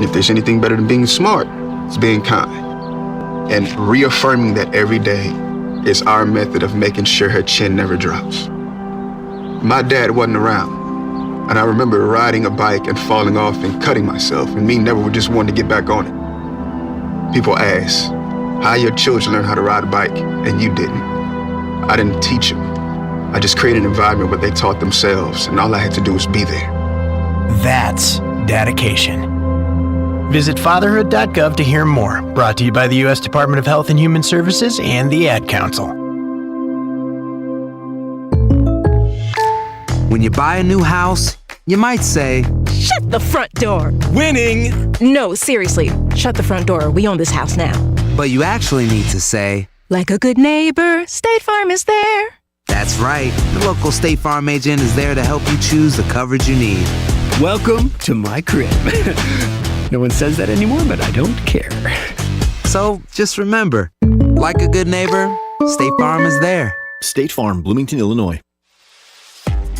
And if there's anything better than being smart, it's being kind. And reaffirming that every day is our method of making sure her chin never drops. My dad wasn't around, and I remember riding a bike and falling off and cutting myself, and me never just wanting to get back on it. People ask, how your children learn how to ride a bike, and you didn't. I didn't teach them. I just created an environment where they taught themselves, and all I had to do was be there. That's dedication. Visit fatherhood.gov to hear more. Brought to you by the U.S. Department of Health and Human Services and the Ad Council. When you buy a new house, you might say, "Shut the front door." Winning! No, seriously. Shut the front door. We own this house now. But you actually need to say, "Like a good neighbor, State Farm is there." That's right. The local State Farm agent is there to help you choose the coverage you need. Welcome to my crib. No one says that anymore, but I don't care. So just remember, like a good neighbor, State Farm is there. State Farm, Bloomington, Illinois.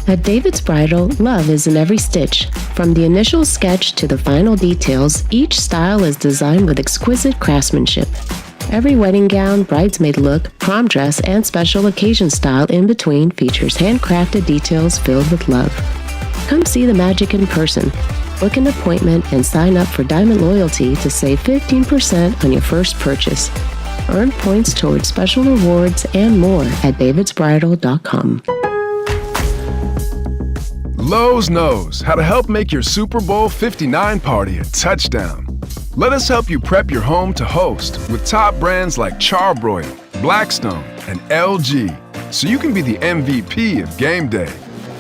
At David's Bridal, love is in every stitch. From the initial sketch to the final details, each style is designed with exquisite craftsmanship. Every wedding gown, bridesmaid look, prom dress, and special occasion style in between features handcrafted details filled with love. Come see the magic in person. Book an appointment and sign up for Diamond Loyalty to save 15% on your first purchase. Earn points towards special rewards and more at davidsbridal.com. Lowe's knows how to help make your Super Bowl 59 party a touchdown. Let us help you prep your home to host with top brands like Charbroil, Blackstone, and LG, so you can be the MVP of game day.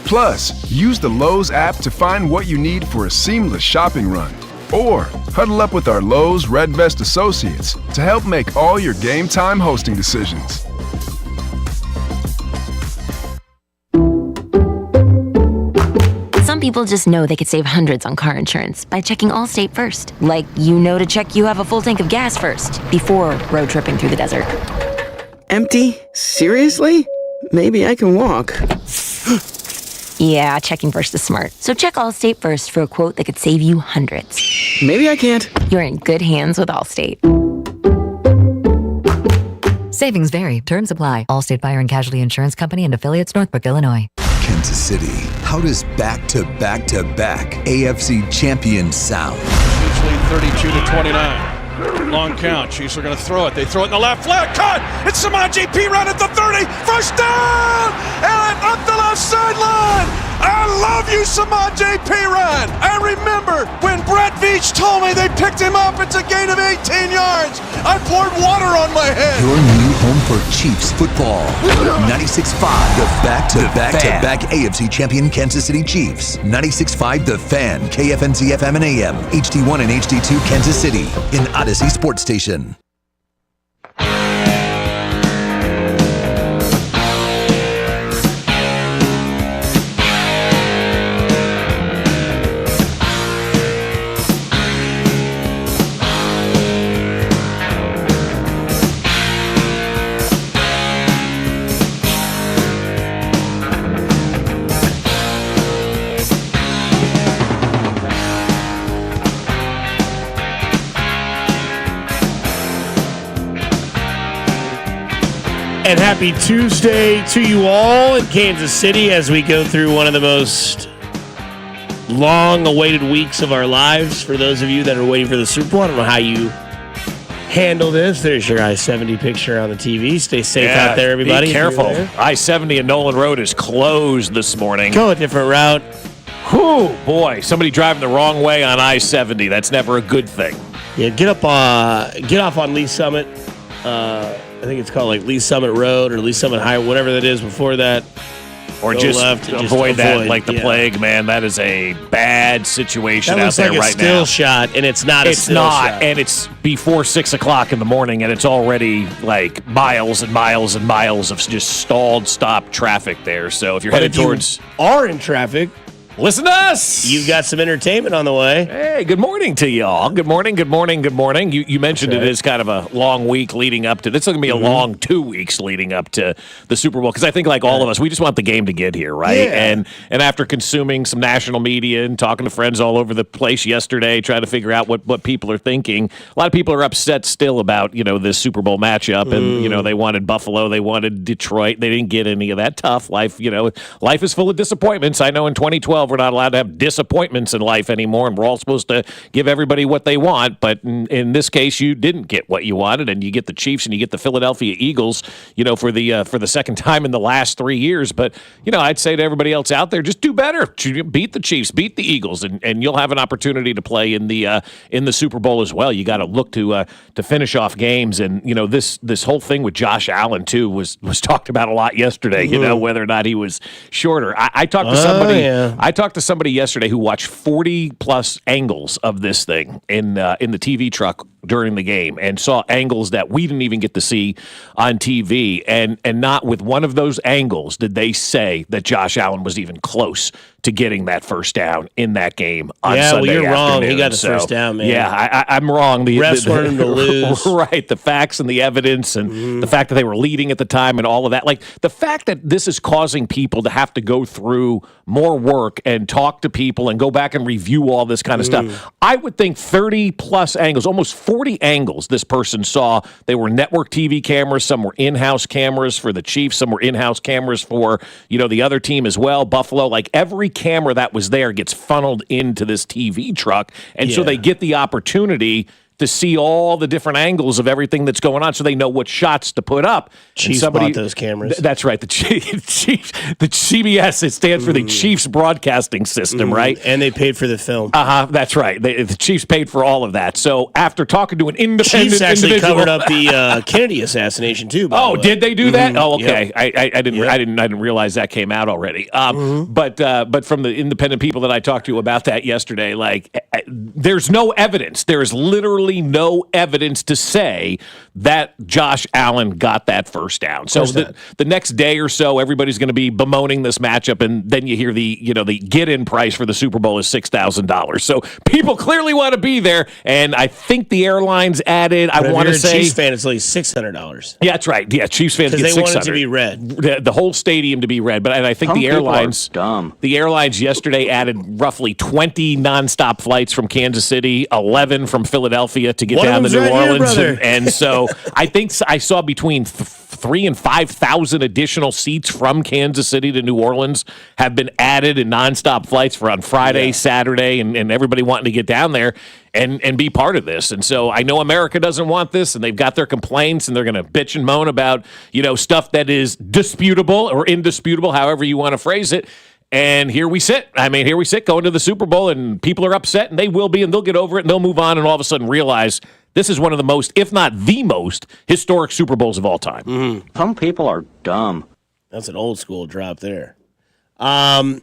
Plus, use the Lowe's app to find what you need for a seamless shopping run. Or huddle up with our Lowe's Red Vest associates to help make all your game time hosting decisions. Some people just know they could save hundreds on car insurance by checking Allstate first. Like you know to check you have a full tank of gas first before road tripping through the desert. Empty? Seriously? Maybe I can walk. Yeah, checking first is smart. So check Allstate first for a quote that could save you hundreds. Maybe I can't. You're in good hands with Allstate. Savings vary. Terms apply. Allstate Fire and Casualty Insurance Company and affiliates, Northbrook, Illinois. Kansas City. How does back-to-back-to-back AFC champions sound? Chiefs lead 32-29. Long count. Chiefs are going to throw it. They throw it in the left flat. Cut! It's Samaje Perine at the 30. First down! And up the left sideline! I love you, Samaje Perine! I remember when Brett Veach told me they picked him up. It's a gain of 18 yards. I poured water on my head. Your new home for Chiefs football. 96.5, the back-to-back-to-back AFC champion Kansas City Chiefs. 96.5, The Fan, KFNZ FM and AM, HD1 and HD2 Kansas City, in Odyssey Sports Station. And happy Tuesday to you all in Kansas City as we go through one of the most long-awaited weeks of our lives. For those of you that are waiting for the Super Bowl, I don't know how you handle this. There's your I-70 picture on the TV. Stay safe out there, everybody. Be careful. I-70 and Nolan Road is closed this morning. Go a different route. Whew, boy, somebody driving the wrong way on I-70. That's never a good thing. Yeah, get off on Lee Summit. I think it's called like Lee Summit Road or Lee Summit Highway, whatever that is before that. Or just avoid that like the plague, man. That is a bad situation out there right now. That looks like a still shot, and it's not a still shot. It's not, and it's before 6 o'clock in the morning, and it's already like miles and miles and miles of just stalled, stopped traffic there. So if you're headed towards... you are in traffic, Listen to us. You've got some entertainment on the way. Hey, good morning to y'all. Good morning. You mentioned it is kind of a long week leading up to. It's going to be a long 2 weeks leading up to the Super Bowl because I think, like all of us, we just want the game to get here, right? Yeah. And after consuming some national media and talking to friends all over the place yesterday, trying to figure out what people are thinking, a lot of people are upset still about this Super Bowl matchup, and they wanted Buffalo, they wanted Detroit, they didn't get any of that. Tough life. Life is full of disappointments. I know in 2012 we're not allowed to have disappointments in life anymore, and we're all supposed to give everybody what they want. But in this case, you didn't get what you wanted, and you get the Chiefs and you get the Philadelphia Eagles, for the second time in the last 3 years. But I'd say to everybody else out there, just do better. Beat the Chiefs, beat the Eagles, and you'll have an opportunity to play in the Super Bowl as well. You got to look to finish off games, and this whole thing with Josh Allen too was talked about a lot yesterday. Whether or not he was shorter. I talked to somebody. I talked to somebody yesterday who watched 40 plus angles of this thing in the TV truck during the game and saw angles that we didn't even get to see on TV. And not with one of those angles did they say that Josh Allen was even close to getting that first down in that game on Sunday you're wrong. afternoon. He got the first down, man. Yeah, I'm wrong. The refs wanted him to lose. Right, the facts and the evidence and the fact that they were leading at the time and all of that. Like, the fact that this is causing people to have to go through more work and talk to people and go back and review all this kind of stuff. I would think 30-plus angles, almost 40 angles this person saw. They were network TV cameras. Some were in-house cameras for the Chiefs. Some were in-house cameras for, the other team as well, Buffalo. Like, every camera that was there gets funneled into this TV truck, and so they get the opportunity to see all the different angles of everything that's going on, so they know what shots to put up. Chiefs bought those cameras. That's right. The Chiefs, the CBS, it stands for the Chiefs Broadcasting System, right? And they paid for the film. That's right. The Chiefs paid for all of that. So after talking to an independent Chiefs actually individual, covered up the Kennedy assassination too. By the way. Did they do that? Oh, okay. Yep. I didn't realize that came out already. But from the independent people that I talked to about that yesterday, like, there's no evidence. There is literally no evidence to say that Josh Allen got that first down. So the next day or so, everybody's going to be bemoaning this matchup, and then you hear the get-in price for the Super Bowl is $6,000. So people clearly want to be there, and I think the airlines added. I want to say Chiefs fan, it's like $600. Yeah, that's right. Yeah, Chiefs fans get $600. They want it to be red. The whole stadium to be red, but I think the airlines yesterday added roughly 20 nonstop flights from Kansas City, 11 from Philadelphia to get down to New Orleans, and so I think I saw between 3,000 and 5,000 additional seats from Kansas City to New Orleans have been added in nonstop flights for on Friday, Saturday, and everybody wanting to get down there and be part of this. And so I know America doesn't want this, and they've got their complaints, and they're going to bitch and moan about stuff that is disputable or indisputable, however you want to phrase it. And here we sit. Going to the Super Bowl, and people are upset, and they will be, and they'll get over it, and they'll move on, and all of a sudden realize this is one of the most, if not the most, historic Super Bowls of all time. Some people are dumb. That's an old school drop there. I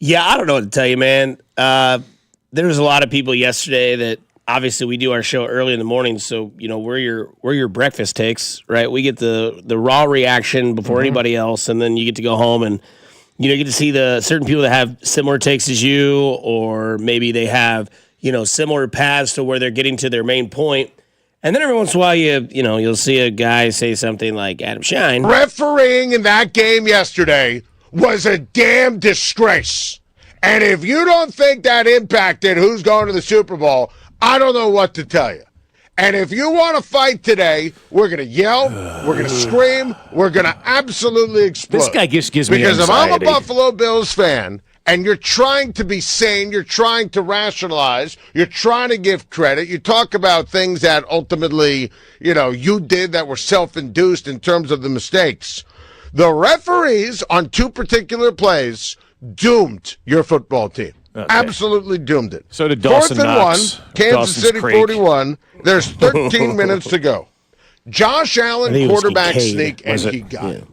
don't know what to tell you, man. There was a lot of people yesterday that obviously we do our show early in the morning, so we're your breakfast takes, right? We get the raw reaction before anybody else, and then you get to go home and you get to see the certain people that have similar takes as you, or maybe they have, similar paths to where they're getting to their main point. And then every once in a while, you'll see a guy say something like Adam Shine. Refereeing in that game yesterday was a damn disgrace. And if you don't think that impacted who's going to the Super Bowl, I don't know what to tell you. And if you want to fight today, we're going to yell, we're going to scream, we're going to absolutely explode. This guy just gives me Because anxiety. if I'm a Buffalo Bills fan and you're trying to be sane, you're trying to rationalize, you're trying to give credit, you talk about things that ultimately, you did that were self-induced in terms of the mistakes. The referees on two particular plays doomed your football team. Okay. Absolutely doomed it. So did Dawson Knox. 4th and 1, Kansas Dawson's City Creek. 41. There's 13 minutes to go. Josh Allen, quarterback sneak, and he got it.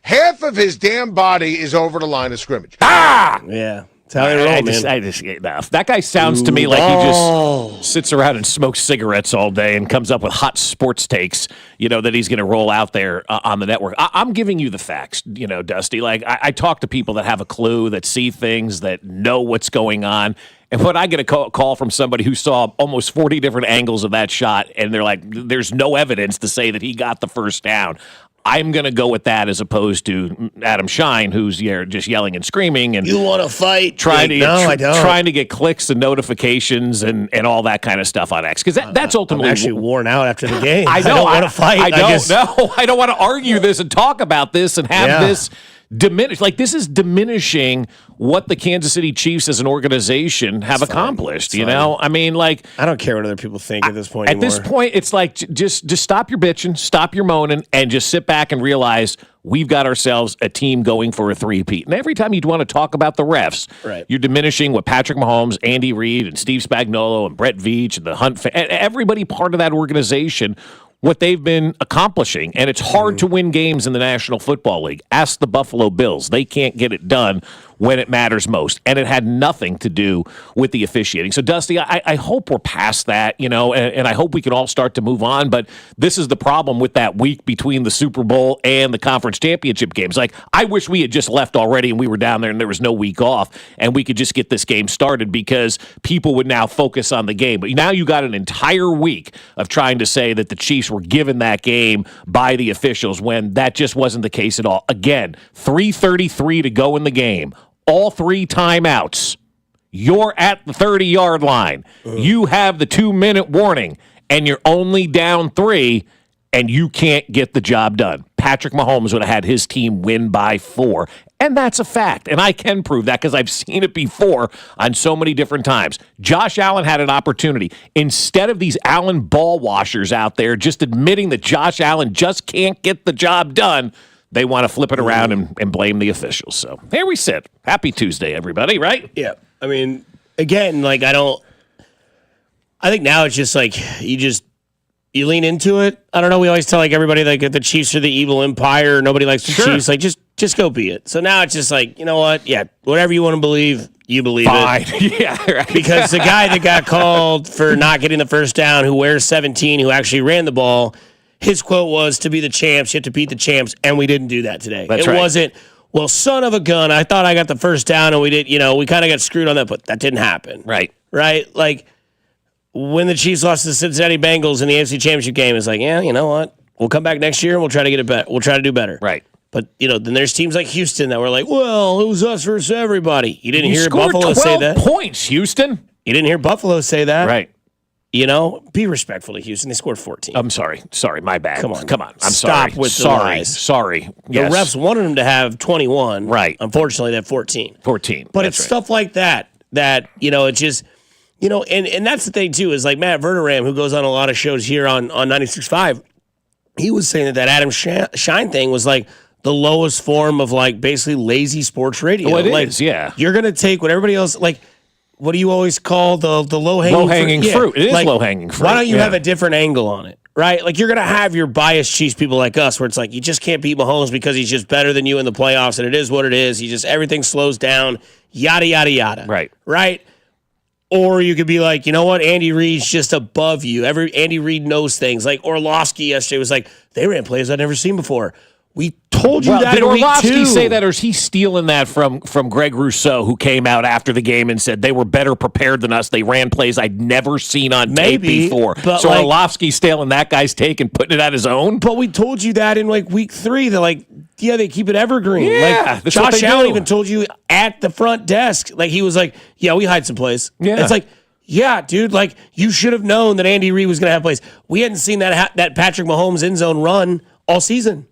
Half of his damn body is over the line of scrimmage. Yeah. That's how they roll, That guy sounds to me like he just sits around and smokes cigarettes all day and comes up with hot sports takes, that he's going to roll out there on the network. I'm giving you the facts, Dusty. Like, I talk to people that have a clue, that see things, that know what's going on. And when I get a call from somebody who saw almost 40 different angles of that shot, and they're like, there's no evidence to say that he got the first down, I'm going to go with that as opposed to Adam Shine, who's just yelling and screaming. And you want to fight? Trying I don't. Trying to get clicks and notifications and all that kind of stuff on X. Because that's ultimately... I'm actually worn out after the game. I don't want to fight. I don't want to argue this and talk about this and have this diminish. Like, this is diminishing what the Kansas City Chiefs as an organization have accomplished. I mean, like, I don't care what other people think at this point anymore. At this point, it's like, just stop your bitching, stop your moaning, and just sit back and realize we've got ourselves a team going for a three-peat. And every time you want to talk about the refs, you're diminishing what Patrick Mahomes, Andy Reid, and Steve Spagnuolo, and Brett Veach, and the Hunt, and everybody part of that organization, what they've been accomplishing. And it's hard to win games in the National Football League. Ask the Buffalo Bills. They can't get it done when it matters most. And it had nothing to do with the officiating. So, Dusty, I hope we're past that, and I hope we can all start to move on. But this is the problem with that week between the Super Bowl and the conference championship games. Like, I wish we had just left already and we were down there and there was no week off and we could just get this game started because people would now focus on the game. But now you got an entire week of trying to say that the Chiefs were given that game by the officials when that just wasn't the case at all. Again, 3:33 to go in the game. All 3 timeouts. You're at the 30-yard line. You have the 2-minute warning, and you're only down 3, and you can't get the job done. Patrick Mahomes would have had his team win by 4, and that's a fact. And I can prove that because I've seen it before on so many different times. Josh Allen had an opportunity. Instead of these Allen ball washers out there just admitting that Josh Allen just can't get the job done, they want to flip it around and blame the officials. So here we sit. Happy Tuesday, everybody, right? Yeah. I mean, again, like, I think now it's just like you lean into it. I don't know. We always tell like everybody like the Chiefs are the evil empire. Nobody likes the Chiefs. Like, just go be it. So now it's just like, you know what? Yeah, whatever you want to believe, you believe it. Yeah, right. Because the guy that got called for not getting the first down, who wears 17, who actually ran the ball, his quote was, to be the champs, you have to beat the champs, and we didn't do that today. That's it right. wasn't, well, son of a gun, I thought I got the first down, and we did, we kind of got screwed on that, but that didn't happen. Right. Right? Like, when the Chiefs lost to the Cincinnati Bengals in the AFC Championship game, it's like, yeah, you know what? We'll come back next year, and we'll try to get it better. We'll try to do better. Right. But, then there's teams like Houston that were like, well, it was us versus everybody. You didn't hear scored Buffalo 12 say that. points, Houston. You didn't hear Buffalo say that. Right. Be respectful to Houston. They scored 14. I'm sorry. My bad. Come on. I'm Stop sorry. with the lies. Sorry. The Yes. refs wanted them to have 21. Right. Unfortunately, they have 14. 14. But That's it's right. stuff like that, it's just, and that's the thing, too, is like Matt Verderam, who goes on a lot of shows here on 96.5, he was saying that Adam Shine thing was like the lowest form of like basically lazy sports radio. Well, it like, is, yeah. You're going to take what everybody else, like, what do you always call the low-hanging fruit? It is like, low-hanging fruit. Why don't you have a different angle on it, right? Like, you're going to have your biased Chiefs people like us where it's like, you just can't beat Mahomes because he's just better than you in the playoffs, and it is what it is. Everything slows down, yada, yada, yada. Right? Or you could be like, you know what? Andy Reid's just above you. Andy Reid knows things. Like Orlovsky yesterday was like, they ran plays I'd never seen before. We told you that did in week Orlovsky 2. say that, or is he stealing that from Greg Rousseau, who came out after the game and said they were better prepared than us? They ran plays I'd never seen on tape before. But so like, Orlovsky's stealing that guy's take and putting it on his own? But we told you that in like week 3. They're like, yeah, they keep it evergreen. Yeah, like, Josh Allen even told you at the front desk. Like, he was like, yeah, we hide some plays. Yeah. It's like, yeah, dude, like, you should have known that Andy Reid was going to have plays. We hadn't seen that Patrick Mahomes end zone run all season,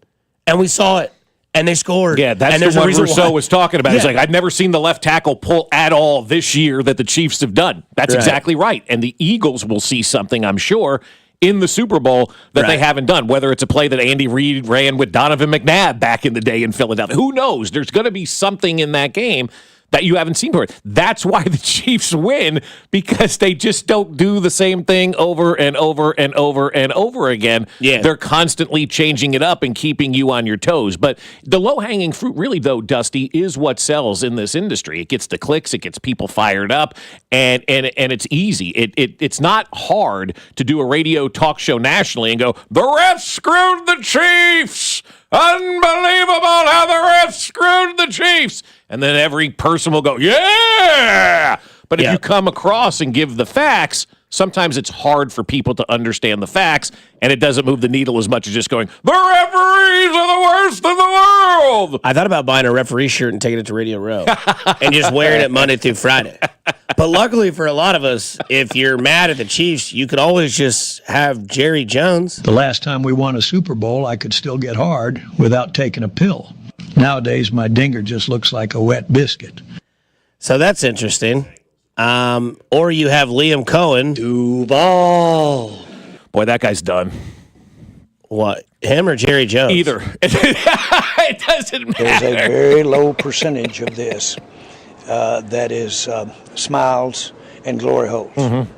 and we saw it. And they scored. Yeah, that's and the one Rousseau why. was talking about. He's like, I've never seen the left tackle pull at all this year that the Chiefs have done. That's exactly right. And the Eagles will see something, I'm sure, in the Super Bowl that they haven't done, whether it's a play that Andy Reid ran with Donovan McNabb back in the day in Philadelphia. Who knows? There's going to be something in that game that you haven't seen before. That's why the Chiefs win, because they just don't do the same thing over and over and over and over again. Yeah. They're constantly changing it up and keeping you on your toes. But the low-hanging fruit, really, though, Dusty, is what sells in this industry. It gets the clicks, it gets people fired up, and it's easy. It's not hard to do a radio talk show nationally and go, the refs screwed the Chiefs! Unbelievable how the refs screwed the Chiefs! And then every person will go, yeah! But if you come across and give the facts, sometimes it's hard for people to understand the facts, and it doesn't move the needle as much as just going, the referees are the worst in the world! I thought about buying a referee shirt and taking it to Radio Row and just wearing it Monday through Friday. But luckily for a lot of us, if you're mad at the Chiefs, you could always just have Jerry Jones. The last time we won a Super Bowl, I could still get hard without taking a pill. Nowadays, my dinger just looks like a wet biscuit. So that's interesting. Or you have Liam Cohen. Duval. Boy, that guy's done. What? Him or Jerry Jones? Either. It doesn't matter. There's a very low percentage of this that is smiles and glory holes. Mm-hmm.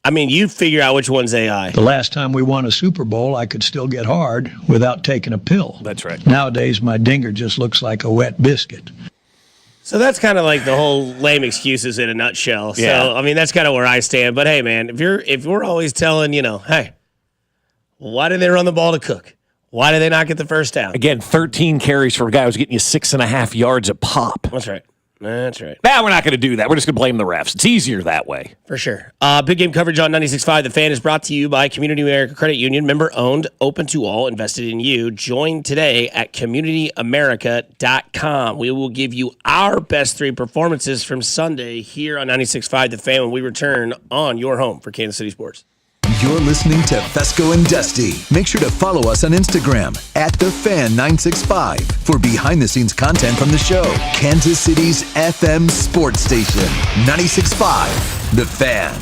I mean, you figure out which one's AI. The last time we won a Super Bowl, I could still get hard without taking a pill. That's right. Nowadays, my dinger just looks like a wet biscuit. So that's kind of like the whole lame excuses in a nutshell. Yeah. So, I mean, that's kind of where I stand. But, hey, man, if we're always telling, hey, why did they run the ball to Cook? Why did they not get the first down? Again, 13 carries for a guy who's getting you 6.5 yards a pop. That's right. That's right. Nah, we're not going to do that. We're just going to blame the refs. It's easier that way. For sure. Big game coverage on 96.5. The Fan is brought to you by Community America Credit Union. Member-owned, open to all, invested in you. Join today at CommunityAmerica.com. We will give you our best 3 performances from Sunday here on 96.5 The Fan when we return on your home for Kansas City Sports. You're listening to Fescoe and Dusty. Make sure to follow us on Instagram @TheFan965 for behind-the-scenes content from the show. Kansas City's FM sports station, 96.5 The Fan.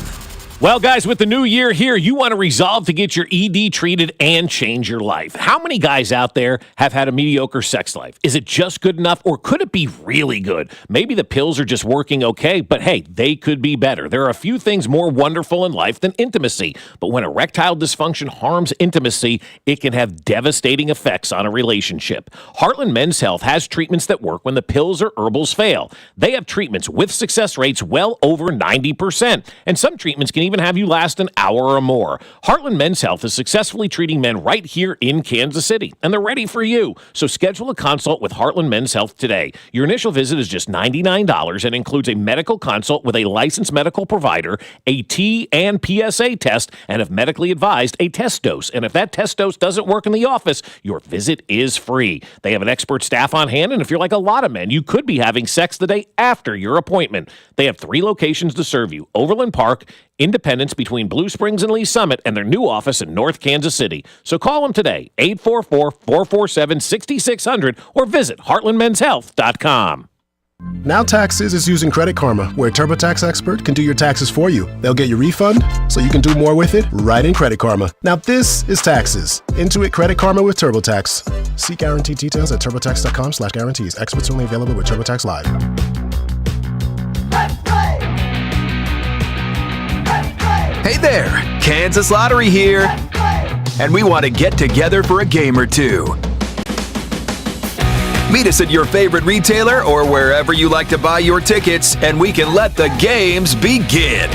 Well, guys, with the new year here, you want to resolve to get your ED treated and change your life. How many guys out there have had a mediocre sex life? Is it just good enough, or could it be really good? Maybe the pills are just working okay, but hey, they could be better. There are a few things more wonderful in life than intimacy, but when erectile dysfunction harms intimacy, it can have devastating effects on a relationship. Heartland Men's Health has treatments that work when the pills or herbals fail. They have treatments with success rates well over 90%, and some treatments can even have you last an hour or more. Heartland Men's Health is successfully treating men right here in Kansas City, and they're ready for you. So schedule a consult with Heartland Men's Health today. Your initial visit is just $99 and includes a medical consult with a licensed medical provider, a T and PSA test, and if medically advised, a test dose. And if that test dose doesn't work in the office, your visit is free. They have an expert staff on hand, and if you're like a lot of men, you could be having sex the day after your appointment. They have 3 locations to serve you: Overland Park, Independence between Blue Springs and Lee Summit, and their new office in North Kansas City. So call them today, 844-447-6600, or visit heartlandmenshealth.com. Now Taxes is using Credit Karma, where a TurboTax expert can do your taxes for you. They'll get your refund so you can do more with it right in Credit Karma. Now this is taxes. Intuit Credit Karma with TurboTax. See guaranteed details at turbotax.com/guarantees. Experts only available with TurboTax Live. Hey there, Kansas Lottery here. And we want to get together for a game or two. Meet us at your favorite retailer or wherever you like to buy your tickets, and we can let the games begin.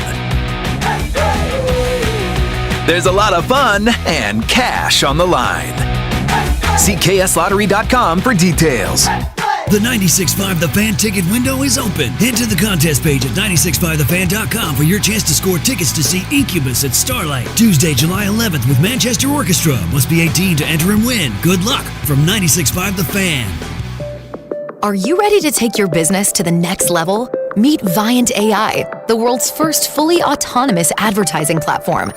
There's a lot of fun and cash on the line. See KSLottery.com for details. The 96.5 The Fan ticket window is open. Head to the contest page at 96.5thefan.com for your chance to score tickets to see Incubus at Starlight, Tuesday, July 11th with Manchester Orchestra. Must be 18 to enter and win. Good luck from 96.5 The Fan. Are you ready to take your business to the next level? Meet Viant AI, the world's first fully autonomous advertising platform.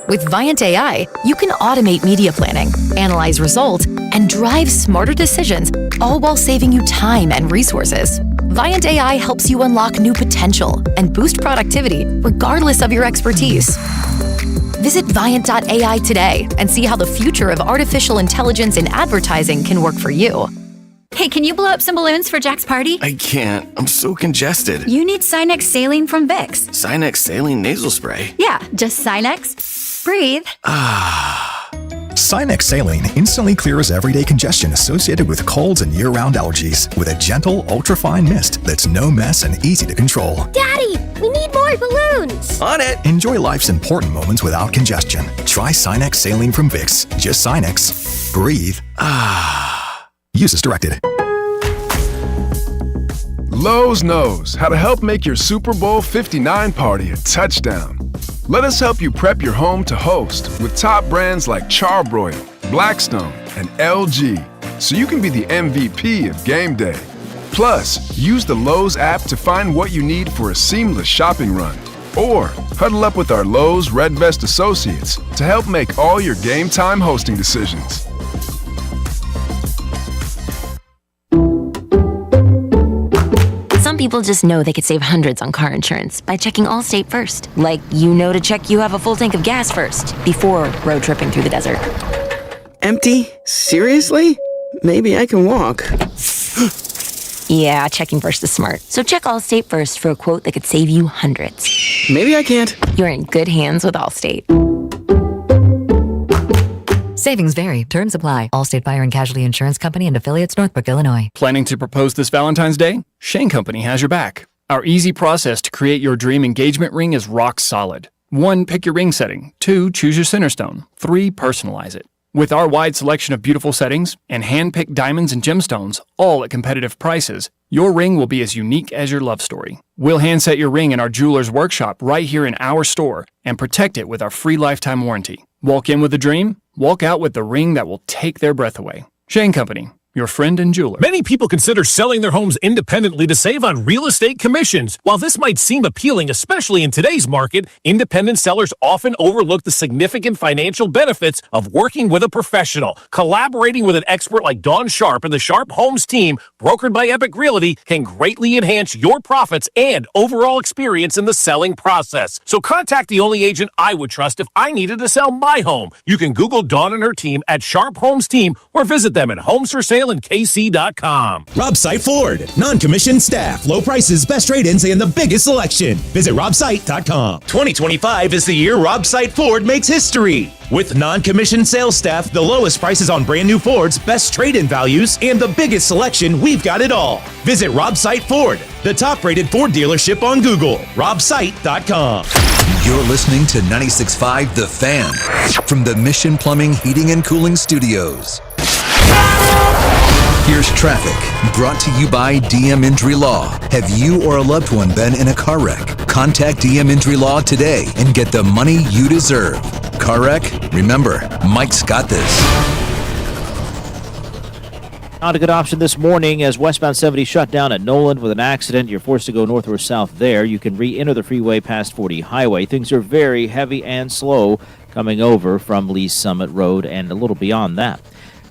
With Viant AI, you can automate media planning, analyze results, and drive smarter decisions, all while saving you time and resources. Viant AI helps you unlock new potential and boost productivity regardless of your expertise. Visit Viant.ai today and see how the future of artificial intelligence in advertising can work for you. Hey, can you blow up some balloons for Jack's party? I can't. I'm so congested. You need Sinex Saline from Vicks. Sinex Saline Nasal Spray. Yeah, just Sinex. Breathe. Sinex Saline instantly clears everyday congestion associated with colds and year-round allergies with a gentle, ultrafine mist that's no mess and easy to control. Daddy, we need more balloons. On it. Enjoy life's important moments without congestion. Try Sinex Saline from Vicks. Just Sinex. Breathe. Use as directed. Lowe's knows how to help make your Super Bowl 59 party a touchdown. Let us help you prep your home to host with top brands like Charbroil, Blackstone, and LG, so you can be the MVP of game day. Plus, use the Lowe's app to find what you need for a seamless shopping run. Or huddle up with our Lowe's Red Vest associates to help make all your game time hosting decisions. Some people just know they could save hundreds on car insurance by checking Allstate first. Like, you know to check you have a full tank of gas first before road tripping through the desert. Empty? Seriously? Maybe I can walk. Yeah, checking first is smart. So check Allstate first for a quote that could save you hundreds. Maybe I can't. You're in good hands with Allstate. Savings vary. Terms apply. Allstate Fire and Casualty Insurance Company and affiliates, Northbrook, Illinois. Planning to propose this Valentine's Day? Shane Company has your back. Our easy process to create your dream engagement ring is rock solid. 1, pick your ring setting. 2, choose your center stone. 3, personalize it. With our wide selection of beautiful settings and hand-picked diamonds and gemstones, all at competitive prices, your ring will be as unique as your love story. We'll hand-set your ring in our jeweler's workshop right here in our store and protect it with our free lifetime warranty. Walk in with a dream, walk out with the ring that will take their breath away. Shane Company, your friend and jeweler. Many people consider selling their homes independently to save on real estate commissions. While this might seem appealing, especially in today's market, independent sellers often overlook the significant financial benefits of working with a professional. Collaborating with an expert like Dawn Sharp and the Sharp Homes team, brokered by Epic Realty, can greatly enhance your profits and overall experience in the selling process. So contact the only agent I would trust if I needed to sell my home. You can Google Dawn and her team at Sharp Homes Team or visit them at homesforsaleandkc.com. Rob Site Ford. Non-commissioned staff, low prices, best trade-ins, and the biggest selection. Visit robsite.com. 2025 is the year Rob Site Ford makes history. With non-commissioned sales staff, the lowest prices on brand new Fords, best trade-in values, and the biggest selection, we've got it all. Visit Rob Site Ford, the top-rated Ford dealership on Google. robsite.com. You're listening to 96.5 The Fan from the Mission Plumbing, Heating, and Cooling Studios. Here's traffic, brought to you by DM Injury Law. Have you or a loved one been in a car wreck? Contact DM Injury Law today and get the money you deserve. Car wreck? Remember, Mike's got this. Not a good option this morning as westbound 70 shut down at Noland with an accident. You're forced to go north or south there. You can re-enter the freeway past 40 Highway. Things are very heavy and slow coming over from Lee Summit Road and a little beyond that.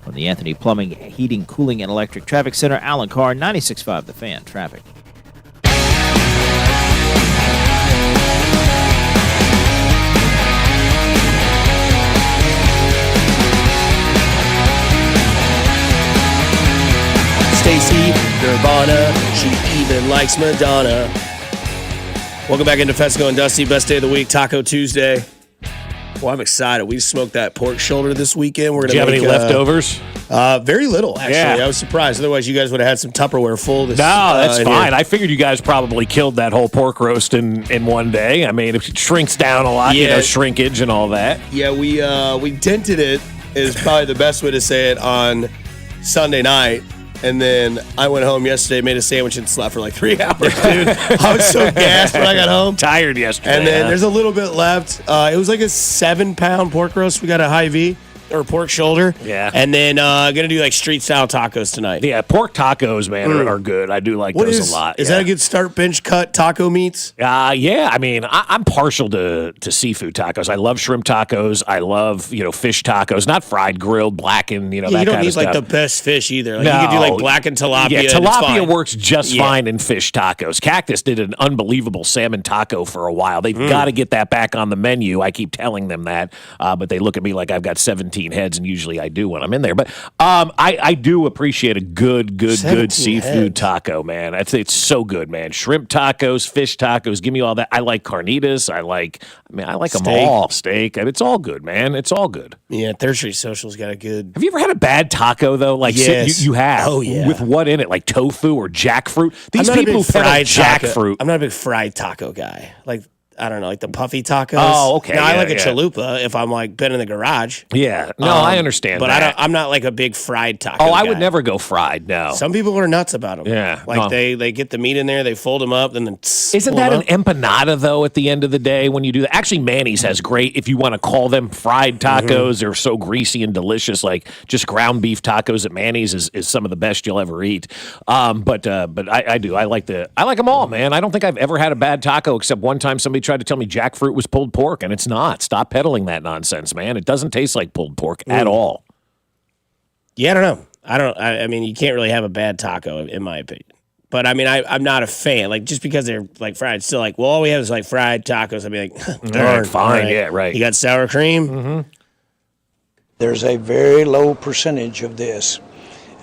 From the Anthony Plumbing, Heating, Cooling, and Electric Traffic Center, Alan Carr, 96.5 The Fan Traffic. Stacy, Nirvana, she even likes Madonna. Welcome back into Fescoe and Dusty, best day of the week, Taco Tuesday. Well, I'm excited. We smoked that pork shoulder this weekend. We're gonna. Do you have any leftovers? Very little, actually. Yeah. I was surprised. Otherwise, you guys would have had some Tupperware full. No, that's fine. Here. I figured you guys probably killed that whole pork roast in one day. I mean, it shrinks down a lot, shrinkage and all that. Yeah, we dented it is probably the best way to say it on Sunday night. And then I went home yesterday, made a sandwich, and slept for like 3 hours, dude. I was so gassed when I got home. Tired yesterday. And then there's a little bit left. It was like a 7-pound pork roast. We got a Hy-Vee. Or pork shoulder. Yeah. And then gonna do like street style tacos tonight. Yeah, pork tacos, man, are good. I do like those a lot. Is that a good start bench cut taco meats? Yeah. I mean, I'm partial to seafood tacos. I love shrimp tacos. I love, fish tacos, not fried, grilled, blackened, that kind of stuff. You don't need like the best fish either. Like, you could do like blackened tilapia. Yeah, and tilapia it's fine. works just fine in fish tacos. Cactus did an unbelievable salmon taco for a while. They've got to get that back on the menu. I keep telling them that, but they look at me like I've got 17 17 heads, and usually I do when I'm in there. But I do appreciate a good seafood taco, man. It's so good, man. Shrimp tacos, fish tacos, give me all that. I like carnitas. I like them all. Steak. It's all good, man. It's all good. Yeah, Third Street Social's got a good. Have you ever had a bad taco though? Like yes. you have. Oh yeah. With what in it? Like tofu or jackfruit? These people who fried jackfruit. I'm not a big fried taco guy. Like, I don't know, like the puffy tacos. Oh, okay. Now, I like a chalupa if I'm like been in the garage. Yeah. No, I understand but that. I'm not like a big fried taco I guy. would never go fried, no. Some people are nuts about them. Yeah. Like they get the meat in there, they fold them up, and then Isn't that an empanada, though, at the end of the day when you do that? Actually, Manny's has great, if you want to call them fried tacos. They're so greasy and delicious. Like just ground beef tacos at Manny's is some of the best you'll ever eat. But I do. I like them all, man. I don't think I've ever had a bad taco except one time somebody tried to tell me jackfruit was pulled pork, and it's not. Stop peddling that nonsense, man. It doesn't taste like pulled pork at all. Yeah, I don't know. I mean, you can't really have a bad taco, in my opinion. But I mean, I'm not a fan. Like, just because they're like fried, still like, well, all we have is like fried tacos. I'd be like, darn, fine, right. yeah, right. You got sour cream? Mm-hmm. There's a very low percentage of this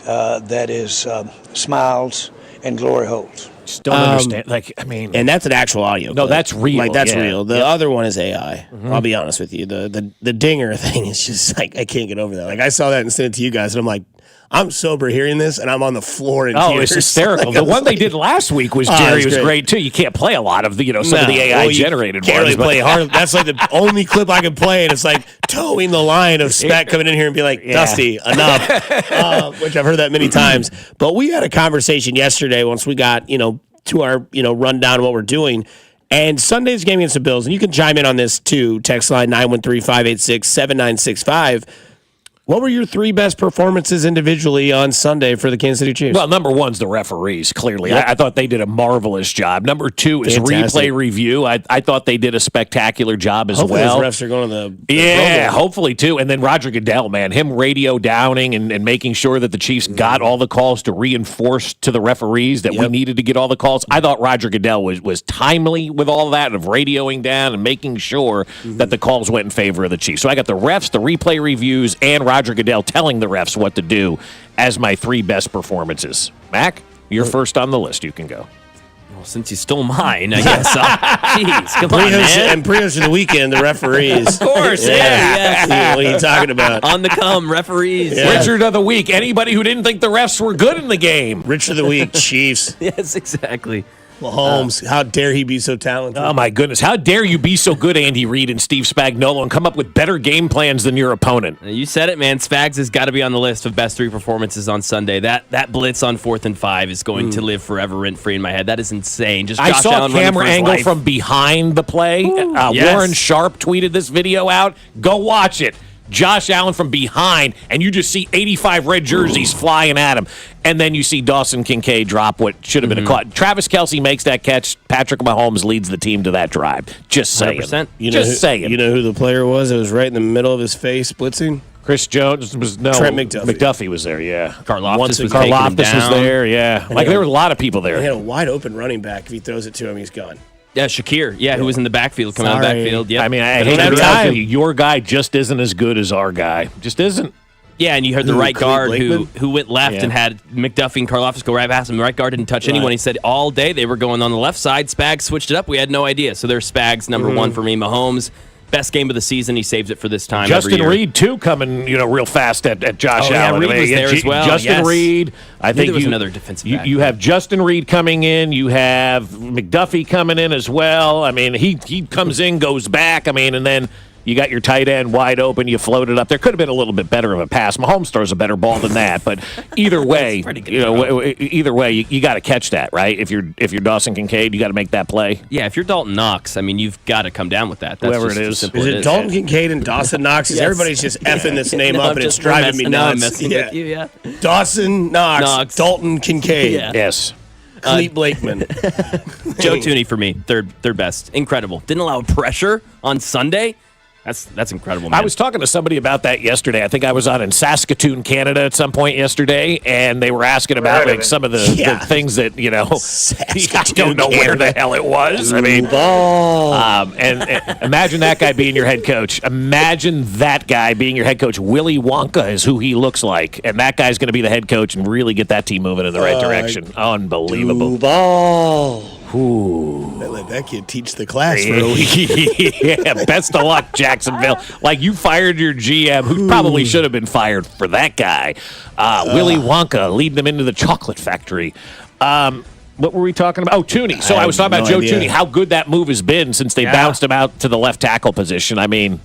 that is smiles and glory holes. Just don't understand. Like, I mean, and that's an actual audio. No, clip. that's real. Like, that's yeah. real. The other one is AI. I'll be honest with you. The dinger thing is just like, I can't get over that. Like, I saw that and sent it to you guys, and I'm like, I'm sober hearing this, and I'm on the floor in tears. It's hysterical. Like, the one they did last week was Jerry was great too. You can't play a lot of the some of the AI generated can't ones. Really play hard. That's like the only clip I can play, and it's like towing the line of Spec coming in here and be like, Dusty, enough. Which I've heard that many times. But we had a conversation yesterday once we got to our rundown of what we're doing. And Sunday's game against the Bills, and you can chime in on this too. Text line 913-586-7965. What were your three best performances individually on Sunday for the Kansas City Chiefs? Well, number one's the referees, clearly. Yep. I thought they did a marvelous job. Number two is Fantastic. replay review. I thought they did a spectacular job as Hopefully well. Those refs are going to the Yeah, hopefully too. And then Roger Goodell, man, him radio downing and making sure that the Chiefs got all the calls to reinforce to the referees that we needed to get all the calls. I thought Roger Goodell was timely with all that of radioing down and making sure that the calls went in favor of the Chiefs. So I got the refs, the replay reviews, and Roger Goodell telling the refs what to do as my three best performances. Mac, you're first on the list. You can go. Well, since you stole mine, I guess. Jeez, come on, man. And Prius for the weekend, the referees. Of course, yeah. What are you talking about? On the come, referees. Yeah. Richard of the week. Anybody who didn't think the refs were good in the game. Richard of the week, Chiefs. Yes, exactly. Mahomes, how dare he be so talented? Oh, my goodness. How dare you be so good, Andy Reid and Steve Spagnuolo, and come up with better game plans than your opponent? You said it, man. Spags has got to be on the list of best three performances on Sunday. That blitz on 4th and 5 is going to live forever rent-free in my head. That is insane. Just I Josh saw Allen a camera running for his angle life. from behind the play. Yes. Warren Sharp tweeted this video out. Go watch it. Josh Allen from behind, and you just see 85 red jerseys flying at him. And then you see Dawson Kincaid drop what should have been a caught. Travis Kelce makes that catch. Patrick Mahomes leads the team to that drive. Just saying. 100%. Saying. You know who the player was? It was right in the middle of his face, blitzing. Chris Jones was Trent McDuffie. McDuffie was there, yeah. Karlaftis was taking him down. was there, yeah. Like there were a lot of people there. He had a wide open running back. If he throws it to him, he's gone. Yeah, Shakir. Yeah, who was in the backfield, coming out of the backfield. Yep. I mean, I hate to be honest with you, your guy just isn't as good as our guy. Just isn't. Yeah, and you heard the right guard who went left and had McDuffie and Karlaftis go right past him. The right guard didn't touch anyone. He said all day they were going on the left side. Spags switched it up. We had no idea. So there's Spags, number one for me. Mahomes, best game of the season. He saves it for this time Justin every year. Reed, too, coming real fast at Josh Allen. Reed was there as well. Justin Reed. I think there was another defensive back. You have Justin Reed coming in. You have McDuffie coming in as well. I mean, he comes in, goes back. I mean, and then you got your tight end wide open. You float it up. There could have been a little bit better of a pass. Mahomes throws a better ball than that. But either way, you got to catch that, right? If you're Dawson Kincaid, you got to make that play. Yeah, if you're Dalton Knox, I mean, you've got to come down with that. That's Whoever just it as is. simple Is as it Dalton Kincaid and Dawson Knox? Yes. Everybody's just effing this name No, up, I'm and it's just driving me now I'm nuts. messing with you, yeah. Dawson Knox, Dalton Kincaid. Yeah. Yes. Cleet Blakeman. Joe Tooney for me, third best. Incredible. Didn't allow pressure on Sunday. That's incredible, man. I was talking to somebody about that yesterday. I think I was on in Saskatoon, Canada at some point yesterday, and they were asking about like some of the things that, I don't know where the hell it was. I mean, and imagine that guy being your head coach. Imagine that guy being your head coach. Willy Wonka is who he looks like, and that guy's going to be the head coach and really get that team moving in the right direction. Unbelievable. Duval. Ooh. Let that kid teach the class for a week. Yeah, best of luck, Jacksonville. Like, you fired your GM, who probably should have been fired for that guy. Willy Wonka leading them into the chocolate factory. What were we talking about? Oh, Tooney. So I was talking about Joe Tooney, how good that move has been since they bounced him out to the left tackle position. I mean,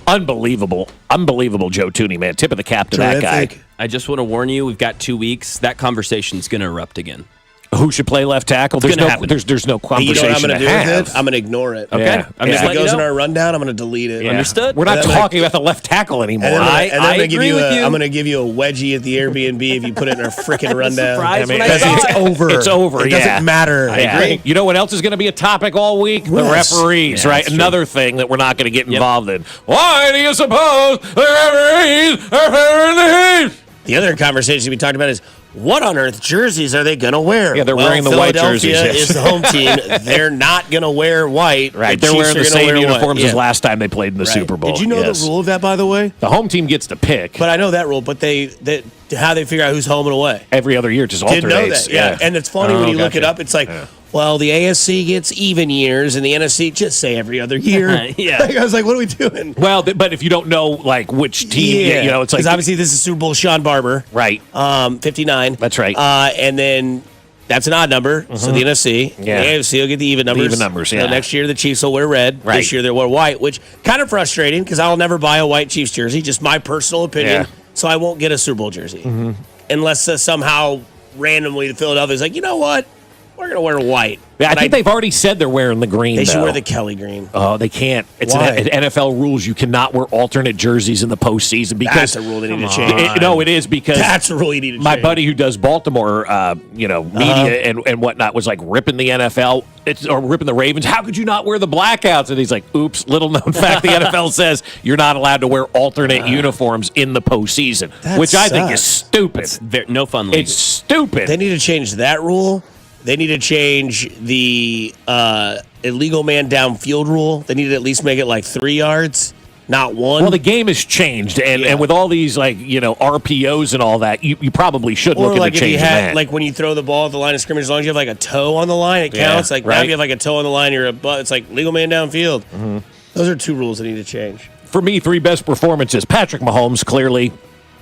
unbelievable. Unbelievable Joe Tooney, man. Tip of the cap to that guy. I just want to warn you, we've got 2 weeks. That conversation's going to erupt again. Who should play left tackle? There's no conversation. You know what I'm going to do with it? I'm going to ignore it. Okay. Yeah. If it goes in our rundown, I'm going to delete it. Yeah. Understood? We're not talking about the left tackle anymore. I agree with you. I'm going to give you a wedgie at the Airbnb if you put it in our freaking rundown. Because it's over. It's over. It doesn't matter. I agree. You know what else is going to be a topic all week? The referees, right? Another thing that we're not going to get involved in. Why do you suppose the referees are favoring the Chiefs? The other conversation we talked about is, what on earth jerseys are they going to wear? Yeah, they're wearing the white jerseys. Philadelphia is the home team. They're not going to wear white. Right, The they're Chiefs wearing the are gonna same wear uniforms white. as last time they played in the Super Bowl. Did you know the rule of that, by the way? The home team gets to pick. But I know that rule, but how they figure out who's home and away. Every other year, just alternates. Didn't know that, yeah. And it's funny when you look it up, it's like, well, the AFC gets even years, and the NFC just say every other year. I was like, what are we doing? Well, but if you don't know, like, which team, it's like... Because obviously this is Super Bowl Sean Barber. Right. 59. That's right. And then that's an odd number, so the NFC. The AFC will get the even numbers. The even numbers, yeah. So next year, the Chiefs will wear red. Right. This year, they'll wear white, which kind of frustrating because I'll never buy a white Chiefs jersey, just my personal opinion. Yeah. So I won't get a Super Bowl jersey. Unless somehow, randomly, the Philadelphia's like, you know what? We're going to wear white. Yeah, I think they've already said they're wearing the green, They should wear the Kelly green. Oh, they can't. It's Why? an NFL rules. You cannot wear alternate jerseys in the postseason because That's a rule they need to change. No, it is because That's a rule you need to my change. buddy who does Baltimore, media and whatnot was like ripping the NFL or ripping the Ravens. How could you not wear the blackouts? And he's like, "Oops, little known fact: the NFL says you're not allowed to wear alternate uniforms in the postseason," which I think is stupid. No fun league. It's stupid. They need to change that rule. They need to change the illegal man downfield rule. They need to at least make it like 3 yards, not 1. Well, the game has changed, and with all these RPOs and all that, you probably should look like at changing that. Like when you throw the ball at the line of scrimmage, as long as you have like a toe on the line, it counts. Like now if you have like a toe on the line, it's like legal man downfield. Those are 2 rules that need to change. For me, 3 best performances. Patrick Mahomes, clearly.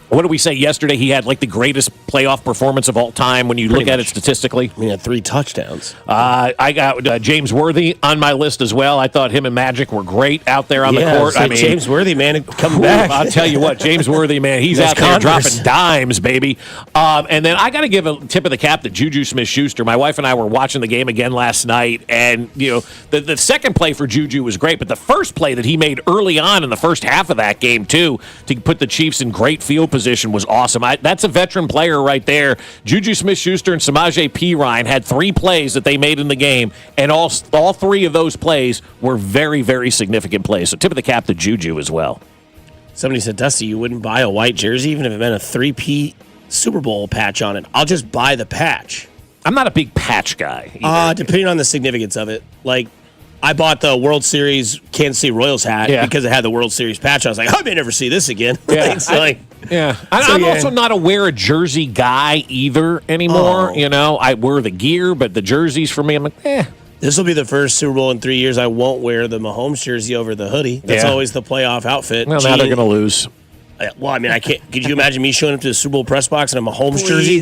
What did we say yesterday? He had like the greatest playoff performance of all time when you look at it statistically. He had 3 touchdowns. I got James Worthy on my list as well. I thought him and Magic were great out there on the court. I mean, James Worthy, man, come back. I'll tell you what, James Worthy, man, he's out there dropping dimes, baby. And then I got to give a tip of the cap to Juju Smith-Schuster. My wife and I were watching the game again last night, and the second play for Juju was great, but the first play that he made early on in the first half of that game too, to put the Chiefs in great field position, was awesome. That's a veteran player right there. Juju Smith-Schuster and Samaje Perine had 3 plays that they made in the game, and all 3 of those plays were very, very significant plays. So tip of the cap to Juju as well. Somebody said, Dusty, you wouldn't buy a white jersey even if it meant a 3P Super Bowl patch on it. I'll just buy the patch. I'm not a big patch guy either. Depending on the significance of it. Like, I bought the World Series Kansas City Royals hat because it had the World Series patch. I was like, I may never see this again. Yeah. I'm also not a wear a jersey guy either anymore. I wear the gear, but the jerseys for me, I'm like, This will be the first Super Bowl in 3 years I won't wear the Mahomes jersey over the hoodie. That's always the playoff outfit. Well, now they're going to lose. Well, I mean, I can't. Could you imagine me showing up to the Super Bowl press box in a Mahomes jersey?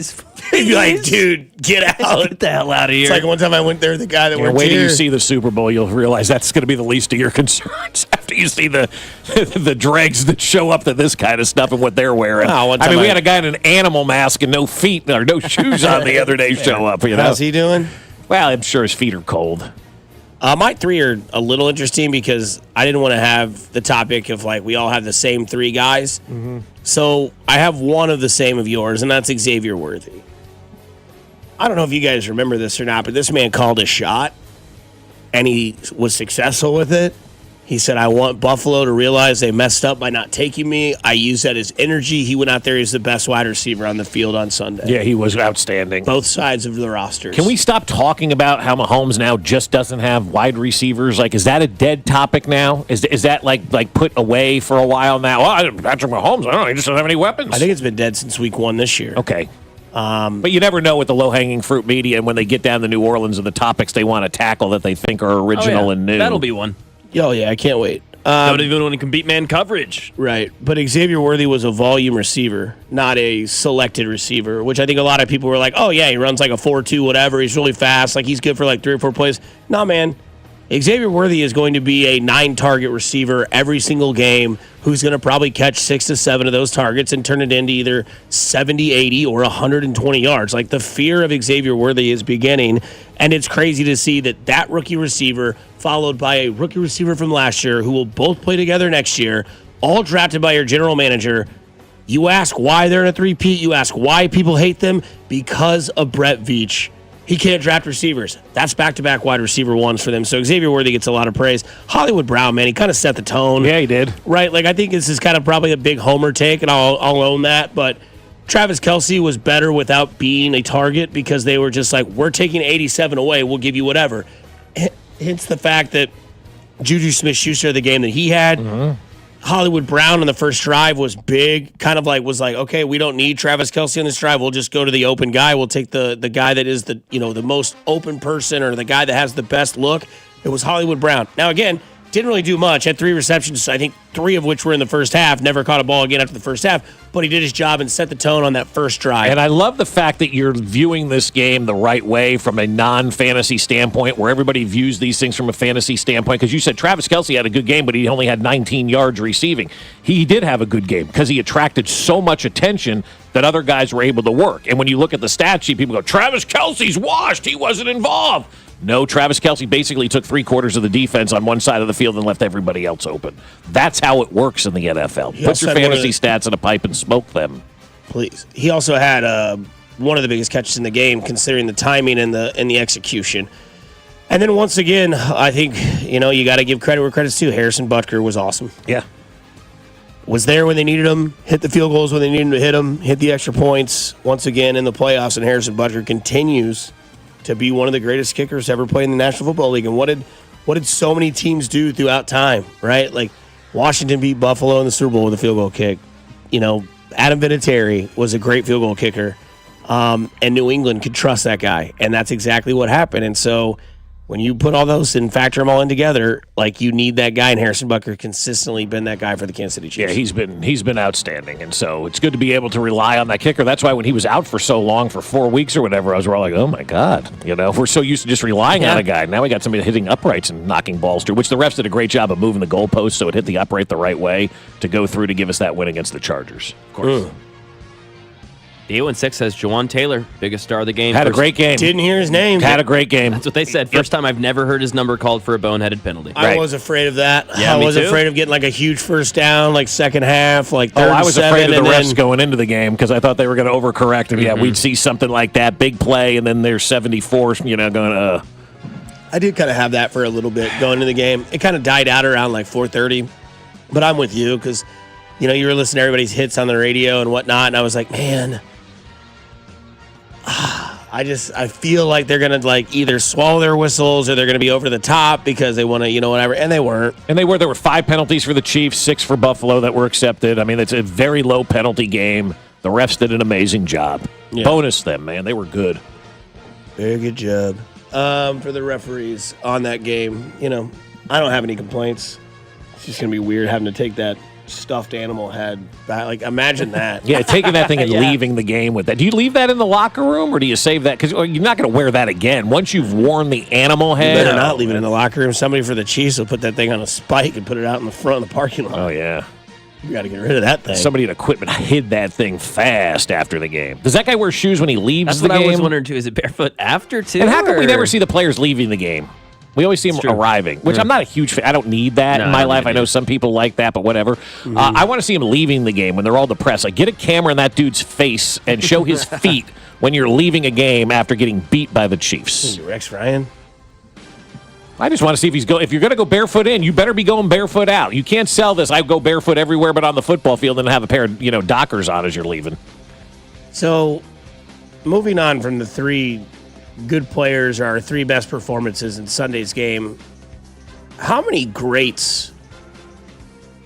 He'd be like, dude, get out. Get the hell out of here. It's like one time I went there, the guy that worked wait till here. you see the Super Bowl, you'll realize that's going to be the least of your concerns after you see the dregs that show up to this kind of stuff and what they're wearing. We had a guy in an animal mask and no feet or no shoes on the other day show up. How's he doing? Well, I'm sure his feet are cold. My 3 are a little interesting because I didn't want to have the topic of like we all have the same 3 guys. So I have one of the same of yours, and that's Xavier Worthy. I don't know if you guys remember this or not, but this man called a shot, and he was successful with it. He said, I want Buffalo to realize they messed up by not taking me. I use that as energy. He went out there. He's the best wide receiver on the field on Sunday. Yeah, he was outstanding. Both sides of the rosters. Can we stop talking about how Mahomes now just doesn't have wide receivers? Like, is that a dead topic now? Is that like put away for a while now? Well, Patrick Mahomes, I don't know. He just doesn't have any weapons. I think it's been dead since week 1 this year. Okay. But you never know with the low-hanging fruit media and when they get down to New Orleans and the topics they want to tackle that they think are original and new. That'll be one. Oh, yeah, I can't wait. Don't even want to compete man coverage. Right. But Xavier Worthy was a volume receiver, not a selected receiver, which I think a lot of people were like, oh, yeah, he runs like a 4.2, whatever. He's really fast. Like, he's good for like 3 or 4 plays. No, man. Xavier Worthy is going to be a 9-target receiver every single game who's going to probably catch 6 to 7 of those targets and turn it into either 70, 80, or 120 yards. Like, the fear of Xavier Worthy is beginning, and it's crazy to see that rookie receiver followed by a rookie receiver from last year who will both play together next year, all drafted by your general manager. You ask why they're in a three-peat. You ask why people hate them. Because of Brett Veach. He can't draft receivers. That's back-to-back wide receiver ones for them. So Xavier Worthy gets a lot of praise. Hollywood Brown, man, he kind of set the tone. Yeah, he did. Right? Like, I think this is kind of probably a big homer take, and I'll own that. But Travis Kelce was better without being a target because they were just like, we're taking 87 away. We'll give you whatever. Hence the fact that Juju Smith-Schuster, the game that he had, Hollywood Brown on the first drive was big, kind of like was like, okay, we don't need Travis Kelce on this drive. We'll just go to the open guy. We'll take the guy that is the most open person or the guy that has the best look. It was Hollywood Brown. Now, again, didn't really do much. Had 3 receptions, I think 3 of which were in the first half. Never caught a ball again after the first half, but he did his job and set the tone on that first drive. And I love the fact that you're viewing this game the right way from a non-fantasy standpoint, where everybody views these things from a fantasy standpoint. Because you said Travis Kelce had a good game, but he only had 19 yards receiving. He did have a good game because he attracted so much attention that other guys were able to work. And when you look at the stat sheet, people go, Travis Kelce's washed. He wasn't involved. No, Travis Kelce basically took 3/4 of the defense on one side of the field and left everybody else open. That's how it works in the NFL. Put your fantasy stats in a pipe and smoke them. Please. He also had one of the biggest catches in the game, considering the timing and the execution. And then once again, I think you got to give credit where credit's due. Harrison Butker was awesome. Yeah. Was there when they needed him, hit the field goals when they needed him to hit them, hit the extra points once again in the playoffs, and Harrison Butker continues to be one of the greatest kickers to ever play in the National Football League. And what did so many teams do throughout time, right? Like Washington beat Buffalo in the Super Bowl with a field goal kick. Adam Vinatieri was a great field goal kicker, and New England could trust that guy, and that's exactly what happened. And so when you put all those and factor them all in together, like you need that guy, and Harrison Butker consistently been that guy for the Kansas City Chiefs. Yeah, he's been outstanding, and so it's good to be able to rely on that kicker. That's why when he was out for so long, for 4 weeks or whatever, I was all like, oh my God, we're so used to just relying on a guy. Now we got somebody hitting uprights and knocking balls through, which the refs did a great job of moving the goalpost so it hit the upright the right way to go through to give us that win against the Chargers. Of course. The 0-6 says Jawan Taylor, biggest star of the game. Had a great game. Didn't hear his name. Had a great game. That's what they said. First time I've never heard his number called for a boneheaded penalty. I was afraid of that. Yeah, I me was too. afraid of getting like a huge first down, like second half, like third I was and afraid of seven, the and refs then going into the game because I thought they were going to overcorrect. And yeah, we'd see something like that, big play, and then there's 74, going, I did kind of have that for a little bit going into the game. It kind of died out around like 4:30, but I'm with you because, you were listening to everybody's hits on the radio and whatnot, and I was like, man, I feel like they're going to like either swallow their whistles or they're going to be over the top because they want to, whatever, and they weren't. And there were 5 penalties for the Chiefs, 6 for Buffalo that were accepted. I mean, it's a very low penalty game. The refs did an amazing job. Yeah. Bonus them, man. They were good. Very good job. For the referees on that game, I don't have any complaints. It's just going to be weird having to take that stuffed animal head back. Like, imagine that. Yeah, taking that thing and leaving the game with that. Do you leave that in the locker room or do you save that? Because you're not going to wear that again. Once you've worn the animal head. You better not leave it in the locker room. Somebody for the Chiefs will put that thing on a spike and put it out in the front of the parking lot. Oh, yeah. You got to get rid of that thing. Somebody in equipment hid that thing fast after the game. Does that guy wear shoes when he leaves That's the what game? I was wondering, too. Is it barefoot after, too? And how come we never see the players leaving the game? We always see them arriving, which I'm not a huge fan. I don't need that in my life. I know some people like that, but whatever. I want to see them leaving the game when they're all depressed. Like, get a camera in that dude's face and show his feet when you're leaving a game after getting beat by the Chiefs. Rex Ryan? I just want to see if if you're going to go barefoot in, you better be going barefoot out. You can't sell this. I go barefoot everywhere, but on the football field, and have a pair of Dockers on as you're leaving. So, moving on from the three good players, our three best performances in Sunday's game, how many greats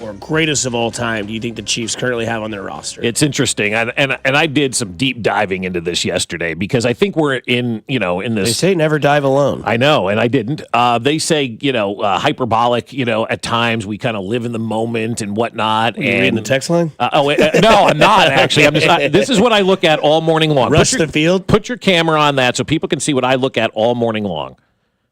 or greatest of all time do you think the Chiefs currently have on their roster? It's interesting, and I did some deep diving into this yesterday because I think we're in this. They say never dive alone. I know, and I didn't. They say hyperbolic. At times we kind of live in the moment and whatnot. Are you reading the text line? No, I'm not actually. I'm just. This is what I look at all morning long. Rush the field. Put your camera on that so people can see what I look at all morning long.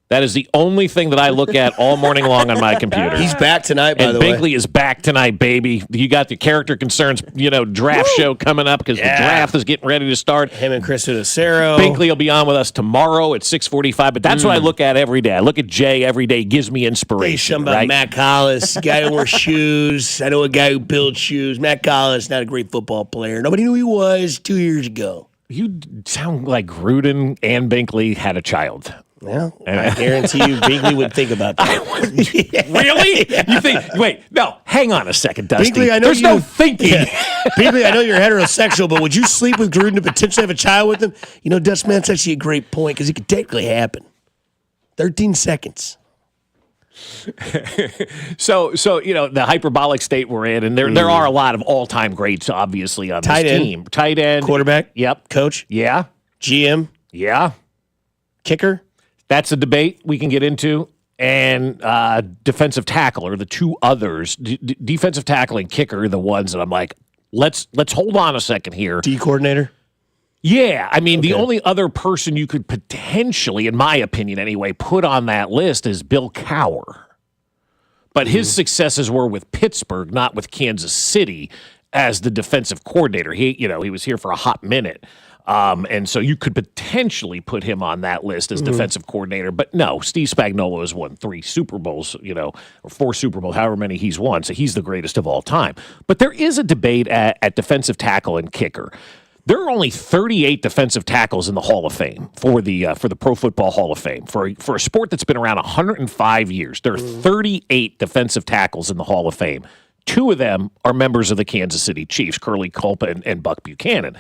That is the only thing that I look at all morning long on my computer. He's back tonight, by the way. way. Binkley is back tonight, baby. You got the character concerns, draft show coming up because the draft is getting ready to start. Him and Chris Udacero. Binkley will be on with us tomorrow at 6:45. But that's what I look at every day. I look at Jay every day. He gives me inspiration. Something about Matt Collis, guy who wears shoes. I know a guy who builds shoes. Matt Collis, not a great football player. Nobody knew he was 2 years ago. You sound like Gruden and Binkley had a child. Well, I guarantee you Binkley would think about that. Really? You think? Wait, no. Hang on a second, Dusty. Binkley, I know There's no thinking. Yeah. Binkley, I know you're heterosexual, but would you sleep with Gruden to potentially have a child with him? Dust, man, that's actually a great point because it could technically happen. 13 seconds. So the hyperbolic state we're in, and there are a lot of all-time greats, obviously, on this team. Tight end. Quarterback. Yep. Coach. Yeah. GM. Yeah. Kicker. That's a debate we can get into. And defensive tackle are the two others. Defensive tackle and kicker are the ones that I'm like, let's hold on a second here. D coordinator? Yeah. I mean, the only other person you could potentially, in my opinion anyway, put on that list is Bill Cowher. But his successes were with Pittsburgh, not with Kansas City as the defensive coordinator. He was here for a hot minute. And so you could potentially put him on that list as defensive coordinator. But no, Steve Spagnuolo has won 3 Super Bowls, or 4 Super Bowls, however many he's won. So he's the greatest of all time. But there is a debate at defensive tackle and kicker. There are only 38 defensive tackles in the Hall of Fame for the Pro Football Hall of Fame. For a sport that's been around 105 years, there are 38 defensive tackles in the Hall of Fame. 2 of them are members of the Kansas City Chiefs, Curly Culpa and Buck Buchanan.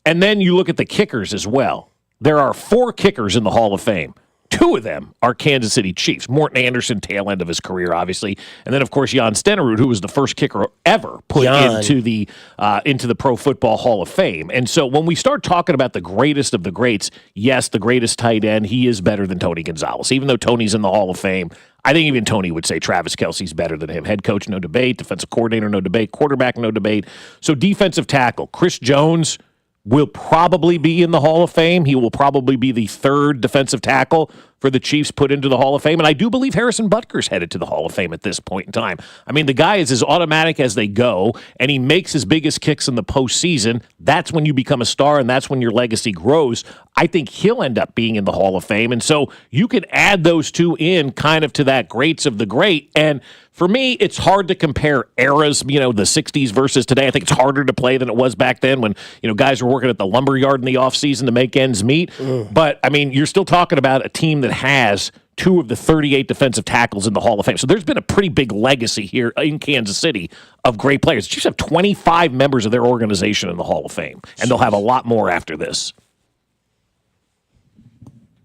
And then you look at the kickers as well. There are 4 kickers in the Hall of Fame. 2 of them are Kansas City Chiefs. Morton Anderson, tail end of his career, obviously. And then, of course, Jan Stenerud, who was the first kicker ever put into the Pro Football Hall of Fame. And so when we start talking about the greatest of the greats, yes, the greatest tight end, he is better than Tony Gonzalez. Even though Tony's in the Hall of Fame, I think even Tony would say Travis Kelce's better than him. Head coach, no debate. Defensive coordinator, no debate. Quarterback, no debate. So defensive tackle, Chris Jones will probably be in the Hall of Fame. He will probably be the 3rd defensive tackle for the Chiefs put into the Hall of Fame. And I do believe Harrison Butker's headed to the Hall of Fame at this point in time. I mean, the guy is as automatic as they go, and he makes his biggest kicks in the postseason. That's when you become a star, and that's when your legacy grows. I think he'll end up being in the Hall of Fame. And so you can add those 2 in kind of to that greats of the great. And for me, it's hard to compare eras, the 60s versus today. I think it's harder to play than it was back then when, guys were working at the lumberyard in the offseason to make ends meet. But, I mean, you're still talking about a team that has 2 of the 38 defensive tackles in the Hall of Fame. So there's been a pretty big legacy here in Kansas City of great players. The Chiefs have 25 members of their organization in the Hall of Fame, and they'll have a lot more after this.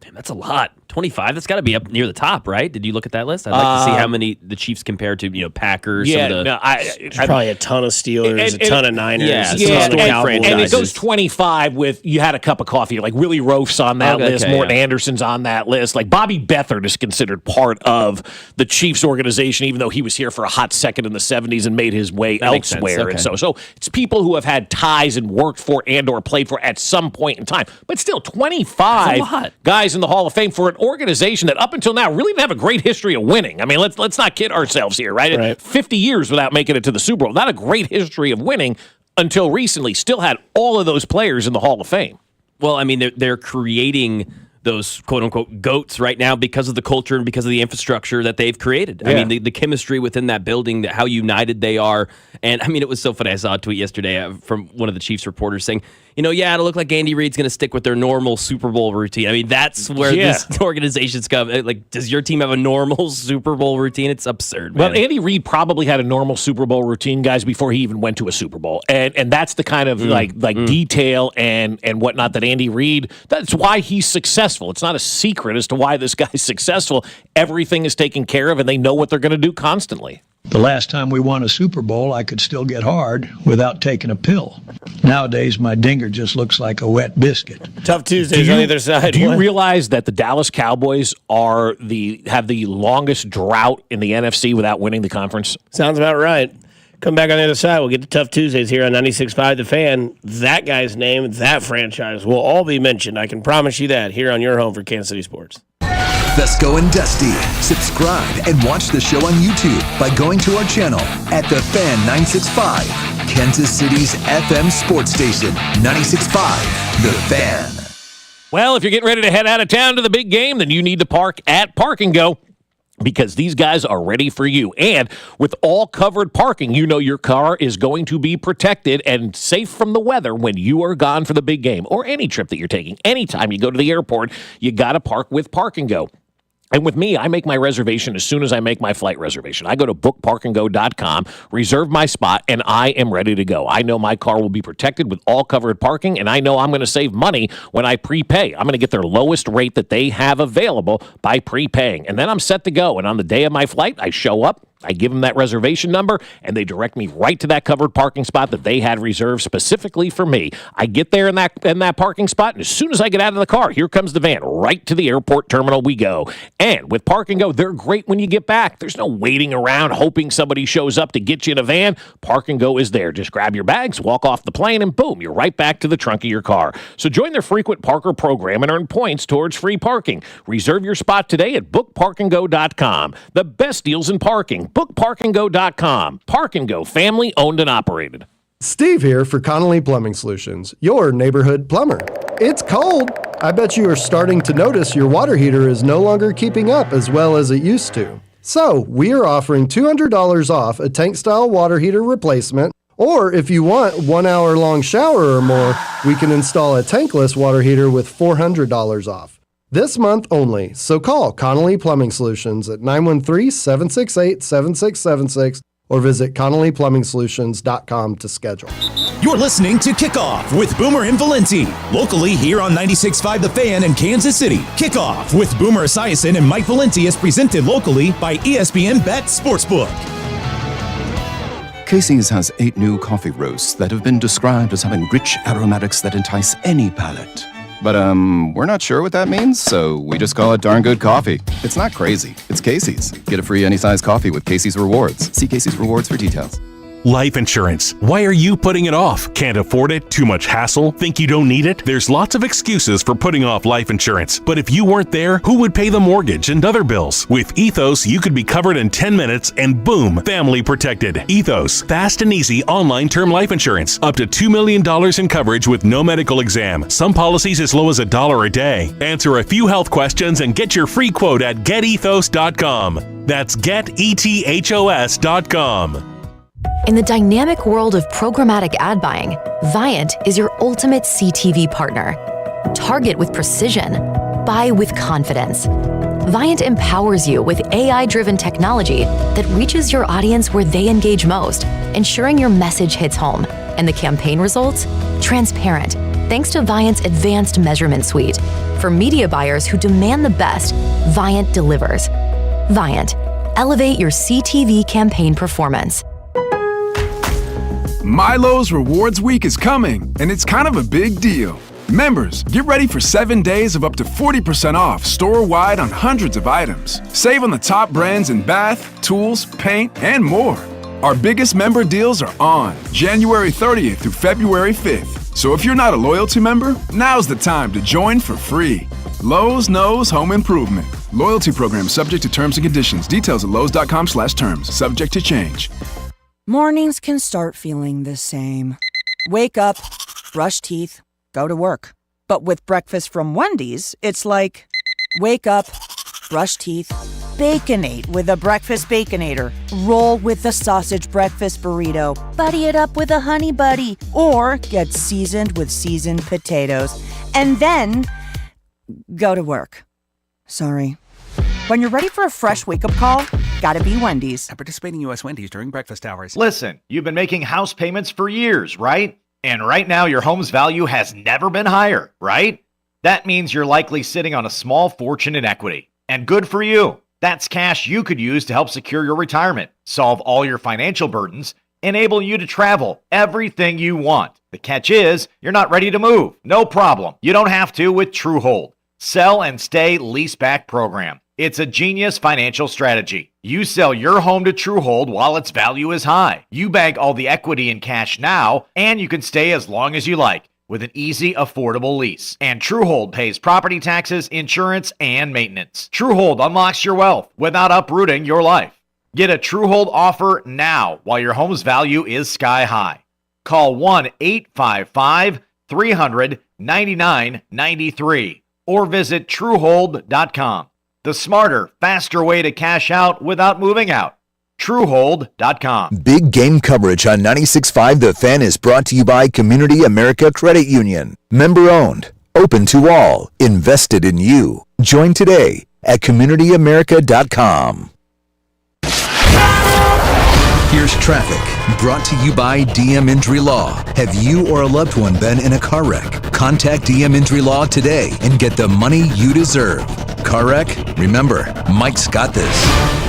Damn, that's a lot. 25, that's got to be up near the top, right? Did you look at that list? I'd like to see how many the Chiefs compare to, Packers. Yeah, there's probably a ton of Steelers, a ton of Niners, and it goes 25 with you had a cup of coffee. Like Willie Roaf's on that list, Morton Anderson's on that list. Like Bobby Beathard is considered part of the Chiefs organization, even though he was here for a hot second in the 70s and made his way elsewhere. And so it's people who have had ties and worked for and or played for at some point in time. But still, 25 guys in the Hall of Fame for an organization that up until now really didn't have a great history of winning. I mean, let's not kid ourselves here, right? 50 years without making it to the Super Bowl. Not a great history of winning until recently. Still had all of those players in the Hall of Fame. Well, I mean, they're creating those quote-unquote GOATs right now because of the culture and because of the infrastructure that they've created. I mean, the chemistry within that building, how united they are, And I mean, it was so funny. I saw a tweet yesterday from one of the Chiefs reporters saying, it'll look like Andy Reid's going to stick with their normal Super Bowl routine. I mean, that's where this organization's come. Like, does your team have a normal Super Bowl routine? It's absurd, man. Well, Andy Reid probably had a normal Super Bowl routine, guys, before he even went to a Super Bowl. And that's the kind of detail and whatnot that Andy Reid, that's why he's successful. It's not a secret as to why this guy's successful. Everything is taken care of, and they know what they're going to do constantly. The last time we won a Super Bowl, I could still get hard without taking a pill. Nowadays, my dinger just looks like a wet biscuit. Tough Tuesdays on either side. Do you realize that the Dallas Cowboys have the longest drought in the NFC without winning the conference? Sounds about right. Come back on the other side. We'll get to Tough Tuesdays here on 96.5 The Fan. That guy's name, that franchise will all be mentioned. I can promise you that here on your home for Kansas City Sports. Fescoe and Dusty. Subscribe and watch the show on YouTube by going to our channel at The Fan 965, Kansas City's FM sports station, 96.5 The Fan. Well, if you're getting ready to head out of town to the big game, then you need to park at Park and Go, because these guys are ready for you. And with all covered parking, your car is going to be protected and safe from the weather when you are gone for the big game or any trip that you're taking. Anytime you go to the airport, you got to park with Park and Go. And with me, I make my reservation as soon as I make my flight reservation. I go to bookparkandgo.com, reserve my spot, and I am ready to go. I know my car will be protected with all covered parking, and I know I'm going to save money when I prepay. I'm going to get their lowest rate that they have available by prepaying. And then I'm set to go. And on the day of my flight, I show up, I give them that reservation number, and they direct me right to that covered parking spot that they had reserved specifically for me. I get there in that parking spot, and as soon as I get out of the car, here comes the van. Right to the airport terminal we go. And with Park and Go, they're great when you get back. There's no waiting around hoping somebody shows up to get you in a van. Park and Go is there. Just grab your bags, walk off the plane, and boom, you're right back to the trunk of your car. So join their frequent parker program and earn points towards free parking. Reserve your spot today at bookparkandgo.com. The best deals in parking. bookparkandgo.com. Park and Go, family owned and operated. Steve here for Connolly Plumbing Solutions, your neighborhood plumber. It's cold. I bet you are starting to notice your water heater is no longer keeping up as well as it used to. So, we are offering $200 off a tank-style water heater replacement, or if you want 1 hour long shower or more, we can install a tankless water heater with $400 off. This month only, so call Connolly Plumbing Solutions at 913-768-7676 or visit ConnollyPlumbingSolutions.com to schedule. You're listening to Kickoff with Boomer and Valenti, locally here on 96.5 The Fan in Kansas City. Kickoff with Boomer Esiason and Mike Valenti is presented locally by ESPN Bet Sportsbook. Casey's has 8 new coffee roasts that have been described as having rich aromatics that entice any palate. But, we're not sure what that means, so we just call it darn good coffee. It's not crazy. It's Casey's. Get a free any-size coffee with Casey's Rewards. See Casey's Rewards for details. Life insurance. Why are you putting it off? Can't afford it? Too much hassle? Think you don't need it? There's lots of excuses for putting off life insurance. But if you weren't there, who would pay the mortgage and other bills? With Ethos, you could be covered in 10 minutes and boom, family protected. Ethos, fast and easy online term life insurance. Up to $2 million in coverage with no medical exam. Some policies as low as $1 a day. Answer a few health questions and get your free quote at getethos.com. That's getethos.com. In the dynamic world of programmatic ad buying, Viant is your ultimate CTV partner. Target with precision. Buy with confidence. Viant empowers you with AI-driven technology that reaches your audience where they engage most, ensuring your message hits home. And the campaign results? Transparent, thanks to Viant's advanced measurement suite. For media buyers who demand the best, Viant delivers. Viant, elevate your CTV campaign performance. Milo's Rewards Week is coming, and it's kind of a big deal. Members, get ready for 7 days of up to 40% off store-wide on hundreds of items. Save on the top brands in bath, tools, paint, and more. Our biggest member deals are on January 30th through February 5th. So if you're not a loyalty member, now's the time to join for free. Lowe's knows home improvement. Loyalty program subject to terms and conditions. Details at lowes.com/terms. Subject to change. Mornings can start feeling the same. Wake up, brush teeth, go to work. But with breakfast from Wendy's, it's like, wake up, brush teeth, Baconate with a breakfast Baconator. Roll with the sausage breakfast burrito. Buddy it up with a Honey Buddy. Or get seasoned with seasoned potatoes. And then go to work. Sorry. When you're ready for a fresh wake-up call, gotta be Wendy's. At participating U.S. Wendy's during breakfast hours. Listen, you've been making house payments for years, right? And right now your home's value has never been higher, right? That means you're likely sitting on a small fortune in equity. And good for you. That's cash you could use to help secure your retirement, solve all your financial burdens, enable you to travel everything you want. The catch is, you're not ready to move. No problem. You don't have to with TrueHold. Sell and stay leaseback program. It's a genius financial strategy. You sell your home to TrueHold while its value is high. You bag all the equity in cash now, and you can stay as long as you like with an easy, affordable lease. And TrueHold pays property taxes, insurance, and maintenance. TrueHold unlocks your wealth without uprooting your life. Get a TrueHold offer now while your home's value is sky high. Call 1-855-300-9993 or visit TrueHold.com. The smarter, faster way to cash out without moving out. TrueHold.com. Big game coverage on 96.5 The Fan is brought to you by Community America Credit Union. Member owned, open to all, invested in you. Join today at CommunityAmerica.com. Here's traffic, brought to you by DM Injury Law. Have you or a loved one been in a car wreck? Contact DM Injury Law today and get the money you deserve. Car wreck? Remember, Mike's got this.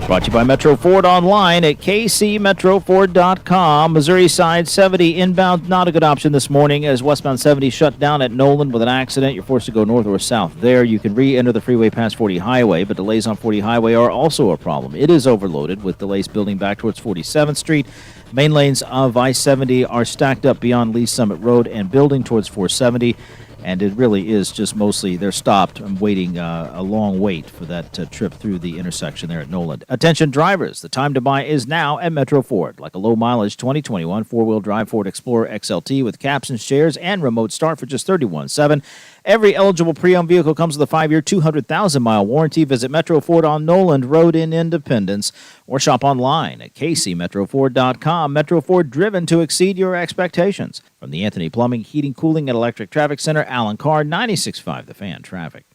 Brought to you by Metro Ford online at kcmetroford.com. Missouri side 70 inbound, not a good option this morning as westbound 70 shut down at Nolan with an accident. You're forced to go north or south there. You can re-enter the freeway past 40 Highway, but delays on 40 Highway are also a problem. It is overloaded with delays building back towards 47th Street. Main lanes of I-70 are stacked up beyond Lee Summit Road and building towards 470. And it really is just mostly they're stopped and waiting a long wait for that trip through the intersection there at Nolan. Attention drivers, the time to buy is now at Metro Ford. Like a low mileage 2021 four-wheel drive Ford Explorer XLT with caps and shares and remote start for just $31,700. Every eligible pre-owned vehicle comes with a 5-year, 200,000-mile warranty. Visit Metro Ford on Noland Road in Independence or shop online at kcmetroford.com. Metro Ford, driven to exceed your expectations. From the Anthony Plumbing, Heating, Cooling, and Electric Traffic Center, Alan Carr, 96.5 The Fan Traffic.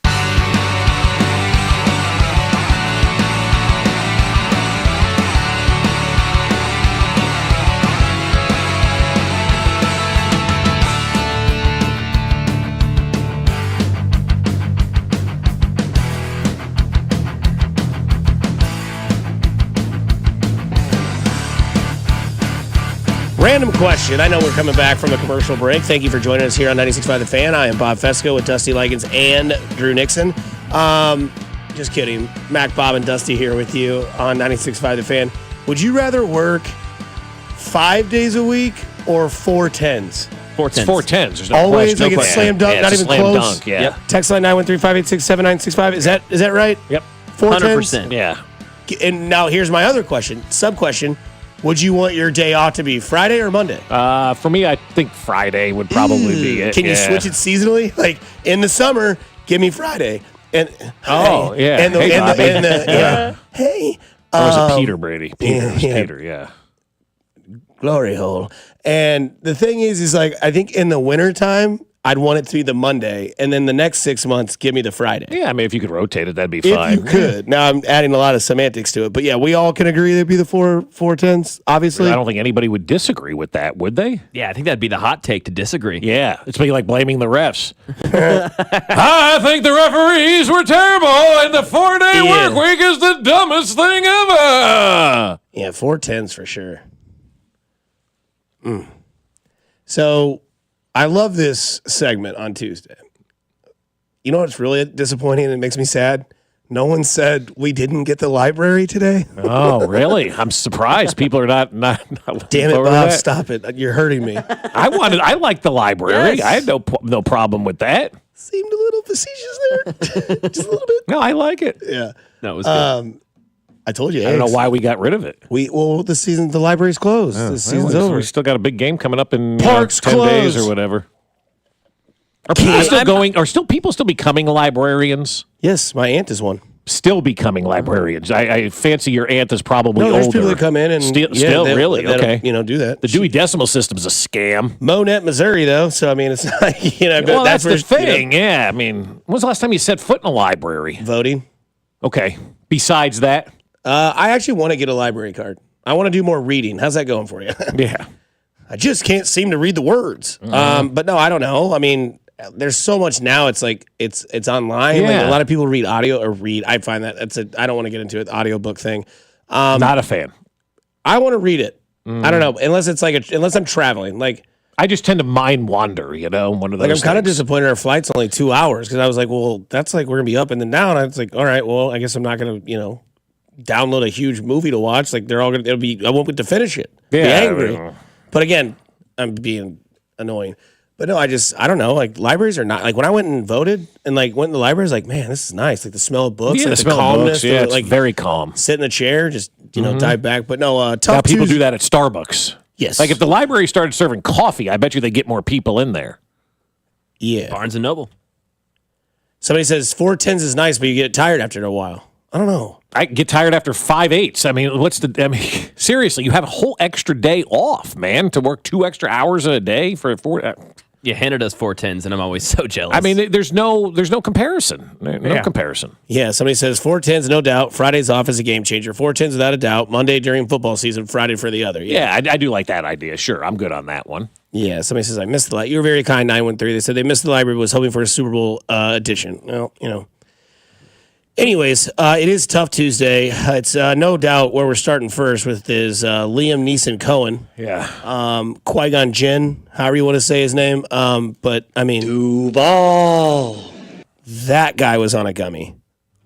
Random question. I know we're coming back from a commercial break. Thank you for joining us here on 96.5 The Fan. I am Bob Fescoe with Dusty Likens and Drew Nixon. Just kidding. Mac, Bob, and Dusty here with you on 96.5 The Fan. Would you rather work 5 days a week or 4 10s? 4 10s. 4 10s. There's no Always question. like it's slam dunk, not even slam close. Dunk, yeah. Yep. Text line 913-586-7965. Is that right? Yep. 4 100%. 10s? Yeah. And now here's my other question. Sub question. Would you want your day off to be Friday or Monday? For me, I think Friday would probably be it. Can you switch it seasonally? Like in the summer, give me Friday. And yeah. And the, hey, and Bobby. the, and the yeah. Hey. Or was it Peter Brady? Peter, yeah. Glory hole. And the thing is like I think in the wintertime, I'd want it to be the Monday, and then the next 6 months, give me the Friday. Yeah, I mean, if you could rotate it, that'd be If fine. you could. Now, I'm adding a lot of semantics to it, but yeah, we all can agree it'd be the 4 10s, obviously. I don't think anybody would disagree with that, would they? Yeah, I think that'd be the hot take to disagree. Yeah, it's like blaming the refs. I think the referees were terrible, and the 4-day work week is the dumbest thing ever. Yeah, 4 10s for sure. So, I love this segment on Tuesday. You know what's really disappointing and it makes me sad? No one said we didn't get the library today. Oh, really? I'm surprised. People are not Damn it, Bob, stop it. You're hurting me. I like the library. Yes. I had no problem with that. Seemed a little facetious there. Just a little bit. No, I like it. Yeah. No, it was good. I told you. I don't know why we got rid of it. The library's closed. The season's over. We still got a big game coming up in Park's 10 days closed. or whatever. Are people still becoming librarians? Yes, my aunt is one. Still becoming librarians. I fancy your aunt is probably older. There's people that come in and still really that'll, okay. do that. The Dewey Decimal System is a scam. Monet, Missouri, though. So I mean, it's not. Well, that's the thing. Yeah, I mean, when was the last time you set foot in a library? Voting. Okay. Besides that, I actually want to get a library card. I want to do more reading. How's that going for you? Yeah. I just can't seem to read the words. But no, I don't know. I mean, there's so much now. It's like it's online. Yeah. Like a lot of people read audio or read. I find that I don't want to get into it. The audiobook thing. Not a fan. I want to read it. I don't know unless it's unless I'm traveling. Like I just tend to mind wander. One of those. Like I'm kind of disappointed our flight's only 2 hours because I was like, well, that's like we're gonna be up and then down. I was like, all right, well, I guess I'm not gonna download a huge movie to watch. Like they're all gonna. I won't get to finish it. Yeah. Be angry. But again, I'm being annoying. But no, I don't know. Like libraries are not like when I went and voted and like went in the library, I was like, man, this is nice. Like the smell of books, Yeah, like the smell of books. Yeah, it's like very calm. Sit in the chair, just dive back. But no, Now people do that at Starbucks. Yes. Like if the library started serving coffee, I bet you they get more people in there. Yeah. Barnes and Noble. Somebody says 410s is nice, but you get tired after a while. I don't know. I get tired after 5/8. I mean, seriously, you have a whole extra day off, man, to work 2 extra hours a day for 4. Yeah, Hannah does 410s, and I'm always so jealous. I mean, there's no comparison. No comparison. Yeah, somebody says 410s, no doubt. Friday's off is a game changer. 410s without a doubt. Monday during football season, Friday for the other. Yeah, I do like that idea. Sure, I'm good on that one. Yeah, somebody says, I missed the library. You were very kind, 913. They said they missed the library, was hoping for a Super Bowl edition. Well, Anyways, it is Tough Tuesday. It's no doubt where we're starting first with is Liam Neeson Cohen. Yeah. Qui-Gon Jinn, however you want to say his name. But, I mean... Duval. That guy was on a gummy.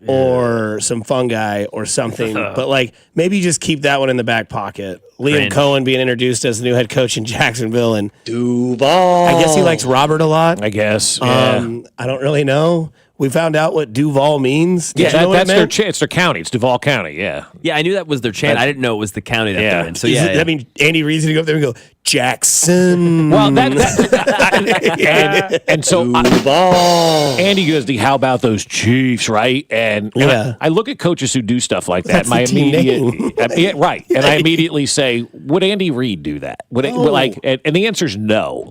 Yeah. Or some fungi or something. But, like, maybe just keep that one in the back pocket. Liam Cohen being introduced as the new head coach in Jacksonville. And Duval. I guess he likes Robert a lot. I guess. Yeah. I don't really know. We found out what Duval means. Did you know that's it's their county. It's Duval County, yeah. Yeah, I knew that was their chant. I didn't know it was the county that they're in. So I mean, Andy Reid's going to go up there and go, Jackson. Well, and so Andy goes, how about those Chiefs, right? And I look at coaches who do stuff like that. That's the team name. Right. And I immediately say, would Andy Reid do that? And the answer is no.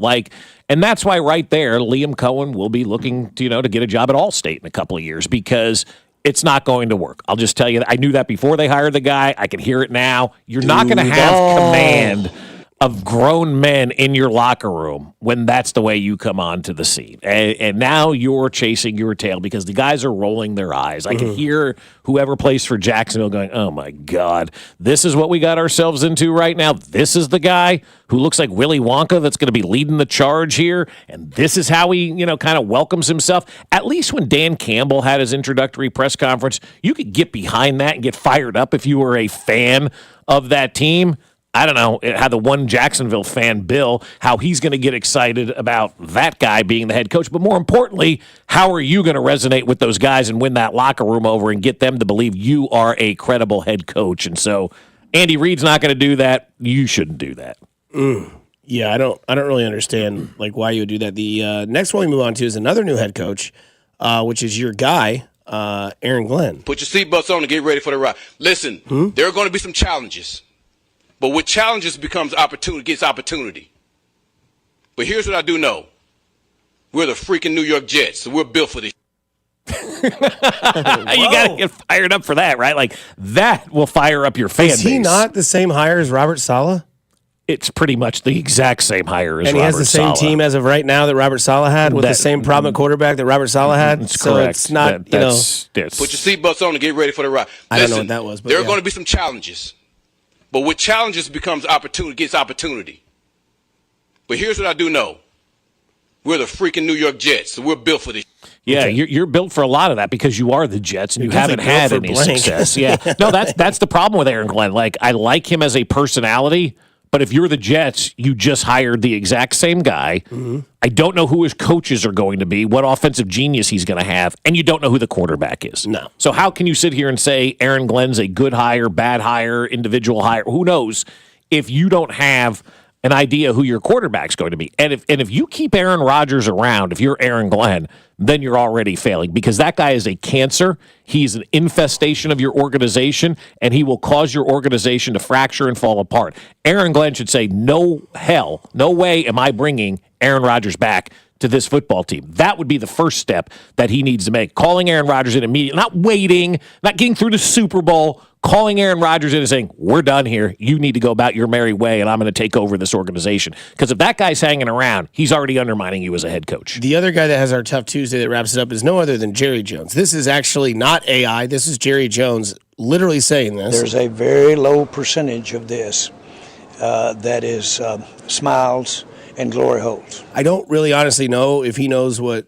And that's why right there, Liam Cohen will be looking to get a job at Allstate in a couple of years because it's not going to work. I'll just tell you that. I knew that before they hired the guy. I can hear it now. You're not going to have command of grown men in your locker room when that's the way you come onto the scene. And now you're chasing your tail because the guys are rolling their eyes. I can hear whoever plays for Jacksonville going, oh, my God, this is what we got ourselves into right now. This is the guy who looks like Willy Wonka that's going to be leading the charge here. And this is how he, kind of welcomes himself. At least when Dan Campbell had his introductory press conference, you could get behind that and get fired up if you were a fan of that team. I don't know how the one Jacksonville fan, Bill, how he's going to get excited about that guy being the head coach. But more importantly, how are you going to resonate with those guys and win that locker room over and get them to believe you are a credible head coach? And so Andy Reid's not going to do that. You shouldn't do that. Yeah, I don't really understand why you would do that. The next one we move on to is another new head coach, which is your guy, Aaron Glenn. Put your seatbelts on and get ready for the ride. Listen, there are going to be some challenges. But with challenges gets opportunity. But here's what I do know. We're the freaking New York Jets, so we're built for this. You got to get fired up for that, right? That will fire up your fan base. Is he not the same hire as Robert Saleh? It's pretty much the exact same hire as Robert Saleh. And he has the same team as of right now that Robert Saleh had with the same problem at quarterback that Robert Saleh had. That's so correct. It's not, Put your seatbelts on and get ready for the ride. I don't know what that was. But there are going to be some challenges. But with challenges gets opportunity. But here's what I do know. We're the freaking New York Jets, so we're built for this. Yeah, you're built for a lot of that because you are the Jets and you haven't had any success. Yeah, no, that's the problem with Aaron Glenn. I like him as a personality, but if you're the Jets, you just hired the exact same guy. I don't know who his coaches are going to be, what offensive genius he's going to have, and you don't know who the quarterback is. No. So how can you sit here and say Aaron Glenn's a good hire, bad hire, individual hire? Who knows if you don't have an idea who your quarterback's going to be. And if you keep Aaron Rodgers around, if you're Aaron Glenn, then you're already failing because that guy is a cancer. He's an infestation of your organization, and he will cause your organization to fracture and fall apart. Aaron Glenn should say, no way am I bringing Aaron Rodgers back to this football team. That would be the first step that he needs to make. Calling Aaron Rodgers in immediately, not waiting, not getting through the Super Bowl, calling Aaron Rodgers in and saying, we're done here. You need to go about your merry way, and I'm going to take over this organization. Because if that guy's hanging around, he's already undermining you as a head coach. The other guy that has our Tough Tuesday that wraps it up is no other than Jerry Jones. This is actually not AI. This is Jerry Jones literally saying this. There's a very low percentage of this that is smiles and glory holes. I don't really honestly know if he knows what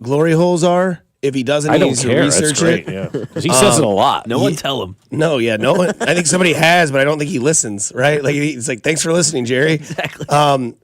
glory holes are. If he doesn't, he needs to research it. Yeah. 'Cause he says it a lot. No one tell him. No one. I think somebody has, but I don't think he listens, right? Like he's like, thanks for listening, Jerry. Exactly.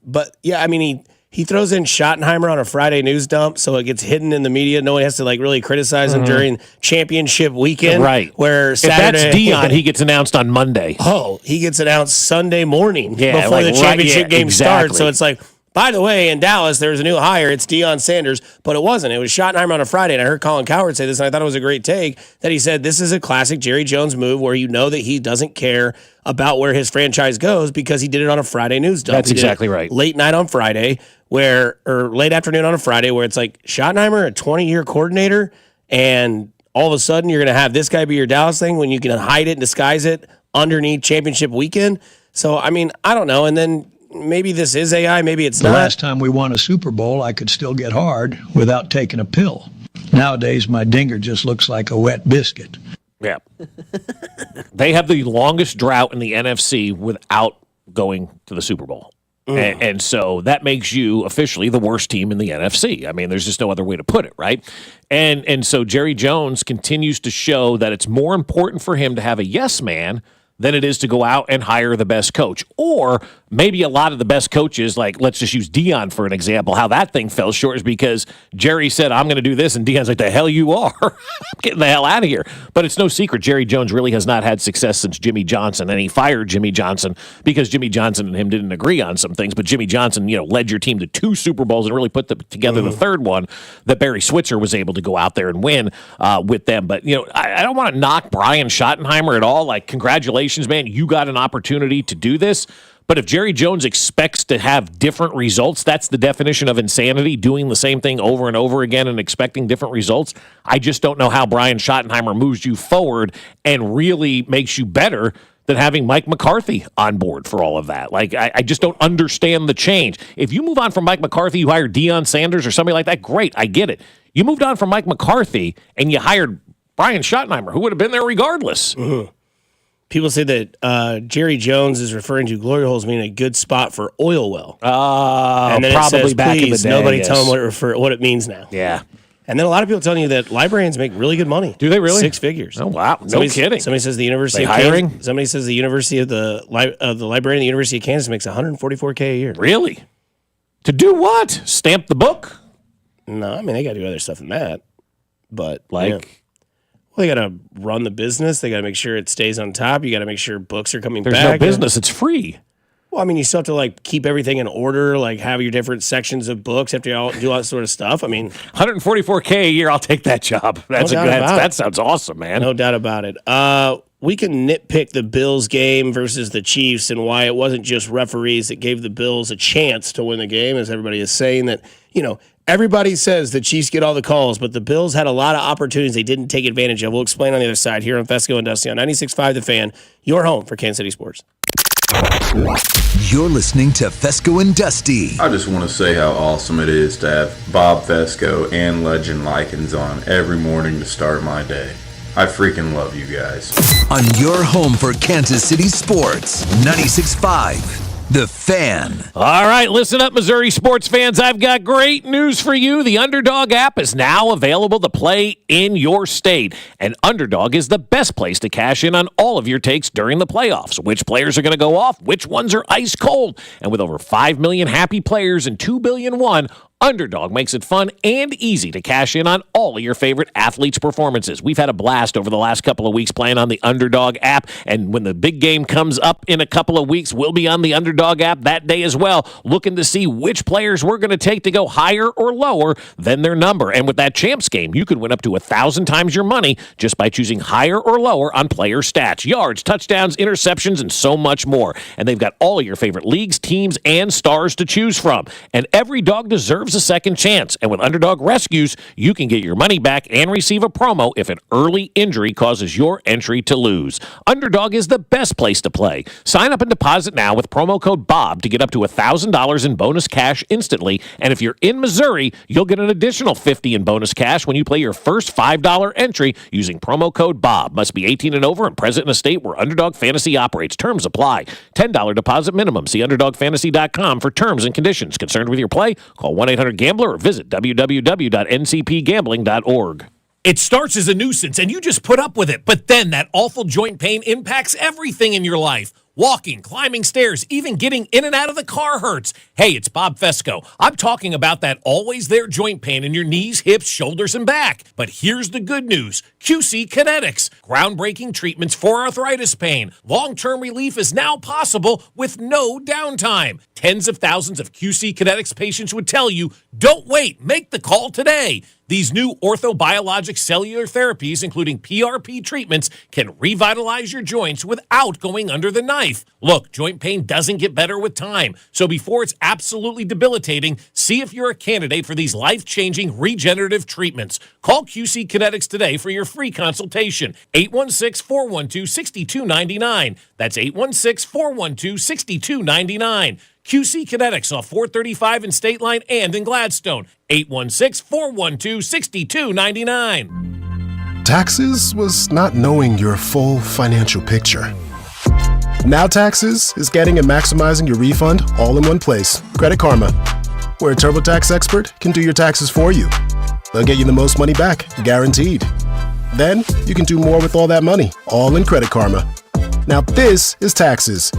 But yeah, I mean, he throws in Schottenheimer on a Friday news dump, so it gets hidden in the media. No one has to like really criticize him during championship weekend. Right. Where Saturday, if that's Dion, he gets announced on Monday. Oh, he gets announced Sunday morning before like the championship game exactly. starts. So it's like, by the way, in Dallas, there's a new hire. It's Deion Sanders, but it wasn't. It was Schottenheimer on a Friday, and I heard Colin Cowherd say this, and I thought it was a great take, that he said this is a classic Jerry Jones move where you know that he doesn't care about where his franchise goes because he did it on a Friday news dump. That's exactly right. Late night on Friday, or late afternoon on a Friday, where it's like Schottenheimer, a 20-year coordinator, and all of a sudden you're going to have this guy be your Dallas thing when you can hide it and disguise it underneath championship weekend. So, I mean, I don't know. And then maybe this is AI, maybe it's not. The last time we won a Super Bowl, I could still get hard without taking a pill. Nowadays, my dinger just looks like a wet biscuit. Yeah. They have the longest drought in the NFC without going to the Super Bowl. And so that makes you officially the worst team in the NFC. I mean, there's just no other way to put it, right? And so Jerry Jones continues to show that it's more important for him to have a yes man than it is to go out and hire the best coach. Or maybe a lot of the best coaches, like let's just use Dion for an example, how that thing fell short is because Jerry said, I'm going to do this, and Dion's like, the hell you are. I'm getting the hell out of here. But it's no secret, Jerry Jones really has not had success since Jimmy Johnson, and he fired Jimmy Johnson because Jimmy Johnson and him didn't agree on some things, but Jimmy Johnson, led your team to 2 Super Bowls and really put together the third one that Barry Switzer was able to go out there and win with them. But, I don't want to knock Brian Schottenheimer at all. Like, congratulations, man, you got an opportunity to do this. But if Jerry Jones expects to have different results, that's the definition of insanity, doing the same thing over and over again and expecting different results. I just don't know how Brian Schottenheimer moves you forward and really makes you better than having Mike McCarthy on board for all of that. Like, I just don't understand the change. If you move on from Mike McCarthy, you hire Deion Sanders or somebody like that, great, I get it. You moved on from Mike McCarthy and you hired Brian Schottenheimer, who would have been there regardless. People say that Jerry Jones is referring to glory holes meaning a good spot for oil well. And then probably it says, back in the day. Nobody tell them what it means now. Yeah. And then a lot of people telling you that librarians make really good money. Do they really? 6 figures. Oh wow! No kidding. Somebody says the University of hiring. Kansas, somebody says the University of the librarian at the University of Kansas makes $144K a year. Really? To do what? Stamp the book? No, I mean they got to do other stuff than that. But like. Yeah. Well, they got to run the business. They got to make sure it stays on top. You got to make sure books are coming back. back. There's no business. It's free. Well, I mean, you still have to like keep everything in order, like have your different sections of books. Have to do all that sort of stuff. I mean, $144K a year. I'll take that job. That sounds awesome, man. No doubt about it. We can nitpick the Bills game versus the Chiefs and why it wasn't just referees that gave the Bills a chance to win the game, as everybody is saying that, everybody says the Chiefs get all the calls, but the Bills had a lot of opportunities they didn't take advantage of. We'll explain on the other side here on Fescoe and Dusty on 96.5 The Fan, your home for Kansas City sports. You're listening to Fescoe and Dusty. I just want to say how awesome it is to have Bob Fescoe and Legend Likens on every morning to start my day. I freaking love you guys. On your home for Kansas City sports, 96.5 The Fan. All right, listen up, Missouri sports fans. I've got great news for you. The Underdog app is now available to play in your state. And Underdog is the best place to cash in on all of your takes during the playoffs. Which players are going to go off? Which ones are ice cold? And with over 5 million happy players and $2 billion won, Underdog makes it fun and easy to cash in on all of your favorite athletes' performances. We've had a blast over the last couple of weeks playing on the Underdog app, and when the big game comes up in a couple of weeks, we'll be on the Underdog app that day as well, looking to see which players we're going to take to go higher or lower than their number. And with that Champs game, you could win up to 1,000 times your money just by choosing higher or lower on player stats, yards, touchdowns, interceptions, and so much more. And they've got all of your favorite leagues, teams, and stars to choose from. And every dog deserves a second chance. And with Underdog Rescues, you can get your money back and receive a promo if an early injury causes your entry to lose. Underdog is the best place to play. Sign up and deposit now with promo code BOB to get up to $1,000 in bonus cash instantly. And if you're in Missouri, you'll get an additional $50 in bonus cash when you play your first $5 entry using promo code BOB. Must be 18 and over and present in a state where Underdog Fantasy operates. Terms apply. $10 deposit minimum. See UnderdogFantasy.com for terms and conditions. Concerned with your play? Call 1-800-GAMBLER or visit www.ncpgambling.org. It starts as a nuisance and you just put up with it, but then that awful joint pain impacts everything in your life. Walking, climbing stairs, even getting in and out of the car hurts. Hey, it's Bob Fescoe. I'm talking about that always there joint pain in your knees, hips, shoulders, and back. But here's the good news. QC Kinetics. Groundbreaking treatments for arthritis pain. Long-term relief is now possible with no downtime. Tens of thousands of QC Kinetics patients would tell you, don't wait, make the call today. These new orthobiologic cellular therapies, including PRP treatments, can revitalize your joints without going under the knife. Look, joint pain doesn't get better with time, so before it's absolutely debilitating, see if you're a candidate for these life-changing regenerative treatments. Call QC Kinetics today for your free consultation. 816-412-6299. That's 816-412-6299. QC Kinetics off 435 in State Line and in Gladstone. 816-412-6299. Taxes was not knowing your full financial picture. Now Taxes is getting and maximizing your refund all in one place. Credit Karma, where a TurboTax expert can do your taxes for you. They'll get you the most money back, guaranteed. Then you can do more with all that money, all in Credit Karma. Now this is Taxes.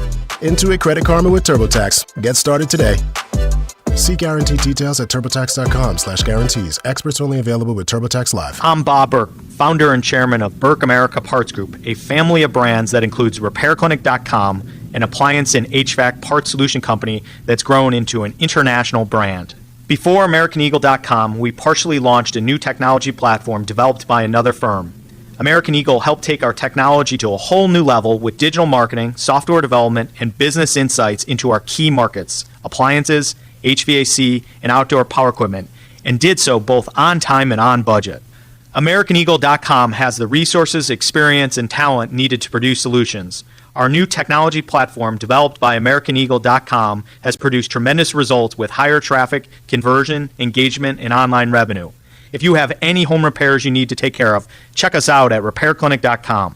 Intuit Credit Karma with TurboTax. Get started today. See guarantee details at turbotax.com/guarantees. Experts only available with TurboTax Live. I'm Bob Burke, founder and chairman of Burke America Parts Group, a family of brands that includes RepairClinic.com, an appliance and HVAC parts solution company that's grown into an international brand. Before AmericanEagle.com, we partially launched a new technology platform developed by another firm. American Eagle helped take our technology to a whole new level with digital marketing, software development, and business insights into our key markets, appliances, HVAC, and outdoor power equipment, and did so both on time and on budget. AmericanEagle.com has the resources, experience, and talent needed to produce solutions. Our new technology platform, developed by AmericanEagle.com, has produced tremendous results with higher traffic, conversion, engagement, and online revenue. If you have any home repairs you need to take care of, check us out at RepairClinic.com.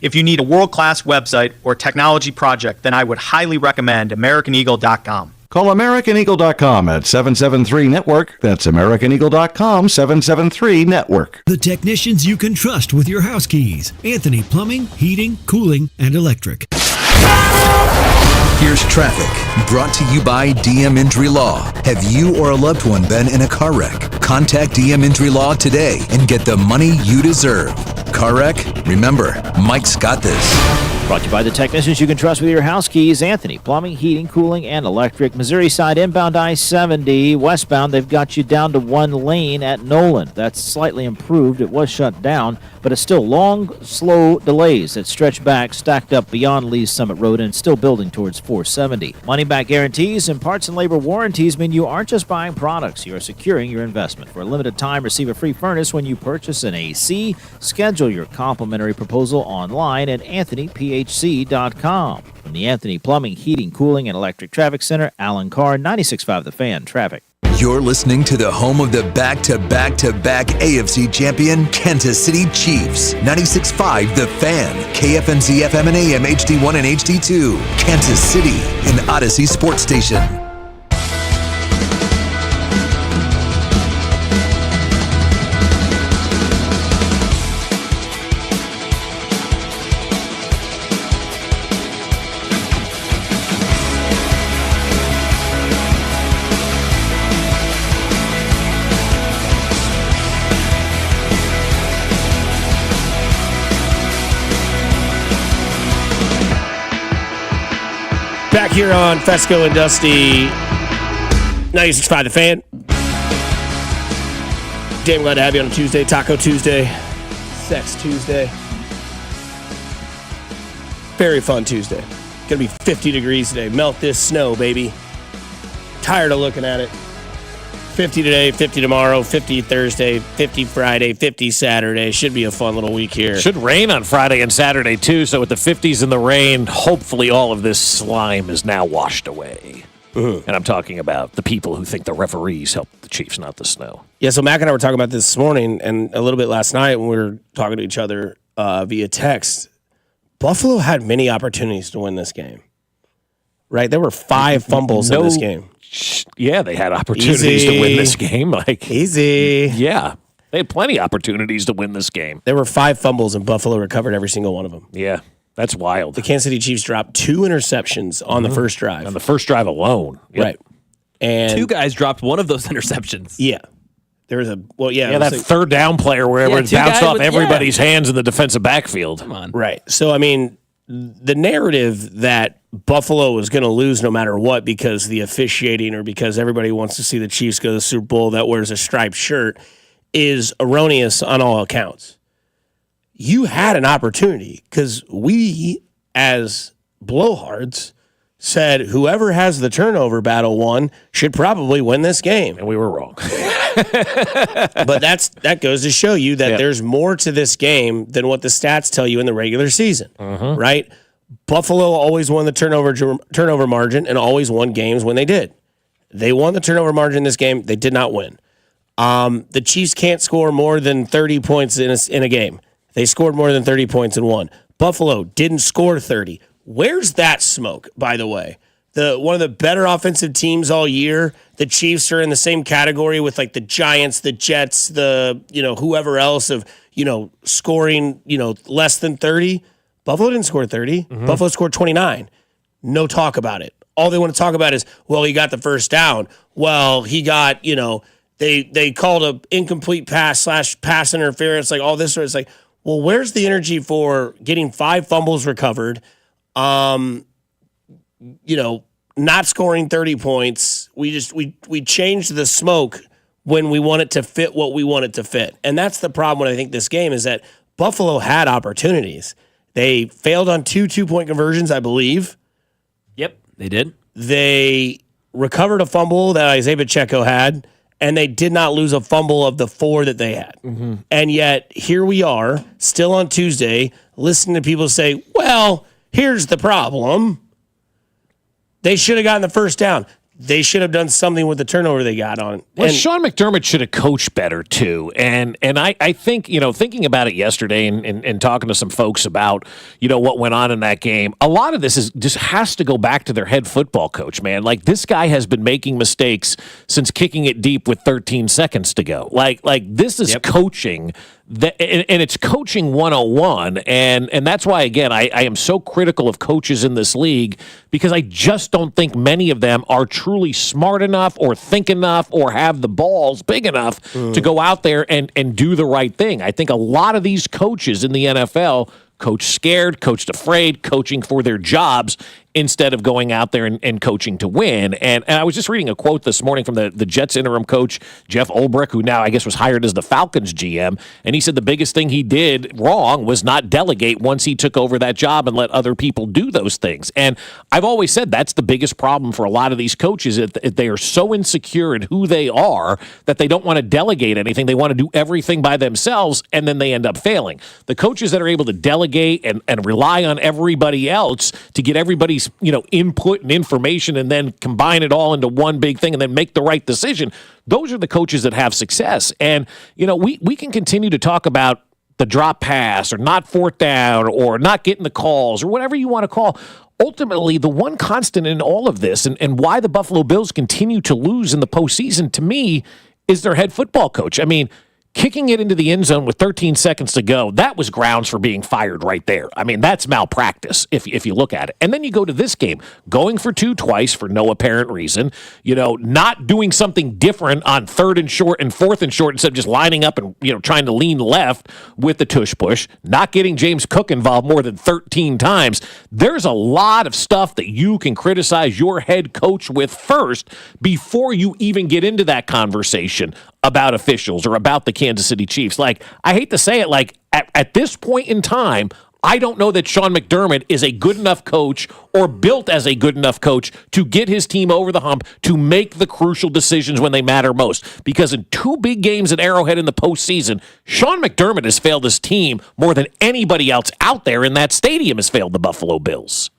If you need a world-class website or technology project, then I would highly recommend AmericanEagle.com. Call AmericanEagle.com at 773-NETWORK. That's AmericanEagle.com, 773-NETWORK. The technicians you can trust with your house keys. Anthony Plumbing, Heating, Cooling, and Electric. Here's traffic, brought to you by DM Injury Law. Have you or a loved one been in a car wreck? Contact DM Injury Law today and get the money you deserve. Car wreck? Remember, Mike's got this. Brought to you by the technicians you can trust with your house keys. Anthony Plumbing, Heating, Cooling, and Electric. Missouri side inbound I-70. Westbound, they've got you down to one lane at Nolan. That's slightly improved. It was shut down, but it's still long, slow delays that stretch back, stacked up beyond Lee's Summit Road and still building towards 470. Money-back guarantees and parts and labor warranties mean you aren't just buying products. You are securing your investment. For a limited time, receive a free furnace when you purchase an AC. Schedule your complimentary proposal online at anthonyphc.com. From the Anthony Plumbing, Heating, Cooling, and Electric Traffic Center, Alan Carr, 96.5 The Fan Traffic. You're listening to the home of the back-to-back-to-back AFC champion, Kansas City Chiefs. 96.5 The Fan, KFNZ FM and AM, HD1 and HD2. Kansas City, an Odyssey sports station. Back here on Fescoe and Dusty, 96.5 The Fan. Damn glad to have you on a Tuesday, Taco Tuesday, Sex Tuesday. Very fun Tuesday. Gonna be 50 degrees today. Melt this snow, baby. Tired of looking at it. 50 today, 50 tomorrow, 50 Thursday, 50 Friday, 50 Saturday. Should be a fun little week here. Should rain on Friday and Saturday, too. So with the 50s and the rain, hopefully all of this slime is now washed away. And I'm talking about the people who think the referees helped the Chiefs, not the snow. Yeah, so Mac and I were talking about this morning and a little bit last night when we were talking to each other via text. Buffalo had many opportunities to win this game. Right? There were 5 fumbles in this game. Yeah, they had opportunities to win this game. Easy. Yeah, they had plenty of opportunities to win this game. There were 5 fumbles, and Buffalo recovered every single one of them. Yeah, that's wild. The Kansas City Chiefs dropped 2 interceptions on the first drive. On the first drive alone. Yep. Right. And 2 guys dropped one of those interceptions. Yeah. There was that third down player where it bounced off everybody's hands in the defensive backfield. Come on. Right. So, I mean, the narrative that Buffalo was going to lose no matter what because of the officiating or because everybody wants to see the Chiefs go to the Super Bowl that wears a striped shirt is erroneous on all accounts. You had an opportunity because we, as blowhards, said whoever has the turnover battle won should probably win this game. And we were wrong. But that goes to show you that there's more to this game than what the stats tell you in the regular season, right? Buffalo always won the turnover margin and always won games when they did. They won the turnover margin in this game. They did not win. The Chiefs can't score more than 30 points in a game. They scored more than 30 points and won. Buffalo didn't score 30. Where's that smoke, by the way? One of the better offensive teams all year. The Chiefs are in the same category with like the Giants, the Jets, whoever else of, scoring, less than 30. Buffalo didn't score 30. Buffalo scored 29. No talk about it. All they want to talk about is, well, he got the first down. Well, he got, they called an incomplete pass / pass interference, like all this. It's like, well, where's the energy for getting 5 fumbles recovered? Not scoring 30 points. We changed the smoke when we want it to fit what we want it to fit. And that's the problem when I think this game is that Buffalo had opportunities. They failed on 2 2-point conversions, I believe. Yep, they did. They recovered a fumble that Isaiah Pacheco had, and they did not lose a fumble of the 4 that they had. And yet, here we are, still on Tuesday, listening to people say, well, here's the problem. They should have gotten the first down. They should have done something with the turnover they got on. Well, Sean McDermott should have coached better, too. And I think, thinking about it yesterday and talking to some folks about, what went on in that game, a lot of this just has to go back to their head football coach, man. Like, this guy has been making mistakes since kicking it deep with 13 seconds to go. Like this is coaching. And it's coaching 101, and that's why, again, I am so critical of coaches in this league because I just don't think many of them are truly smart enough or think enough or have the balls big enough to go out there and do the right thing. I think a lot of these coaches in the NFL coach scared, coached afraid, coaching for their jobs instead of going out there and coaching to win. And I was just reading a quote this morning from the Jets interim coach, Jeff Ulbrich, who now I guess was hired as the Falcons GM. And he said the biggest thing he did wrong was not delegate once he took over that job and let other people do those things. And I've always said that's the biggest problem for a lot of these coaches. That they are so insecure in who they are that they don't want to delegate anything. They want to do everything by themselves, and then they end up failing. The coaches that are able to delegate and rely on everybody else to get everybody's input and information and then combine it all into one big thing and then make the right decision. Those are the coaches that have success. And, we can continue to talk about the drop pass or not 4th down or not getting the calls or whatever you want to call. Ultimately, the one constant in all of this and why the Buffalo Bills continue to lose in the postseason, to me, is their head football coach. I mean, kicking it into the end zone with 13 seconds to go, that was grounds for being fired right there. I mean, that's malpractice if you look at it. And then you go to this game, going for 2 twice for no apparent reason, not doing something different on 3rd and short and 4th and short instead of just lining up and, trying to lean left with the tush push, not getting James Cook involved more than 13 times. There's a lot of stuff that you can criticize your head coach with first before you even get into that conversation about officials or about the Kansas City Chiefs. Like, I hate to say it, at this point in time, I don't know that Sean McDermott is a good enough coach or built as a good enough coach to get his team over the hump to make the crucial decisions when they matter most. Because in 2 big games at Arrowhead in the postseason, Sean McDermott has failed his team more than anybody else out there in that stadium has failed the Buffalo Bills.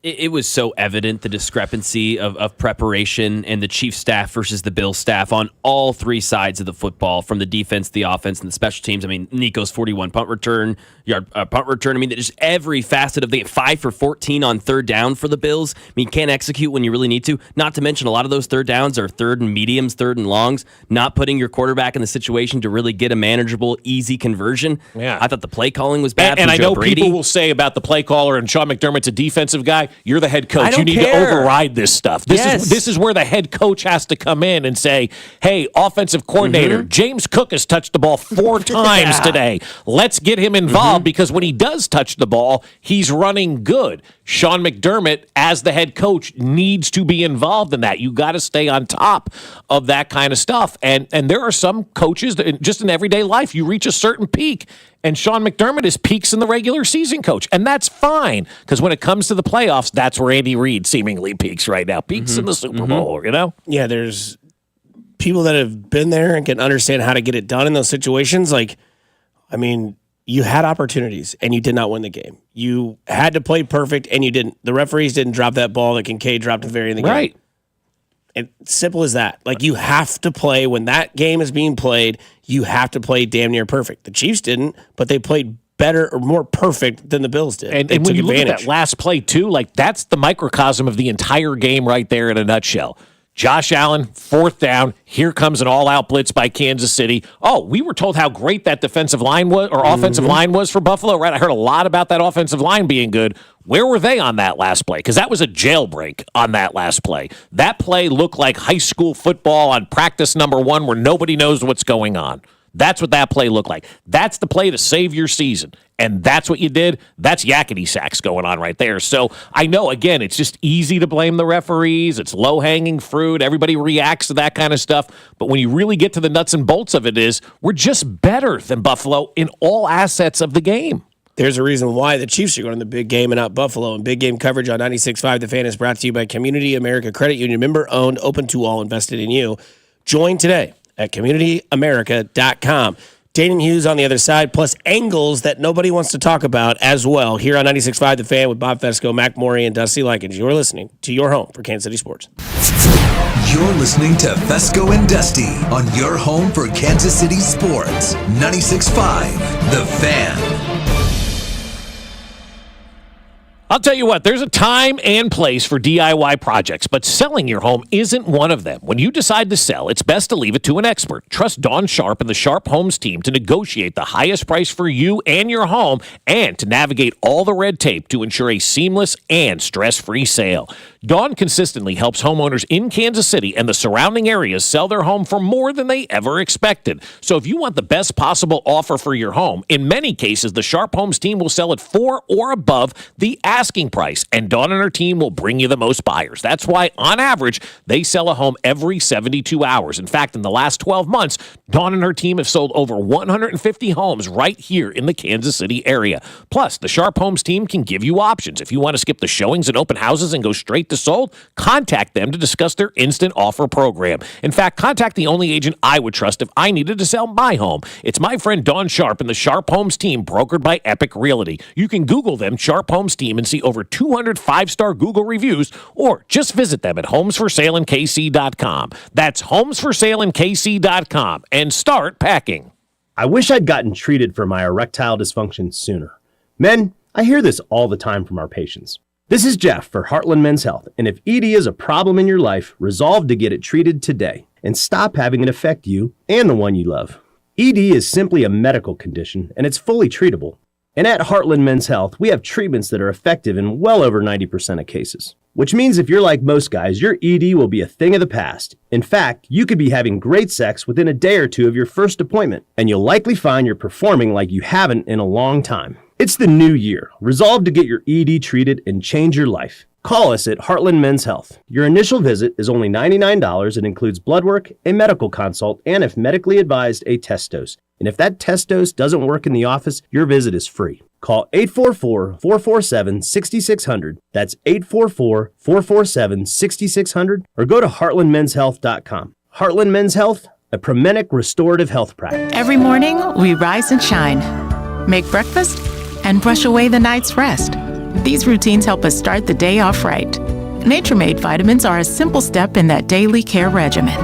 It was so evident, the discrepancy of preparation and the Chiefs staff versus the Bills staff on all 3 sides of the football, from the defense, the offense, and the special teams. I mean, Nico's 41 punt return. I mean, just every facet of the 5 for 14 on 3rd down for the Bills. I mean, can't execute when you really need to. Not to mention, a lot of those 3rd downs are 3rd and mediums, 3rd and longs, not putting your quarterback in the situation to really get a manageable, easy conversion. Yeah. I thought the play calling was bad. And I know Brady. people will say about the play caller and Sean McDermott's a defensive guy. You're the head coach. You need to override this stuff. This is where the head coach has to come in and say, hey, offensive coordinator, James Cook has touched the ball 4 times today. Let's get him involved because when he does touch the ball, he's running good. Sean McDermott, as the head coach, needs to be involved in that. You got to stay on top of that kind of stuff. And there are some coaches that just in everyday life, you reach a certain peak. And Sean McDermott is peaks in the regular season coach. And that's fine, because when it comes to the playoffs, that's where Andy Reid seemingly peaks right now. Peaks in the Super Bowl, Yeah, there's people that have been there and can understand how to get it done in those situations. You had opportunities and you did not win the game. You had to play perfect and you didn't. The referees didn't drop that ball that Kincaid dropped at the very end of the game. Right. And simple as that. You have to play when that game is being played. You have to play damn near perfect. The Chiefs didn't, but they played better or more perfect than the Bills did. And when you look at that last play too, that's the microcosm of the entire game right there in a nutshell. Josh Allen, 4th down. Here comes an all-out blitz by Kansas City. Oh, we were told how great that defensive line was, or offensive line was for Buffalo, right? I heard a lot about that offensive line being good. Where were they on that last play? Because that was a jailbreak on that last play. That play looked like high school football on practice number 1 where nobody knows what's going on. That's what that play looked like. That's the play to save your season. And that's what you did. That's yakety sacks going on right there. So I know, again, it's just easy to blame the referees. It's low-hanging fruit. Everybody reacts to that kind of stuff. But when you really get to the nuts and bolts of it we're just better than Buffalo in all assets of the game. There's a reason why the Chiefs are going to the big game and not Buffalo. And big game coverage on 96.5 The Fan is brought to you by Community America Credit Union. Member-owned, open to all, invested in you. Join today at CommunityAmerica.com. Dayton Hughes on the other side, plus angles that nobody wants to talk about as well. Here on 96.5 The Fan with Bob Fescoe, Mac Morey, and Dusty Likens. You're listening to your home for Kansas City sports. You're listening to Fescoe and Dusty on your home for Kansas City sports. 96.5 The Fan. I'll tell you what, there's a time and place for DIY projects, but selling your home isn't one of them. When you decide to sell, it's best to leave it to an expert. Trust Dawn Sharp and the Sharp Homes team to negotiate the highest price for you and your home and to navigate all the red tape to ensure a seamless and stress-free sale. Dawn consistently helps homeowners in Kansas City and the surrounding areas sell their home for more than they ever expected. So if you want the best possible offer for your home, in many cases, the Sharp Homes team will sell it for or above the asking price, and Dawn and her team will bring you the most buyers. That's why, on average, they sell a home every 72 hours. In fact, in the last 12 months, Dawn and her team have sold over 150 homes right here in the Kansas City area. Plus, the Sharp Homes team can give you options. If you want to skip the showings and open houses and go straight to sold, contact them to discuss their instant offer program. In fact, contact the only agent I would trust if I needed to sell my home. It's my friend Dawn Sharp and the Sharp Homes team, brokered by Epic Realty. You can Google them, Sharp Homes team, and see over 200 5-star Google reviews, or just visit them at homesforsaleinkc.com. That's homesforsaleinkc.com, and start packing. I wish I'd gotten treated for my erectile dysfunction sooner. Men, I hear this all the time from our patients. This is Jeff for Heartland Men's Health, and if ED is a problem in your life, resolve to get it treated today and stop having it affect you and the one you love. ED is simply a medical condition, and it's fully treatable. And at Heartland Men's Health, we have treatments that are effective in well over 90% of cases. Which means if you're like most guys, your ED will be a thing of the past. In fact, you could be having great sex within a day or two of your first appointment, and you'll likely find you're performing like you haven't in a long time. It's the new year. Resolve to get your ED treated and change your life. Call us at Heartland Men's Health. Your initial visit is only $99 and includes blood work, a medical consult, and if medically advised, a test dose. And if that test dose doesn't work in the office, your visit is free. Call 844-447-6600. That's 844-447-6600 or go to heartlandmenshealth.com. Heartland Men's Health, a Promenic restorative health practice. Every morning, we rise and shine, make breakfast, and brush away the night's rest. These routines help us start the day off right. Nature-Made vitamins are a simple step in that daily care regimen.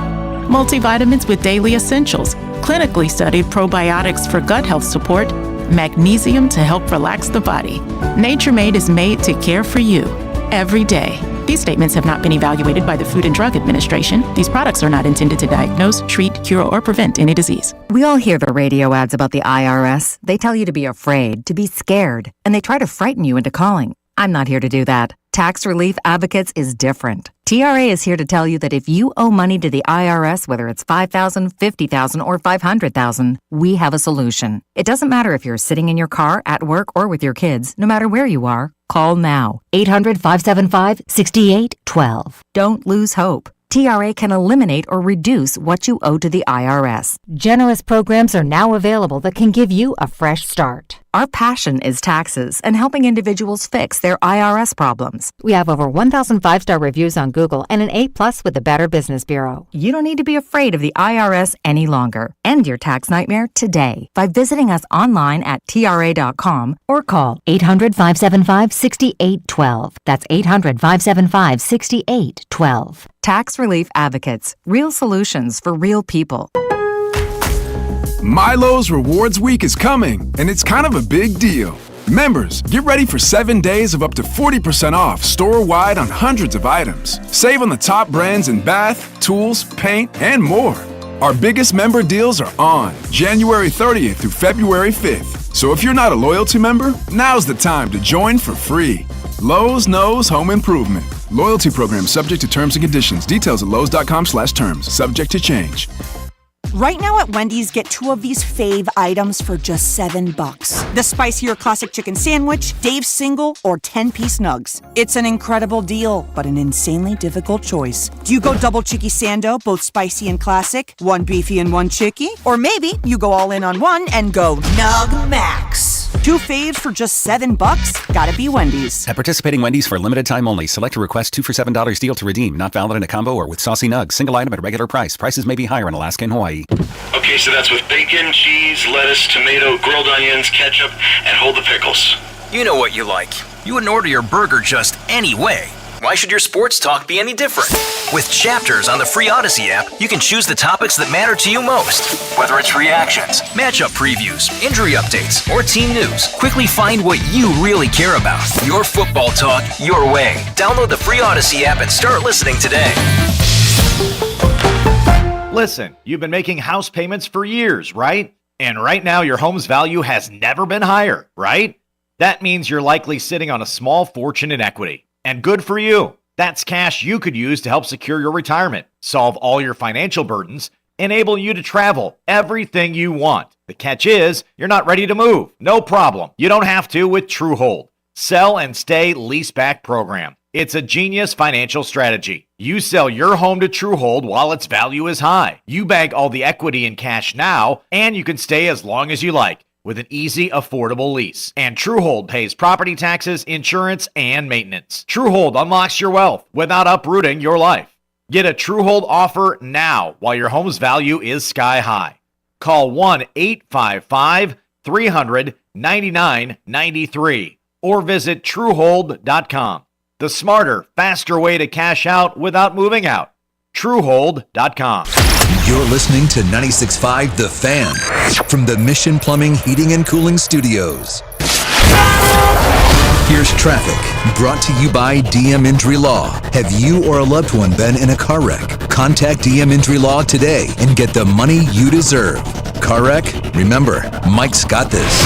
Multivitamins with daily essentials, clinically studied probiotics for gut health support, magnesium to help relax the body. Nature-Made is made to care for you every day. These statements have not been evaluated by the Food and Drug Administration. These products are not intended to diagnose, treat, cure, or prevent any disease. We all hear the radio ads about the IRS. They tell you to be afraid, to be scared, and they try to frighten you into calling. I'm not here to do that. Tax Relief Advocates is different. TRA is here to tell you that if you owe money to the IRS, whether it's $5,000, $50,000, or $500,000, we have a solution. It doesn't matter if you're sitting in your car, at work, or with your kids. No matter where you are, call now. 800-575-6812. Don't lose hope. TRA can eliminate or reduce what you owe to the IRS. Generous programs are now available that can give you a fresh start. Our passion is taxes and helping individuals fix their IRS problems. We have over 1,000 5-star reviews on Google and an A+ with the Better Business Bureau. You don't need to be afraid of the IRS any longer. End your tax nightmare today by visiting us online at TRA.com or call 800-575-6812. That's 800-575-6812. Tax Relief Advocates. Real solutions for real people. Milo's Rewards Week is coming, and it's kind of a big deal. Members, get ready for 7 days of up to 40% off store-wide on hundreds of items. Save on the top brands in bath, tools, paint, and more. Our biggest member deals are on January 30th through February 5th. So if you're not a loyalty member, now's the time to join for free. Lowe's knows home improvement. Loyalty program subject to terms and conditions. Details at lowes.com/terms. Subject to change. Right now at Wendy's, get 2 of these fave items for just $7. The spicier classic chicken sandwich, Dave's single, or 10-piece nugs. It's an incredible deal, but an insanely difficult choice. Do you go double chicky sando, both spicy and classic, 1 beefy and 1 chicky? Or maybe you go all in on one and go Nug Max. 2 faves for just $7? Gotta be Wendy's. At participating Wendy's for a limited time only. Select a request 2 for $7 deal to redeem. Not valid in a combo or with saucy nugs. Single item at regular price. Prices may be higher in Alaska and Hawaii. Okay, so that's with bacon, cheese, lettuce, tomato, grilled onions, ketchup, and hold the pickles. You know what you like. You wouldn't order your burger just any way. Why should your sports talk be any different? With Chapters on the free Odyssey app, you can choose the topics that matter to you most. Whether it's reactions, matchup previews, injury updates, or team news, quickly find what you really care about. Your football talk, your way. Download the free Odyssey app and start listening today. Listen, you've been making house payments for years, right? And right now your home's value has never been higher, right? That means you're likely sitting on a small fortune in equity. And good for you. That's cash you could use to help secure your retirement, solve all your financial burdens, enable you to travel everything you want. The catch is, you're not ready to move. No problem. You don't have to with TrueHold. Sell and stay leaseback program. It's a genius financial strategy. You sell your home to TrueHold while its value is high. You bag all the equity in cash now, and you can stay as long as you like with an easy, affordable lease. And TrueHold pays property taxes, insurance, and maintenance. TrueHold unlocks your wealth without uprooting your life. Get a TrueHold offer now while your home's value is sky high. Call 1-855-300-9993 or visit TrueHold.com. The smarter, faster way to cash out without moving out. TrueHold.com. You're listening to 96.5 The Fan from the Mission Plumbing, Heating, and Cooling Studios. Here's traffic brought to you by DM Injury Law. Have you or a loved one been in a car wreck? Contact DM Injury Law today and get the money you deserve. Car wreck? Remember, Mike's got this.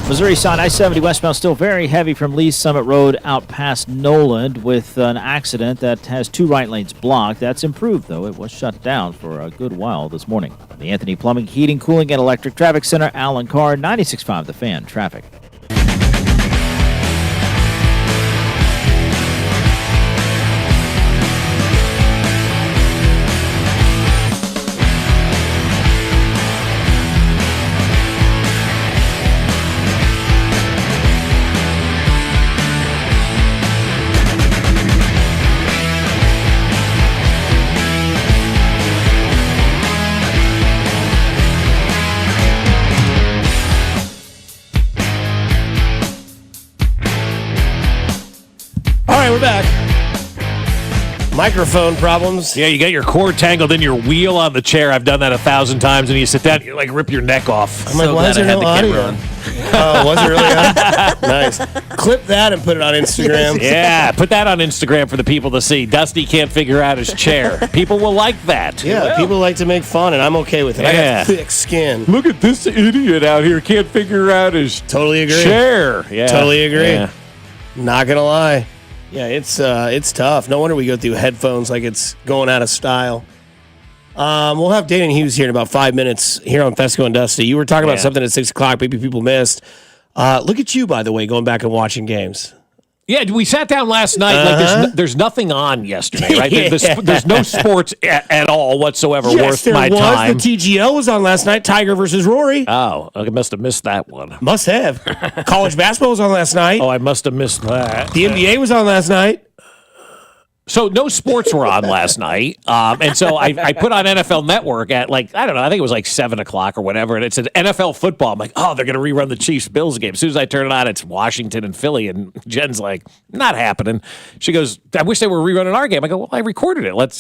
Missouri side I-70 westbound still very heavy from Lee's Summit Road out past Noland with an accident that has 2 right lanes blocked. That's improved, though. It was shut down for a good while this morning. The Anthony Plumbing, Heating, Cooling, and Electric Traffic Center, Alan Carr, 96.5 The Fan Traffic. All right, we're back. Microphone problems. Yeah, you got your cord tangled in your wheel on the chair. I've done that 1,000 times, and you sit down, you like rip your neck off. I'm like, why is there no audio? Oh, was it really on? Nice. Clip that and put it on Instagram. Yeah, put that on Instagram for the people to see. Dusty can't figure out his chair. People will like that. Yeah, people like to make fun, and I'm okay with it. I got thick skin. Look at this idiot out here. Can't figure out his chair. Yeah. Totally agree. Yeah. Not going to lie. Yeah, it's tough. No wonder we go through headphones like it's going out of style. We'll have Dayton Hughes here in about 5 minutes here on Fescoe and Dusty. You were talking about something at 6 o'clock maybe people missed. Look at you, by the way, going back and watching games. Yeah, we sat down last night. Like there's nothing on yesterday, right? There's no sports at all whatsoever worth my time. The TGL was on last night, Tiger versus Rory. Oh, I must have missed that one. Must have. College basketball was on last night. Oh, I must have missed that. The NBA was on last night. So no sports were on last night, and so I put on NFL Network at I don't know, I think it was like 7 o'clock or whatever, and it said NFL football. I'm like, oh, they're going to rerun the Chiefs-Bills game. As soon as I turn it on, it's Washington and Philly, and Jen's like, not happening. She goes, I wish they were rerunning our game. I go, well, I recorded it. Let's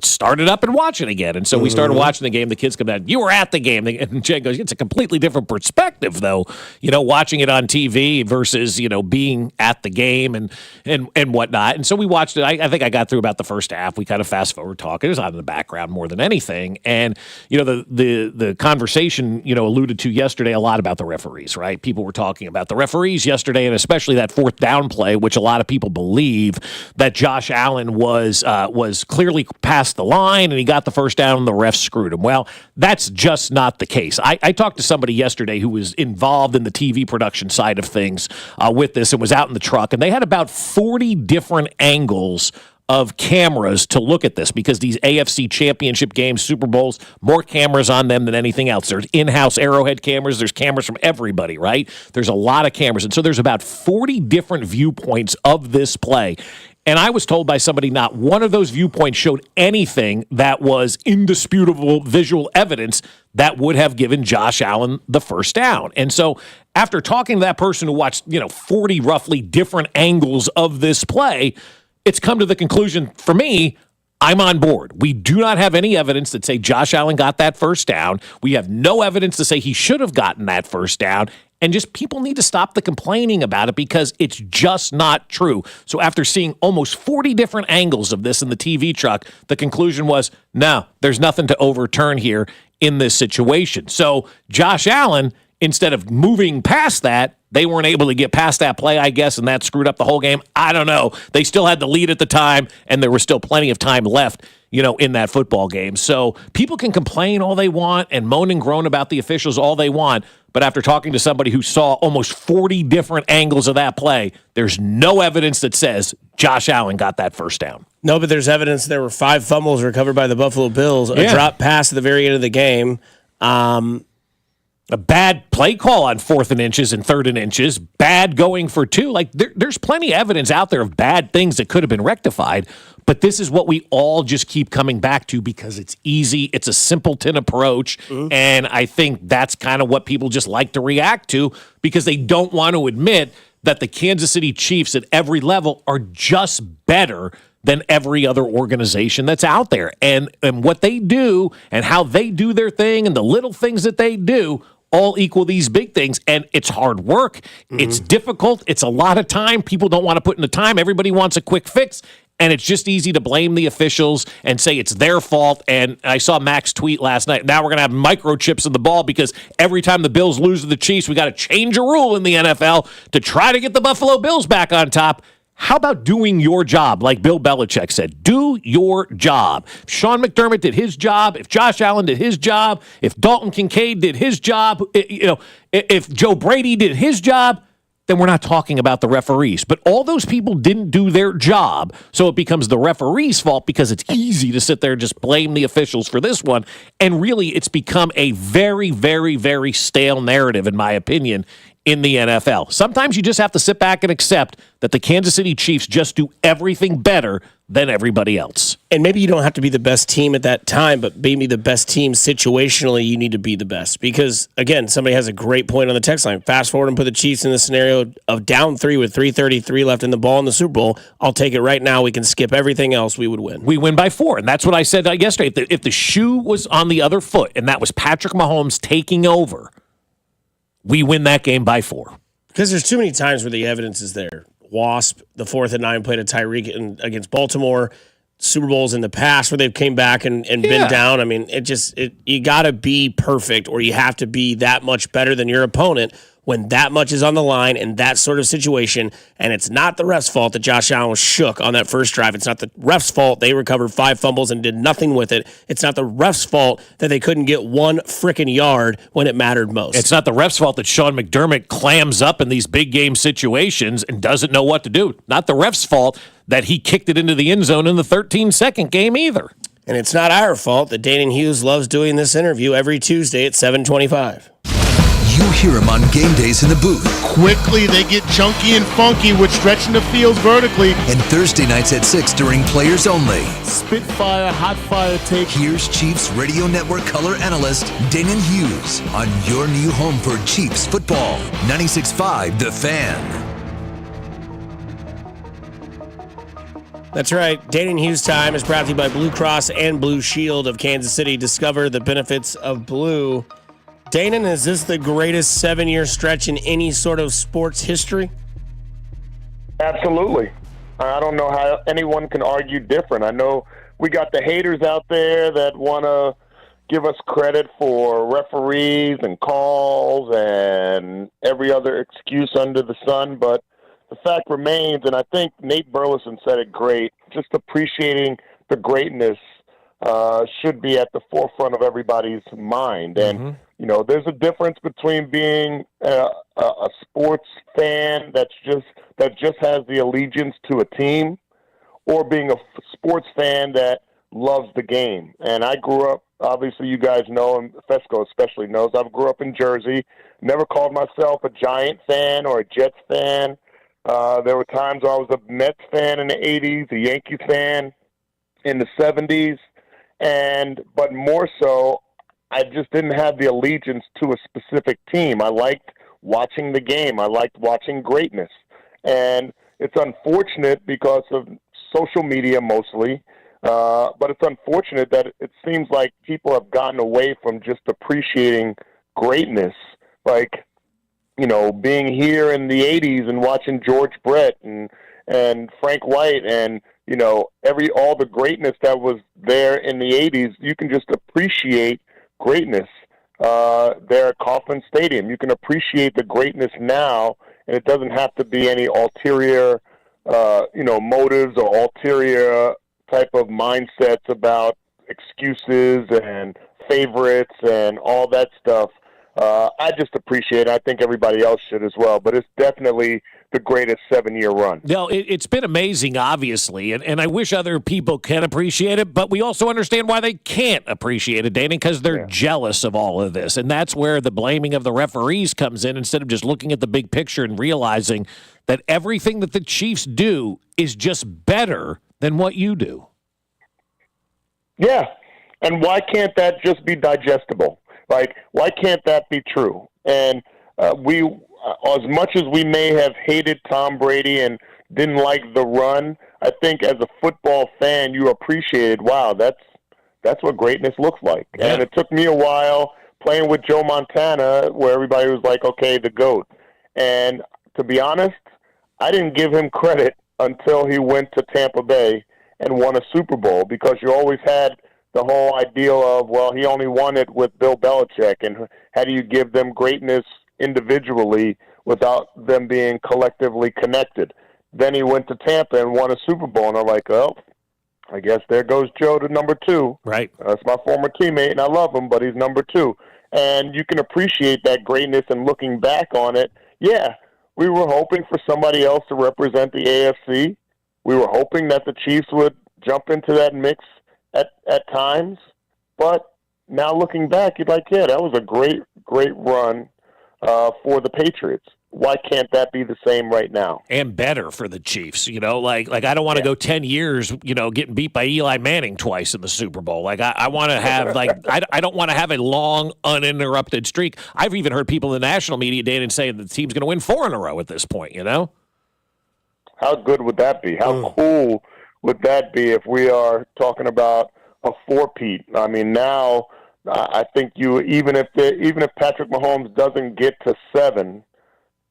start it up and watch it again. And so we started watching the game. The kids come down. You were at the game. And Jen goes, it's a completely different perspective, though, watching it on TV versus, being at the game and whatnot. And so we watched it. I think I got through about the first half. We kind of fast forward talking. It was on in the background more than anything. And, the conversation, alluded to yesterday a lot about the referees, right? People were talking about the referees yesterday, and especially that 4th down play, which a lot of people believe that Josh Allen was clearly past the line and he got the first down and the refs screwed him. Well, that's just not the case. I talked to somebody yesterday who was involved in the TV production side of things with this and was out in the truck, and they had about 40 different angles of cameras to look at this because these AFC championship games, Super Bowls, more cameras on them than anything else. There's in-house Arrowhead cameras. There's cameras from everybody, right? There's a lot of cameras. And so there's about 40 different viewpoints of this play. And I was told by somebody not one of those viewpoints showed anything that was indisputable visual evidence that would have given Josh Allen the first down. And so after talking to that person who watched, 40 roughly different angles of this play, it's come to the conclusion, for me, I'm on board. We do not have any evidence that say Josh Allen got that first down. We have no evidence to say he should have gotten that first down. And just people need to stop the complaining about it because it's just not true. So after seeing almost 40 different angles of this in the TV truck, the conclusion was, no, there's nothing to overturn here in this situation. So Josh Allen, instead of moving past that, they weren't able to get past that play, I guess, and that screwed up the whole game. I don't know. They still had the lead at the time, and there was still plenty of time left, in that football game. So people can complain all they want and moan and groan about the officials all they want, but after talking to somebody who saw almost 40 different angles of that play, there's no evidence that says Josh Allen got that first down. No, but there's evidence there were 5 fumbles recovered by the Buffalo Bills, a drop pass at the very end of the game. A bad play call on 4th and inches and 3rd and inches, bad going for 2. There's plenty of evidence out there of bad things that could have been rectified, but this is what we all just keep coming back to because it's easy. It's a simpleton approach, and I think that's kind of what people just like to react to because they don't want to admit that the Kansas City Chiefs at every level are just better than every other organization that's out there. And what they do and how they do their thing and the little things that they do all equal these big things. And it's hard work. It's difficult. It's a lot of time. People don't want to put in the time. Everybody wants a quick fix. And it's just easy to blame the officials and say it's their fault. And I saw Max tweet last night, now we're going to have microchips in the ball because every time the Bills lose to the Chiefs, we got to change a rule in the NFL to try to get the Buffalo Bills back on top. How about doing your job, like Bill Belichick said? Do your job. If Sean McDermott did his job, if Josh Allen did his job, if Dalton Kincaid did his job, if Joe Brady did his job, then we're not talking about the referees. But all those people didn't do their job, so it becomes the referee's fault because it's easy to sit there and just blame the officials for this one. And really, it's become a very, very, very stale narrative, in my opinion, in the NFL. Sometimes you just have to sit back and accept that the Kansas City Chiefs just do everything better than everybody else. And maybe you don't have to be the best team at that time, but maybe the best team situationally, you need to be the best. Because, again, somebody has a great point on the text line. Fast forward and put the Chiefs in the scenario of down 3 with 3:33 left in the ball in the Super Bowl. I'll take it right now. We can skip everything else. We would win. We win by 4. And that's what I said yesterday. If the shoe was on the other foot and that was Patrick Mahomes taking over, we win that game by 4. Because there's too many times where the evidence is there. Wasp, the 4th and 9 played a Tyreek against Baltimore. Super Bowls in the past where they've came back and been down. I mean, you got to be perfect, or you have to be that much better than your opponent when that much is on the line in that sort of situation. And it's not the ref's fault that Josh Allen was shook on that first drive. It's not the ref's fault they recovered 5 fumbles and did nothing with it. It's not the ref's fault that they couldn't get 1 frickin' yard when it mattered most. It's not the ref's fault that Sean McDermott clams up in these big game situations and doesn't know what to do. Not the ref's fault that he kicked it into the end zone in the 13-second game either. And it's not our fault that Danon Hughes loves doing this interview every Tuesday at 7:25. You hear him on game days in the booth. Quickly, they get chunky and funky with stretching the fields vertically. And Thursday nights at 6 during Players Only. Spitfire, hot fire take. Here's Chiefs Radio Network color analyst Danon Hughes on your new home for Chiefs football. 96.5 The Fan. That's right. Danon Hughes Time is brought to you by Blue Cross and Blue Shield of Kansas City. Discover the benefits of blue. Danon, is this the greatest 7-year stretch in any sort of sports history? Absolutely. I don't know how anyone can argue different. I know we got the haters out there that want to give us credit for referees and calls and every other excuse under the sun, but the fact remains, and I think Nate Burleson said it great, just appreciating the greatness should be at the forefront of everybody's mind. And, you know, there's a difference between being a sports fan that just has the allegiance to a team, or being a sports fan that loves the game. And I grew up, obviously you guys know, and Fescoe especially knows, I grew up in Jersey, never called myself a Giant fan or a Jets fan. There were times I was a Mets fan in the 80s, a Yankees fan in the 70s, but more so, I just didn't have the allegiance to a specific team. I liked watching the game. I liked watching greatness. And it's unfortunate because of social media mostly, but it's unfortunate that it seems like people have gotten away from just appreciating greatness. Like, you know, being here in the 80s and watching George Brett and Frank White and, you know, all the greatness that was there in the 80s, you can just appreciate greatness there at Kauffman Stadium. You can appreciate the greatness now, and it doesn't have to be any ulterior, motives or ulterior type of mindsets about excuses and favorites and all that stuff. I just appreciate it. I think everybody else should as well. But it's definitely the greatest 7-year run. No, it's been amazing, obviously, and I wish other people can appreciate it, but we also understand why they can't appreciate it, Danon, because they're jealous of all of this. And that's where the blaming of the referees comes in, instead of just looking at the big picture and realizing that everything that the Chiefs do is just better than what you do. Yeah, and why can't that just be digestible? Like, why can't that be true? And as much as we may have hated Tom Brady and didn't like the run, I think as a football fan, you appreciated, wow, that's what greatness looks like. Yeah. And it took me a while playing with Joe Montana, where everybody was like, okay, the GOAT. And to be honest, I didn't give him credit until he went to Tampa Bay and won a Super Bowl, because you always had the whole ideal of, well, he only won it with Bill Belichick, and how do you give them greatness individually without them being collectively connected? Then he went to Tampa and won a Super Bowl, and I'm like, oh, I guess there goes Joe to number 2. Right. That's my former teammate, and I love him, but he's number 2. And you can appreciate that greatness, and looking back on it, yeah, we were hoping for somebody else to represent the AFC. We were hoping that the Chiefs would jump into that mix at times. But now looking back, you're like, yeah, that was a great run for the Patriots. Why can't that be the same right now? And better for the Chiefs, like I don't want to go 10 years, getting beat by Eli Manning twice in the Super Bowl. Like I want to have I don't want to have a long uninterrupted streak. I've even heard people in the national media, Dan, saying the team's going to win 4 in a row at this point. How good would that be? How cool would that be if we are talking about a 4-peat? I mean, now I think even if Patrick Mahomes doesn't get to 7.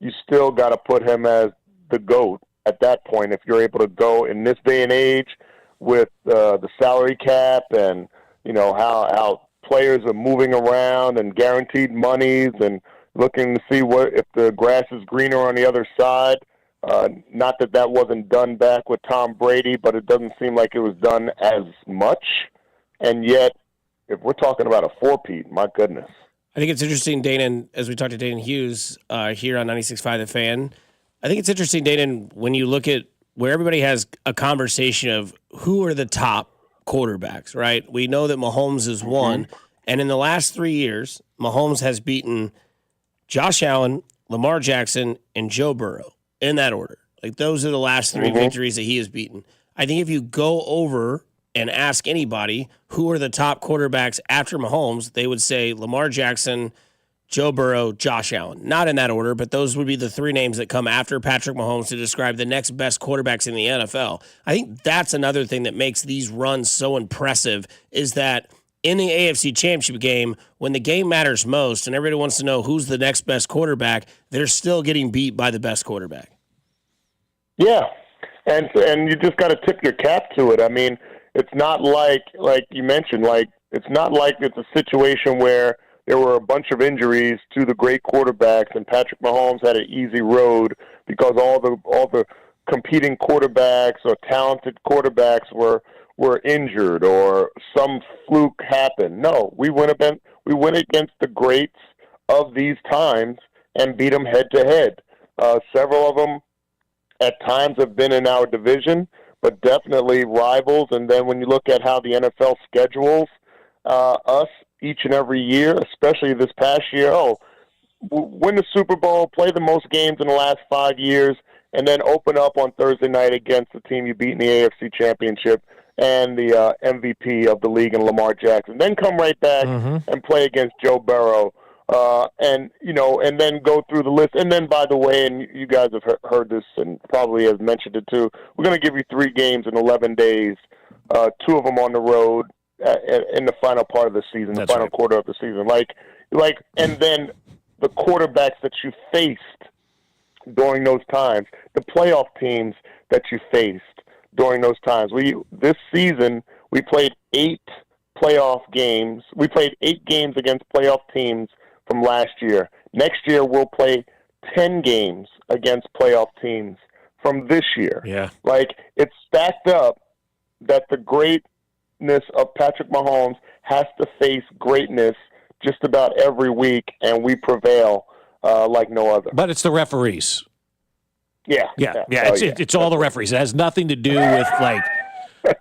You still got to put him as the GOAT at that point if you're able to go in this day and age with the salary cap and, how players are moving around and guaranteed monies and looking to see if the grass is greener on the other side. Not that wasn't done back with Tom Brady, but it doesn't seem like it was done as much. And yet, if we're talking about a 4-peat, my goodness. I think it's interesting, Dana, as we talked to Dana Hughes here on 96.5 The Fan. I think it's interesting, Dana, when you look at where everybody has a conversation of who are the top quarterbacks, right? We know that Mahomes is one, and in the last 3 years, Mahomes has beaten Josh Allen, Lamar Jackson, and Joe Burrow in that order. Like, those are the last 3 victories that he has beaten. I think if you go over and ask anybody who are the top quarterbacks after Mahomes, they would say Lamar Jackson, Joe Burrow, Josh Allen. Not in that order, but those would be the 3 names that come after Patrick Mahomes to describe the next best quarterbacks in the NFL. I think that's another thing that makes these runs so impressive, is that in the AFC Championship game, when the game matters most and everybody wants to know who's the next best quarterback, they're still getting beat by the best quarterback. Yeah, and you just got to tip your cap to it. I mean, it's not like you mentioned, it's not like it's a situation where there were a bunch of injuries to the great quarterbacks and Patrick Mahomes had an easy road because all the competing quarterbacks or talented quarterbacks were injured or some fluke happened. No, we went against the greats of these times and beat them head to head. Several of them at times have been in our division, but definitely rivals. And then when you look at how the NFL schedules us each and every year, especially this past year, win the Super Bowl, play the most games in the last 5 years, and then open up on Thursday night against the team you beat in the AFC Championship and the MVP of the league in Lamar Jackson. Then come right back and play against Joe Burrow. And then go through the list. And then, by the way, and you guys have heard this and probably have mentioned it too, we're going to give you 3 games in 11 days, 2 of them on the road in the final part of the season, the final quarter of the season. And then the quarterbacks that you faced during those times, the playoff teams that you faced during those times. This season, we played 8 playoff games. We played 8 games against playoff teams from last year. Next year, we'll play 10 games against playoff teams from this year. Yeah. It's stacked up that the greatness of Patrick Mahomes has to face greatness just about every week, and we prevail like no other. But it's the referees. Yeah. It's all the referees. It has nothing to do with,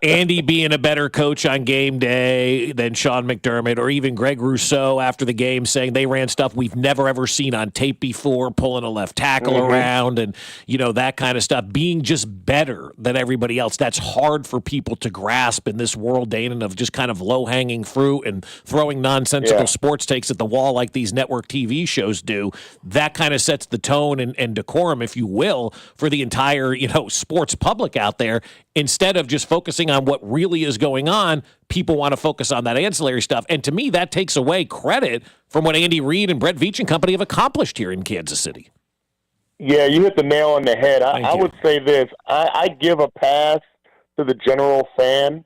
Andy being a better coach on game day than Sean McDermott, or even Greg Rousseau after the game saying they ran stuff we've never ever seen on tape before, pulling a left tackle around and, that kind of stuff, being just better than everybody else. That's hard for people to grasp in this world, Dana, of just kind of low-hanging fruit and throwing nonsensical sports takes at the wall like these network TV shows do. That kind of sets the tone and decorum, if you will, for the entire, sports public out there. Instead of just focusing on what really is going on, people want to focus on that ancillary stuff. And to me, that takes away credit from what Andy Reid and Brett Veach and company have accomplished here in Kansas City. Yeah, you hit the nail on the head. I would say this. I give a pass to the general fan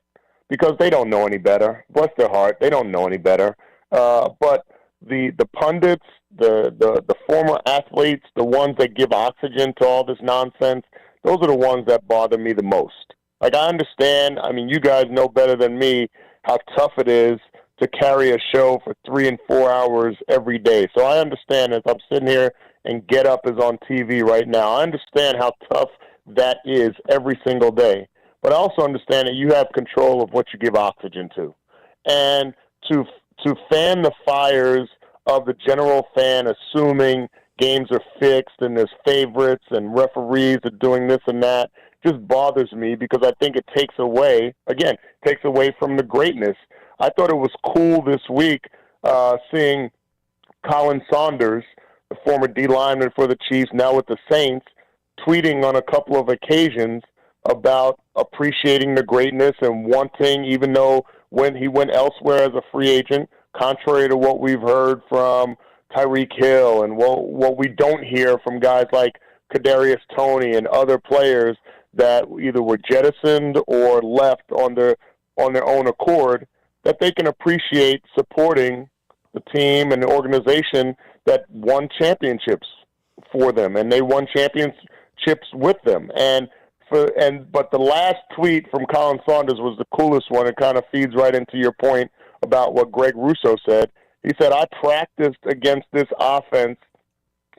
because they don't know any better. Bless their heart, they don't know any better. But the pundits, the former athletes, the ones that give oxygen to all this nonsense, those are the ones that bother me the most. Like, I understand, I mean, you guys know better than me how tough it is to carry a show for 3 and 4 hours every day. So I understand, as I'm sitting here and Get Up is on TV right now, I understand how tough that is every single day. But I also understand that you have control of what you give oxygen to. And to fan the fires of the general fan assuming games are fixed and there's favorites and referees are doing this and that just bothers me because I think it takes away from the greatness. I thought it was cool this week seeing Colin Saunders, the former D lineman for the Chiefs, now with the Saints, tweeting on a couple of occasions about appreciating the greatness and wanting, even though when he went elsewhere as a free agent, contrary to what we've heard from Tyreek Hill and what we don't hear from guys like Kadarius Toney and other players that either were jettisoned or left on their own accord, that they can appreciate supporting the team and the organization that won championships for them, and they won championships with them. But the last tweet from Colin Saunders was the coolest one. It kind of feeds right into your point about what Greg Russo said. He said, I practiced against this offense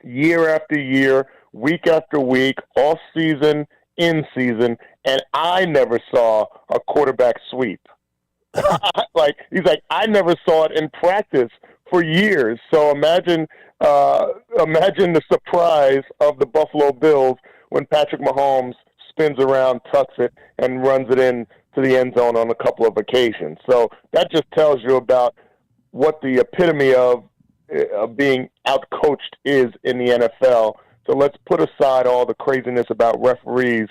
year after year, week after week, off season, in season, and I never saw a quarterback sweep. He's like, I never saw it in practice for years. So imagine the surprise of the Buffalo Bills when Patrick Mahomes spins around, tucks it, and runs it in to the end zone on a couple of occasions. So that just tells you about what the epitome of being outcoached is in the NFL. So let's put aside all the craziness about referees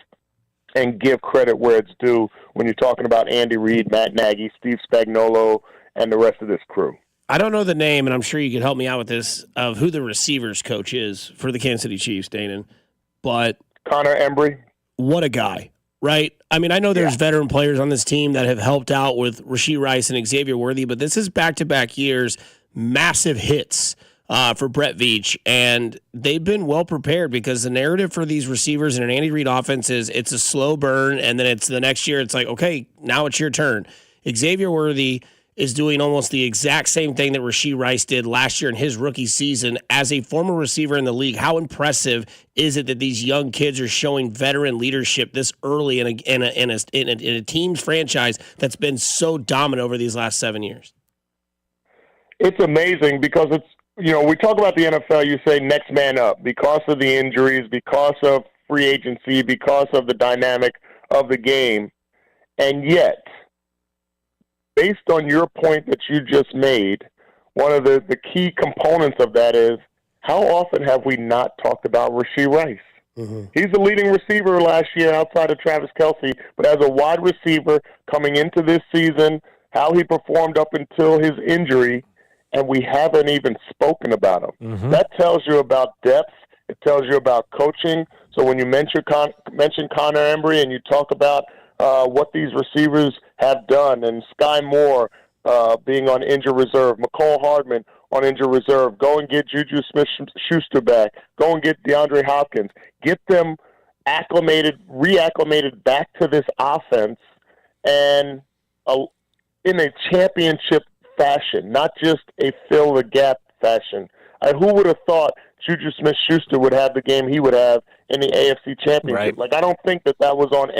and give credit where it's due when you're talking about Andy Reid, Matt Nagy, Steve Spagnuolo, and the rest of this crew. I don't know the name, and I'm sure you could help me out with this, of who the receivers coach is for the Kansas City Chiefs, Danon. But Connor Embry. What a guy, right? I mean, I know there's veteran players on this team that have helped out with Rashee Rice and Xavier Worthy, but this is back-to-back years, massive hits for Brett Veach, and they've been well prepared because the narrative for these receivers in an Andy Reid offense is it's a slow burn, and then it's the next year it's like, okay, now it's your turn. Xavier Worthy is doing almost the exact same thing that Rashee Rice did last year in his rookie season as a former receiver in the league. How impressive is it that these young kids are showing veteran leadership this early in a team's franchise that's been so dominant over these last 7 years? It's amazing because it's, we talk about the NFL, you say next man up because of the injuries, because of free agency, because of the dynamic of the game. And yet, based on your point that you just made, one of the key components of that is how often have we not talked about Rashee Rice? Mm-hmm. He's the leading receiver last year outside of Travis Kelce, but as a wide receiver coming into this season, how he performed up until his injury, and we haven't even spoken about him. Mm-hmm. That tells you about depth. It tells you about coaching. So when you mention Connor Embry and you talk about what these receivers have done, and Sky Moore being on injured reserve, McCole Hardman on injured reserve, go and get Juju Smith-Schuster back, go and get DeAndre Hopkins, get them reacclimated back to this offense, and in a championship fashion, not just a fill-the-gap fashion. Who would have thought Juju Smith-Schuster would have the game he would have in the AFC Championship? Right. Like, I don't think that was on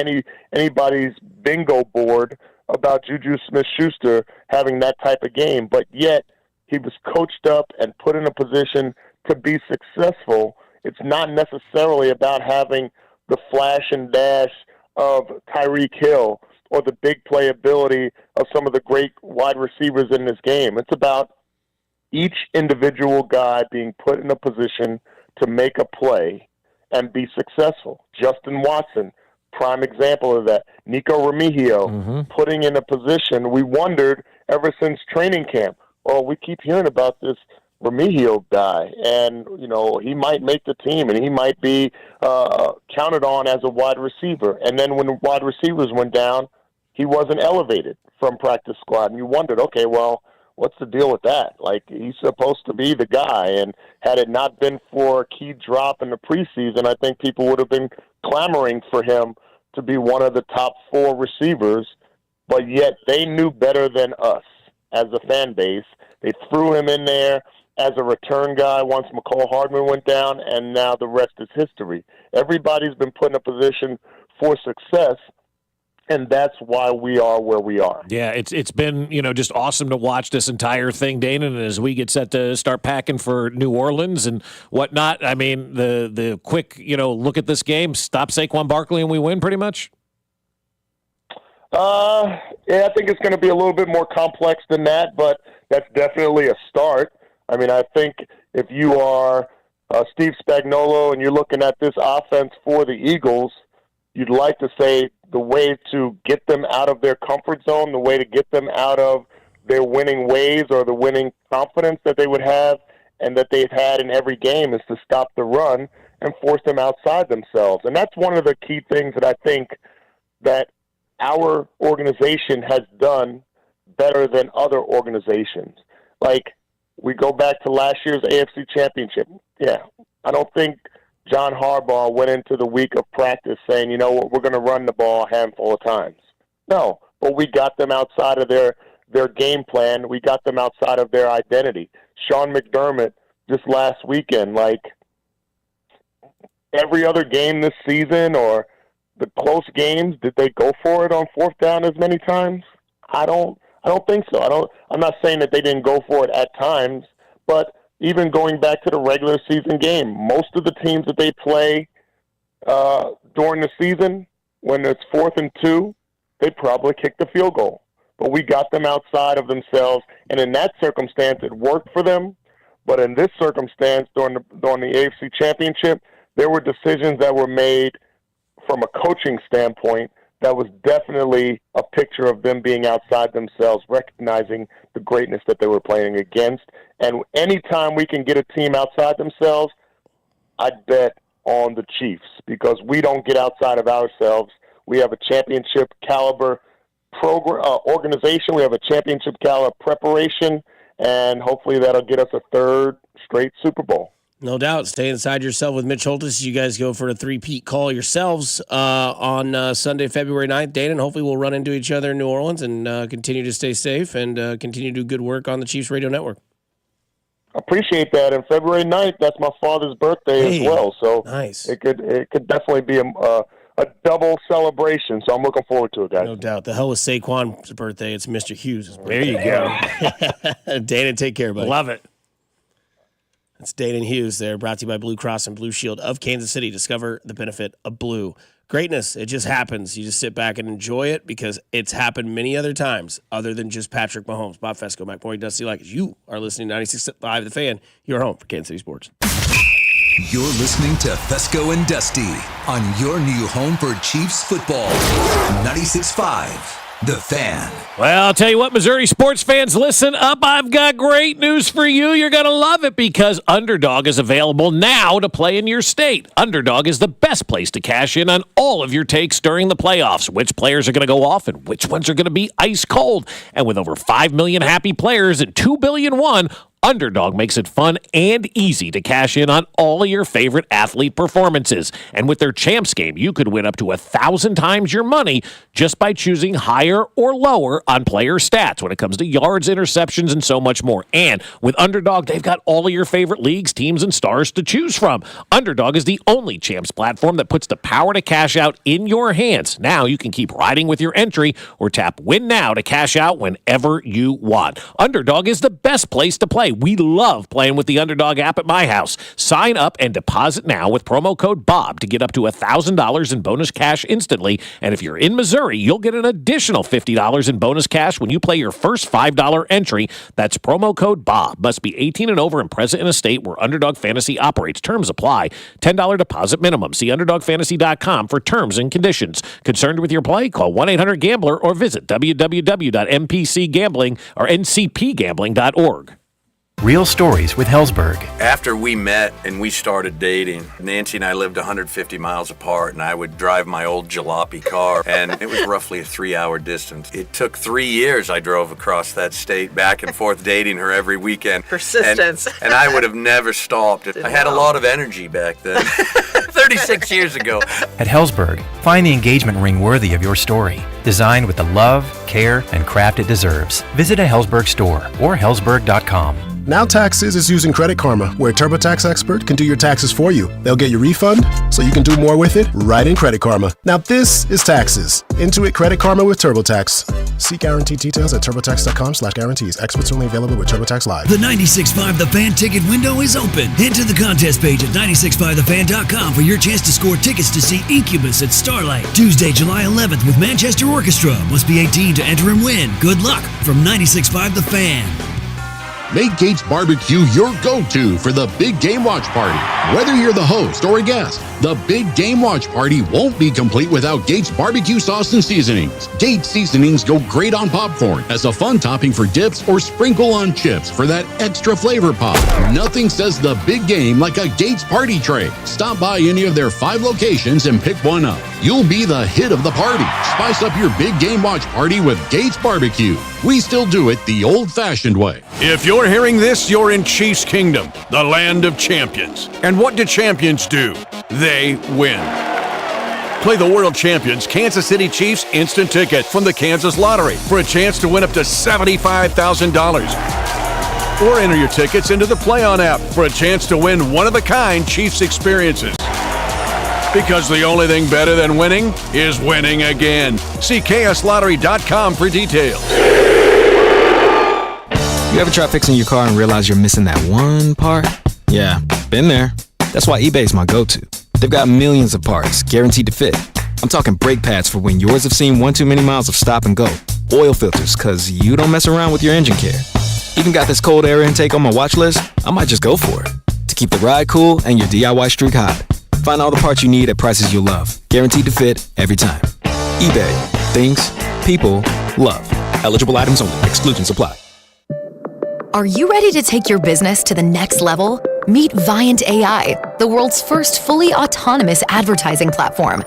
anybody's bingo board about Juju Smith-Schuster having that type of game, but yet he was coached up and put in a position to be successful. It's not necessarily about having the flash and dash of Tyreek Hill or the big playability of some of the great wide receivers in this game. It's about each individual guy being put in a position to make a play and be successful. Justin Watson, prime example of that. Nico Remigio, putting in a position we wondered ever since training camp. Oh, we keep hearing about this Remigio guy, and he might make the team, and he might be counted on as a wide receiver. And then when the wide receivers went down, he wasn't elevated from practice squad, and you wondered, okay, well, what's the deal with that? Like, he's supposed to be the guy, and had it not been for a key drop in the preseason, I think people would have been clamoring for him to be one of the top 4 receivers, but yet they knew better than us as a fan base. They threw him in there as a return guy once McCole Hardman went down, and now the rest is history. Everybody's been put in a position for success, and that's why we are where we are. Yeah, it's been, just awesome to watch this entire thing, Dana, and as we get set to start packing for New Orleans and whatnot, I mean, the quick, look at this game, stop Saquon Barkley and we win pretty much? Yeah, I think it's going to be a little bit more complex than that, but that's definitely a start. I mean, I think if you are Steve Spagnuolo and you're looking at this offense for the Eagles, you'd like to say the way to get them out of their comfort zone, the way to get them out of their winning ways or the winning confidence that they would have and that they've had in every game is to stop the run and force them outside themselves. And that's one of the key things that I think that our organization has done better than other organizations. Like, we go back to last year's AFC Championship. Yeah, I don't think John Harbaugh went into the week of practice saying, you know what, we're going to run the ball a handful of times. No, but we got them outside of their game plan. We got them outside of their identity. Sean McDermott, just last weekend, like every other game this season or the close games, did they go for it on fourth down as many times? I don't think so. I'm not saying that they didn't go for it at times, but even going back to the regular season game, most of the teams that they play during the season, when it's 4th and 2, they probably kick the field goal. But we got them outside of themselves, and in that circumstance, it worked for them. But in this circumstance, during the AFC Championship, there were decisions that were made from a coaching standpoint that was definitely a picture of them being outside themselves, recognizing the greatness that they were playing against. And anytime we can get a team outside themselves, I'd bet on the Chiefs because we don't get outside of ourselves. We have a championship caliber organization. We have a championship caliber preparation, and hopefully that'll get us a 3rd straight Super Bowl. No doubt. Stay inside yourself with Mitch Holtis. You guys go for a 3-peat call yourselves on Sunday, February 9th, Dana, and hopefully we'll run into each other in New Orleans and continue to stay safe and continue to do good work on the Chiefs Radio Network. Appreciate that. And February 9th, that's my father's birthday as well. So nice. It could definitely be a double celebration. So I'm looking forward to it, guys. No doubt. The hell with Saquon's birthday. It's Mr. Hughes' birthday. There you go. Dana, take care, buddy. Love it. It's Dana and Hughes there, brought to you by Blue Cross and Blue Shield of Kansas City. Discover the benefit of blue. Greatness, it just happens. You just sit back and enjoy it because it's happened many other times other than just Patrick Mahomes. Bob Fescoe, McMorty, Dusty Like. You are listening to 96.5 The Fan, your home for Kansas City sports. You're listening to Fescoe and Dusty on your new home for Chiefs football. 96.5 The Fan. Well, I'll tell you what, Missouri sports fans, listen up. I've got great news for you. You're going to love it because Underdog is available now to play in your state. Underdog is the best place to cash in on all of your takes during the playoffs. Which players are going to go off and which ones are going to be ice cold. And with over 5 million happy players and $2 billion won, Underdog makes it fun and easy to cash in on all of your favorite athlete performances. And with their Champs game, you could win up to 1,000 times your money just by choosing higher or lower on player stats when it comes to yards, interceptions, and so much more. And with Underdog, they've got all of your favorite leagues, teams, and stars to choose from. Underdog is the only Champs platform that puts the power to cash out in your hands. Now you can keep riding with your entry or tap Win Now to cash out whenever you want. Underdog is the best place to play. We love playing with the Underdog app at my house. Sign up and deposit now with promo code BOB to get up to $1,000 in bonus cash instantly. And if you're in Missouri, you'll get an additional $50 in bonus cash when you play your first $5 entry. That's promo code BOB. Must be 18 and over and present in a state where Underdog Fantasy operates. Terms apply. $10 deposit minimum. See UnderdogFantasy.com for terms and conditions. Concerned with your play? Call 1-800-GAMBLER or visit www.mpcgambling or ncpgambling.org. Real stories with Hellsberg. After we met and we started dating, Nancy and I lived 150 miles apart, and I would drive my old jalopy car, and it was roughly a 3-hour distance. It took 3 years I drove across that state back and forth dating her every weekend. Persistence. And I would have never stopped. I had a lot of energy back then. 36 years ago. At Hellsberg, find the engagement ring worthy of your story. Designed with the love, care, and craft it deserves. Visit a Hellsberg store or hellsberg.com. Now Taxes is using Credit Karma, where a TurboTax expert can do your taxes for you. They'll get your refund so you can do more with it right in Credit Karma. Now this is taxes. Intuit Credit Karma with TurboTax. See guaranteed details at turbotax.com/guarantees. Experts only available with TurboTax Live. The 96.5 The Fan ticket window is open. Head to the contest page at 965thefan.com for your chance to score tickets to see Incubus at Starlight, Tuesday, July 11th with Manchester Orchestra. Must be 18 to enter and win. Good luck from 96.5 The Fan. Make Gates Barbecue your go-to for the Big Game Watch Party. Whether you're the host or a guest, the Big Game Watch Party won't be complete without Gates Barbecue sauce and seasonings. Gates seasonings go great on popcorn as a fun topping for dips or sprinkle on chips for that extra flavor pop. Nothing says the big game like a Gates party tray. Stop by any of their 5 locations and pick one up. You'll be the hit of the party. Spice up your Big Game Watch Party with Gates Barbecue. We still do it the old-fashioned way. If you're hearing this, you're in Chiefs Kingdom, the land of champions. And what do champions do? They win. Play the world champions Kansas City Chiefs instant ticket from the Kansas Lottery for a chance to win up to $75,000. Or enter your tickets into the Play On app for a chance to win one-of-a-kind Chiefs experiences. Because the only thing better than winning is winning again. See kslottery.com for details. You ever try fixing your car and realize you're missing that one part? Yeah, been there. That's why eBay's my go-to. They've got millions of parts, guaranteed to fit. I'm talking brake pads for when yours have seen one too many miles of stop and go. Oil filters, cause you don't mess around with your engine care. Even got this cold air intake on my watch list. I might just go for it. To keep the ride cool and your DIY streak hot. Find all the parts you need at prices you'll love. Guaranteed to fit every time. eBay. Things. People. Love. Eligible items only. Exclusions apply. Are you ready to take your business to the next level? Meet Viant AI, the world's first fully autonomous advertising platform.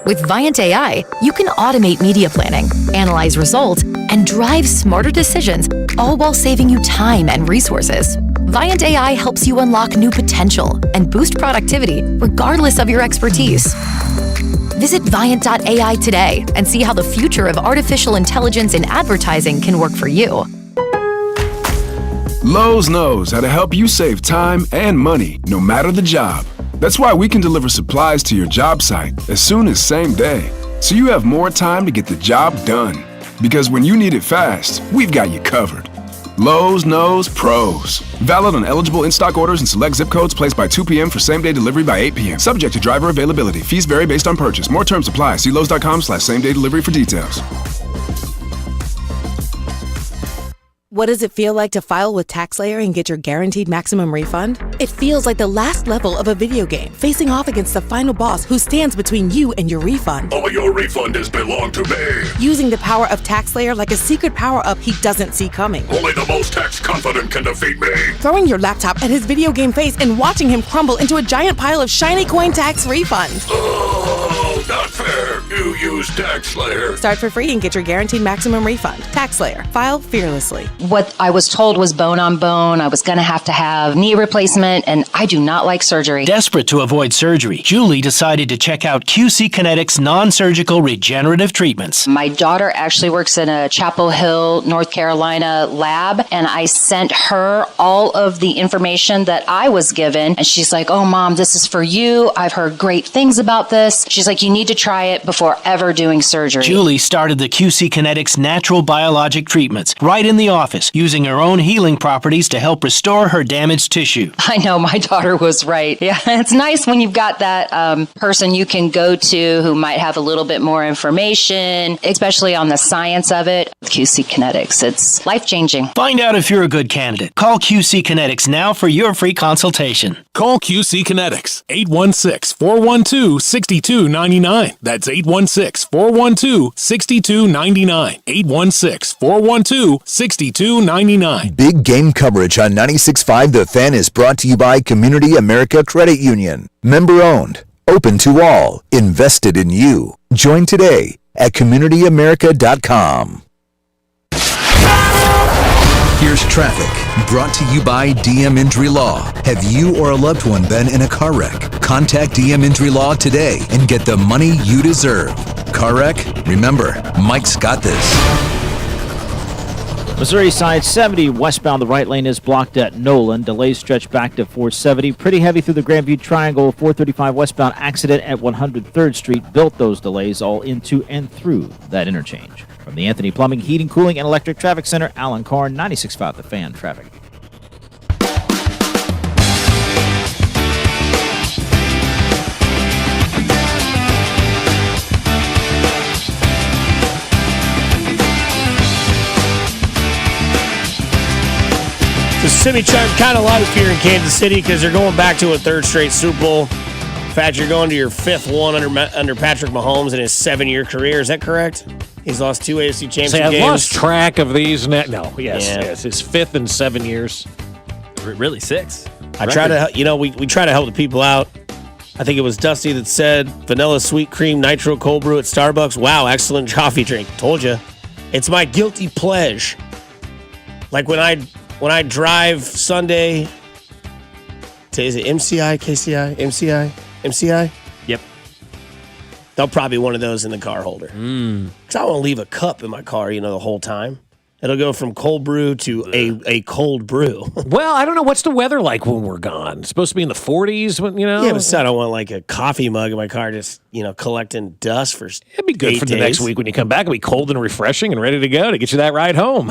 With Viant AI, you can automate media planning, analyze results, and drive smarter decisions, all while saving you time and resources. Viant AI helps you unlock new potential and boost productivity regardless of your expertise. Visit Viant.ai today and see how the future of artificial intelligence in advertising can work for you. Lowe's knows how to help you save time and money, no matter the job. That's why we can deliver supplies to your job site as soon as same day, so you have more time to get the job done. Because when you need it fast, we've got you covered. Lowe's knows pros. Valid on eligible in-stock orders and select zip codes placed by 2 p.m. for same-day delivery by 8 p.m. Subject to driver availability. Fees vary based on purchase. More terms apply. See Lowe's.com/same-day delivery for details. What does it feel like to file with TaxSlayer and get your guaranteed maximum refund? It feels like the last level of a video game, facing off against the final boss who stands between you and your refund. All your refund has belonged to me. Using the power of TaxSlayer like a secret power-up he doesn't see coming. Only the most tax-confident can defeat me. Throwing your laptop at his video game face and watching him crumble into a giant pile of shiny coin tax refunds. Oh, not fair. You use TaxSlayer. Start for free and get your guaranteed maximum refund. TaxSlayer. File fearlessly. What I was told was bone on bone. I was going to have knee replacement, and I do not like surgery. Desperate to avoid surgery, Julie decided to check out QC Kinetics non-surgical regenerative treatments. My daughter actually works in a Chapel Hill, North Carolina lab, and I sent her all of the information that I was given, and she's like, "Oh, Mom, this is for you. I've heard great things about this." She's like, "You need to try it before ever doing surgery." Julie started the QC Kinetics natural biologic treatments right in the office, using her own healing properties to help restore her damaged tissue. I know, my daughter was right. Yeah, it's nice when you've got that person you can go to who might have a little bit more information, especially on the science of it. QC Kinetics, it's life-changing. Find out if you're a good candidate. Call QC Kinetics now for your free consultation. Call QC Kinetics, 816-412-6299. That's 816 816-412-6299. 816-412-6299. Big game coverage on 96.5 The Fan is brought to you by Community America Credit Union. Member owned, open to all, invested in you. Join today at communityamerica.com. Here's traffic, brought to you by DM Injury Law. Have you or a loved one been in a car wreck? Contact DM Injury Law today and get the money you deserve. Car wreck? Remember, Mike's got this. Missouri side 70 westbound. The right lane is blocked at Nolan. Delays stretch back to 470. Pretty heavy through the Grandview Triangle. 435 westbound accident at 103rd Street built those delays all into and through that interchange. From the Anthony Plumbing, Heating, Cooling, and Electric Traffic Center, Alan Carr, 96.5 The Fan Traffic. The semi-charm kind of life here in Kansas City because they're going back to a third straight Super Bowl. In fact, you're going to your fifth one under Patrick Mahomes in his 7-year career. Is that correct? He's lost 2 AFC Championship games. I've lost track of these. No, yes. His 5th in 7 years. Really, 6. I try to, we try to help the people out. I think it was Dusty that said vanilla sweet cream nitro cold brew at Starbucks. Wow, excellent coffee drink. Told you. It's my guilty pleasure. Like when I drive Sunday to, is it MCI, KCI, MCI? Yep. They'll probably one of those in the car holder. Because I won't leave a cup in my car, the whole time. It'll go from cold brew to a cold brew. Well, I don't know. What's the weather like when we're gone? It's supposed to be in the 40s, Yeah, but I don't want like a coffee mug in my car just, collecting dust for It'd be good 8 for the days. next week when you come back. It'll be cold and refreshing and ready to go to get you that ride home.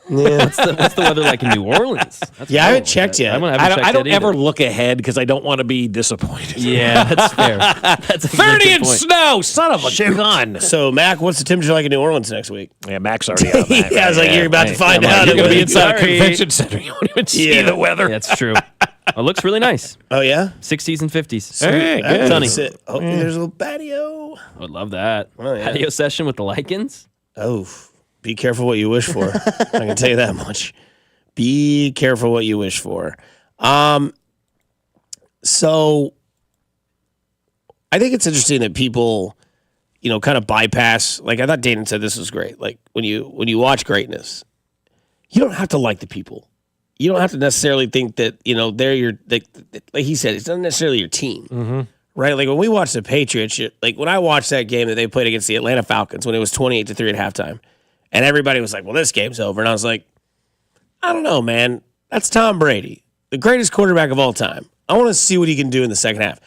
Yeah. What's the weather like in New Orleans? I haven't checked yet. I don't ever look ahead because I don't want to be disappointed. Yeah, that's fair. That's a 30 good inch point. snow, son of a gun. So, Mac, what's the temperature like in New Orleans next week? Yeah, Mac's already out. Mac, I was like, you're about to find out. You're going to be inside a Sorry. convention center. You won't even see the weather. That's true. It looks really nice. Oh, yeah? 60s and 50s. Hey, good. Sunny. Hopefully there's a little patio. I would love that. Oh, yeah. Patio session with the lichens. Oh, be careful what you wish for. I can tell you that much. Be careful what you wish for. So I think it's interesting that people, kind of bypass. Like I thought Dayton said this was great. Like when you watch greatness, you don't have to like the people. You don't have to necessarily think that they're your like he said. It's not necessarily your team. Mm-hmm. Right, like when we watched the Patriots, like when I watched that game that they played against the Atlanta Falcons when it was 28-3 at halftime, and everybody was like, "Well, this game's over," and I was like, "I don't know, man. That's Tom Brady, the greatest quarterback of all time. I want to see what he can do in the second half."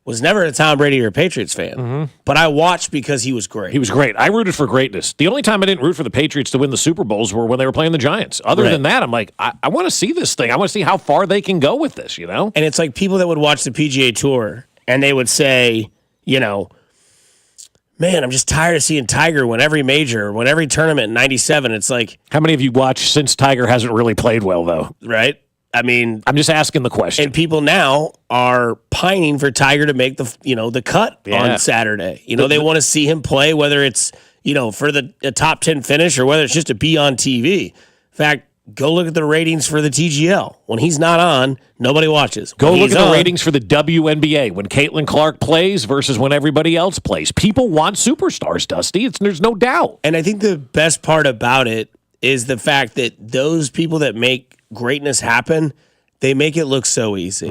Was never a Tom Brady or a Patriots fan, but I watched because he was great. He was great. I rooted for greatness. The only time I didn't root for the Patriots to win the Super Bowls were when they were playing the Giants. Other than that, I'm like, I want to see this thing. I want to see how far they can go with this, And it's like people that would watch the PGA Tour and they would say, man, I'm just tired of seeing Tiger win every major, win every tournament in 97. It's like, how many of you watched since Tiger hasn't really played well, though? Right? I mean, I'm just asking the question. And people now are pining for Tiger to make the cut on Saturday. They want to see him play, whether it's, for the top 10 finish or whether it's just to be on TV. In fact, go look at the ratings for the TGL. When he's not on, nobody watches. Go look at the ratings for the WNBA when Caitlin Clark plays versus when everybody else plays. People want superstars, Dusty. There's no doubt. And I think the best part about it is the fact that those people that make greatness happen, they make it look so easy.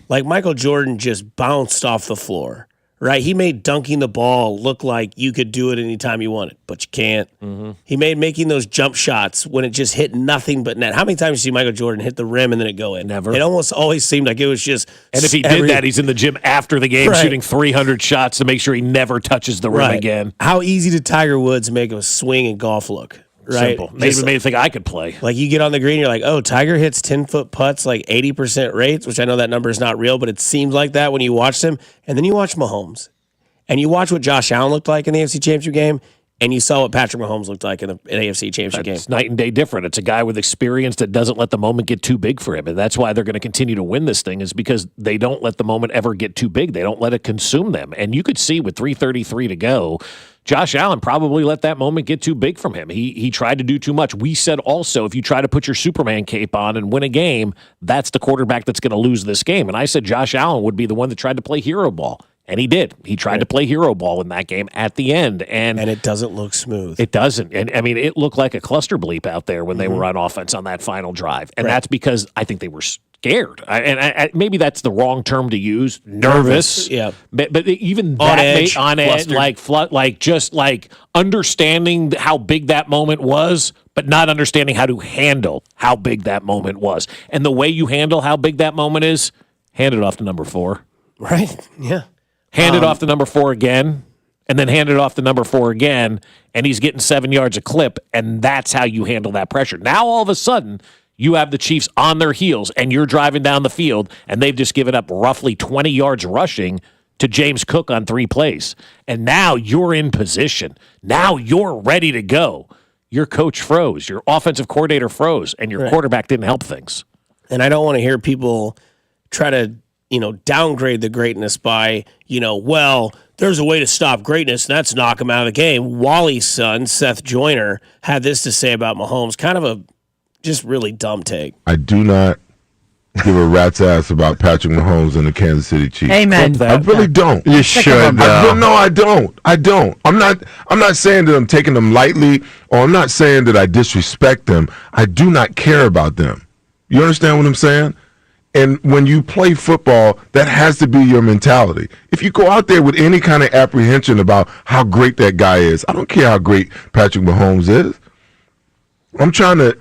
Like Michael Jordan just bounced off the floor, right? He made dunking the ball look like you could do it anytime you wanted, but you can't. He made making those jump shots when it just hit nothing but net. How many times do you see Michael Jordan hit the rim and then it go in? Never. It almost always seemed like it was just... And if he did that, he's in the gym after the game shooting 300 shots to make sure he never touches the rim again. How easy did Tiger Woods make a swing and golf look? Right. Simple. Made me think I could play. Like you get on the green, you're like, oh, Tiger hits 10-foot putts like 80% rates, which I know that number is not real, but it seems like that when you watch them. And then you watch Mahomes. And you watch what Josh Allen looked like in the AFC Championship game, and you saw what Patrick Mahomes looked like in the AFC Championship game. It's night and day different. It's a guy with experience that doesn't let the moment get too big for him. And that's why they're going to continue to win this thing, is because they don't let the moment ever get too big. They don't let it consume them. And you could see with 3:33 to go, Josh Allen probably let that moment get too big from him. He tried to do too much. We said also, if you try to put your Superman cape on and win a game, that's the quarterback that's going to lose this game. And I said Josh Allen would be the one that tried to play hero ball. And he did. He tried to play hero ball in that game at the end. And it doesn't look smooth. It doesn't. And, I mean, it looked like a cluster bleep out there when they were on offense on that final drive. And that's because I think they were scared. Maybe that's the wrong term to use. Nervous. Yeah. But even On that edge, on edge, just understanding how big that moment was, but not understanding how to handle how big that moment was. And the way you handle how big that moment is, hand it off to number 4. Right. Yeah. Hand it off to number 4 again, and then hand it off to number 4 again, and he's getting 7 yards a clip, and that's how you handle that pressure. Now, all of a sudden, you have the Chiefs on their heels, and you're driving down the field, and they've just given up roughly 20 yards rushing to James Cook on 3 plays. And now you're in position. Now you're ready to go. Your coach froze. Your offensive coordinator froze, and your quarterback didn't help things. And I don't want to hear people try to downgrade the greatness by, well, there's a way to stop greatness, and that's knock him out of the game. Wally's son, Seth Joyner, had this to say about Mahomes, kind of a just really dumb take. I do not give a rat's ass about Patrick Mahomes and the Kansas City Chiefs. Amen. I really don't. You should. No, I don't. I'm not saying that I'm taking them lightly, or I'm not saying that I disrespect them. I do not care about them. You understand what I'm saying? And when you play football, that has to be your mentality. If you go out there with any kind of apprehension about how great that guy is, I don't care how great Patrick Mahomes is. I'm trying to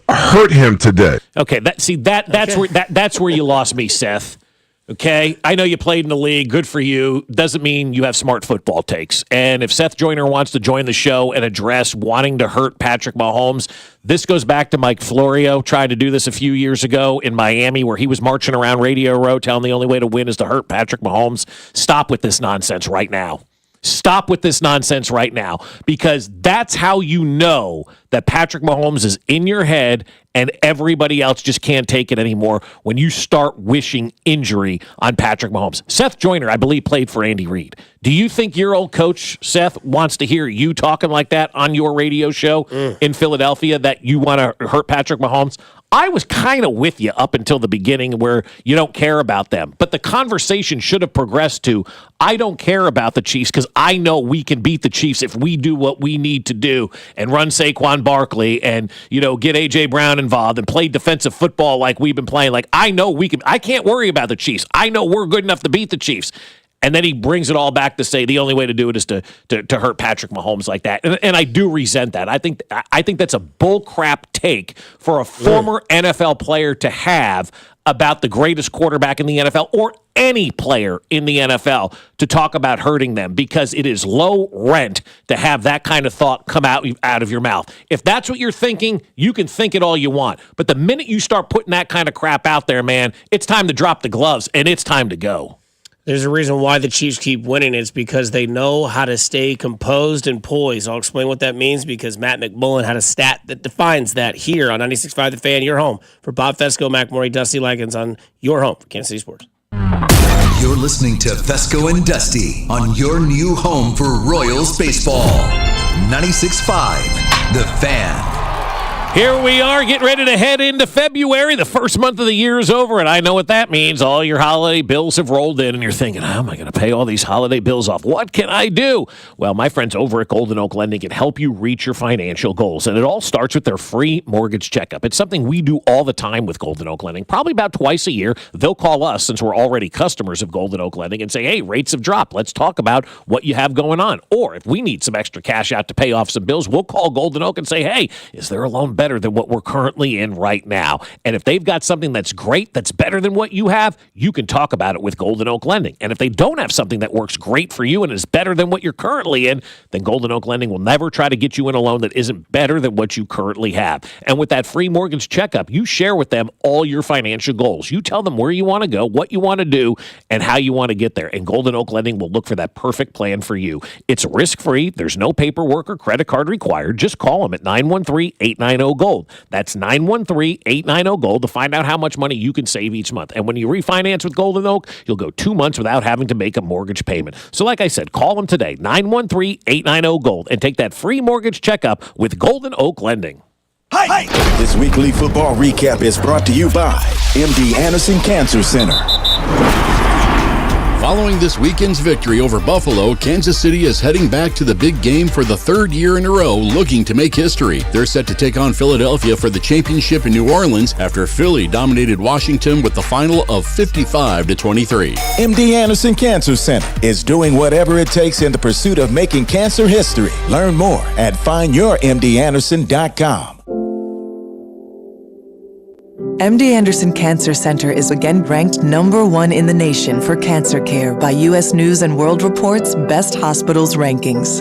hurt him today. Okay, that's where you lost me, Seth. Okay, I know you played in the league. Good for you. Doesn't mean you have smart football takes. And if Seth Joyner wants to join the show and address wanting to hurt Patrick Mahomes, this goes back to Mike Florio trying to do this a few years ago in Miami, where he was marching around Radio Row telling the only way to win is to hurt Patrick Mahomes. Stop with this nonsense right now. Stop with this nonsense right now, because that's how you know that Patrick Mahomes is in your head and everybody else just can't take it anymore when you start wishing injury on Patrick Mahomes. Seth Joyner, I believe, played for Andy Reid. Do you think your old coach, Seth, wants to hear you talking like that on your radio show in Philadelphia, that you want to hurt Patrick Mahomes? I was kind of with you up until the beginning where you don't care about them. But the conversation should have progressed to, I don't care about the Chiefs because I know we can beat the Chiefs if we do what we need to do and run Saquon Barkley and, get A.J. Brown involved and play defensive football like we've been playing. Like, I know we can. I can't worry about the Chiefs. I know we're good enough to beat the Chiefs. And then he brings it all back to say the only way to do it is to hurt Patrick Mahomes like that. And I do resent that. I think that's a bullcrap take for a former NFL player to have about the greatest quarterback in the NFL or any player in the NFL to talk about hurting them, because it is low rent to have that kind of thought come out of your mouth. If that's what you're thinking, you can think it all you want. But the minute you start putting that kind of crap out there, man, it's time to drop the gloves and it's time to go. There's a reason why the Chiefs keep winning. It's because they know how to stay composed and poised. I'll explain what that means, because Matt McMullen had a stat that defines that here on 96.5 The Fan, your home. For Bob Fescoe, McMurray, Dusty Likens on your home for Kansas City Sports. You're listening to Fescoe and Dusty on your new home for Royals baseball. 96.5 The Fan. Here we are, getting ready to head into February. The first month of the year is over, and I know what that means. All your holiday bills have rolled in, and you're thinking, how am I going to pay all these holiday bills off? What can I do? Well, my friends over at Golden Oak Lending can help you reach your financial goals, and it all starts with their free mortgage checkup. It's something we do all the time with Golden Oak Lending, probably about twice a year. They'll call us, since we're already customers of Golden Oak Lending, and say, hey, rates have dropped. Let's talk about what you have going on. Or if we need some extra cash out to pay off some bills, we'll call Golden Oak and say, hey, is there a loan better than what we're currently in right now? And if they've got something that's great, that's better than what you have, you can talk about it with Golden Oak Lending. And if they don't have something that works great for you and is better than what you're currently in, then Golden Oak Lending will never try to get you in a loan that isn't better than what you currently have. And with that free mortgage checkup, you share with them all your financial goals. You tell them where you want to go, what you want to do, and how you want to get there. And Golden Oak Lending will look for that perfect plan for you. It's risk-free. There's no paperwork or credit card required. Just call them at 913-890 890-GOLD. That's 913-890-GOLD to find out how much money you can save each month. And when you refinance with Golden Oak, you'll go 2 months without having to make a mortgage payment. So like I said, call them today, 913-890-GOLD, and take that free mortgage checkup with Golden Oak Lending. Hi. This weekly football recap is brought to you by MD Anderson Cancer Center. Following this weekend's victory over Buffalo, Kansas City is heading back to the big game for the third year in a row, looking to make history. They're set to take on Philadelphia for the championship in New Orleans after Philly dominated Washington with the final of 55-23. MD Anderson Cancer Center is doing whatever it takes in the pursuit of making cancer history. Learn more at findyourmdanderson.com. MD Anderson Cancer Center is again ranked #1 in the nation for cancer care by U.S. News & World Report's Best Hospitals rankings.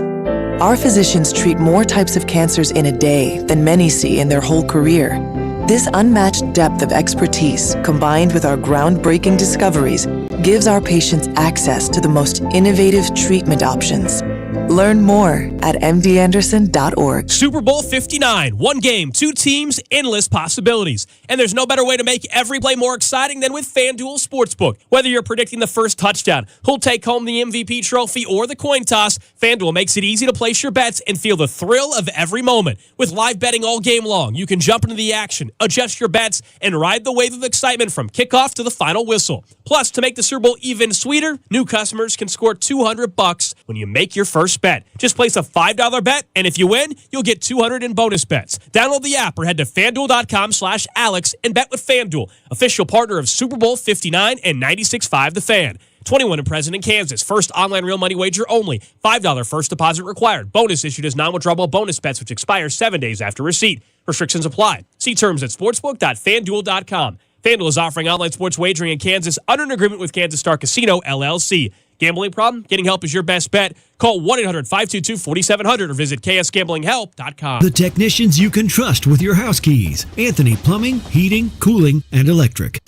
Our physicians treat more types of cancers in a day than many see in their whole career. This unmatched depth of expertise, combined with our groundbreaking discoveries, gives our patients access to the most innovative treatment options. Learn more at mdanderson.org. Super Bowl 59. One game, two teams, endless possibilities. And there's no better way to make every play more exciting than with FanDuel Sportsbook. Whether you're predicting the first touchdown, who'll take home the MVP trophy, or the coin toss, FanDuel makes it easy to place your bets and feel the thrill of every moment. With live betting all game long, you can jump into the action, adjust your bets, and ride the wave of excitement from kickoff to the final whistle. Plus, to make the Super Bowl even sweeter, new customers can score $200 when you make your first bet. Just place a $5 bet, and if you win, you'll get $200 in bonus bets. Download the app or head to FanDuel.com/Alex and bet with FanDuel, official partner of Super Bowl 59 and 96.5 The Fan. 21 and present in Kansas. First online real money wager only. $5 first deposit required. Bonus issued as non-withdrawable bonus bets, which expire 7 days after receipt. Restrictions apply. See terms at sportsbook.fanduel.com. FanDuel is offering online sports wagering in Kansas under an agreement with Kansas Star Casino, LLC. Gambling problem? Getting help is your best bet. Call 1-800-522-4700 or visit ksgamblinghelp.com. The technicians you can trust with your house keys. Anthony Plumbing, Heating, Cooling, and Electric.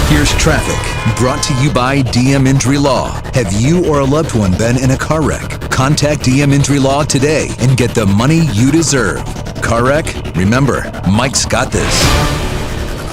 Here's traffic, brought to you by DM Injury Law. Have you or a loved one been in a car wreck? Contact DM Injury Law today and get the money you deserve. Car wreck? Remember, Mike's got this.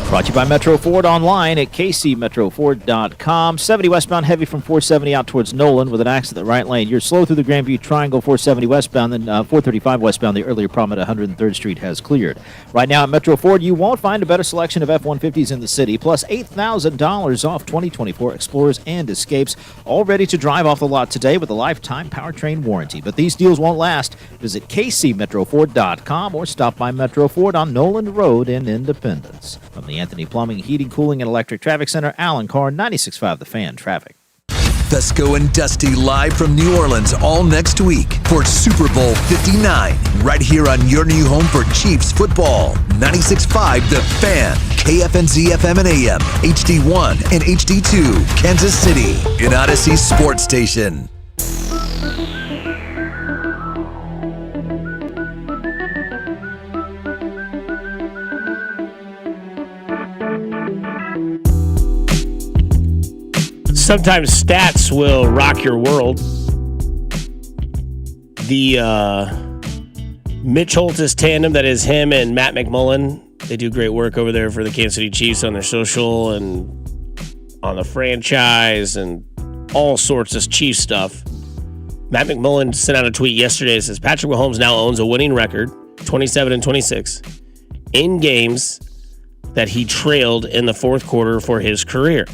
Brought to you by Metro Ford online at kcmetroford.com. 70 westbound heavy from 470 out towards Nolan with an accident right lane. You're slow through the Grandview Triangle, 470 westbound, then 435 westbound. The earlier problem at 103rd Street has cleared. Right now at Metro Ford, you won't find a better selection of F-150s in the city, plus $8,000 off 2024 Explorers and Escapes, all ready to drive off the lot today with a lifetime powertrain warranty. But these deals won't last. Visit kcmetroford.com or stop by Metro Ford on Nolan Road in Independence. From the Anthony Plumbing, Heating, Cooling, and Electric Traffic Center, Alan Carr, 96.5 The Fan Traffic. Fescoe and Dusty live from New Orleans all next week for Super Bowl 59. Right here on your new home for Chiefs football. 96.5 The Fan, KFNZ FM and AM, HD1 and HD2, Kansas City, an Odyssey sports station. Sometimes stats will rock your world. The Mitch Holtis tandem, that is him and Matt McMullen, they do great work over there for the Kansas City Chiefs on their social and on the franchise and all sorts of Chiefs stuff. Matt McMullen sent out a tweet yesterday that says Patrick Mahomes now owns a winning record, 27-26, in games that he trailed in the fourth quarter for his career.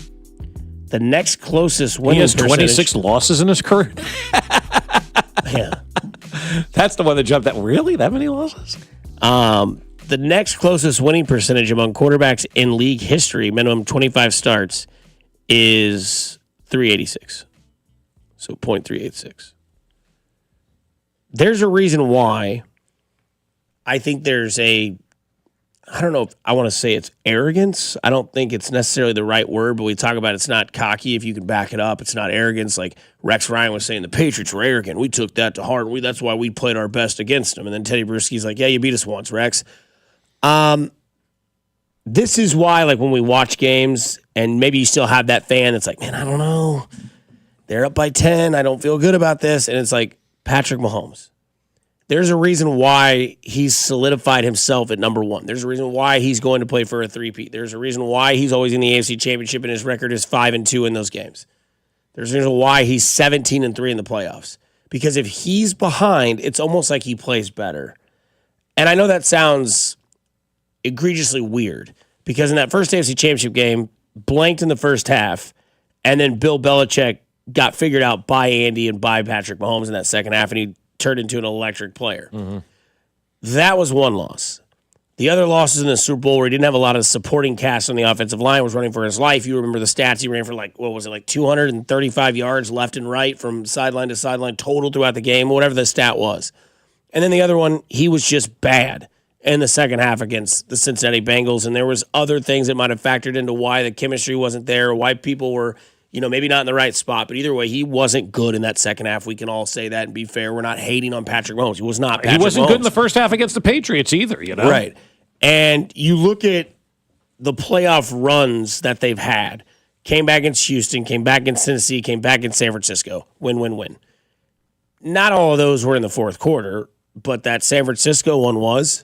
The next closest winning percentage. He has 26 losses in his career? Yeah. That's the one that jumped out. Really? That many losses? The next closest winning percentage among quarterbacks in league history, minimum 25 starts, is 386. So .386. There's a reason why I think there's I don't know if I want to say it's arrogance. I don't think it's necessarily the right word, but we talk about it's not cocky if you can back it up. It's not arrogance. Like Rex Ryan was saying, the Patriots were arrogant. We took that to heart. That's why we played our best against them. And then Teddy Bruschi's like, yeah, you beat us once, Rex. This is why, like, when we watch games and maybe you still have that fan that's like, man, I don't know. They're up by 10. I don't feel good about this. And it's like Patrick Mahomes. There's a reason why he's solidified himself at number one. There's a reason why he's going to play for a three-peat. There's a reason why he's always in the AFC Championship and his record is 5-2 in those games. There's a reason why he's 17-3 in the playoffs. Because if he's behind, it's almost like he plays better. And I know that sounds egregiously weird because in that first AFC Championship game, blanked in the first half, and then Bill Belichick got figured out by Andy and by Patrick Mahomes in that second half, and he turned into an electric player. Mm-hmm. That was one loss. The other losses in the Super Bowl where he didn't have a lot of supporting cast on the offensive line, was running for his life. You remember the stats. He ran for 235 yards left and right from sideline to sideline total throughout the game, whatever the stat was. And then the other one, he was just bad in the second half against the Cincinnati Bengals. And there was other things that might have factored into why the chemistry wasn't there, or why people were, maybe not in the right spot. But either way, he wasn't good in that second half. We can all say that and be fair. We're not hating on Patrick Mahomes. He was not Patrick Mahomes. He wasn't good in the first half against the Patriots either, Right. And you look at the playoff runs that they've had. Came back against Houston, came back against Tennessee, came back against San Francisco. Win, win, win. Not all of those were in the fourth quarter, but that San Francisco one was.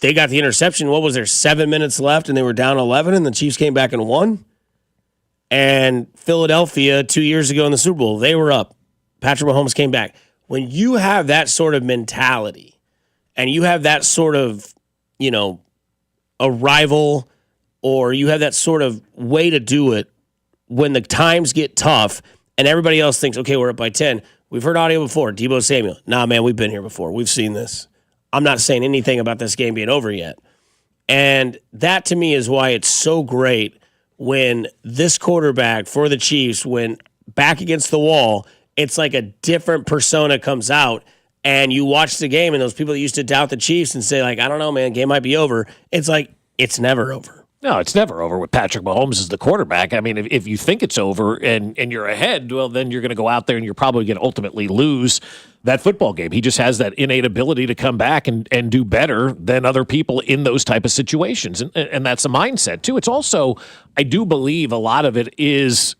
They got the interception. What was there, 7 minutes left, and they were down 11, and the Chiefs came back and won? And Philadelphia 2 years ago in the Super Bowl, they were up. Patrick Mahomes came back. When you have that sort of mentality and you have that sort of, arrival, or you have that sort of way to do it when the times get tough and everybody else thinks, okay, we're up by 10. We've heard audio before. Deebo Samuel. Nah, man, we've been here before. We've seen this. I'm not saying anything about this game being over yet. And that to me is why it's so great when this quarterback for the Chiefs, when back against the wall, it's like a different persona comes out, and you watch the game, and those people that used to doubt the Chiefs and say, I don't know, man, game might be over. It's like, it's never over. No, it's never over with Patrick Mahomes as the quarterback. I mean, if you think it's over and you're ahead, well, then you're going to go out there and you're probably going to ultimately lose that football game. He just has that innate ability to come back and do better than other people in those type of situations. And that's a mindset, too. It's also, I do believe a lot of it is,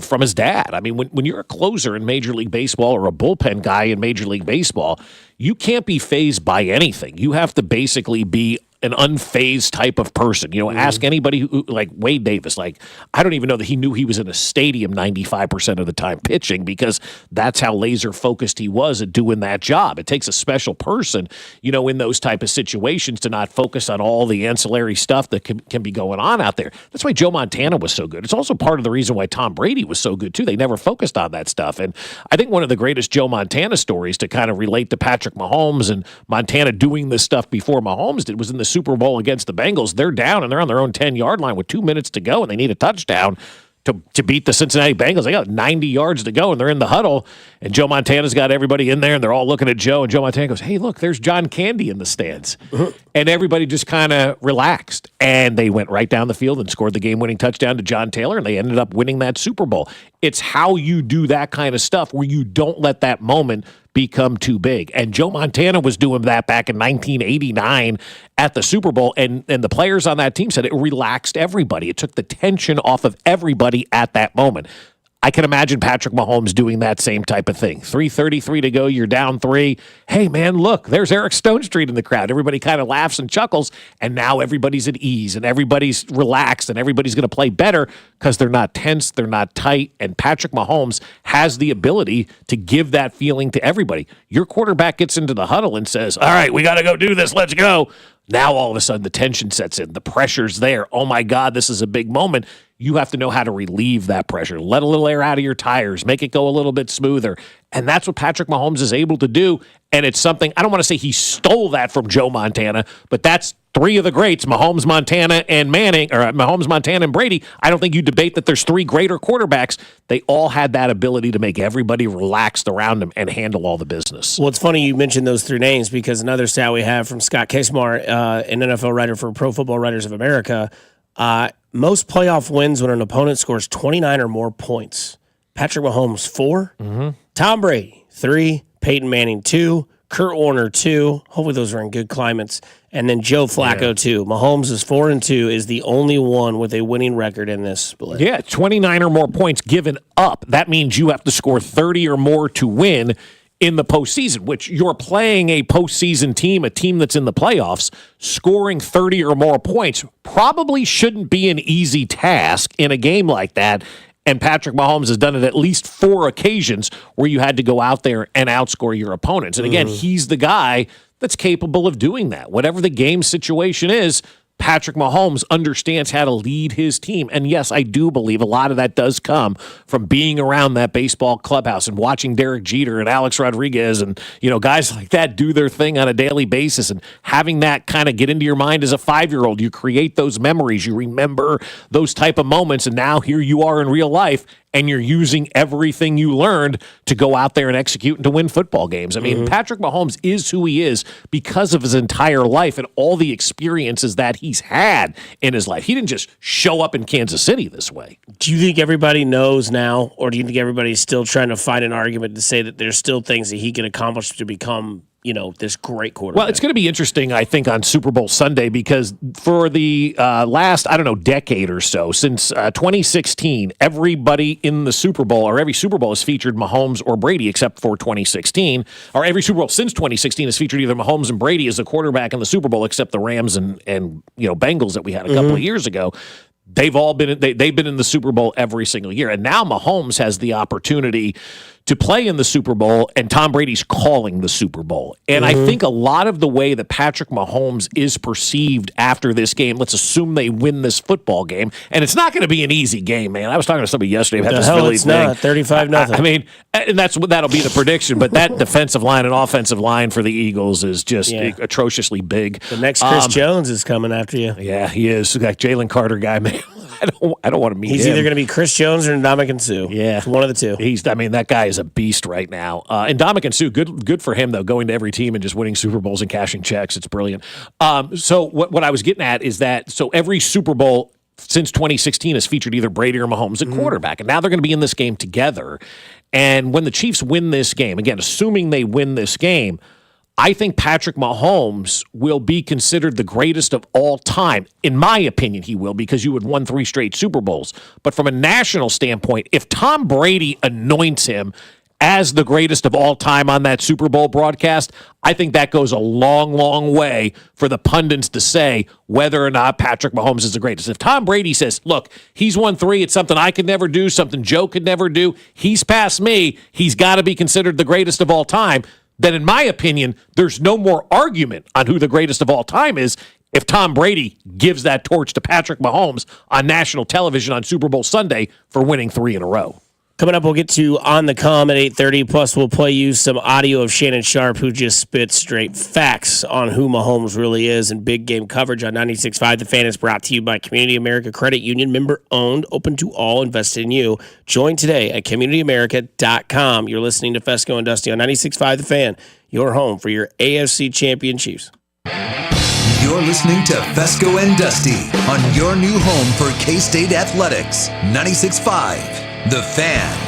from his dad. I mean, when you're a closer in Major League Baseball or a bullpen guy in Major League Baseball, you can't be fazed by anything. You have to basically be an unfazed type of person. Ask anybody who, like Wade Davis, I don't even know that he knew he was in a stadium 95% of the time pitching, because that's how laser focused he was at doing that job. It takes a special person, in those type of situations to not focus on all the ancillary stuff that can be going on out there. That's why Joe Montana was so good. It's also part of the reason why Tom Brady was so good too. They never focused on that stuff. And I think one of the greatest Joe Montana stories to kind of relate to Patrick Mahomes and Montana doing this stuff before Mahomes did was in the Super Bowl against the Bengals. They're down and they're on their own 10-yard line with 2 minutes to go, and they need a touchdown to beat the Cincinnati Bengals. They got 90 yards to go, and they're in the huddle, and Joe Montana's got everybody in there, and they're all looking at Joe, and Joe Montana goes, hey, look, there's John Candy in the stands. And everybody just kind of relaxed, and they went right down the field and scored the game-winning touchdown to John Taylor, and they ended up winning that Super Bowl. It's how you do that kind of stuff where you don't let that moment become too big. And Joe Montana was doing that back in 1989 at the Super Bowl, and the players on that team said it relaxed everybody. It took the tension off of everybody at that moment. I can imagine Patrick Mahomes doing that same type of thing. 3:33 to go, you're down 3. Hey, man, look, there's Eric Stonestreet in the crowd. Everybody kind of laughs and chuckles, and now everybody's at ease, and everybody's relaxed, and everybody's going to play better because they're not tense, they're not tight, and Patrick Mahomes has the ability to give that feeling to everybody. Your quarterback gets into the huddle and says, all right, we got to go do this, let's go. Now all of a sudden the tension sets in, the pressure's there. Oh, my God, this is a big moment. You have to know how to relieve that pressure. Let a little air out of your tires. Make it go a little bit smoother. And that's what Patrick Mahomes is able to do. And it's something, I don't want to say he stole that from Joe Montana, but that's 3 of the greats, Mahomes, Montana, and Manning, or Mahomes, Montana, and Brady. I don't think you debate that there's 3 greater quarterbacks. They all had that ability to make everybody relaxed around them and handle all the business. Well, it's funny you mentioned those 3 names, because another stat we have from Scott Kasemar, an NFL writer for Pro Football Writers of America, most playoff wins when an opponent scores 29 or more points. Patrick Mahomes, 4. Tom Brady, 3. Peyton Manning, 2. Kurt Warner, 2. Hopefully those are in good climates. And then Joe Flacco, 2. Mahomes is 4-2, is the only one with a winning record in this split. Yeah, 29 or more points given up. That means you have to score 30 or more to win in the postseason, which you're playing a postseason team, a team that's in the playoffs, scoring 30 or more points probably shouldn't be an easy task in a game like that. And Patrick Mahomes has done it at least 4 occasions where you had to go out there and outscore your opponents. And again, he's the guy that's capable of doing that. Whatever the game situation is, Patrick Mahomes understands how to lead his team. And yes, I do believe a lot of that does come from being around that baseball clubhouse and watching Derek Jeter and Alex Rodriguez and, guys like that do their thing on a daily basis, and having that kind of get into your mind as a 5-year-old. You create those memories. You remember those type of moments. And now here you are in real life, and you're using everything you learned to go out there and execute and to win football games. I mean, Patrick Mahomes is who he is because of his entire life and all the experiences that he's had in his life. He didn't just show up in Kansas City this way. Do you think everybody knows now, or do you think everybody's still trying to find an argument to say that there's still things that he can accomplish to become this great quarterback? Well, it's going to be interesting, I think, on Super Bowl Sunday, because for the last, decade or so, since 2016, everybody in the Super Bowl, or every Super Bowl, has featured Mahomes or Brady, except for 2016. Or every Super Bowl since 2016 has featured either Mahomes and Brady as a quarterback in the Super Bowl, except the Rams and Bengals that we had a couple of years ago. They've all been they've been in the Super Bowl every single year. And now Mahomes has the opportunity to play in the Super Bowl, and Tom Brady's calling the Super Bowl. And I think a lot of the way that Patrick Mahomes is perceived after this game, let's assume they win this football game, and it's not going to be an easy game, man. I was talking to somebody yesterday about this Philly thing. Not 35-0. I mean, and that'll be the prediction, but that defensive line and offensive line for the Eagles is just atrociously big. The next Chris Jones is coming after you. Yeah, he is. That Jalen Carter guy, man. I don't want to meet him. He's either going to be Chris Jones or Ndamukong Suh. Yeah. It's one of the two. That guy is a beast right now. And Ndamukong Suh, good for him, though, going to every team and just winning Super Bowls and cashing checks. It's brilliant. So what I was getting at is that, every Super Bowl since 2016 has featured either Brady or Mahomes at quarterback. And now they're going to be in this game together. And when the Chiefs win this game, again, assuming they win this game, I think Patrick Mahomes will be considered the greatest of all time. In my opinion, he will, because you had won 3 straight Super Bowls. But from a national standpoint, if Tom Brady anoints him as the greatest of all time on that Super Bowl broadcast, I think that goes a long, long way for the pundits to say whether or not Patrick Mahomes is the greatest. If Tom Brady says, look, he's won 3, it's something I could never do, something Joe could never do, he's past me, he's got to be considered the greatest of all time, then in my opinion, there's no more argument on who the greatest of all time is if Tom Brady gives that torch to Patrick Mahomes on national television on Super Bowl Sunday for winning 3 in a row. Coming up, we'll get to On the Comm at 8:30. Plus, we'll play you some audio of Shannon Sharp, who just spit straight facts on who Mahomes really is. And big game coverage on 96.5 The Fan is brought to you by Community America Credit Union. Member-owned, open to all, invested in you. Join today at CommunityAmerica.com. You're listening to Fescoe and Dusty on 96.5 The Fan, your home for your AFC champion Chiefs. You're listening to Fescoe and Dusty on your new home for K-State Athletics. 96.5 The Fan.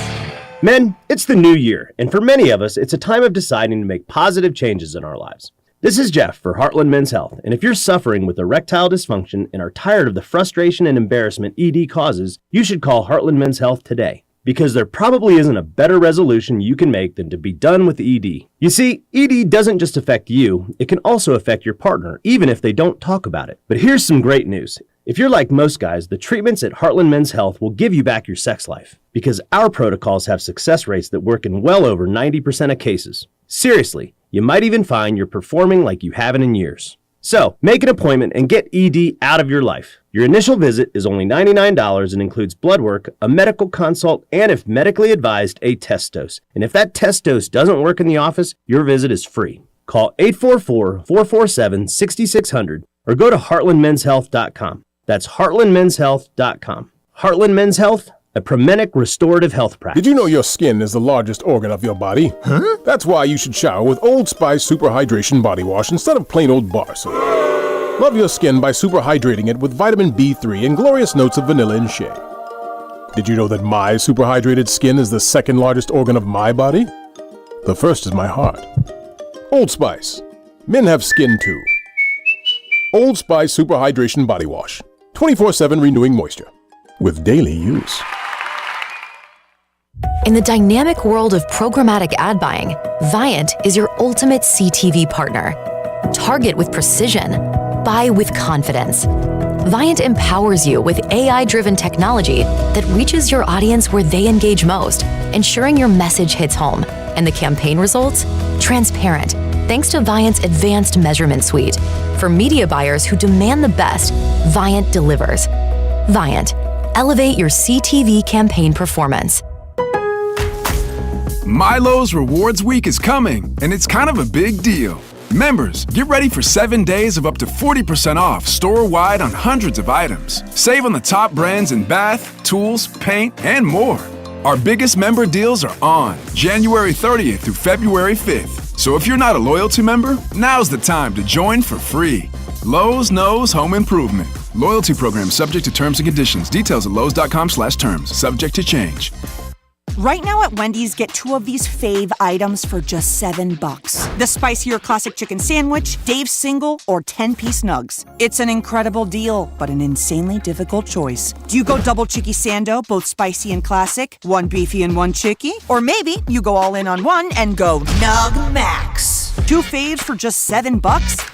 Men, it's the new year, and for many of us, it's a time of deciding to make positive changes in our lives. This is Jeff for Heartland Men's Health, and if you're suffering with erectile dysfunction and are tired of the frustration and embarrassment ED causes, you should call Heartland Men's Health today, because there probably isn't a better resolution you can make than to be done with ED. You see, ED doesn't just affect you, it can also affect your partner, even if they don't talk about it. But here's some great news. If you're like most guys, the treatments at Heartland Men's Health will give you back your sex life, because our protocols have success rates that work in well over 90% of cases. Seriously, you might even find you're performing like you haven't in years. So, make an appointment and get ED out of your life. Your initial visit is only $99 and includes blood work, a medical consult, and if medically advised, a test dose. And if that test dose doesn't work in the office, your visit is free. Call 844-447-6600 or go to heartlandmenshealth.com. That's heartlandmenshealth.com. Heartland Men's Health, a Promenic restorative health practice. Did you know your skin is the largest organ of your body? Huh? That's why you should shower with Old Spice Super Hydration Body Wash instead of plain old bar soap. Love your skin by super hydrating it with vitamin B3 and glorious notes of vanilla and shea. Did you know that my super hydrated skin is the second largest organ of my body? The first is my heart. Old Spice. Men have skin too. Old Spice Super Hydration Body Wash. 24/7 renewing moisture. With daily use. In the dynamic world of programmatic ad buying, Viant is your ultimate CTV partner. Target with precision, buy with confidence. Viant empowers you with AI-driven technology that reaches your audience where they engage most, ensuring your message hits home. And the campaign results? Transparent, thanks to Viant's advanced measurement suite. For media buyers who demand the best, Viant delivers. Viant, elevate your CTV campaign performance. Milo's Rewards Week is coming, and it's kind of a big deal. Members, get ready for 7 days of up to 40% off store-wide on hundreds of items. Save on the top brands in bath, tools, paint, and more. Our biggest member deals are on January 30th through February 5th. So if you're not a loyalty member, now's the time to join for free. Lowe's knows home improvement. Loyalty program subject to terms and conditions. Details at lowes.com/terms. Subject to change. Right now at Wendy's, get 2 of these fave items for just $7. The spicier classic chicken sandwich, Dave's single, or 10-piece nugs. It's an incredible deal, but an insanely difficult choice. Do you go double chicky sando, both spicy and classic, 1 beefy and 1 chicky? Or maybe you go all in on one and go Nug Max. 2 faves for just $7?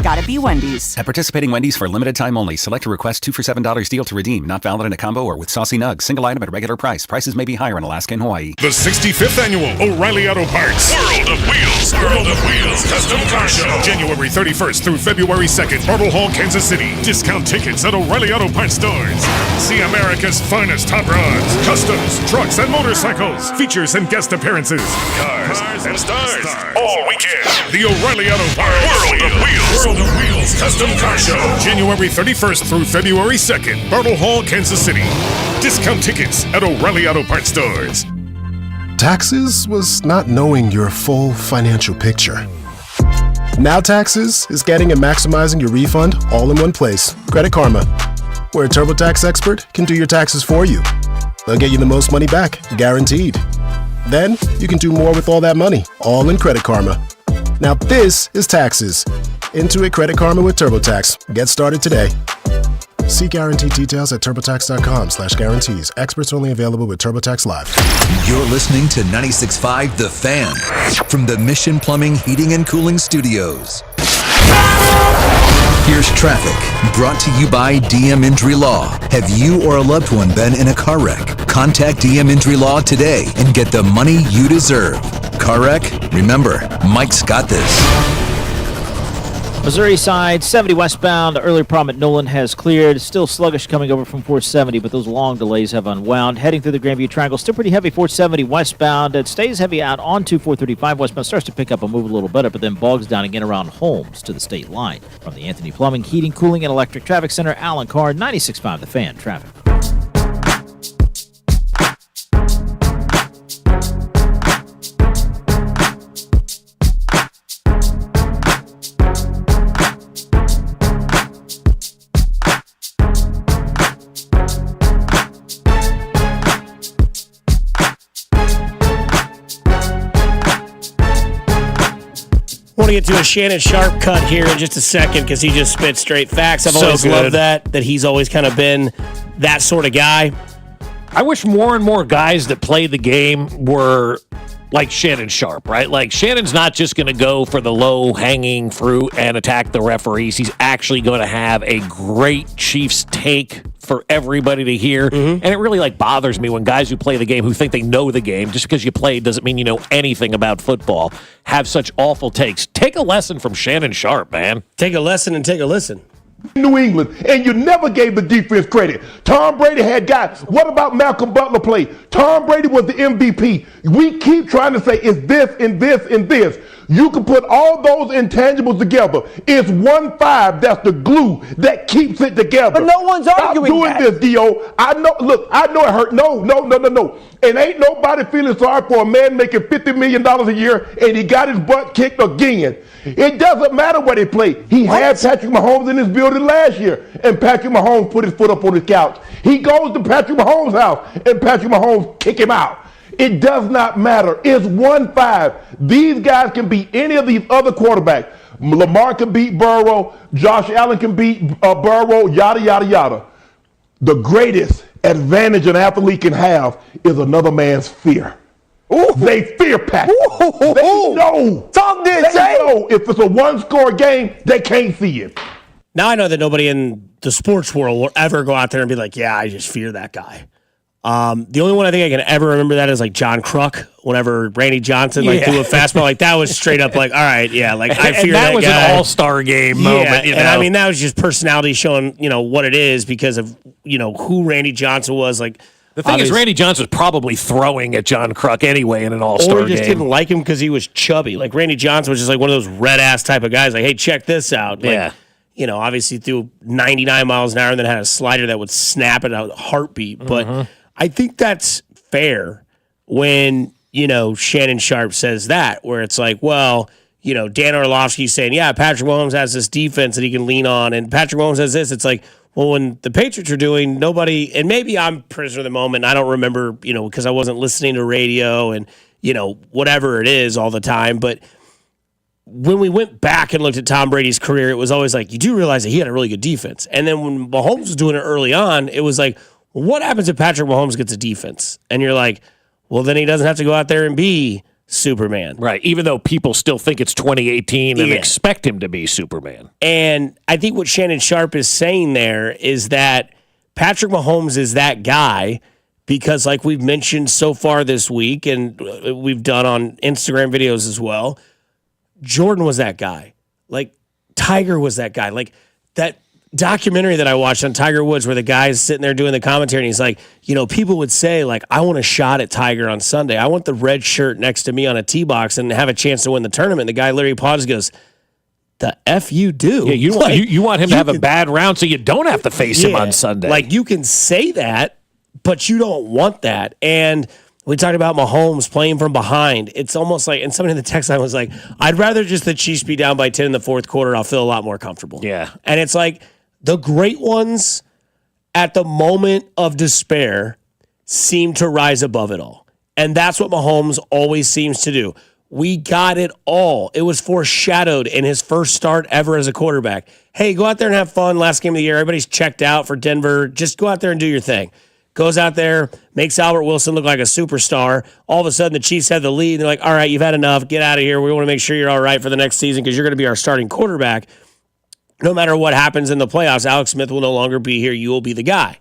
Gotta be Wendy's. At participating Wendy's for a limited time only. Select a request 2 for $7 deal to redeem. Not valid in a combo or with saucy nugs. Single item at regular price. Prices may be higher in Alaska and Hawaii. The 65th Annual O'Reilly Auto Parts World of Wheels. World of Wheels Custom Car Show. January 31st through February 2nd. Marble Hall, Kansas City. Discount tickets at O'Reilly Auto Parts stores. See America's finest hot rods, customs, trucks, and motorcycles. Features and guest appearances. Cars and stars. All weekend. The O'Reilly Auto Parts World of Wheels. World of Wheels Custom Car Show. January 31st through February 2nd. Marble Hall, Kansas City. Discount tickets at O'Reilly Auto Parts stores. Taxes was not knowing your full financial picture. Now Taxes is getting and maximizing your refund all in one place. Credit Karma, where a TurboTax expert can do your taxes for you. They'll get you the most money back, guaranteed. Then you can do more with all that money, all in Credit Karma. Now this is Taxes. Intuit Credit Karma with TurboTax. Get started today. See guarantee details at TurboTax.com/guarantees. Experts only available with TurboTax Live. You're listening to 96.5 The Fan from the Mission Plumbing, Heating, and Cooling Studios. Here's traffic, brought to you by DM Injury Law. Have you or a loved one been in a car wreck? Contact DM Injury Law today and get the money you deserve. Car wreck? Remember, Mike's got this. Missouri side, 70 westbound. The earlier problem at Nolan has cleared. Still sluggish coming over from 470, but those long delays have unwound. Heading through the Grandview Triangle, still pretty heavy, 470 westbound. It stays heavy out onto 435 westbound. Starts to pick up and move a little better, but then bogs down again around Holmes to the state line. From the Anthony Plumbing, Heating, Cooling, and Electric Traffic Center, Alan Carr, 96.5 The Fan Traffic. I want to get to a Shannon Sharp cut here in just a second because he just spit straight facts. I've always loved that he's always kind of been that sort of guy. I wish more and more guys that play the game were like Shannon Sharp, right? Like Shannon's not just going to go for the low-hanging fruit and attack the referees. He's actually going to have a great Chiefs take for everybody to hear. And it really bothers me when guys who play the game, who think they know the game, just because you played doesn't mean you know anything about football, have such awful takes. Take a lesson from Shannon Sharp, man. Take a lesson and take a listen. New England, and you never gave the defense credit. Tom Brady had guys. What about Malcolm Butler play? Tom Brady was the MVP. We keep trying to say it's this and this and this. You can put all those intangibles together. It's 1-5 that's the glue that keeps it together. But no one's arguing doing that. this, D.O. I know. Look, I know it hurt. No. And ain't nobody feeling sorry for a man making $50 million a year and he got his butt kicked again. It doesn't matter where they play. He had Patrick Mahomes in his building last year, and Patrick Mahomes put his foot up on his couch. He goes to Patrick Mahomes' house, and Patrick Mahomes kick him out. It does not matter. It's 1-5. These guys can beat any of these other quarterbacks. Lamar can beat Burrow. Josh Allen can beat Burrow, yada, yada, yada. The greatest advantage an athlete can have is another man's fear. They fear Patrick. They know. Talk this, They know if it's a one-score game, they can't see it. Now I know that nobody in the sports world will ever go out there and be like, yeah, I just fear that guy. The only one I think I can ever remember that is like John Kruk, whenever Randy Johnson threw a fastball. Like that was straight up like, all right, yeah, like I fear that was guy. an all-star game moment. And I mean, that was just personality showing, what it is because of, who Randy Johnson was. Like the thing is, Randy Johnson was probably throwing at John Kruk anyway in an all-star game. Or just didn't like him because he was chubby. Like Randy Johnson was just like one of those red-ass type of guys. Like, hey, check this out. Like, obviously threw 99 miles an hour and then had a slider that would snap at a heartbeat. But I think that's fair when, Shannon Sharpe says that, where it's like, well, Dan Orlovsky's saying, yeah, Patrick Mahomes has this defense that he can lean on, and Patrick Mahomes has this. It's like, well, when the Patriots are doing, nobody, and maybe I'm prisoner of the moment. I don't remember, because I wasn't listening to radio and, whatever it is all the time. But when we went back and looked at Tom Brady's career, it was always like, you do realize that he had a really good defense. And then when Mahomes was doing it early on, it was like, well, what happens if Patrick Mahomes gets a defense? And you're like, well, then he doesn't have to go out there and be Superman. Right, even though people still think it's 2018 and expect him to be Superman. And I think what Shannon Sharpe is saying there is that Patrick Mahomes is that guy because like we've mentioned so far this week and we've done on Instagram videos as well, Jordan was that guy. Like Tiger was that guy. Like that documentary that I watched on Tiger Woods where the guy's sitting there doing the commentary and he's like, people would say like, I want a shot at Tiger on Sunday. I want the red shirt next to me on a tee box and have a chance to win the tournament. The guy literally pauses and goes, the F you do. Yeah, you want him to have a bad round so you don't have to face him on Sunday. Like you can say that, but you don't want that. And we talked about Mahomes playing from behind. It's almost like, and somebody in the text line was like, I'd rather just the Chiefs be down by 10 in the fourth quarter. I'll feel a lot more comfortable. Yeah. And it's like, the great ones at the moment of despair seem to rise above it all. And that's what Mahomes always seems to do. We got it all. It was foreshadowed in his first start ever as a quarterback. Hey, go out there and have fun. Last game of the year, everybody's checked out for Denver. Just go out there and do your thing. Goes out there, makes Albert Wilson look like a superstar. All of a sudden, the Chiefs have the lead. They're like, all right, you've had enough. Get out of here. We want to make sure you're all right for the next season because you're going to be our starting quarterback. No matter what happens in the playoffs, Alex Smith will no longer be here. You will be the guy.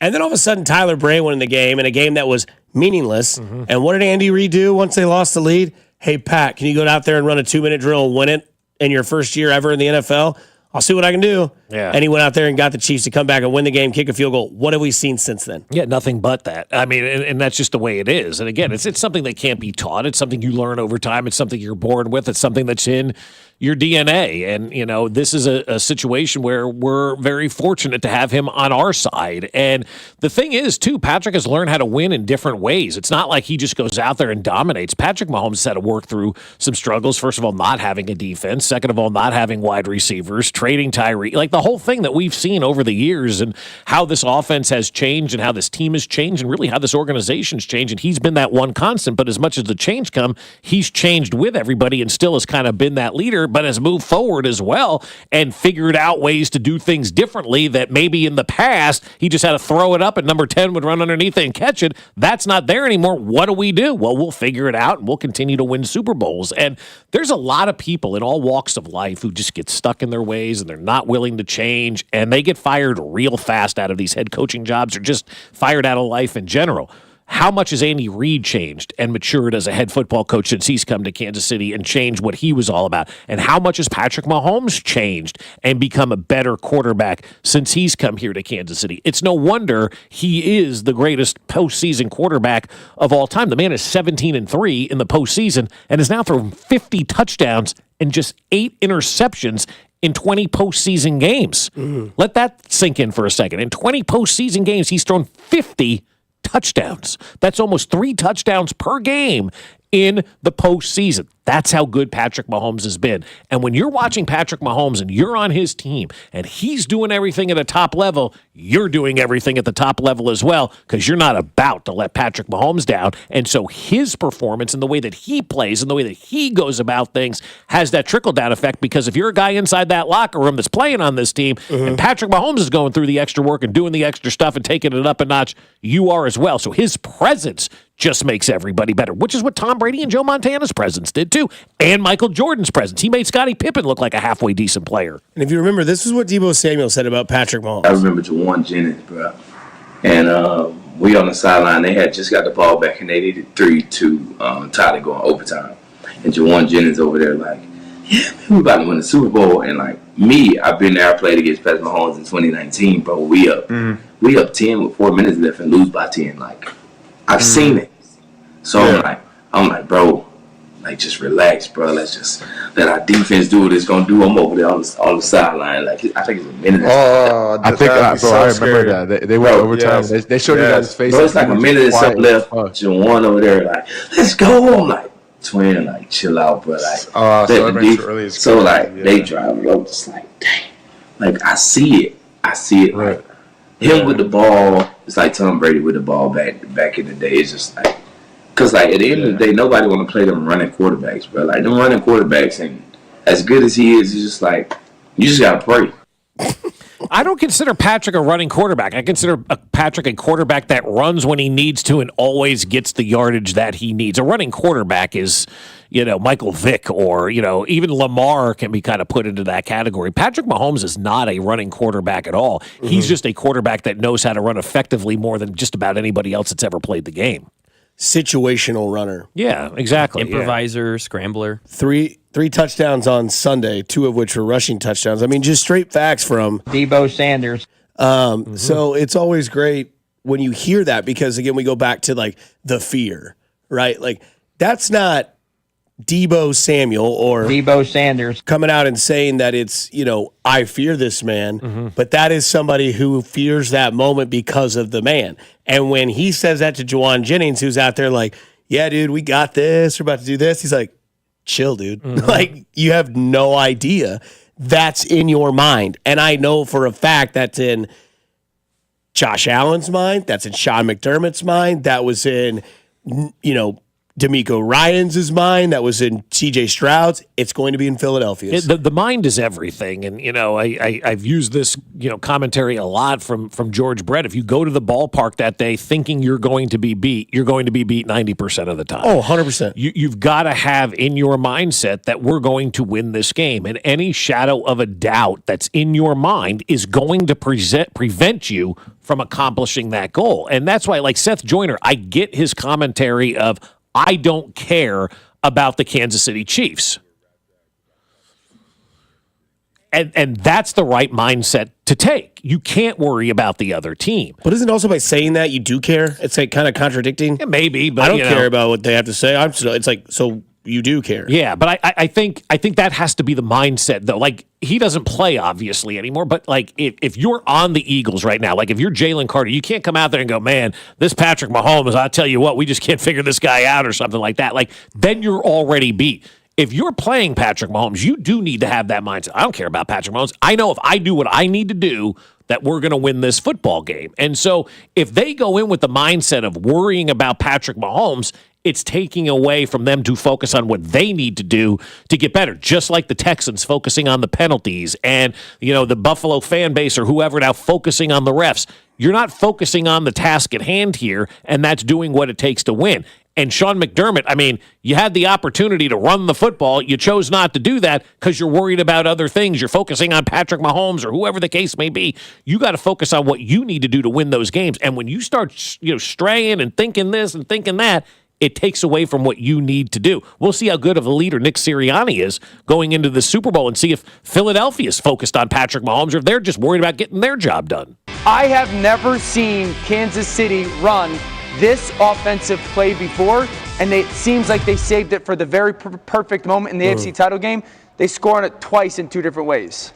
And then all of a sudden, Tyler Bray went in the game, in a game that was meaningless. And what did Andy Reid do once they lost the lead? Hey, Pat, can you go out there and run a 2-minute drill and win it in your first year ever in the NFL? I'll see what I can do. Yeah. And he went out there and got the Chiefs to come back and win the game, kick a field goal. What have we seen since then? Yeah, nothing but that. I mean, and that's just the way it is. And again, it's something that can't be taught. It's something you learn over time. It's something you're born with. It's something that's in your DNA. And, this is a situation where we're very fortunate to have him on our side. And the thing is, too, Patrick has learned how to win in different ways. It's not like he just goes out there and dominates. Patrick Mahomes has had to work through some struggles. First of all, not having a defense. Second of all, not having wide receivers, trading Tyree. Like the whole thing that we've seen over the years and how this offense has changed and how this team has changed and really how this organization's changed. And he's been that one constant. But as much as the change come, he's changed with everybody and still has kind of been that leader, but has moved forward as well and figured out ways to do things differently that maybe in the past he just had to throw it up and number 10 would run underneath it and catch it. That's not there anymore. What do we do? Well, we'll figure it out and we'll continue to win Super Bowls. And there's a lot of people in all walks of life who just get stuck in their ways and they're not willing to change and they get fired real fast out of these head coaching jobs or just fired out of life in general. How much has Andy Reid changed and matured as a head football coach since he's come to Kansas City and changed what he was all about? And how much has Patrick Mahomes changed and become a better quarterback since he's come here to Kansas City? It's no wonder he is the greatest postseason quarterback of all time. The man is 17-3 in the postseason and has now thrown 50 touchdowns and just 8 interceptions in 20 postseason games. Let that sink in for a second. In 20 postseason games, he's thrown 50 touchdowns. That's almost 3 touchdowns per game in the postseason. That's how good Patrick Mahomes has been. And when you're watching Patrick Mahomes and you're on his team and he's doing everything at a top level, you're doing everything at the top level as well because you're not about to let Patrick Mahomes down. And so his performance and the way that he plays and the way that he goes about things has that trickle-down effect because if you're a guy inside that locker room that's playing on this team and Patrick Mahomes is going through the extra work and doing the extra stuff and taking it up a notch, you are as well. So his presence just makes everybody better, which is what Tom Brady and Joe Montana's presence did too, and Michael Jordan's presence. He made Scottie Pippen look like a halfway decent player. And if you remember, this is what Deebo Samuel said about Patrick Mahomes. I remember Juwan Jennings, bro. And we on the sideline, they had just got the ball back, and they needed 3 to tie to go in overtime. And Juwan Jennings over there like, yeah, man, we about to win the Super Bowl. And like me, I've been there, I played against Patrick Mahomes in 2019, bro. We up 10 with 4 minutes left and lose by 10. Like, I've seen it. So I'm like, bro, like, just relax, bro. Let's just let our defense do what it's gonna do. I'm over there on the sideline. Like, I think it's a minute. I think, bro, I remember that. They went overtime. Yes. They showed you guys' face. Bro, it's like a minute and something left. Juwan over there, like, let's go. I'm like, twin, like, chill out, bro. Like, they drive. I'm just like, dang. Like, I see it. Right. Like, him with the ball, it's like Tom Brady with the ball back in the day. It's just like, because like at the end of the day, nobody want to play them running quarterbacks, bro. Like them running quarterbacks, and as good as he is, it's just like you just gotta pray. I don't consider Patrick a running quarterback. I consider Patrick a quarterback that runs when he needs to and always gets the yardage that he needs. A running quarterback is, Michael Vick or, even Lamar can be kind of put into that category. Patrick Mahomes is not a running quarterback at all. Mm-hmm. He's just a quarterback that knows how to run effectively more than just about anybody else that's ever played the game. Situational runner. Yeah, exactly. Improviser, scrambler. Three touchdowns on Sunday, 2 of which were rushing touchdowns. I mean, just straight facts from Deebo Sanders. So it's always great when you hear that because, again, we go back to, like, the fear, right? Like, that's not Deebo Samuel or Deebo Sanders coming out and saying that it's, I fear this man, but that is somebody who fears that moment because of the man. And when he says that to Juwan Jennings, who's out there like, yeah, dude, we got this. We're about to do this. He's like, chill, dude. Like, you have no idea that's in your mind. And I know for a fact that's in Josh Allen's mind. That's in Sean McDermott's mind. That was in, D'Amico Ryans' mind. That was in C.J. Stroud's. It's going to be in Philadelphia's. The mind is everything. And, I've used this, commentary a lot from George Brett. If you go to the ballpark that day thinking you're going to be beat, you're going to be beat 90% of the time. Oh, 100%. You've got to have in your mindset that we're going to win this game. And any shadow of a doubt that's in your mind is going to prevent you from accomplishing that goal. And that's why, like Seth Joyner, I get his commentary of, I don't care about the Kansas City Chiefs. And that's the right mindset to take. You can't worry about the other team. But isn't it also by saying that you do care? It's like kind of contradicting. Yeah, maybe, but I don't care about what they have to say. It's like, so you do care. Yeah, but I think that has to be the mindset, though. Like, he doesn't play, obviously, anymore, but, like, if you're on the Eagles right now, like, if you're Jalen Carter, you can't come out there and go, man, this Patrick Mahomes, I tell you what, we just can't figure this guy out or something like that. Like, then you're already beat. If you're playing Patrick Mahomes, you do need to have that mindset. I don't care about Patrick Mahomes. I know if I do what I need to do, that we're going to win this football game. And so if they go in with the mindset of worrying about Patrick Mahomes, it's taking away from them to focus on what they need to do to get better, just like the Texans focusing on the penalties and, the Buffalo fan base or whoever now focusing on the refs. You're not focusing on the task at hand here, and that's doing what it takes to win. And Sean McDermott, I mean, you had the opportunity to run the football. You chose not to do that because you're worried about other things. You're focusing on Patrick Mahomes or whoever the case may be. You got to focus on what you need to do to win those games. And when you start, straying and thinking this and thinking that, it takes away from what you need to do. We'll see how good of a leader Nick Sirianni is going into the Super Bowl and see if Philadelphia is focused on Patrick Mahomes or if they're just worried about getting their job done. I have never seen Kansas City run this offensive play before, and it seems like they saved it for the very perfect moment in the AFC title game. They scored it twice in 2 different ways.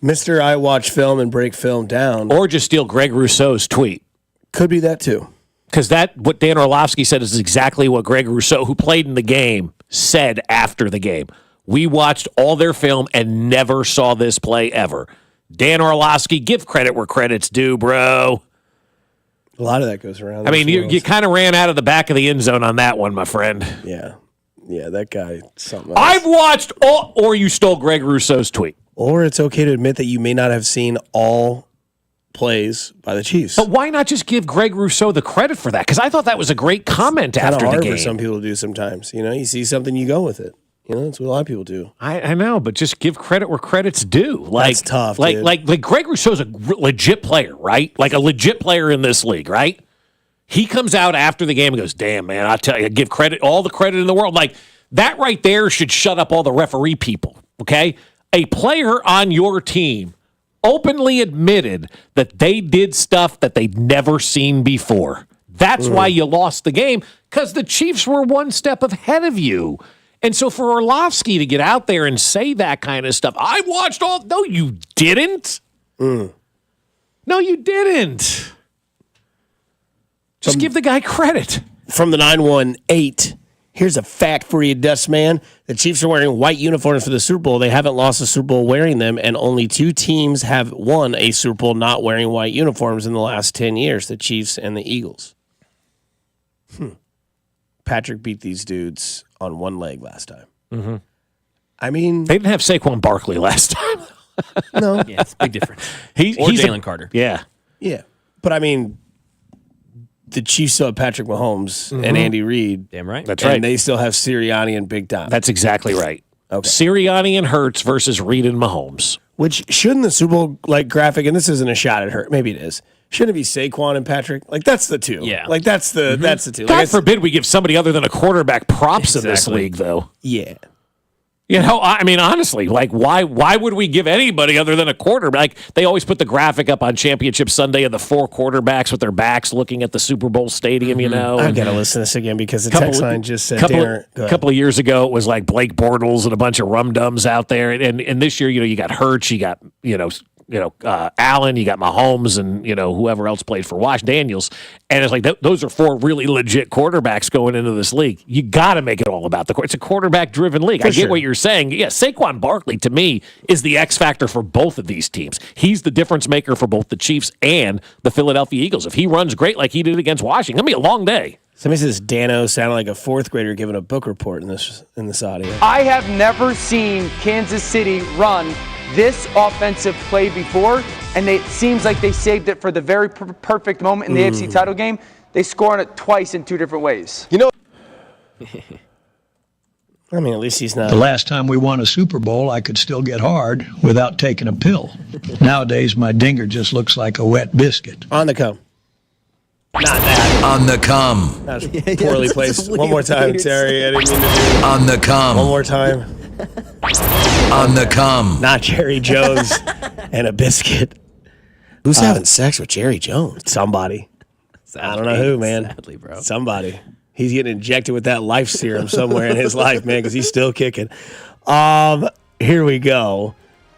Mr. I watch film and break film down. Or just steal Greg Rousseau's tweet. Could be that too. Because what Dan Orlovsky said is exactly what Greg Rousseau, who played in the game, said after the game. We watched all their film and never saw this play ever. Dan Orlovsky, give credit where credit's due, bro. A lot of that goes around. I mean, you kind of ran out of the back of the end zone on that one, my friend. Yeah, that guy, something else. I've watched or you stole Greg Rousseau's tweet. Or it's okay to admit that you may not have seen all plays by the Chiefs. But why not just give Greg Rousseau the credit for that? Because I thought that was a great comment Kind of after the hard game. for some people to do sometimes. You see something, you go with it. That's what a lot of people do. I know, but just give credit where credit's due. That's tough, Like, dude. like Greg Rousseau's a legit player, right? Like a legit player in this league, right? He comes out after the game and goes, "Damn, man, I tell you, give credit, all the credit in the world." Like that right there should shut up all the referee people. Okay, a player on your team openly admitted that they did stuff that they'd never seen before. That's why you lost the game, because the Chiefs were one step ahead of you. And so for Orlovsky to get out there and say that kind of stuff, I watched all. No, you didn't. No, you didn't. Just give the guy credit. From the 918, here's a fact for you, Dust Man. The Chiefs are wearing white uniforms for the Super Bowl. They haven't lost a Super Bowl wearing them, and only 2 teams have won a Super Bowl not wearing white uniforms in the last 10 years, the Chiefs and the Eagles. Patrick beat these dudes on one leg last time. Mm-hmm. I mean, they didn't have Saquon Barkley last time. No. Yeah, it's a big difference. He's Jalen Carter. Yeah. Yeah. But I mean, the Chiefs still have Patrick Mahomes and Andy Reid. Damn right. That's right. And they still have Sirianni and Big Time. That's exactly right. Okay. Sirianni and Hurts versus Reid and Mahomes. Which shouldn't the Super Bowl graphic, and this isn't a shot at Hurt, maybe it is. Shouldn't it be Saquon and Patrick? Like that's the two. Yeah. Like that's the two. God forbid we give somebody other than a quarterback props in this Exactly. league, though. Yeah. You know, I mean, honestly, like, why would we give anybody other than a quarterback? Like, they always put the graphic up on Championship Sunday of the 4 quarterbacks with their backs looking at the Super Bowl stadium, you know. I've got to listen to this again because the text line just said a couple of years ago, it was like Blake Bortles and a bunch of rum-dums out there. And this year, you got Hurts, you got, Allen, you got Mahomes, and, whoever else played for Daniels. And it's like, those are 4 really legit quarterbacks going into this league. You got to make it all about it's a quarterback-driven league. I get what you're saying. Yeah, Saquon Barkley, to me, is the X factor for both of these teams. He's the difference maker for both the Chiefs and the Philadelphia Eagles. If he runs great like he did against Washington, it'll be a long day. Somebody says Dano sounded like a 4th grader giving a book report in this audio. I have never seen Kansas City run this offensive play before, and it seems like they saved it for the very perfect moment in the AFC title game. They score on it twice in 2 different ways. I mean, at least he's not. The last time we won a Super Bowl, I could still get hard without taking a pill. Nowadays, my dinger just looks like a wet biscuit. On the come. Not that. On the come. That was poorly placed. One more time, Terry. I didn't mean to do. On the come. One more time. On the come. Not Jerry Jones and a biscuit. Who's having sex with Jerry Jones? Somebody. I don't know who, man. Sadly, bro. Somebody. He's getting injected with that life serum somewhere in his life, man, because he's still kicking. Here we go.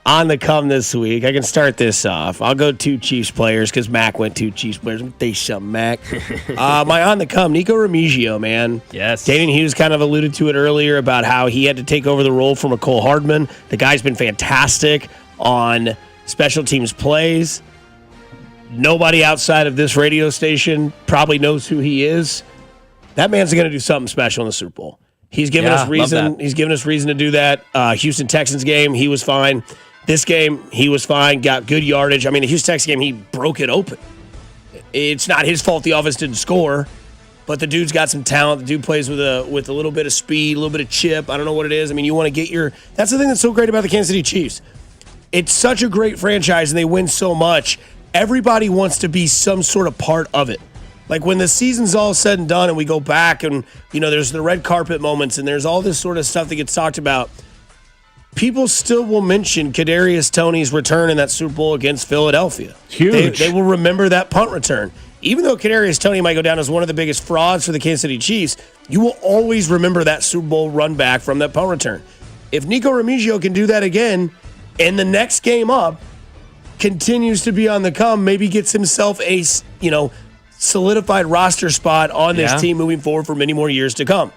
On the come this week. I can start this off. I'll go 2 Chiefs players because Mac went 2 Chiefs players. They some Mac. My on the come, Nico Remigio, man. Yes. Daniel Hughes kind of alluded to it earlier about how he had to take over the role from Mecole Hardman. The guy's been fantastic on special teams plays. Nobody outside of this radio station probably knows who he is. That man's going to do something special in the Super Bowl. He's given us reason. He's given us reason to do that. Houston Texans game, he was fine. This game, he was fine. Got good yardage. I mean, the Houston Texans game, he broke it open. It's not his fault the offense didn't score, but the dude's got some talent. The dude plays with a little bit of speed, a little bit of chip. I don't know what it is. I mean, you want to get your. That's the thing that's so great about the Kansas City Chiefs. It's such a great franchise, and they win so much. Everybody wants to be some sort of part of it. Like when the season's all said and done and we go back and, there's the red carpet moments and there's all this sort of stuff that gets talked about, people still will mention Kadarius Toney's return in that Super Bowl against Philadelphia. Huge. They will remember that punt return. Even though Kadarius Toney might go down as one of the biggest frauds for the Kansas City Chiefs, you will always remember that Super Bowl run back from that punt return. If Nico Remigio can do that again and the next game up continues to be on the come, maybe gets himself a, solidified roster spot on this team moving forward for many more years to come.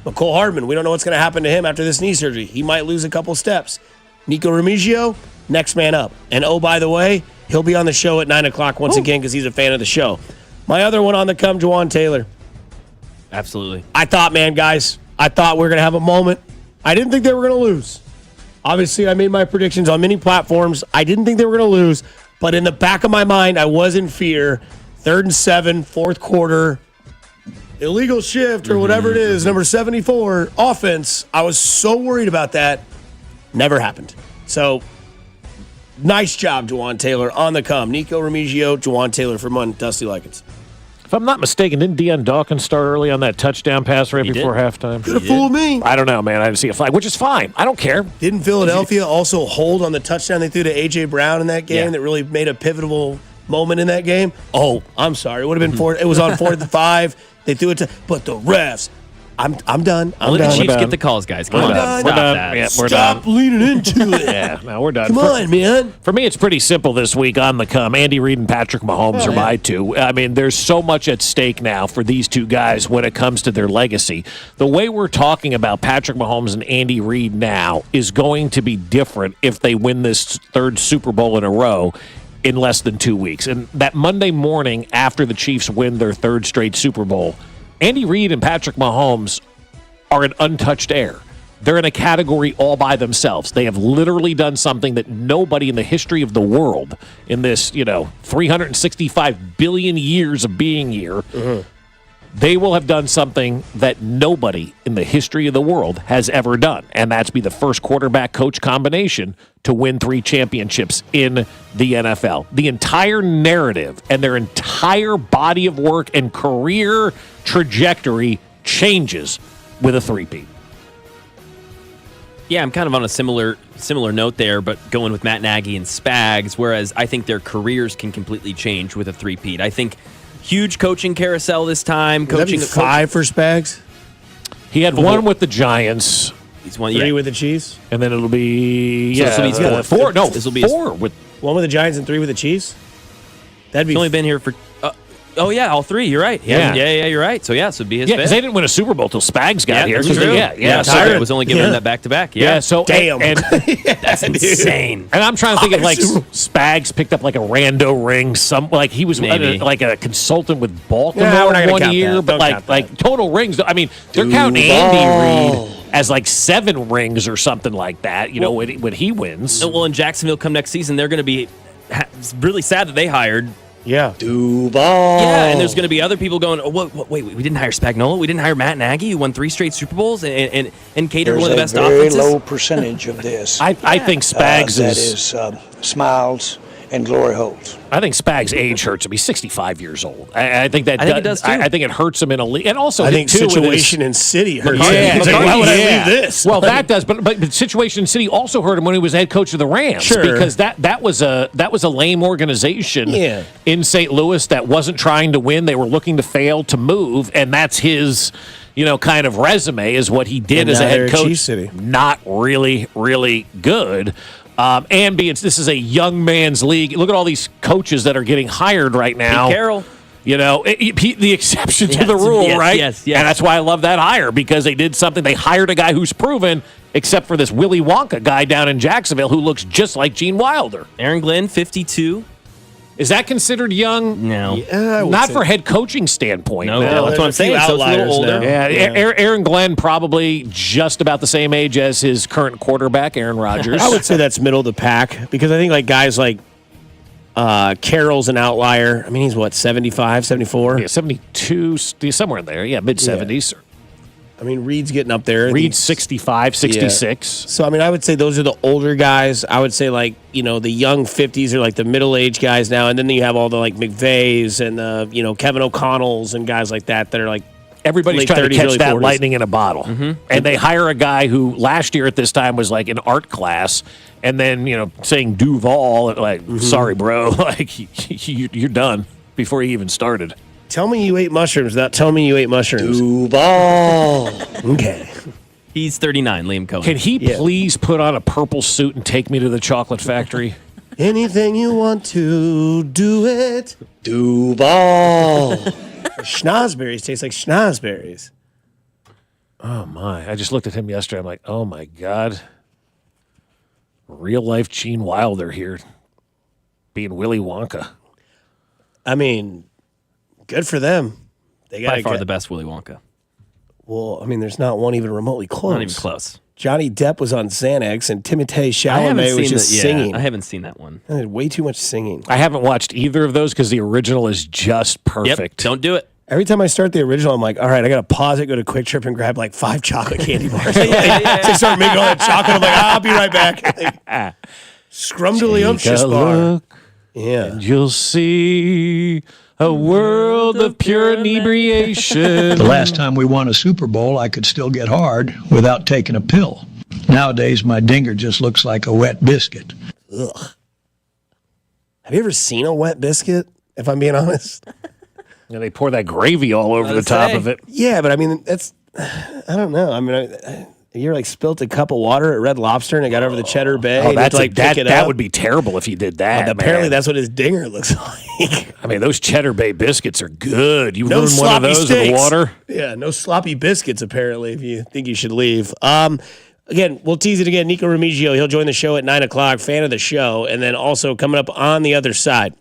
Mecole Hardman, we don't know what's going to happen to him after this knee surgery. He might lose a couple steps. Nico Remigio, next man up. And oh, by the way, he'll be on the show at 9 o'clock once again because he's a fan of the show. My other one on the come, Jawan Taylor. Absolutely. I thought we were going to have a moment. I didn't think they were going to lose. Obviously, I made my predictions on many platforms. I didn't think they were going to lose. But in the back of my mind, I was in fear. 3rd and 7, fourth quarter, illegal shift or whatever it is, number 74, offense. I was so worried about that. Never happened. So, nice job, Juwan Taylor, on the come. Nico Remigio, Juwan Taylor for Dusty Likens. If I'm not mistaken, didn't Deion Dawkins start early on that touchdown pass right before halftime? Could have fooled me. I don't know, man. I didn't see a flag, which is fine. I don't care. Didn't Philadelphia also hold on the touchdown they threw to A.J. Brown in that game that really made a pivotal moment in that game? Oh, I'm sorry. It would have been it was on 4th and 5. They threw it but the refs. I'm done. Let the Chiefs get the calls, guys. Come on. Stop that. Yeah, we're Stop done. leaning into it. Yeah, no, we're done. Come on, man. For me, it's pretty simple this week on the come. Andy Reid and Patrick Mahomes are my two. I mean, there's so much at stake now for these two guys when it comes to their legacy. The way we're talking about Patrick Mahomes and Andy Reid now is going to be different if they win this 3rd Super Bowl in a row in less than 2 weeks. And that Monday morning after the Chiefs win their 3rd straight Super Bowl, Andy Reid and Patrick Mahomes are an untouched air. They're in a category all by themselves. They have literally done something that nobody in the history of the world in this, 365 billion years of being here, they will have done something that nobody in the history of the world has ever done. And that's be the first quarterback-coach combination to win 3 championships in the NFL. The entire narrative and their entire body of work and career trajectory changes with a three-peat. Yeah, I'm kind of on a similar note there, but going with Matt Nagy and Spags, whereas I think their careers can completely change with a three-peat. I think huge coaching carousel this time. Would that be 5 for Spags? He had 1 with the Giants. He's won 3 with the Chiefs? And then it'll be So this will be 4. No, this will be 4 with 1 with the Giants and 3 with the Chiefs? That'd be He's only been here for oh yeah, all 3. You're right. Yeah, you're right. So so it'd be his. Yeah, because they didn't win a Super Bowl till Spags got here. That's true. So it was only giving him that back to back. Yeah. So damn, and that's insane. And I'm trying to think of like Spags picked up like a rando ring. Like he was like a consultant with Baltimore one year, but like total rings. I mean, they're counting Andy Reid as like 7 rings or something like that. When he wins. Well, in Jacksonville come next season, they're going to be really sad that they hired. Yeah. Duval. Yeah, and there's going to be other people going, wait, we didn't hire Spagnuolo. We didn't hire Matt Nagy, who won 3 straight Super Bowls and catered one of the best offenses. There's a very low percentage of this. I think Spags that is Smiles and Glory Holes. I think Spags' age hurts him. He's 65 years old. I think that it does too. I think it hurts him in a league. And also, I think situation in City hurts him. Yeah, He's like, why would I leave this? Well, that does, but situation in City also hurt him when he was head coach of the Rams. Sure. Because that was a lame organization in St. Louis that wasn't trying to win. They were looking to fail to move, and that's his kind of resume is what he did as a head coach. City. Not really, really good. And this is a young man's league. Look at all these coaches that are getting hired right now. Pete Carroll. The exception to the rule, right? Yes. And that's why I love that hire, because they did something. They hired a guy who's proven, except for this Willy Wonka guy down in Jacksonville who looks just like Gene Wilder. Aaron Glenn, 52. Is that considered young? No. Not for head coaching standpoint. No, that's what I'm saying. So it's a little older. Aaron Glenn probably just about the same age as his current quarterback, Aaron Rodgers. I would say that's middle of the pack because I think like guys like Carroll's an outlier. I mean, he's what, 75, 74? Yeah, 72, somewhere in there. Yeah, mid-70s. I mean, Reed's getting up there. Reed's 65, 66. So, I mean, I would say those are the older guys. I would say, like, the young 50s are like the middle-aged guys now. And then you have all the, like, McVays and, Kevin O'Connells and guys like that are, like, everybody's late trying 30s, to catch early that 40s. lightning in a bottle. Mm-hmm. And they hire a guy who last year at this time was, like, in art class. And then, saying Duval, like, sorry, bro. Like, you're done before he even started. Tell me you ate mushrooms without telling me you ate mushrooms. Duval. Okay. He's 39, Liam Cohen. Can he please put on a purple suit and take me to the chocolate factory? Anything you want to do it. Duval. Schnozberries taste like schnozberries. Oh, my. I just looked at him yesterday. I'm like, oh, my God. Real life Gene Wilder here being Willy Wonka. I mean, good for them. They got by far the best Willy Wonka. Well, I mean, there's not one even remotely close. Not even close. Johnny Depp was on Xanax, and Timothée Chalamet was just singing. I haven't seen that one. Way too much singing. I haven't watched either of those because the original is just perfect. Don't do it. Every time I start the original, I'm like, all right, I got to pause it, go to Quick Trip, and grab like 5 chocolate candy bars. So I start making all that chocolate. I'm like, I'll be right back. Scrumdiddlyumptious bar. Look, yeah. and you'll see a world of pure inebriation. The last time we won a Super Bowl, I could still get hard without taking a pill. Nowadays, my dinger just looks like a wet biscuit. Ugh. Have you ever seen a wet biscuit, if I'm being honest? And they pour that gravy all over the top of it. Yeah, but I mean, that's, I don't know. I mean, you like spilt a cup of water at Red Lobster and it got over the Cheddar Bay. Oh, that's like that would be terrible if you did that. Well, apparently, that's what his dinger looks like. I mean, those Cheddar Bay biscuits are good. You No ruin one of those sloppy in steaks. water. Yeah, no sloppy biscuits, apparently, if you think you should leave. Again, we'll tease it again. Nico Remigio, he'll join the show at 9 o'clock, fan of the show. And then also coming up on the other side,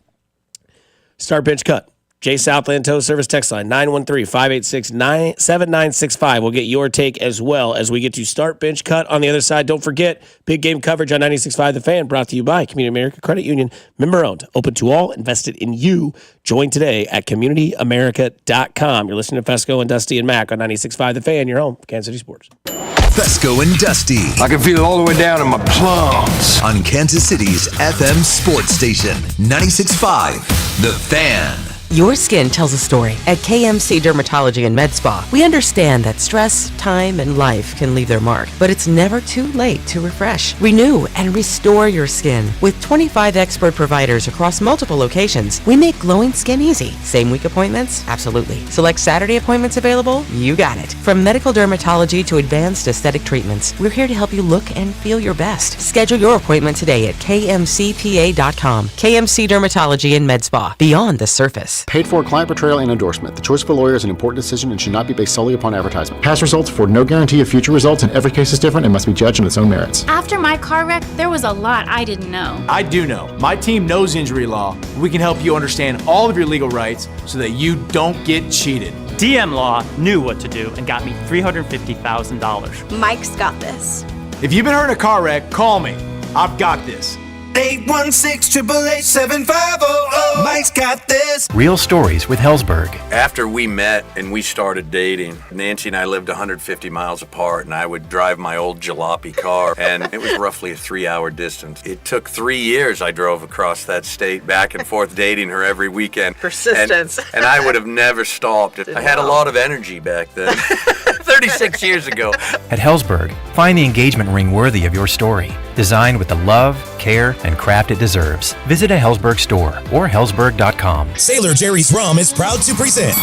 Start Bench Cut. Jay Southland Tow Service text line 913-586-7965. We'll get your take as well as we get to Start Bench Cut on the other side. Don't forget, big game coverage on 96.5 The Fan, brought to you by Community America Credit Union. Member owned, open to all, invested in you. Join today at communityamerica.com. You're listening to Fescoe and Dusty and Mac on 96.5 The Fan, your home, Kansas City Sports. Fescoe and Dusty. I can feel it all the way down in my plums. On Kansas City's FM sports station, 96.5 The Fan. Your skin tells a story. At KMC Dermatology and Med Spa, we understand that stress, time, and life can leave their mark, but it's never too late to refresh, renew, and restore your skin. With 25 expert providers across multiple locations, we make glowing skin easy. Same week appointments? Absolutely. Select Saturday appointments available? You got it. From medical dermatology to advanced aesthetic treatments, we're here to help you look and feel your best. Schedule your appointment today at kmcpa.com. KMC Dermatology and Med Spa. Beyond the surface. Paid for client portrayal and endorsement. The choice of a lawyer is an important decision and should not be based solely upon advertisement. Past results afford no guarantee of future results, and every case is different and must be judged on its own merits. After my car wreck, there was a lot I didn't know. I do know. My team knows injury law. We can help you understand all of your legal rights so that you don't get cheated. DM Law knew what to do and got me $350,000. Mike's got this. If you've been hurt in a car wreck, call me. I've got this. 816-888-7500. Mike's got this. Real stories with Hellsberg. After we met and we started dating, Nancy and I lived 150 miles apart, and I would drive my old jalopy car, and it was roughly a 3-hour distance. It took 3 years I drove across that state, back and forth, dating her every weekend. Persistence. And I would have never stopped. I had a lot of energy back then. 36 years ago. At Hellsberg, find the engagement ring worthy of your story. Designed with the love, care, and craft it deserves. Visit a Hellsberg store or hellsberg.com. Sailor Jerry's Rum is proud to present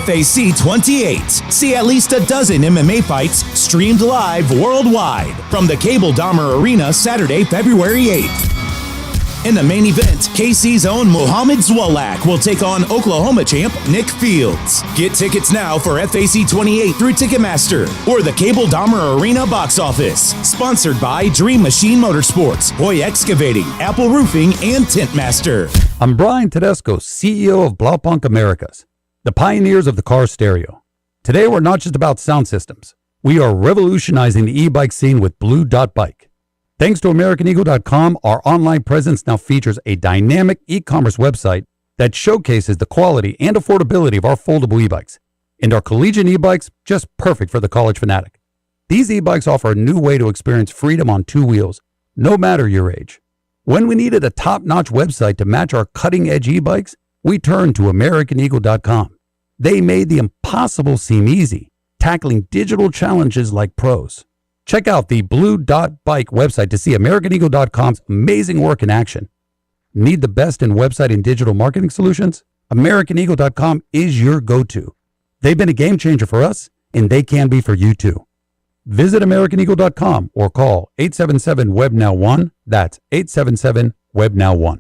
FAC 28. See at least a dozen MMA fights streamed live worldwide from the Cable Dahmer Arena Saturday, February 8th. In the main event, KC's own Muhammad Zwolak will take on Oklahoma champ Nick Fields. Get tickets now for FAC 28 through Ticketmaster or the Cable Dahmer Arena box office. Sponsored by Dream Machine Motorsports, Hoy Excavating, Apple Roofing, and Tintmaster. I'm Brian Tedesco, CEO of Blaupunk Americas, the pioneers of the car stereo. Today, we're not just about sound systems. We are revolutionizing the e-bike scene with Blue Dot Bike. Thanks to AmericanEagle.com, our online presence now features a dynamic e-commerce website that showcases the quality and affordability of our foldable e-bikes. And our collegiate e-bikes, just perfect for the college fanatic. These e-bikes offer a new way to experience freedom on two wheels, no matter your age. When we needed a top-notch website to match our cutting-edge e-bikes, we turned to AmericanEagle.com. They made the impossible seem easy, tackling digital challenges like pros. Check out the Blue Dot Bike website to see AmericanEagle.com's amazing work in action. Need the best in website and digital marketing solutions? AmericanEagle.com is your go-to. They've been a game changer for us, and they can be for you too. Visit AmericanEagle.com or call 877-WEB-NOW-1. That's 877-WEB-NOW-1.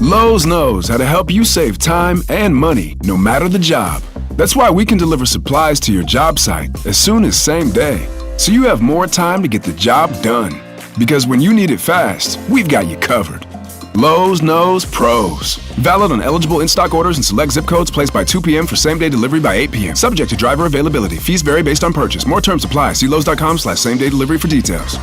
Lowe's knows how to help you save time and money, no matter the job. That's why we can deliver supplies to your job site as soon as same day, so you have more time to get the job done. Because when you need it fast, we've got you covered. Lowe's knows pros. Valid on eligible in-stock orders and select zip codes placed by 2 p.m. for same-day delivery by 8 p.m. Subject to driver availability. Fees vary based on purchase. More terms apply. See Lowe's.com/same-day delivery for details.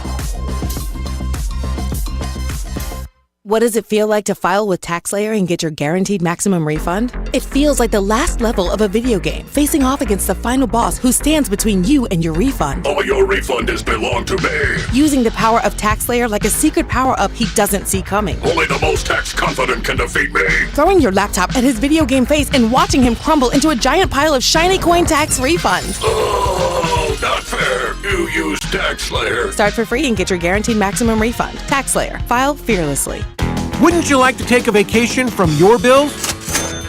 What does it feel like to file with TaxSlayer and get your guaranteed maximum refund? It feels like the last level of a video game, facing off against the final boss who stands between you and your refund. All your refund has belonged to me. Using the power of TaxSlayer like a secret power-up he doesn't see coming. Only the most tax confident can defeat me. Throwing your laptop at his video game face and watching him crumble into a giant pile of shiny coin tax refunds. Oh, not fair. You use TaxSlayer. Start for free and get your guaranteed maximum refund. TaxSlayer. File fearlessly. Wouldn't you like to take a vacation from your bills?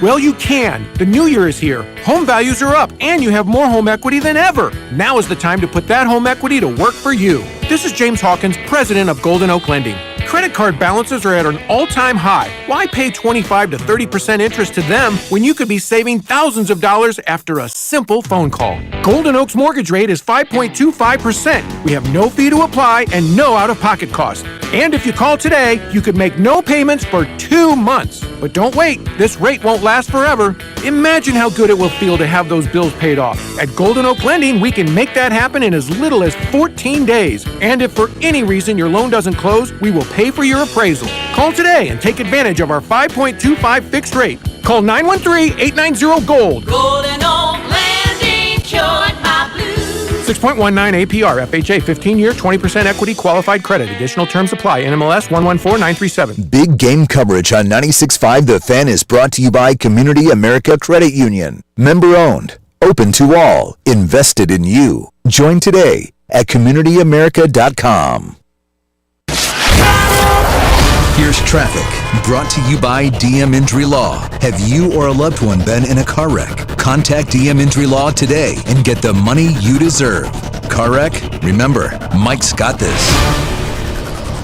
Well, you can. The new year is here. Home values are up, and you have more home equity than ever. Now is the time to put that home equity to work for you. This is James Hawkins, president of Golden Oak Lending. Credit card balances are at an all-time high. Why pay 25 to 30% interest to them when you could be saving thousands of dollars after a simple phone call? Golden Oak's mortgage rate is 5.25%. We have no fee to apply and no out-of-pocket cost. And if you call today, you could make no payments for 2 months. But don't wait, this rate won't last forever. Imagine how good it will feel to have those bills paid off. At Golden Oak Lending, we can make that happen in as little as 14 days. And if for any reason your loan doesn't close, we will pay for your appraisal. Call today and take advantage of our 5.25 fixed rate. Call 913-890-GOLD. Golden Oak Lending cured my blues. 6.19 APR, FHA, 15-year, 20% equity qualified credit. Additional terms apply. NMLS 114937. Big game coverage on 96.5 The Fan is brought to you by Community America Credit Union. Member owned, open to all, invested in you. Join today at communityamerica.com. Here's traffic, brought to you by DM Injury Law. Have you or a loved one been in a car wreck? Contact DM Injury Law today and get the money you deserve. Car wreck? Remember, Mike's got this.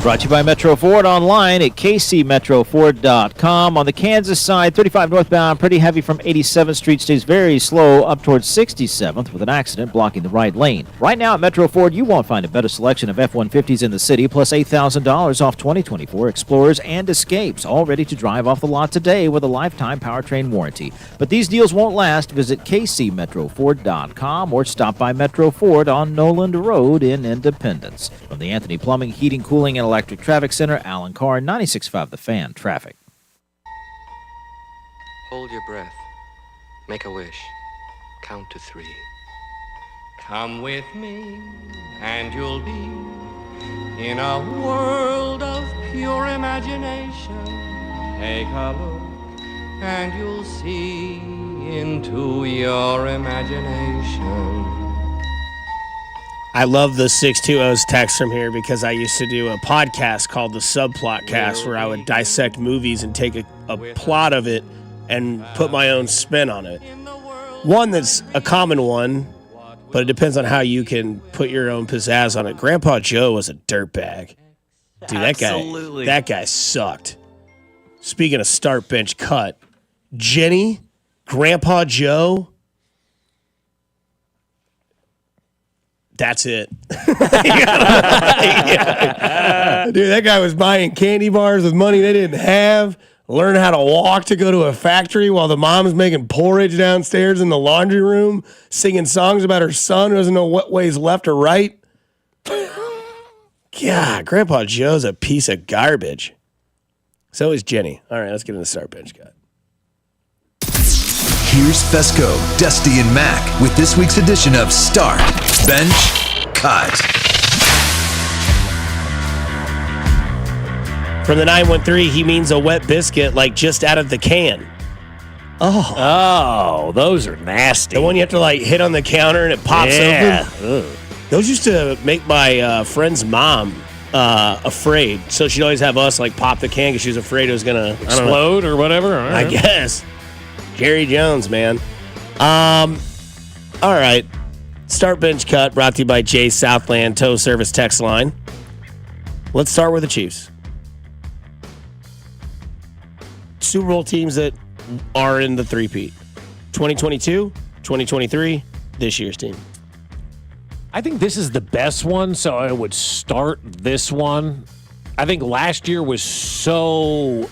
Brought to you by Metro Ford, online at kcmetroford.com. On the Kansas side, 35 northbound, pretty heavy from 87th Street, stays very slow up towards 67th with an accident blocking the right lane. Right now at Metro Ford, you won't find a better selection of F-150s in the city, plus $8,000 off 2024 Explorers and Escapes, all ready to drive off the lot today with a lifetime powertrain warranty. But these deals won't last. Visit kcmetroford.com or stop by Metro Ford on Noland Road in Independence. From the Anthony Plumbing, Heating, Cooling, and Electric Traffic Center, Alan Carr, 96.5 The Fan Traffic. Hold your breath. Make a wish. Count to 3. Come with me, and you'll be in a world of pure imagination. Take a look, and you'll see into your imagination. I love the 620's text from here because I used to do a podcast called the Subplot Cast where I would dissect movies and take a plot of it and put my own spin on it. One that's a common one, but it depends on how you can put your own pizzazz on it. Grandpa Joe was a dirtbag. Dude, that guy sucked. Speaking of start bench cut, Jenny, Grandpa Joe, that's it. Dude, that guy was buying candy bars with money they didn't have, learn how to walk to go to a factory while the mom's making porridge downstairs in the laundry room, singing songs about her son who doesn't know what way's left or right. God, Grandpa Joe's a piece of garbage. So is Jenny. All right, let's get in the start bench cut. Here's Fescoe, Dusty, and Mac with this week's edition of Start, Bench, Cut. From the 913, he means a wet biscuit like just out of the can. Oh, those are nasty. The one you have to like hit on the counter and it pops open. Ugh. Those used to make my friend's mom afraid. So she'd always have us like pop the can because she was afraid it was going to Explode or whatever. I guess. Jerry Jones, man. All right. Start bench cut brought to you by Jay Southland Tow Service text line. Let's start with the Chiefs. Super Bowl teams that are in the three-peat. 2022, 2023, this year's team. I think this is the best one, so I would start this one. I think last year was so,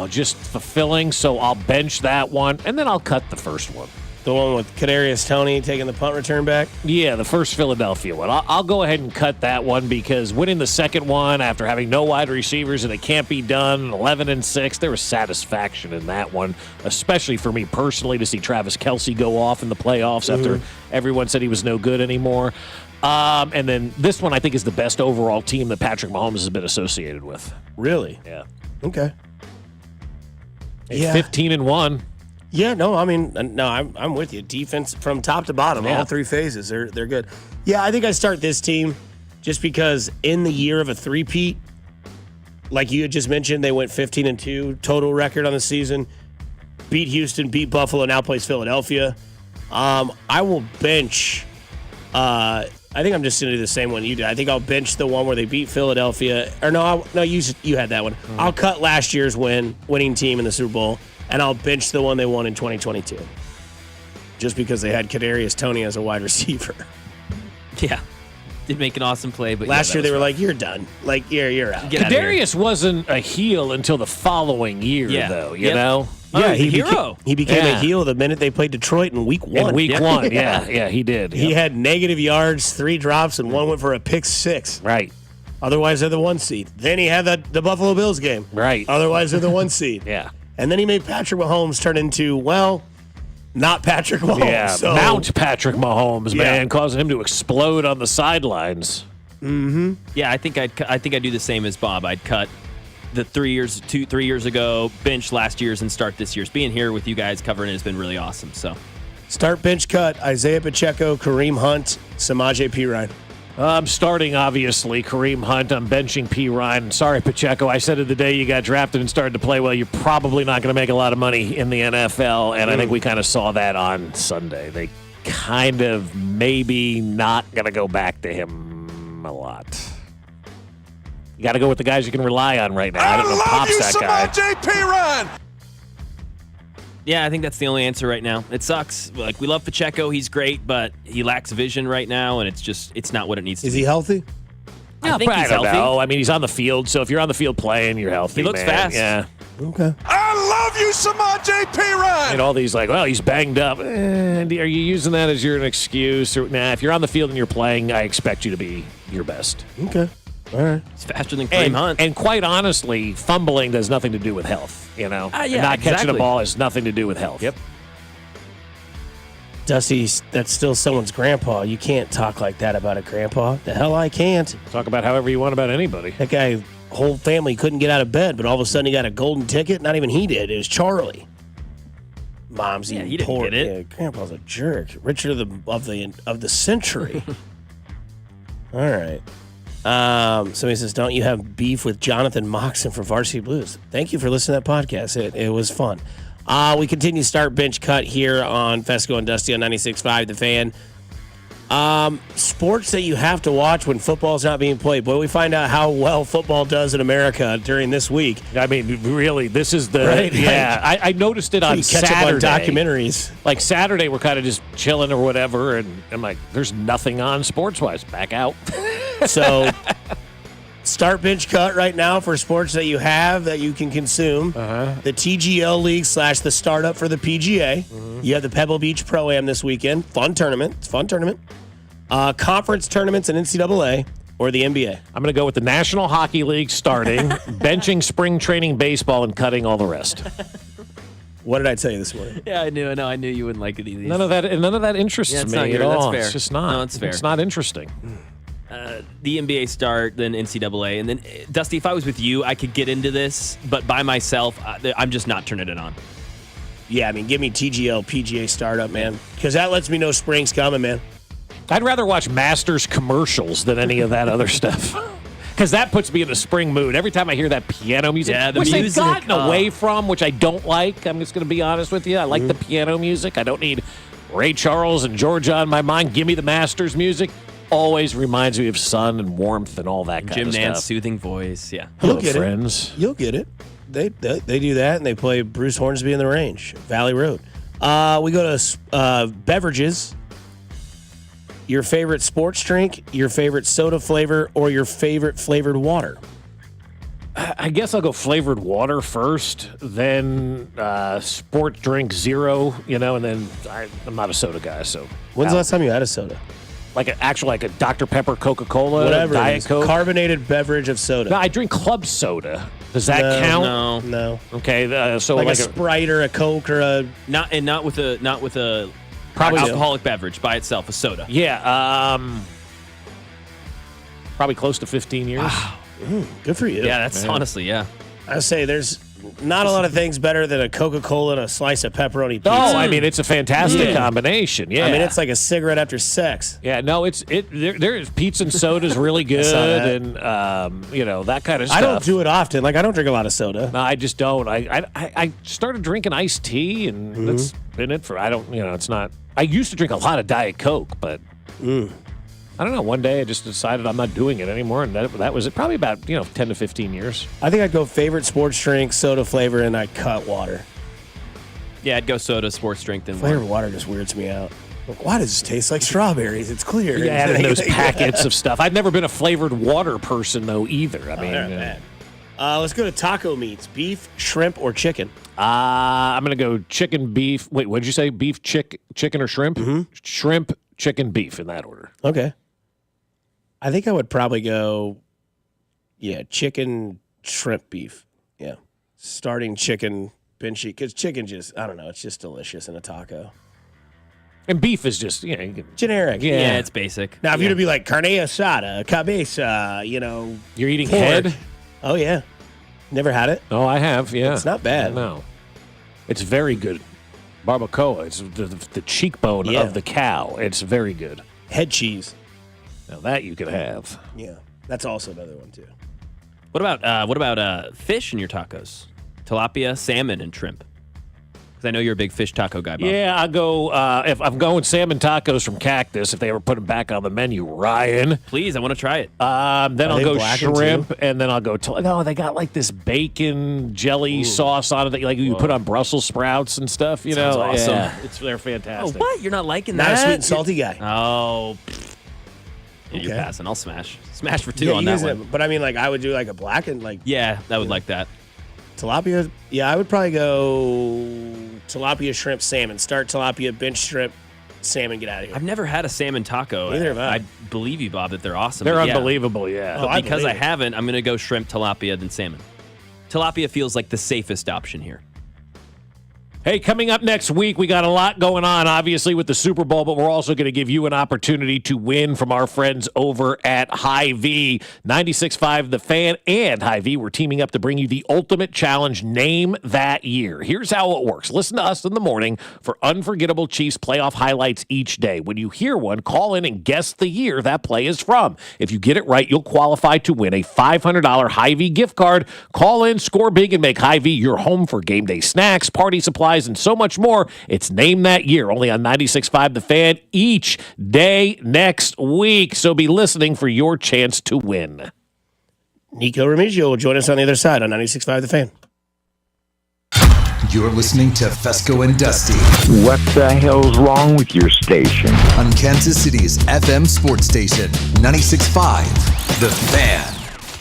just fulfilling, so I'll bench that one, and then I'll cut the first one. The one with Kadarius Toney taking the punt return back? Yeah, the first Philadelphia one. I'll go ahead and cut that one because winning the second one after having no wide receivers and it can't be done, 11-6, there was satisfaction in that one, especially for me personally to see Travis Kelce go off in the playoffs after everyone said he was no good anymore. And then this one I think is the best overall team that Patrick Mahomes has been associated with. Really? Yeah. Okay. 15-1. Yeah, no, I mean, no, I'm with you. Defense from top to bottom, all three phases, they're good. Yeah, I think I start this team just because in the year of a three-peat, like you had just mentioned, they went 15-2 total record on the season, beat Houston, beat Buffalo, now plays Philadelphia. I will bench. I think I'm just going to do the same one you did. I think I'll bench the one where they beat Philadelphia. Or no, you had that one. I'll cut last year's winning team in the Super Bowl. And I'll bench the one they won in 2022. Just because they had Kadarius Toney as a wide receiver. Yeah. Did make an awesome play, but last year they were like, you're done. Like, you're out. Kadarius wasn't a heel until the following year, though, you know? Yeah, he became a heel the minute they played Detroit in week 1. In week 1, yeah, he did. He had negative yards, 3 drops, and one went for a pick 6. Right. Otherwise, they're the 1 seed. Then he had the Buffalo Bills game. Right. Otherwise, they're the 1 seed. Yeah. And then he made Patrick Mahomes turn into, not Patrick Mahomes. Yeah, so. Mount Patrick Mahomes, man, causing him to explode on the sidelines. Mm-hmm. Yeah, I think I'd do the same as Bob. I'd cut the 3 years ago, bench last year's, and start this year's. Being here with you guys covering it has been really awesome. So, start, bench, cut. Isaiah Pacheco, Kareem Hunt, Samaje Perine. I'm starting, obviously, Kareem Hunt. I'm benching P. Ryan. Sorry, Pacheco. I said it the day you got drafted and started to play well. You're probably not going to make a lot of money in the NFL, and I think we kind of saw that on Sunday. They kind of maybe not going to go back to him a lot. You got to go with the guys you can rely on right now. I don't know if Pop's that guy. Samaje Perine. Yeah, I think that's the only answer right now. It sucks. Like, we love Pacheco. He's great, but he lacks vision right now, and it's not what it needs to be. Is he healthy? I think he's healthy. Know. I mean, he's on the field, so if you're on the field playing, you're healthy. He looks fast. Yeah. Okay. I love you, Samaje Perine. And all these he's banged up. Are you using that as an excuse? Or, if you're on the field and you're playing, I expect you to be your best. Okay. All right. It's faster than Kareem Hunt. And quite honestly, fumbling has nothing to do with health, not catching a ball has nothing to do with health. Yep. Dusty, that's still someone's grandpa. You can't talk like that about a grandpa. The hell I can't. Talk about however you want about anybody. That guy, whole family couldn't get out of bed, but all of a sudden he got a golden ticket. Not even he did. It was Charlie. Mom's he didn't get it. Yeah, grandpa's a jerk. Richard of the century. All right. Somebody says, don't you have beef with Jonathan Moxon from Varsity Blues? Thank you for listening to that podcast. It was fun. We continue start bench cut here on Fescoe and Dusty on 96.5 The Fan. Sports that you have to watch when football's not being played. Boy, we find out how well football does in America during this week. I mean, really, this is the right? Yeah, I noticed it on catch Saturday. Up on documentaries. Like Saturday, we're kind of just chilling or whatever, and I'm like, there's nothing on sports-wise. Back out. So, start bench cut right now for sports that you have that you can consume. The TGL League / the startup for the PGA. You have the Pebble Beach Pro-Am this weekend. Fun tournament. It's a fun tournament. Conference tournaments in NCAA or the NBA. I'm going to go with the National Hockey League starting, benching spring training baseball, and cutting all the rest. What did I tell you this morning? Yeah, I knew you wouldn't like it either. None of that interests me at all. That's fair. It's just not. No, it's fair. It's not interesting. The NBA start, then NCAA, and then Dusty. If I was with you, I could get into this, but by myself, I'm just not turning it on. Yeah, I mean, give me TGL PGA startup, man, because that lets me know spring's coming, man. I'd rather watch Masters commercials than any of that other stuff. Because that puts me in the spring mood. Every time I hear that piano music, which they've gotten away from, which I don't like. I'm just going to be honest with you. I like the piano music. I don't need Ray Charles and Georgia on my mind. Give me the Masters music. Always reminds me of sun and warmth and all that kind Jim of Nance, stuff. soothing voice. Yeah. Hello, friends. You'll get it. They do that, and they play Bruce Hornsby in the Range, Valley Road. We go to beverages. Your favorite sports drink, your favorite soda flavor, or your favorite flavored water? I guess I'll go flavored water first, then sport drink zero, and then I'm not a soda guy. So when's the last time you had a soda? Like a Dr. Pepper, Coca-Cola, whatever, Diet Coke, carbonated beverage of soda. No, I drink club soda. Does that count? No. Okay, so like a Sprite or a Coke or a not with a probably alcoholic beverage by itself, a soda. Yeah, probably close to 15 years. Wow. Good for you. Yeah, that's honestly, yeah. I say there's not a lot of things better than a Coca-Cola and a slice of pepperoni pizza. Oh, I mean, it's a fantastic combination. Yeah, I mean, it's like a cigarette after sex. Yeah, no, there's pizza and soda's really good, and that kind of stuff. I don't do it often. Like I don't drink a lot of soda. No, I just don't. I started drinking iced tea, and that's been it for. I don't. It's not. I used to drink a lot of Diet Coke, but. I don't know. One day I just decided I'm not doing it anymore, and that was it. Probably about 10 to 15 years. I think I'd go favorite sports drink, soda flavor, and I'd cut water. Yeah, I'd go soda, sports drink, then flavored water just weirds me out. Like, why does this taste like strawberries? It's clear. Yeah, adding those packets of stuff. I've never been a flavored water person though either. I mean, let's go to taco meats: beef, shrimp, or chicken. I'm gonna go chicken, beef. Wait, what did you say? Beef, chicken, or shrimp? Shrimp, chicken, beef in that order. Okay. I think I would probably go, chicken, shrimp, beef. Yeah. Starting chicken, benchy, because chicken just, I don't know, it's just delicious in a taco. And beef is just, generic. Yeah, it's basic. Now, if you're to be like carne asada, cabeza, You're eating pork. head? Oh, yeah. Never had it? Oh, I have, yeah. It's not bad. No. It's very good. Barbacoa. It's the cheekbone of the cow. It's very good. Head cheese. Now that you could have. Yeah, that's also another one too. What about fish in your tacos? Tilapia, salmon, and shrimp. Because I know you're a big fish taco guy, Bob. Yeah, I'll go, if I'm going salmon tacos from Cactus, if they ever put them back on the menu, Ryan. Please, I want to try it. Then I'll go shrimp, and then I'll go, they got like this bacon jelly sauce on it that you put on Brussels sprouts and stuff, Sounds awesome. Yeah, they're fantastic. Oh, what? You're not liking not that? Not a sweet and salty guy. Oh, You're passing. I'll smash for two on that one. But I mean, I would do like a blackened, Yeah, I would like that. Tilapia. Yeah, I would probably go tilapia, shrimp, salmon. Start tilapia, bench shrimp, salmon. Get out of here. I've never had a salmon taco. Neither have I. I believe you, Bob, that they're awesome. They're unbelievable, yeah. But because I haven't, I'm going to go shrimp, tilapia, then salmon. Tilapia feels like the safest option here. Hey, coming up next week, we got a lot going on, obviously, with the Super Bowl, but we're also going to give you an opportunity to win from our friends over at Hy-Vee. 96.5 The Fan and Hy-Vee, we're teaming up to bring you the ultimate challenge, Name That Year. Here's how it works. Listen to us in the morning for unforgettable Chiefs playoff highlights each day. When you hear one, call in and guess the year that play is from. If you get it right, you'll qualify to win a $500 Hy-Vee gift card. Call in, score big, and make Hy-Vee your home for game day snacks, party supplies, and so much more. It's Name That Year, only on 96.5 The Fan each day next week. So be listening for your chance to win. Nico Remigio will join us on the other side on 96.5 The Fan. You're listening to Fescoe and Dusty. What the hell's wrong with your station? On Kansas City's FM sports station, 96.5 The Fan.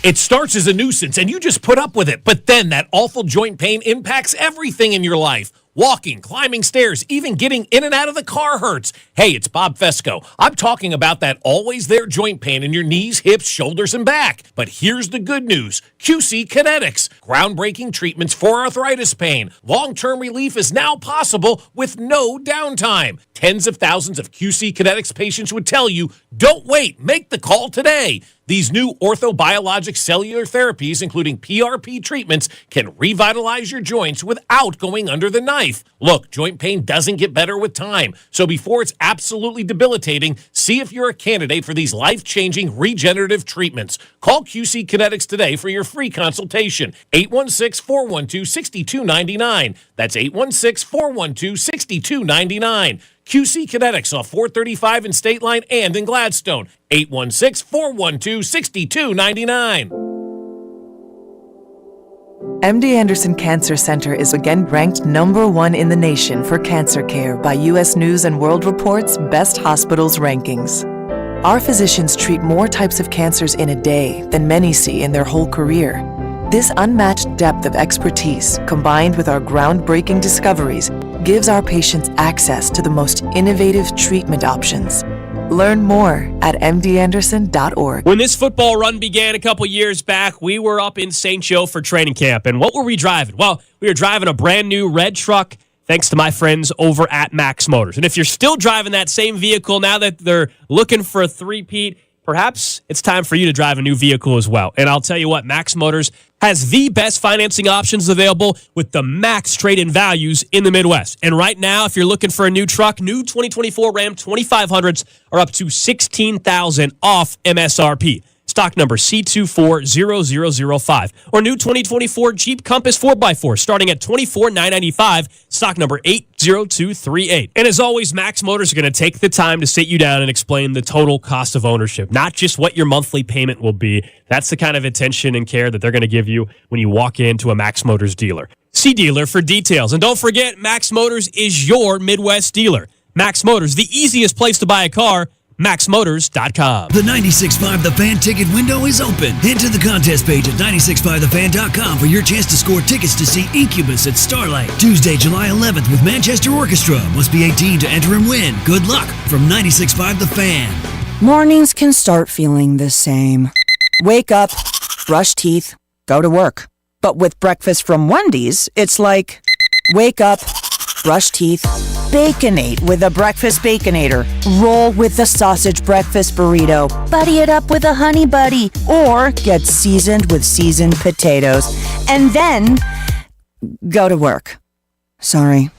It starts as a nuisance and you just put up with it, but then that awful joint pain impacts everything in your life. Walking, climbing stairs, even getting in and out of the car hurts. Hey, it's Bob Fescoe. I'm talking about that always there joint pain in your knees, hips, shoulders, and back. But here's the good news. QC Kinetics. Groundbreaking treatments for arthritis pain. Long-term relief is now possible with no downtime. Tens of thousands of QC Kinetics patients would tell you, don't wait, make the call today. These new orthobiologic cellular therapies, including PRP treatments, can revitalize your joints without going under the knife. Look, joint pain doesn't get better with time. So before it's absolutely debilitating, see if you're a candidate for these life-changing regenerative treatments. Call QC Kinetics today for your free consultation. 816-412-6299. That's 816-412-6299. QC Kinetics off 435 in State Line and in Gladstone. 816-412-6299. MD Anderson Cancer Center is again ranked #1 in the nation for cancer care by U.S. News & World Report's Best Hospitals rankings. Our physicians treat more types of cancers in a day than many see in their whole career. This unmatched depth of expertise, combined with our groundbreaking discoveries, gives our patients access to the most innovative treatment options. Learn more at mdanderson.org. When this football run began a couple years back, we were up in St. Joe for training camp. And what were we driving? Well, we were driving a brand new red truck, thanks to my friends over at Max Motors. And if you're still driving that same vehicle now that they're looking for a three-peat, perhaps it's time for you to drive a new vehicle as well. And I'll tell you what, Max Motors has the best financing options available with the max trade-in values in the Midwest. And right now, if you're looking for a new truck, new 2024 Ram 2500s are up to $16,000 off MSRP. Stock number C240005. Or new 2024 Jeep Compass 4x4 starting at $24,995. Stock number 80238. And as always, Max Motors are going to take the time to sit you down and explain the total cost of ownership, not just what your monthly payment will be. That's the kind of attention and care that they're going to give you when you walk into a Max Motors dealer. See dealer for details. And don't forget, Max Motors is your Midwest dealer. Max Motors, the easiest place to buy a car. MaxMotors.com. The 96.5 The Fan ticket window is open. Head to the contest page at 96.5thefan.com for your chance to score tickets to see Incubus at Starlight Tuesday, July 11th with Manchester Orchestra. Must be 18 to enter and win. Good luck from 96.5 The Fan. Mornings can start feeling the same. Wake up, brush teeth, go to work. But with breakfast from Wendy's, it's like, wake up, brush teeth, Baconate with a breakfast Baconator. Roll with the sausage breakfast burrito. Buddy it up with a honey buddy. Or get seasoned with seasoned potatoes. And then go to work. Sorry.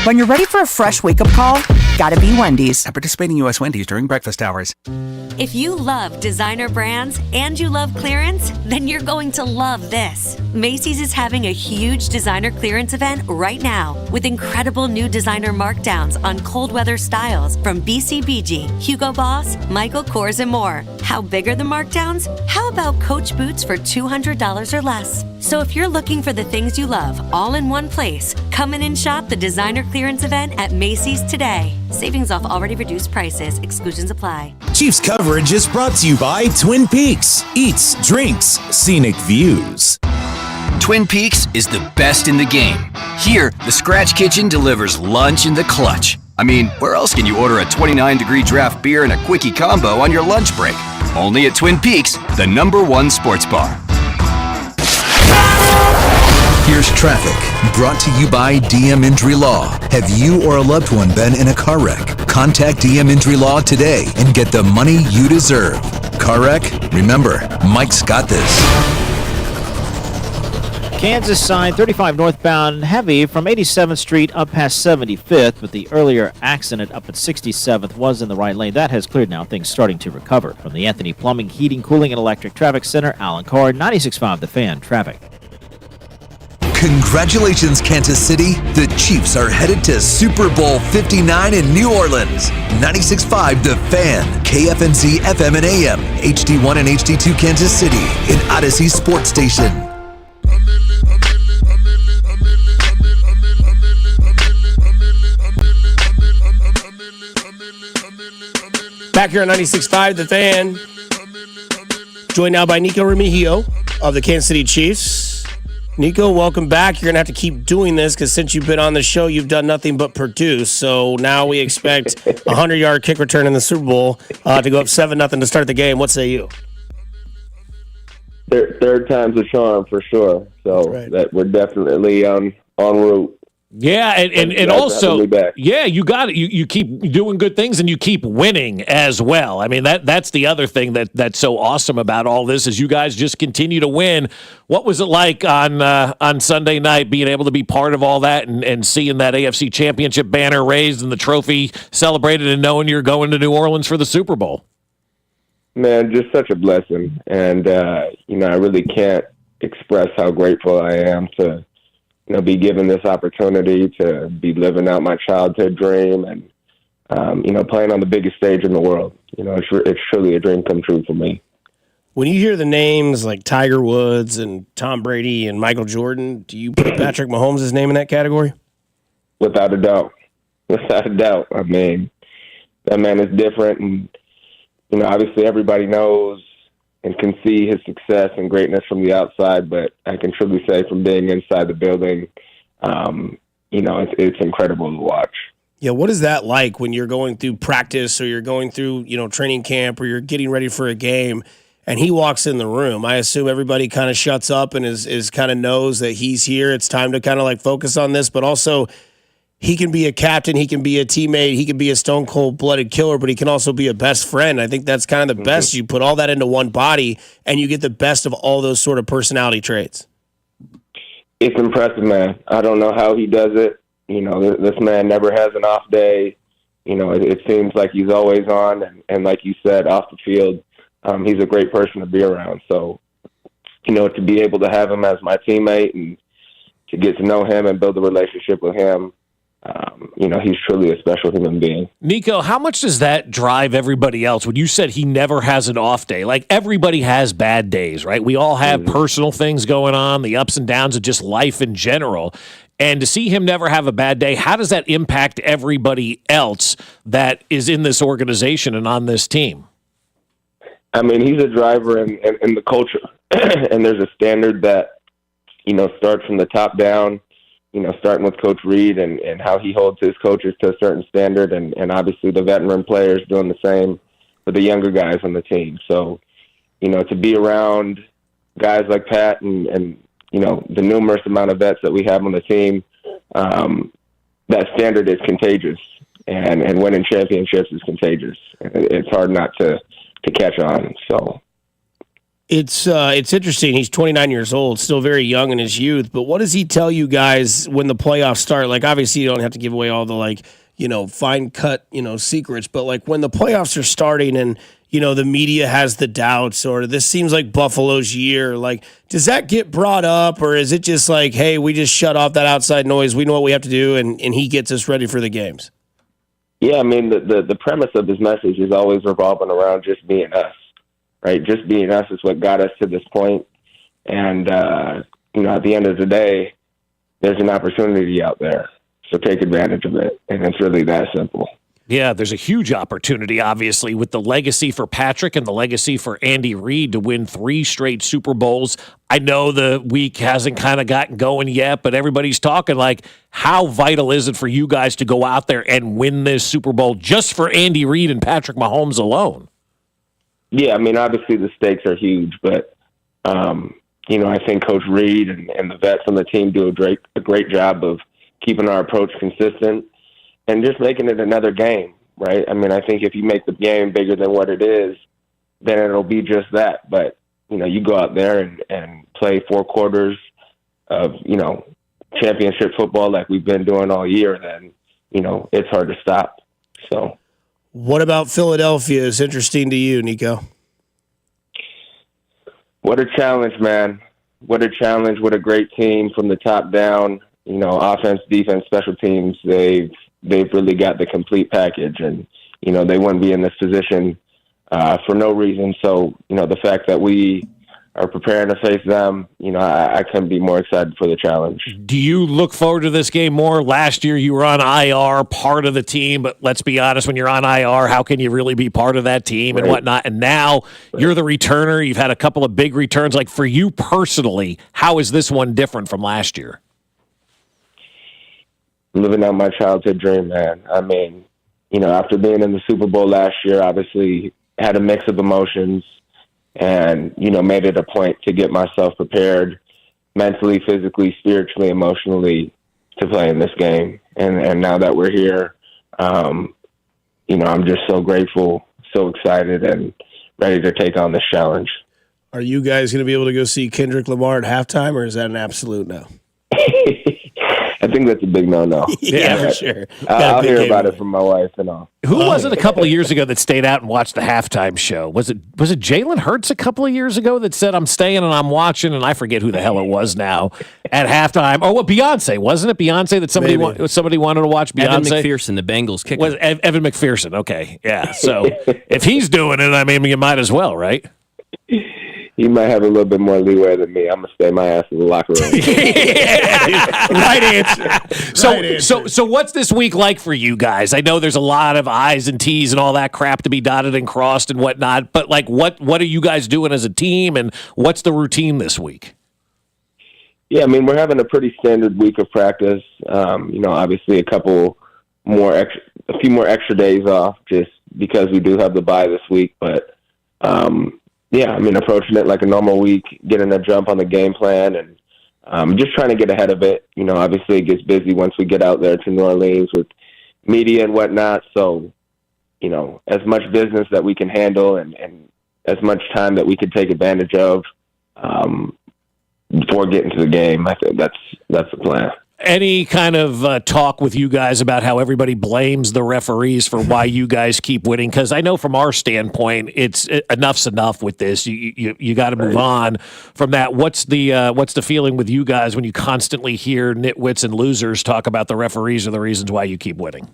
When you're ready for a fresh wake-up call, gotta be Wendy's. At participating U.S. Wendy's during breakfast hours. If you love designer brands and you love clearance, then you're going to love this. Macy's is having a huge designer clearance event right now with incredible new designer markdowns on cold weather styles from BCBG, Hugo Boss, Michael Kors, and more. How big are the markdowns? How about Coach boots for $200 or less? So if you're looking for the things you love all in one place, come in and shop the designer clearance event at Macy's today. Savings off already reduced prices. Exclusions apply. Chiefs coverage is brought to you by Twin Peaks. Eats, drinks, scenic views. Twin Peaks is the best in the game. Here, the Scratch Kitchen delivers lunch in the clutch. I mean, where else can you order a 29-degree draft beer and a quickie combo on your lunch break? Only at Twin Peaks, the #1 sports bar. Here's traffic, brought to you by DM Injury Law. Have you or a loved one been in a car wreck? Contact DM Injury Law today and get the money you deserve. Car wreck? Remember, Mike's got this. Kansas side 35 northbound heavy from 87th Street up past 75th, but the earlier accident up at 67th was in the right lane. That has cleared now, things starting to recover. From the Anthony Plumbing, Heating, Cooling, and Electric Traffic Center, Alan Carr, 96.5 The Fan Traffic. Congratulations, Kansas City. The Chiefs are headed to Super Bowl 59 in New Orleans. 96.5 The Fan, KFNZ FM and AM, HD1 and HD2 Kansas City, an Odyssey sports station. Back here on 96.5 The Fan. Joined now by Nico Remigio of the Kansas City Chiefs. Nico, welcome back. You're going to have to keep doing this because since you've been on the show, you've done nothing but produce. So now we expect a 100-yard kick return in the Super Bowl to go up 7-0 to start the game. What say you? Third time's a charm for sure. So that we're definitely on route. Yeah, and also, yeah, you got it. You keep doing good things and you keep winning as well. I mean, that's the other thing that's so awesome about all this is you guys just continue to win. What was it like on Sunday night being able to be part of all that and seeing that AFC Championship banner raised and the trophy celebrated and knowing you're going to New Orleans for the Super Bowl? Man, just such a blessing. And, I really can't express how grateful I am to be given this opportunity to be living out my childhood dream and, playing on the biggest stage in the world. It's truly a dream come true for me. When you hear the names like Tiger Woods and Tom Brady and Michael Jordan, do you put Patrick Mahomes' name in that category? Without a doubt. Without a doubt. I mean, that man is different. And, obviously everybody knows and can see his success and greatness from the outside, but I can truly say from being inside the building, it's incredible to watch. Yeah, what is that like when you're going through practice or you're going through, training camp or you're getting ready for a game and he walks in the room? I assume everybody kind of shuts up and is kind of knows that he's here. It's time to kind of like focus on this, but also he can be a captain, he can be a teammate, he can be a stone cold blooded killer, but he can also be a best friend. I think that's kind of the best. You put all that into one body and you get the best of all those sort of personality traits. It's impressive, man. I don't know how he does it. This man never has an off day. It seems like he's always on. And like you said, off the field, he's a great person to be around. So, to be able to have him as my teammate and to get to know him and build a relationship with him, he's truly a special human being. Nico, how much does that drive everybody else? When you said he never has an off day, like everybody has bad days, right? We all have personal things going on, the ups and downs of just life in general. And to see him never have a bad day, how does that impact everybody else that is in this organization and on this team? I mean, he's a driver in the culture, and there's a standard that, starts from the top down, starting with Coach Reed and how he holds his coaches to a certain standard, and obviously the veteran players doing the same for the younger guys on the team. So, to be around guys like Pat and the numerous amount of vets that we have on the team, that standard is contagious, and winning championships is contagious. It's hard not to catch on. So it's interesting. He's 29 years old, still very young in his youth. But what does he tell you guys when the playoffs start? Like, obviously, you don't have to give away all the fine cut secrets. But like when the playoffs are starting and the media has the doubts, or this seems like Buffalo's year. Like, does that get brought up, or is it just like, hey, we just shut off that outside noise, we know what we have to do, and he gets us ready for the games? Yeah, I mean, the premise of his message is always revolving around just being us, right? Just being us is what got us to this point. And, at the end of the day, there's an opportunity out there. So take advantage of it. And it's really that simple. Yeah, there's a huge opportunity, obviously, with the legacy for Patrick and the legacy for Andy Reid to win 3 straight Super Bowls. I know the week hasn't kind of gotten going yet, but everybody's talking like, how vital is it for you guys to go out there and win this Super Bowl just for Andy Reid and Patrick Mahomes alone? Yeah, I mean, obviously the stakes are huge, but, I think Coach Reid and the vets on the team do a great job of keeping our approach consistent and just making it another game, right? I mean, I think if you make the game bigger than what it is, then it'll be just that. But, you go out there and play 4 quarters of, championship football like we've been doing all year, then, it's hard to stop. So, what about Philadelphia is interesting to you, Nico? What a challenge, man. What a challenge. What a great team from the top down. Offense, defense, special teams, they've really got the complete package, and they wouldn't be in this position for no reason. So the fact that we are preparing to face them, I couldn't be more excited for the challenge. Do you look forward to this game more? Last year you were on IR, part of the team, but let's be honest, when you're on IR, how can you really be part of that team and whatnot? And now you're the returner. You've had a couple of big returns. Like, for you personally, how is this one different from last year? Living out my childhood dream, man. I mean, after being in the Super Bowl last year, obviously had a mix of emotions and, made it a point to get myself prepared mentally, physically, spiritually, emotionally to play in this game. And now that we're here, I'm just so grateful, so excited, and ready to take on this challenge. Are you guys going to be able to go see Kendrick Lamar at halftime, or is that an absolute no? I think that's a big no-no. Yeah, for sure. I'll hear about it from my wife and all. Who was it a couple of years ago that stayed out and watched the halftime show? Was it Jalen Hurts a couple of years ago that said, I'm staying and I'm watching, and I forget who the hell it was now, at halftime? Or what, Beyonce? Wasn't it Beyonce that somebody wanted to watch Beyonce? Evan McPherson, the Bengals kicker. Was Evan McPherson, okay. Yeah, so if he's doing it, I mean, you might as well, right? he might have a little bit more leeway than me. I'm gonna stay my ass in the locker room. Right answer. So what's this week like for you guys? I know there's a lot of I's and T's and all that crap to be dotted and crossed and whatnot, but like what are you guys doing as a team, and what's the routine this week? Yeah, I mean, we're having a pretty standard week of practice. Obviously a few more extra days off just because we do have the bye this week, but approaching it like a normal week, getting a jump on the game plan, and just trying to get ahead of it. Obviously it gets busy once we get out there to New Orleans with media and whatnot. So, as much business that we can handle and as much time that we could take advantage of before getting to the game, I think that's the plan. Any kind of talk with you guys about how everybody blames the referees for why you guys keep winning? Because I know from our standpoint, enough's enough with this. You got to move on from that. What's the feeling with you guys when you constantly hear nitwits and losers talk about the referees are the reasons why you keep winning?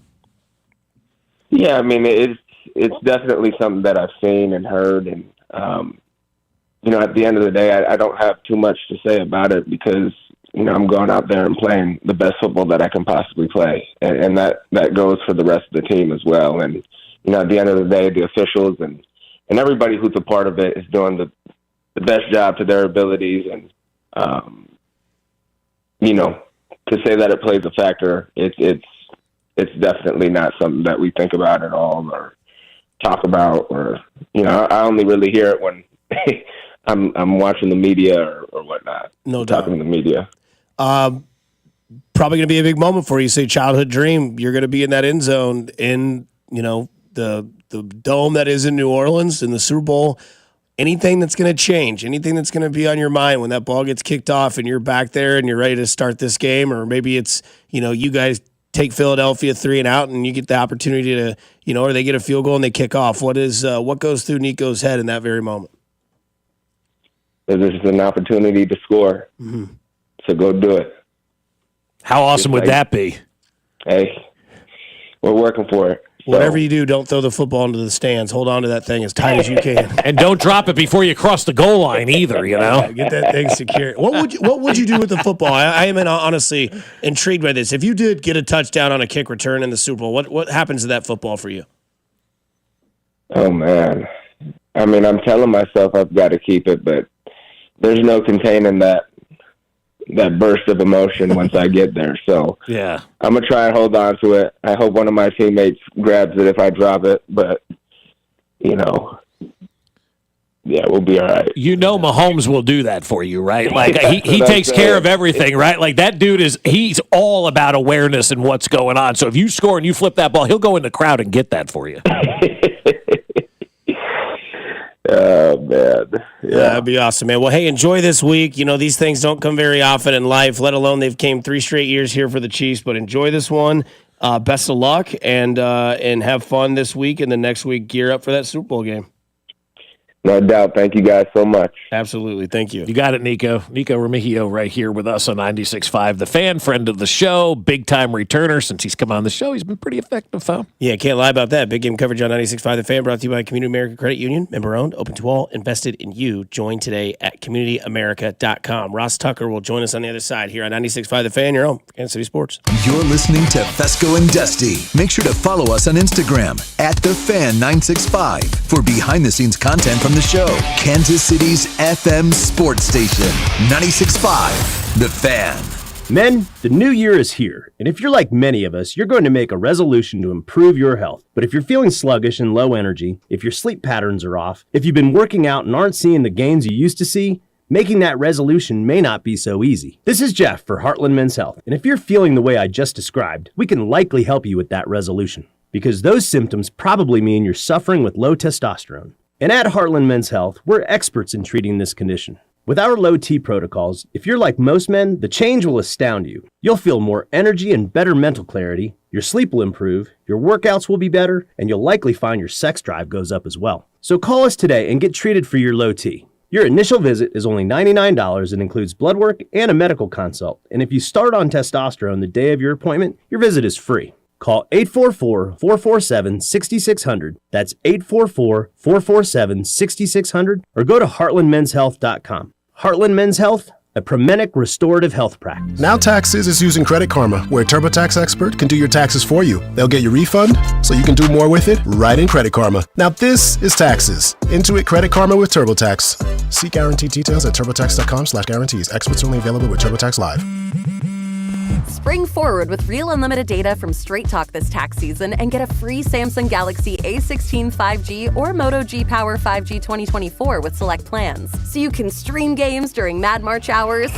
Yeah, I mean, it's definitely something that I've seen and heard, and at the end of the day, I don't have too much to say about it because I'm going out there and playing the best football that I can possibly play. And that goes for the rest of the team as well. And, at the end of the day, the officials and everybody who's a part of it is doing the best job to their abilities. And, to say that it plays a factor, it's definitely not something that we think about at all or talk about. Or, I only really hear it when I'm watching the media or whatnot. No doubt. Talking to the media. Probably going to be a big moment for you. Say childhood dream. You're going to be in that end zone in the dome that is in New Orleans in the Super Bowl. Anything that's going to change, anything that's going to be on your mind when that ball gets kicked off and you're back there and you're ready to start this game, or maybe it's you guys take Philadelphia 3 and out and you get the opportunity to or they get a field goal and they kick off. What goes through Nico's head in that very moment? This is an opportunity to score. Mm-hmm. So go do it. How awesome would that be? Hey, we're working for it. Whatever you do, don't throw the football into the stands. Hold on to that thing as tight as you can. And don't drop it before you cross the goal line either, Get that thing secure. What would you do with the football? I am honestly intrigued by this. If you did get a touchdown on a kick return in the Super Bowl, what happens to that football for you? Oh, man. I mean, I'm telling myself I've got to keep it, but there's no containing that burst of emotion once I get there. So yeah, I'm going to try and hold on to it. I hope one of my teammates grabs it if I drop it, but, yeah, we'll be all right. Mahomes will do that for you, right? Like he takes care of everything, right? Like that dude he's all about awareness and what's going on. So if you score and you flip that ball, he'll go in the crowd and get that for you. Oh, man. Yeah, that'd be awesome, man. Well, hey, enjoy this week. These things don't come very often in life, let alone they've came 3 straight years here for the Chiefs, but enjoy this one. Best of luck and have fun this week, and the next week gear up for that Super Bowl game. No doubt. Thank you guys so much. Absolutely. Thank you. You got it, Nico. Nico Remigio right here with us on 96.5. The fan, friend of the show, big-time returner. Since he's come on the show, he's been pretty effective, huh? Yeah, can't lie about that. Big game coverage on 96.5 The Fan, brought to you by Community America Credit Union. Member-owned, open to all, invested in you. Join today at CommunityAmerica.com. Ross Tucker will join us on the other side here on 96.5 The Fan, your home for Kansas City Sports. You're listening to Fescoe and Dusty. Make sure to follow us on Instagram at TheFan965 for behind-the-scenes content from the show. Kansas City's FM sports station, 96.5 The Fan. Men, the new year is here, and if you're like many of us, you're going to make a resolution to improve your health. But if you're feeling sluggish and low energy, if your sleep patterns are off, if you've been working out and aren't seeing the gains you used to see, making that resolution may not be so easy. This is Jeff for Heartland Men's Health, and if you're feeling the way I just described, we can likely help you with that resolution, because those symptoms probably mean you're suffering with low testosterone. And at Heartland Men's Health, we're experts in treating this condition. With our low T protocols, if you're like most men, the change will astound you. You'll feel more energy and better mental clarity, your sleep will improve, your workouts will be better, and you'll likely find your sex drive goes up as well. So call us today and get treated for your low T. Your initial visit is only $99 and includes blood work and a medical consult. And if you start on testosterone the day of your appointment, your visit is free. Call 844-447-6600. That's 844-447-6600 or go to heartlandmenshealth.com. Heartland Men's Health, a Promenic restorative health practice. Now Taxes is using Credit Karma, where a TurboTax expert can do your taxes for you. They'll get your refund so you can do more with it right in Credit Karma. Now this is taxes. Intuit Credit Karma with TurboTax. See guaranteed details at turbotax.com/guarantees. Experts only available with TurboTax Live. Spring forward with real unlimited data from Straight Talk this tax season and get a free Samsung Galaxy A16 5G or Moto G Power 5G 2024 with select plans. So you can stream games during Mad March hours,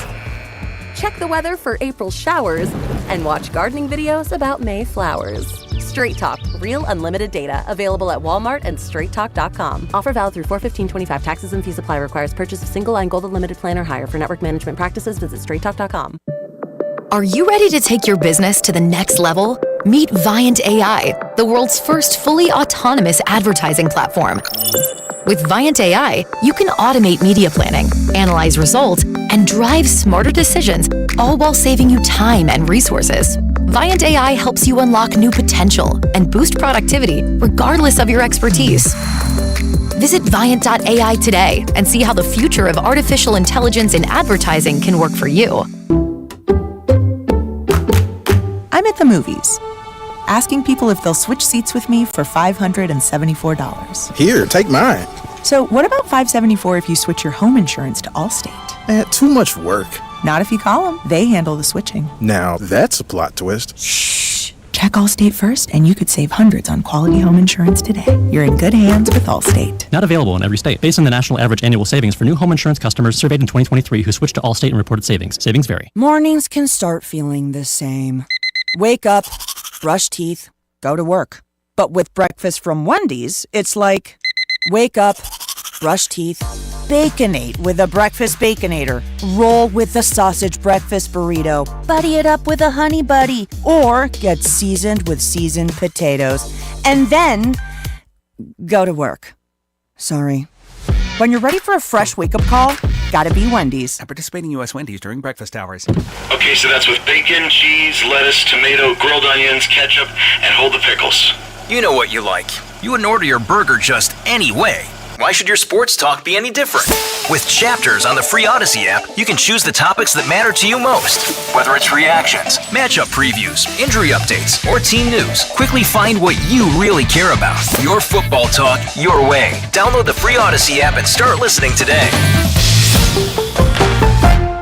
check the weather for April showers, and watch gardening videos about May flowers. Straight Talk, real unlimited data. Available at Walmart and straighttalk.com. Offer valid through 4/15/25. Taxes and fees apply. Requires purchase of single line gold unlimited plan or higher. For network management practices, visit straighttalk.com. Are you ready to take your business to the next level? Meet Viant AI, the world's first fully autonomous advertising platform. With Viant AI, you can automate media planning, analyze results, and drive smarter decisions, all while saving you time and resources. Viant AI helps you unlock new potential and boost productivity regardless of your expertise. Visit Viant.ai today and see how the future of artificial intelligence in advertising can work for you. I'm at the movies, asking people if they'll switch seats with me for $574. Here, take mine. So what about $574 if you switch your home insurance to Allstate? Too much work. Not if you call them. They handle the switching. Now, that's a plot twist. Shh. Check Allstate first, and you could save hundreds on quality home insurance today. You're in good hands with Allstate. Not available in every state. Based on the national average annual savings for new home insurance customers surveyed in 2023 who switched to Allstate and reported savings. Savings vary. Mornings can start feeling the same. Wake up, brush teeth, go to work. But with breakfast from Wendy's, it's like, wake up, brush teeth, Baconate with a breakfast Baconator. Roll with the sausage breakfast burrito. Buddy it up with a honey buddy. Or get seasoned with seasoned potatoes. And then go to work. Sorry. When you're ready for a fresh wake-up call, gotta be Wendy's. At participating U.S. Wendy's during breakfast hours. Okay, so that's with bacon, cheese, lettuce, tomato, grilled onions, ketchup, and hold the pickles. You know what you like. You wouldn't order your burger just any way. Why should your sports talk be any different? With Chapters on the free Odyssey app, you can choose the topics that matter to you most. Whether it's reactions, matchup previews, injury updates, or team news, quickly find what you really care about. Your football talk, your way. Download the free Odyssey app and start listening today.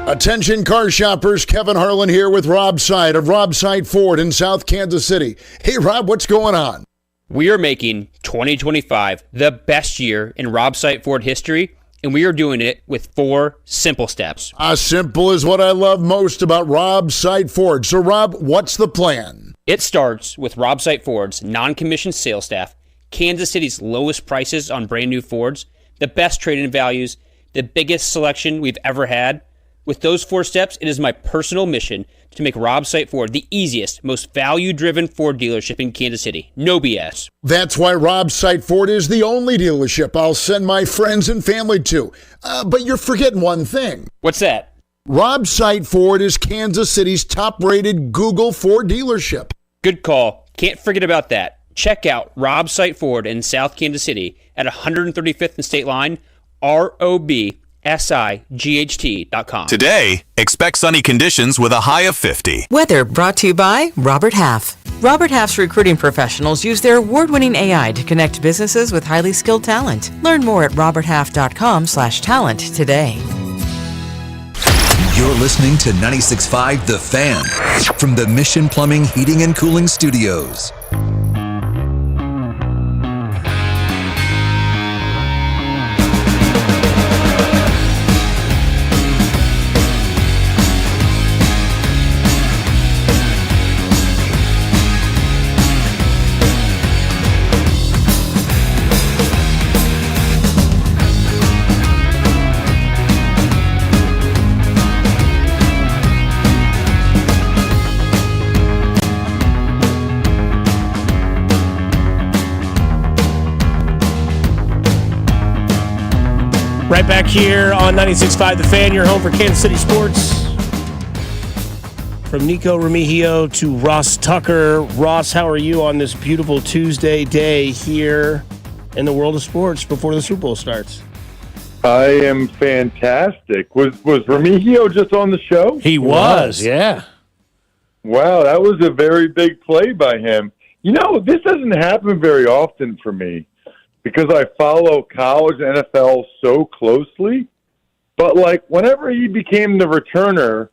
Attention car shoppers, Kevin Harlan here with Rob Seid of Rob Seid Ford in South Kansas City. Hey Rob, what's going on? We are making 2025 the best year in Rob Seid Ford history, and we are doing it with 4 simple steps. Simple is what I love most about Rob Seid Ford. So Rob, what's the plan? It starts with Rob Seid Ford's non-commissioned sales staff, Kansas City's lowest prices on brand new Fords, the best trade-in values, the biggest selection we've ever had. With those 4 steps, it is my personal mission to make Rob Seid Ford the easiest, most value-driven Ford dealership in Kansas City. No BS. That's why Rob Seid Ford is the only dealership I'll send my friends and family to. But you're forgetting one thing. What's that? Rob Seid Ford is Kansas City's top-rated Google Ford dealership. Good call. Can't forget about that. Check out Rob Seid Ford in South Kansas City at 135th and State Line, ROBSIGHT.com. Today, expect sunny conditions with a high of 50. Weather brought to you by Robert Half. Robert Half's recruiting professionals use their award-winning AI to connect businesses with highly skilled talent. Learn more at roberthalf.com/talent today. You're listening to 96.5 The Fan from the Mission Plumbing, Heating, and Cooling Studios. Right back here on 96.5 The Fan, your home for Kansas City sports. From Nico Remigio to Ross Tucker. Ross, how are you on this beautiful Tuesday day here in the world of sports before the Super Bowl starts? I am fantastic. Was Remigio just on the show? He was, yeah. Wow, that was a very big play by him. You know, this doesn't happen very often for me because I follow college and NFL so closely. But, like, whenever he became the returner,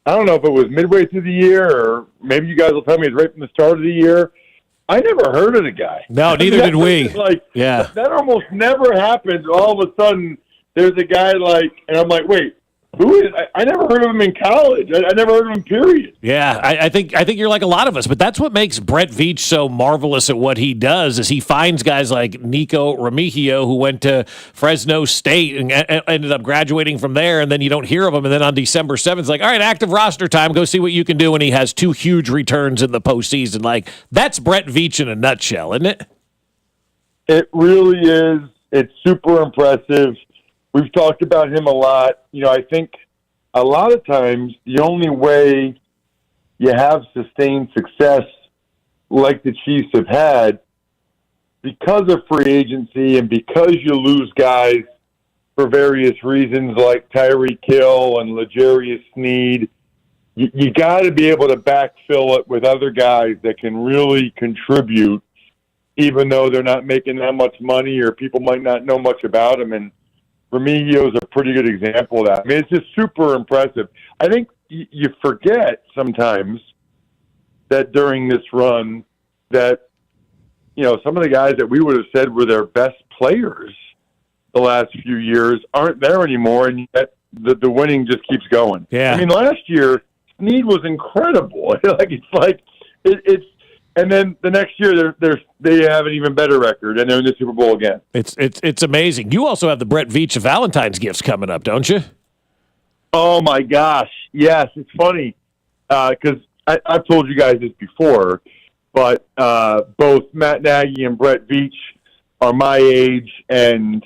I don't know if it was midway through the year or maybe you guys will tell me it's right from the start of the year. I never heard of the guy. No, neither did we. Like, yeah. That almost never happens. All of a sudden, there's a guy like, and I'm like, wait, who is? I never heard of him in college. I never heard of him, period. Yeah, I think you're like a lot of us, but that's what makes Brett Veach so marvelous at what he does is he finds guys like Nico Remigio who went to Fresno State and ended up graduating from there, and then you don't hear of him, and then on December 7th, it's like, all right, active roster time, go see what you can do, and he has 2 huge returns in the postseason. Like, that's Brett Veach in a nutshell, isn't it? It really is. It's super impressive. We've talked about him a lot. You know, I think a lot of times the only way you have sustained success like the Chiefs have had because of free agency and because you lose guys for various reasons like Tyreek Hill and L'Jarius Sneed, you got to be able to backfill it with other guys that can really contribute even though they're not making that much money or people might not know much about them. And Remigio is a pretty good example of that. I mean, it's just super impressive. I think you forget sometimes that during this run that, you know, some of the guys that we would have said were their best players the last few years aren't there anymore, and yet the winning just keeps going. Yeah. I mean, last year, Snead was incredible. It's and then the next year, they have an even better record, and they're in the Super Bowl again. It's amazing. You also have the Brett Veach Valentine's gifts coming up, don't you? Oh, my gosh. Yes, it's funny because I've told you guys this before, but both Matt Nagy and Brett Veach are my age and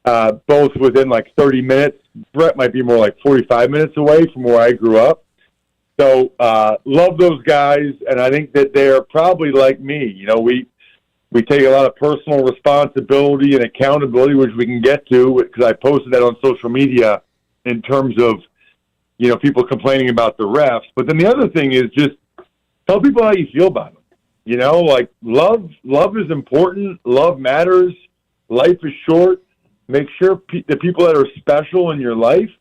both within like 30 minutes. Brett might be more like 45 minutes away from where I grew up. So, love those guys, and I think that they're probably like me. You know, we take a lot of personal responsibility and accountability, which we can get to, because I posted that on social media in terms of, you know, people complaining about the refs. But then the other thing is just tell people how you feel about them. You know, like love is important. Love matters. Life is short. Make sure the people that are special in your life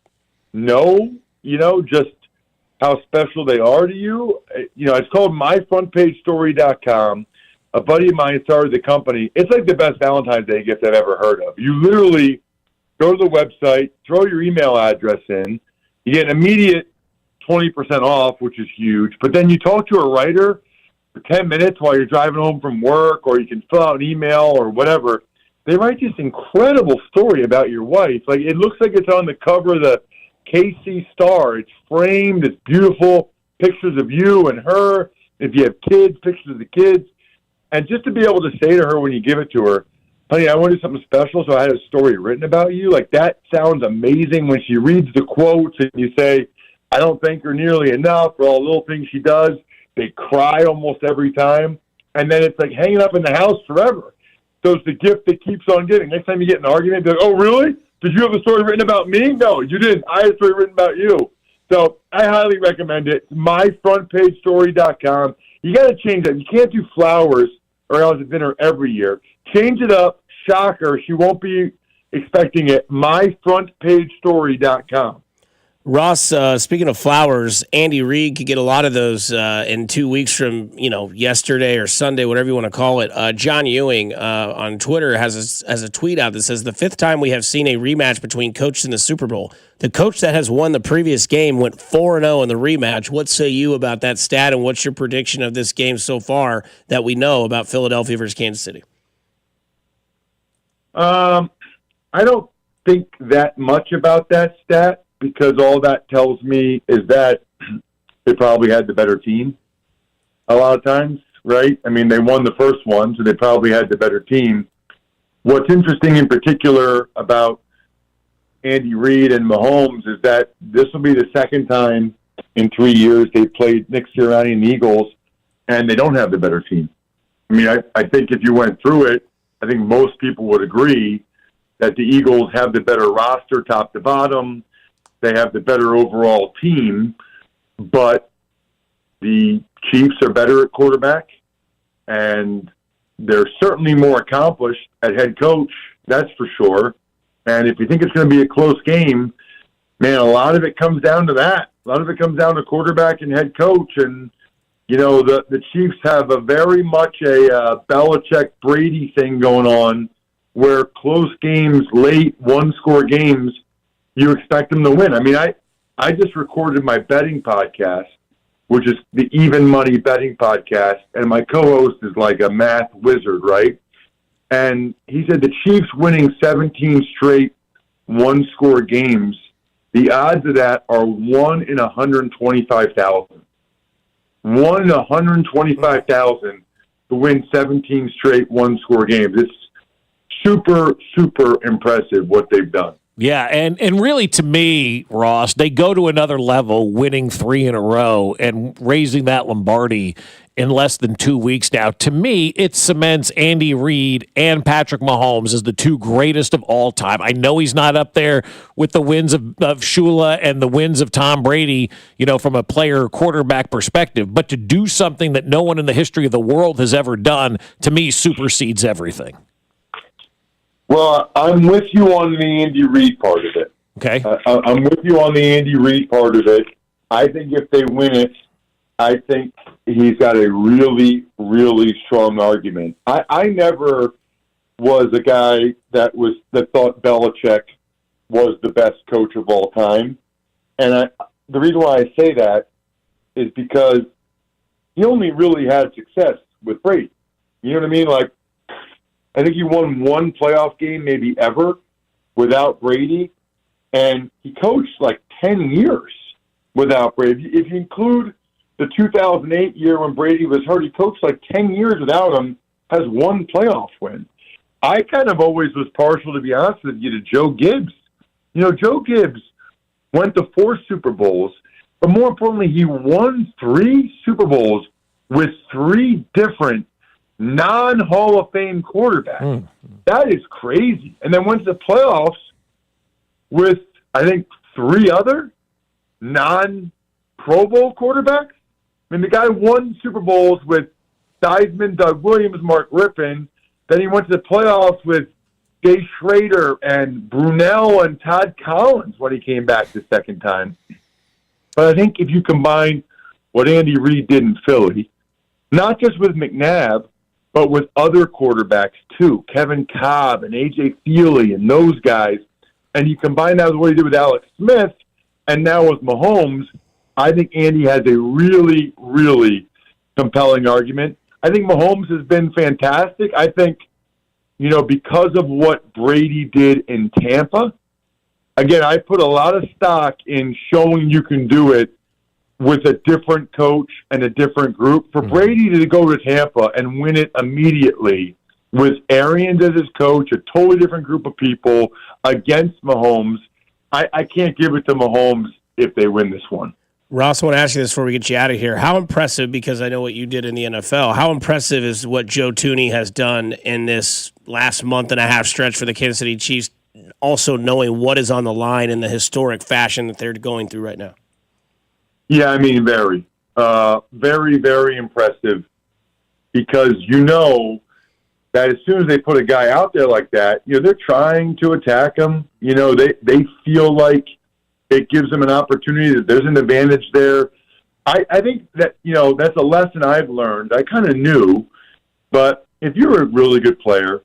know, you know, just how special they are to you. You know, it's called myfrontpagestory.com. A buddy of mine started the company. It's like the best Valentine's Day gift I've ever heard of. You literally go to the website, throw your email address in, you get an immediate 20% off, which is huge. But then you talk to a writer for 10 minutes while you're driving home from work, or you can fill out an email or whatever. They write this incredible story about your wife. Like, it looks like it's on the cover of the KC Star. It's framed. It's beautiful. Pictures of you and her. If you have kids, pictures of the kids. And just to be able to say to her when you give it to her, honey, I want to do something special, so I had a story written about you. Like, that sounds amazing when she reads the quotes and you say, I don't thank her nearly enough for all the little things she does. They cry almost every time. And then it's like hanging up in the house forever. So it's the gift that keeps on giving. Next time you get in an argument, they're like, oh, really? Did you have a story written about me? No, you didn't. I had a story written about you. So I highly recommend it. myfrontpagestory.com. You got to change that. You can't do flowers or else it's dinner every year. Change it up. Shock her. She won't be expecting it. myfrontpagestory.com. Ross, speaking of flowers, Andy Reid could get a lot of those in 2 weeks from, you know, yesterday or Sunday, whatever you want to call it. John Ewing on Twitter has a tweet out that says, the 5th time we have seen a rematch between coaches in the Super Bowl. The coach that has won the previous game went 4-0 in the rematch. What say you about that stat, and what's your prediction of this game so far that we know about Philadelphia versus Kansas City? I don't think that much about that stat, because all that tells me is that they probably had the better team a lot of times, right? I mean, they won the first one, so they probably had the better team. What's interesting in particular about Andy Reid and Mahomes is that this will be the second time in 3 years. They played Nick Sirianni and the Eagles, and they don't have the better team. I mean, I think if you went through it, I think most people would agree that the Eagles have the better roster top to bottom. They have the better overall team, but the Chiefs are better at quarterback, and they're certainly more accomplished at head coach, that's for sure. And if you think it's going to be a close game, man, a lot of it comes down to that. A lot of it comes down to quarterback and head coach. And, you know, the Chiefs have a very much a Belichick-Brady thing going on where close games, late, one-score games, you expect them to win. I mean, I just recorded my betting podcast, which is the Even Money Betting Podcast, and my co-host is like a math wizard, right? And he said the Chiefs winning 17 straight one-score games, the odds of that are 1 in 125,000. 1 in 125,000 to win 17 straight one-score games. It's super, super impressive what they've done. Yeah, and really to me, Ross, they go to another level, winning 3 in a row and raising that Lombardi in less than 2 weeks now. To me, it cements Andy Reid and Patrick Mahomes as the two greatest of all time. I know he's not up there with the wins of Shula and the wins of Tom Brady, you know, from a player quarterback perspective, but to do something that no one in the history of the world has ever done, to me, supersedes everything. Well, I'm with you on the Andy Reid part of it. Okay. I'm with you on the Andy Reid part of it. I think if they win it, I think he's got a really, really strong argument. I never was a guy that thought Belichick was the best coach of all time. And the reason why I say that is because he only really had success with Brady. You know what I mean? Like, I think he won one playoff game maybe ever without Brady, and he coached like 10 years without Brady. If you include the 2008 year when Brady was hurt, he coached like 10 years without him, has one playoff win. I kind of always was partial, to be honest with you, to Joe Gibbs. You know, Joe Gibbs went to 4 Super Bowls, but more importantly, he won 3 Super Bowls with 3 different non-Hall of Fame quarterback. That is crazy. And then went to the playoffs with, I think, 3 other non-Pro Bowl quarterbacks. I mean, the guy won Super Bowls with Theismann, Doug Williams, Mark Rippon. Then he went to the playoffs with Jay Schrader and Brunell and Todd Collins when he came back the second time. But I think if you combine what Andy Reid did in Philly, not just with McNabb, but with other quarterbacks too, Kevin Cobb and A.J. Feely and those guys, and you combine that with what he did with Alex Smith and now with Mahomes, I think Andy has a really, really compelling argument. I think Mahomes has been fantastic. I think, you know, because of what Brady did in Tampa, again, I put a lot of stock in showing you can do it with a different coach and a different group. For Brady to go to Tampa and win it immediately with Arians as his coach, a totally different group of people against Mahomes, I can't give it to Mahomes if they win this one. Ross, I want to ask you this before we get you out of here. How impressive, because I know what you did in the NFL, how impressive is what Joe Thuney has done in this last month and a half stretch for the Kansas City Chiefs, also knowing what is on the line in the historic fashion that they're going through right now? Yeah, I mean, very, very impressive, because you know that as soon as they put a guy out there like that, you know, they're trying to attack him. You know, they feel like it gives them an opportunity, that there's an advantage there. I think that, you know, that's a lesson I've learned. I kind of knew, but if you're a really good player,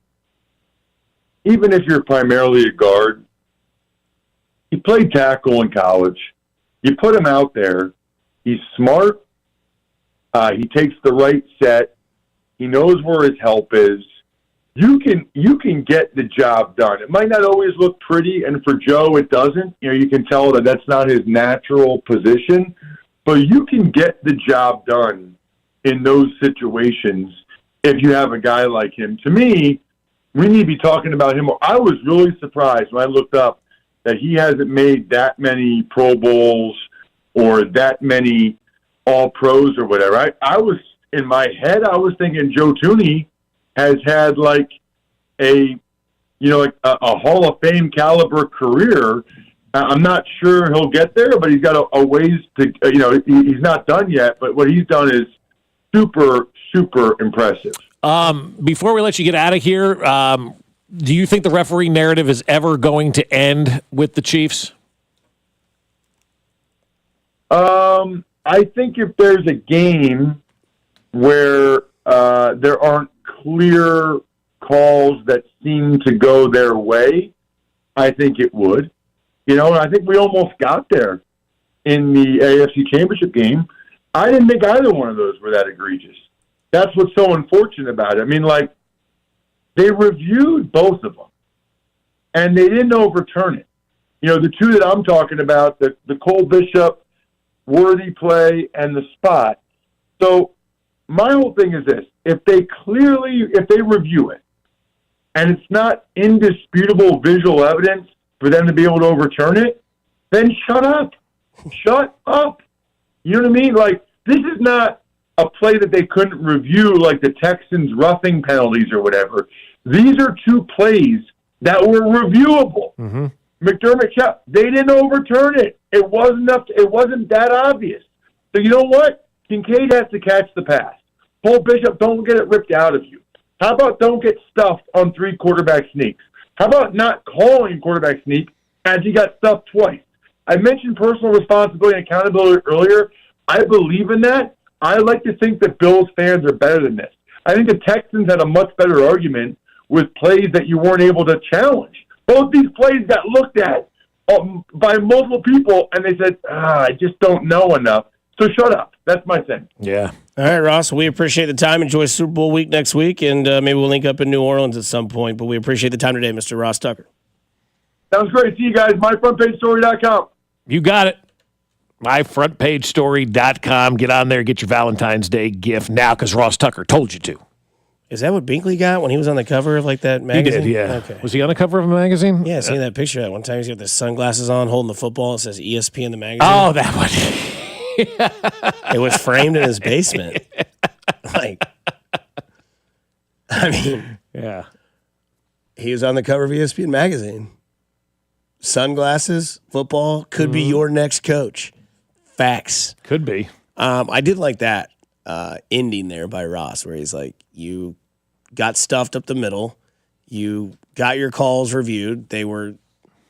even if you're primarily a guard, you played tackle in college, you put him out there, he's smart, he takes the right set, he knows where his help is. You can get the job done. It might not always look pretty, and for Joe it doesn't. You know, you can tell that that's not his natural position, but you can get the job done in those situations if you have a guy like him. To me, we need to be talking about him. I was really surprised when I looked up that he hasn't made that many Pro Bowls or that many All-Pros or whatever. I was, in my head, I was thinking Joe Thuney has had like a Hall of Fame caliber career. I'm not sure he'll get there, but he's got a ways to, he's not done yet, but what he's done is super, super impressive. Before we let you get out of here, do you think the referee narrative is ever going to end with the Chiefs? I think if there's a game where there aren't clear calls that seem to go their way, I think it would. And I think we almost got there in the AFC Championship game. I didn't think either one of those were that egregious. That's what's so unfortunate about it. I mean, like, they reviewed both of them, and they didn't overturn it. The two that I'm talking about, the Cole Bishop worthy play and the spot. So my whole thing is this. If they review it, and it's not indisputable visual evidence for them to be able to overturn it, then shut up. Shut up. You know what I mean? Like, this is not a play that they couldn't review, like the Texans roughing penalties or whatever. These are two plays that were reviewable. Mm-hmm. McDermott, they didn't overturn it. It wasn't that obvious. So you know what? Kincaid has to catch the pass. Cole Bishop, don't get it ripped out of you. How about don't get stuffed on 3 quarterback sneaks? How about not calling quarterback sneak as he got stuffed twice? I mentioned personal responsibility and accountability earlier. I believe in that. I like to think that Bills fans are better than this. I think the Texans had a much better argument with plays that you weren't able to challenge. Both these plays got looked at by multiple people, and they said, I just don't know enough. So shut up. That's my thing. Yeah. All right, Ross, we appreciate the time. Enjoy Super Bowl week next week, and maybe we'll link up in New Orleans at some point. But we appreciate the time today, Mr. Ross Tucker. Sounds great. See you guys. MyFrontPageStory.com. You got it. MyFrontPageStory.com. Get on there. Get your Valentine's Day gift now because Ross Tucker told you to. Is that what Binkley got when he was on the cover of like that magazine? He did, yeah. Okay. Was he on the cover of a magazine? Yeah, I seen that picture. One time he's got the sunglasses on, holding the football. It says ESP in the magazine. Oh, that one. It was framed in his basement. Like, I mean, yeah. He was on the cover of ESPN magazine. Sunglasses, football, could be your next coach. Facts. Could be. I did like that ending there by Ross, where he's like, you got stuffed up the middle. You got your calls reviewed. There was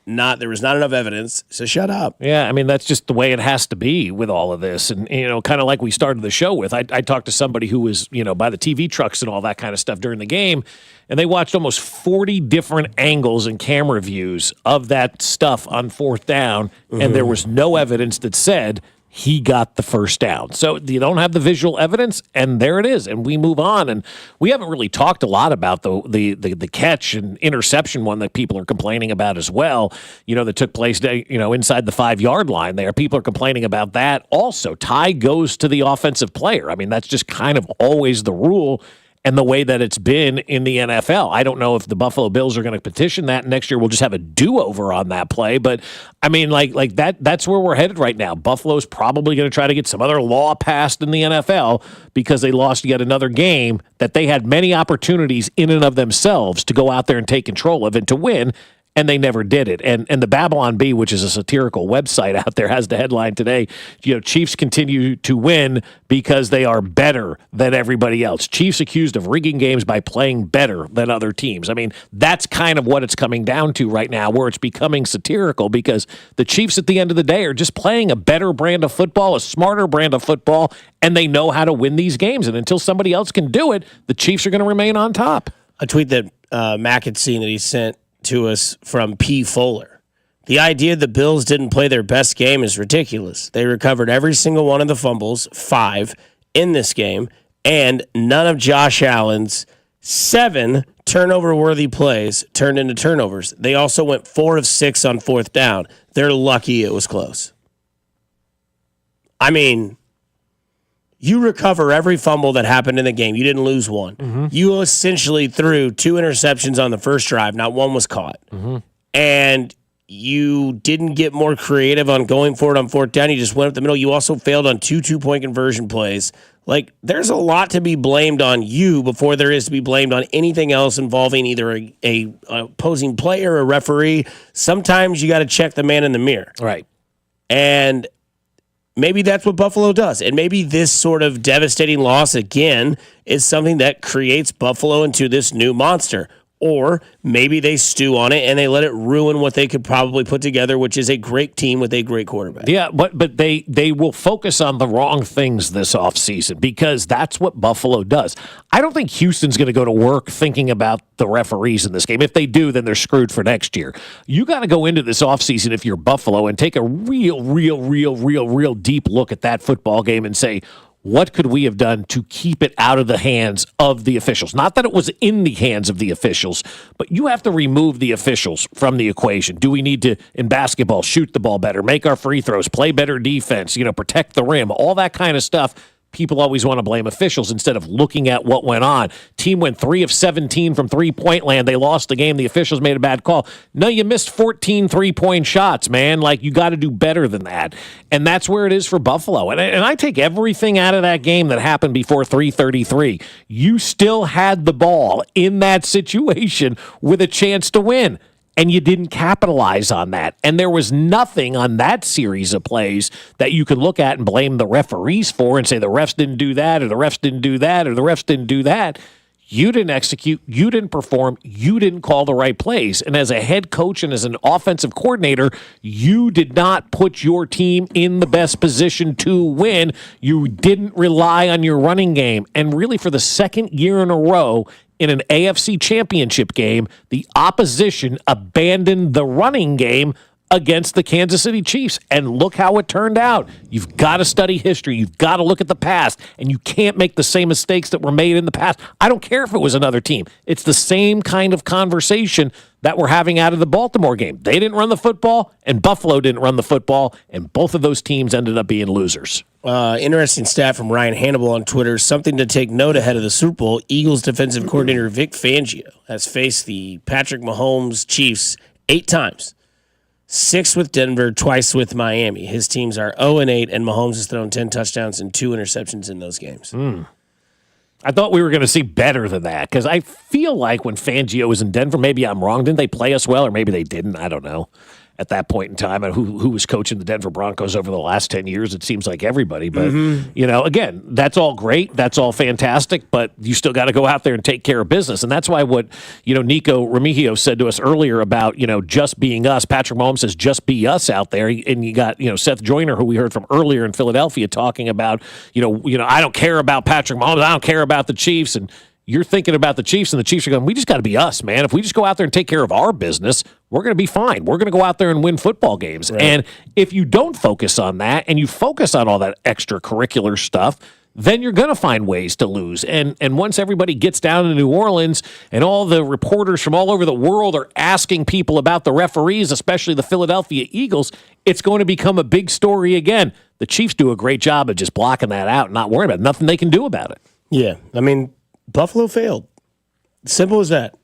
not enough evidence, so shut up. Yeah, I mean, that's just the way it has to be with all of this. And, kind of like we started the show with, I talked to somebody who was, by the TV trucks and all that kind of stuff during the game, and they watched almost 40 different angles and camera views of that stuff on 4th down, and there was no evidence that said he got the first down. So you don't have the visual evidence, and there it is. And we move on. And we haven't really talked a lot about the catch and interception one that people are complaining about as well, that took place, inside the 5-yard line there. People are complaining about that also. Tie goes to the offensive player. I mean, that's just kind of always the rule and the way that it's been in the NFL. I don't know if the Buffalo Bills are going to petition that. Next year we'll just have a do-over on that play. But, I mean, like that's where we're headed right now. Buffalo's probably going to try to get some other law passed in the NFL because they lost yet another game that they had many opportunities in and of themselves to go out there and take control of and to win, and they never did it. And the Babylon Bee, which is a satirical website out there, has the headline today, Chiefs continue to win because they are better than everybody else. Chiefs accused of rigging games by playing better than other teams. I mean, that's kind of what it's coming down to right now, where it's becoming satirical because the Chiefs at the end of the day are just playing a better brand of football, a smarter brand of football, and they know how to win these games. And until somebody else can do it, the Chiefs are going to remain on top. A tweet that Mac had seen that he sent to us from P. Fuller. The idea the Bills didn't play their best game is ridiculous. They recovered every single one of the fumbles, 5, in this game, and none of Josh Allen's 7 turnover-worthy plays turned into turnovers. They also went 4 of 6 on 4th down. They're lucky it was close. I mean, you recover every fumble that happened in the game. You didn't lose one. Mm-hmm. You essentially threw 2 interceptions on the first drive. Not one was caught. Mm-hmm. And You didn't get more creative on going for it on fourth down. You just went up the middle. You also failed on 2 2-point conversion plays. Like, there's a lot to be blamed on you before there is to be blamed on anything else involving either a opposing player or a referee. Sometimes you got to check the man in the mirror. Right. And maybe that's what Buffalo does. And maybe this sort of devastating loss, again, is something that creates Buffalo into this new monster. Or maybe they stew on it and they let it ruin what they could probably put together, which is a great team with a great quarterback. Yeah, but they will focus on the wrong things this offseason because that's what Buffalo does. I don't think Houston's going to go to work thinking about the referees in this game. If they do, then they're screwed for next year. You got to go into this offseason if you're Buffalo and take a real deep look at that football game and say, what could we have done to keep it out of the hands of the officials? Not that it was in the hands of the officials, but you have to remove the officials from the equation. Do we need to, in basketball, shoot the ball better, make our free throws, play better defense, protect the rim, all that kind of stuff? People always want to blame officials instead of looking at what went on. Team went 3 of 17 from three-point land. They lost the game. The officials made a bad call. No, you missed 14 three-point shots, man. Like, you got to do better than that. And that's where it is for Buffalo. And I take everything out of that game that happened before 3:33. You still had the ball in that situation with a chance to win. And you didn't capitalize on that. And there was nothing on that series of plays that you could look at and blame the referees for and say the refs didn't do that or the refs didn't do that or the refs didn't do that. You didn't execute. You didn't perform. You didn't call the right plays. And as a head coach and as an offensive coordinator, you did not put your team in the best position to win. You didn't rely on your running game. And really, for the second year in a row, in an AFC championship game, the opposition abandoned the running game against the Kansas City Chiefs. And look how it turned out. You've got to study history. You've got to look at the past. And you can't make the same mistakes that were made in the past. I don't care if it was another team. It's the same kind of conversation that we're having out of the Baltimore game. They didn't run the football, and Buffalo didn't run the football, and both of those teams ended up being losers. Interesting stat from Ryan Hannibal on Twitter. Something to take note ahead of the Super Bowl. Eagles defensive coordinator Vic Fangio has faced the Patrick Mahomes Chiefs 8 times. 6 with Denver, twice with Miami. His teams are 0-8, and Mahomes has thrown 10 touchdowns and 2 interceptions in those games. I thought we were going to see better than that because I feel like when Fangio was in Denver, maybe I'm wrong. Didn't they play us well, or maybe they didn't? I don't know. At that point in time, and who was coaching the Denver Broncos over the last 10 years, it seems like everybody. But, again, that's all great. That's all fantastic, but you still got to go out there and take care of business. And that's why what, Nico Remigio said to us earlier about, just being us. Patrick Mahomes says, just be us out there. And you got, Seth Joyner, who we heard from earlier in Philadelphia, talking about, I don't care about Patrick Mahomes. I don't care about the Chiefs. And you're thinking about the Chiefs, and the Chiefs are going, we just got to be us, man. If we just go out there and take care of our business, we're going to be fine. We're going to go out there and win football games. Right. And if you don't focus on that and you focus on all that extracurricular stuff, then you're going to find ways to lose. And once everybody gets down to New Orleans and all the reporters from all over the world are asking people about the referees, especially the Philadelphia Eagles, it's going to become a big story again. The Chiefs do a great job of just blocking that out and not worrying about it. Nothing they can do about it. Yeah, I mean, Buffalo failed. Simple as that.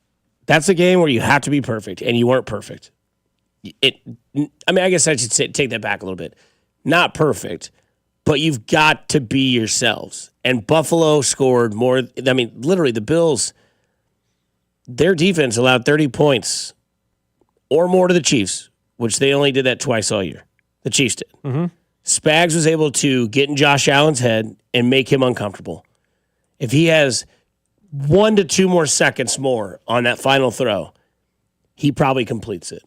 That's a game where you have to be perfect, and you weren't perfect. I guess I should take that back a little bit. Not perfect, but you've got to be yourselves. And Buffalo scored more. I mean, literally, the Bills, their defense allowed 30 points or more to the Chiefs, which they only did that twice all year. The Chiefs did. Mm-hmm. Spags was able to get in Josh Allen's head and make him uncomfortable. If he has 1 to 2 more seconds more on that final throw, he probably completes it.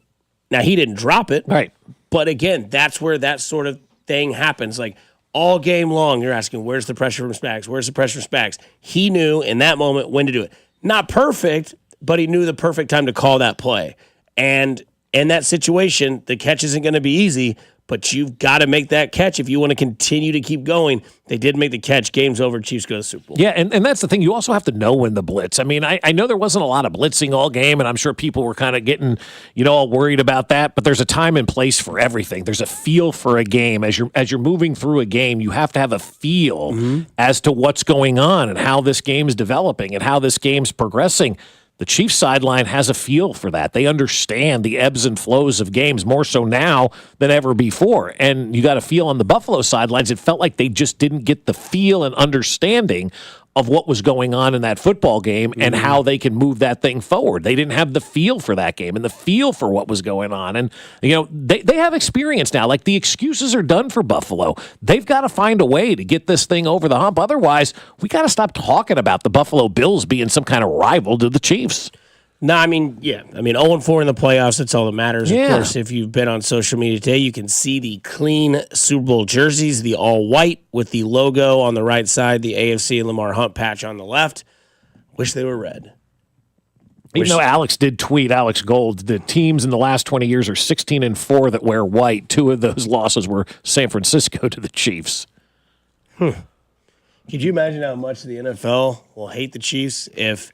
Now, he didn't drop it. Right. But again, that's where that sort of thing happens. Like, all game long, you're asking, where's the pressure from Spags? Where's the pressure from Spags? He knew in that moment when to do it. Not perfect, but he knew the perfect time to call that play. And in that situation, the catch isn't going to be easy, but you've got to make that catch if you want to continue to keep going. They did make the catch. Game's over. Chiefs go to the Super Bowl. Yeah, and that's the thing. You also have to know when the blitz. I mean, I know there wasn't a lot of blitzing all game, and I'm sure people were kind of getting, all worried about that. But there's a time and place for everything. There's a feel for a game. As you're moving through a game, you have to have a feel as to what's going on and how this game is developing and how this game's progressing. The Chiefs sideline has a feel for that. They understand the ebbs and flows of games more so now than ever before. And you got a feel on the Buffalo sidelines, it felt like they just didn't get the feel and understanding of what was going on in that football game and how they can move that thing forward. They didn't have the feel for that game and the feel for what was going on. And, they have experience now. Like, the excuses are done for Buffalo. They've got to find a way to get this thing over the hump. Otherwise, we got to stop talking about the Buffalo Bills being some kind of rival to the Chiefs. No, 0-4 in the playoffs, that's all that matters. Yeah. Of course, if you've been on social media today, you can see the clean Super Bowl jerseys, the all-white with the logo on the right side, the AFC and Lamar Hunt patch on the left. Wish they were red. Even though Alex did tweet, Alex Gold, the teams in the last 20 years are 16-4 that wear white. 2 of those losses were San Francisco to the Chiefs. Could you imagine how much the NFL will hate the Chiefs if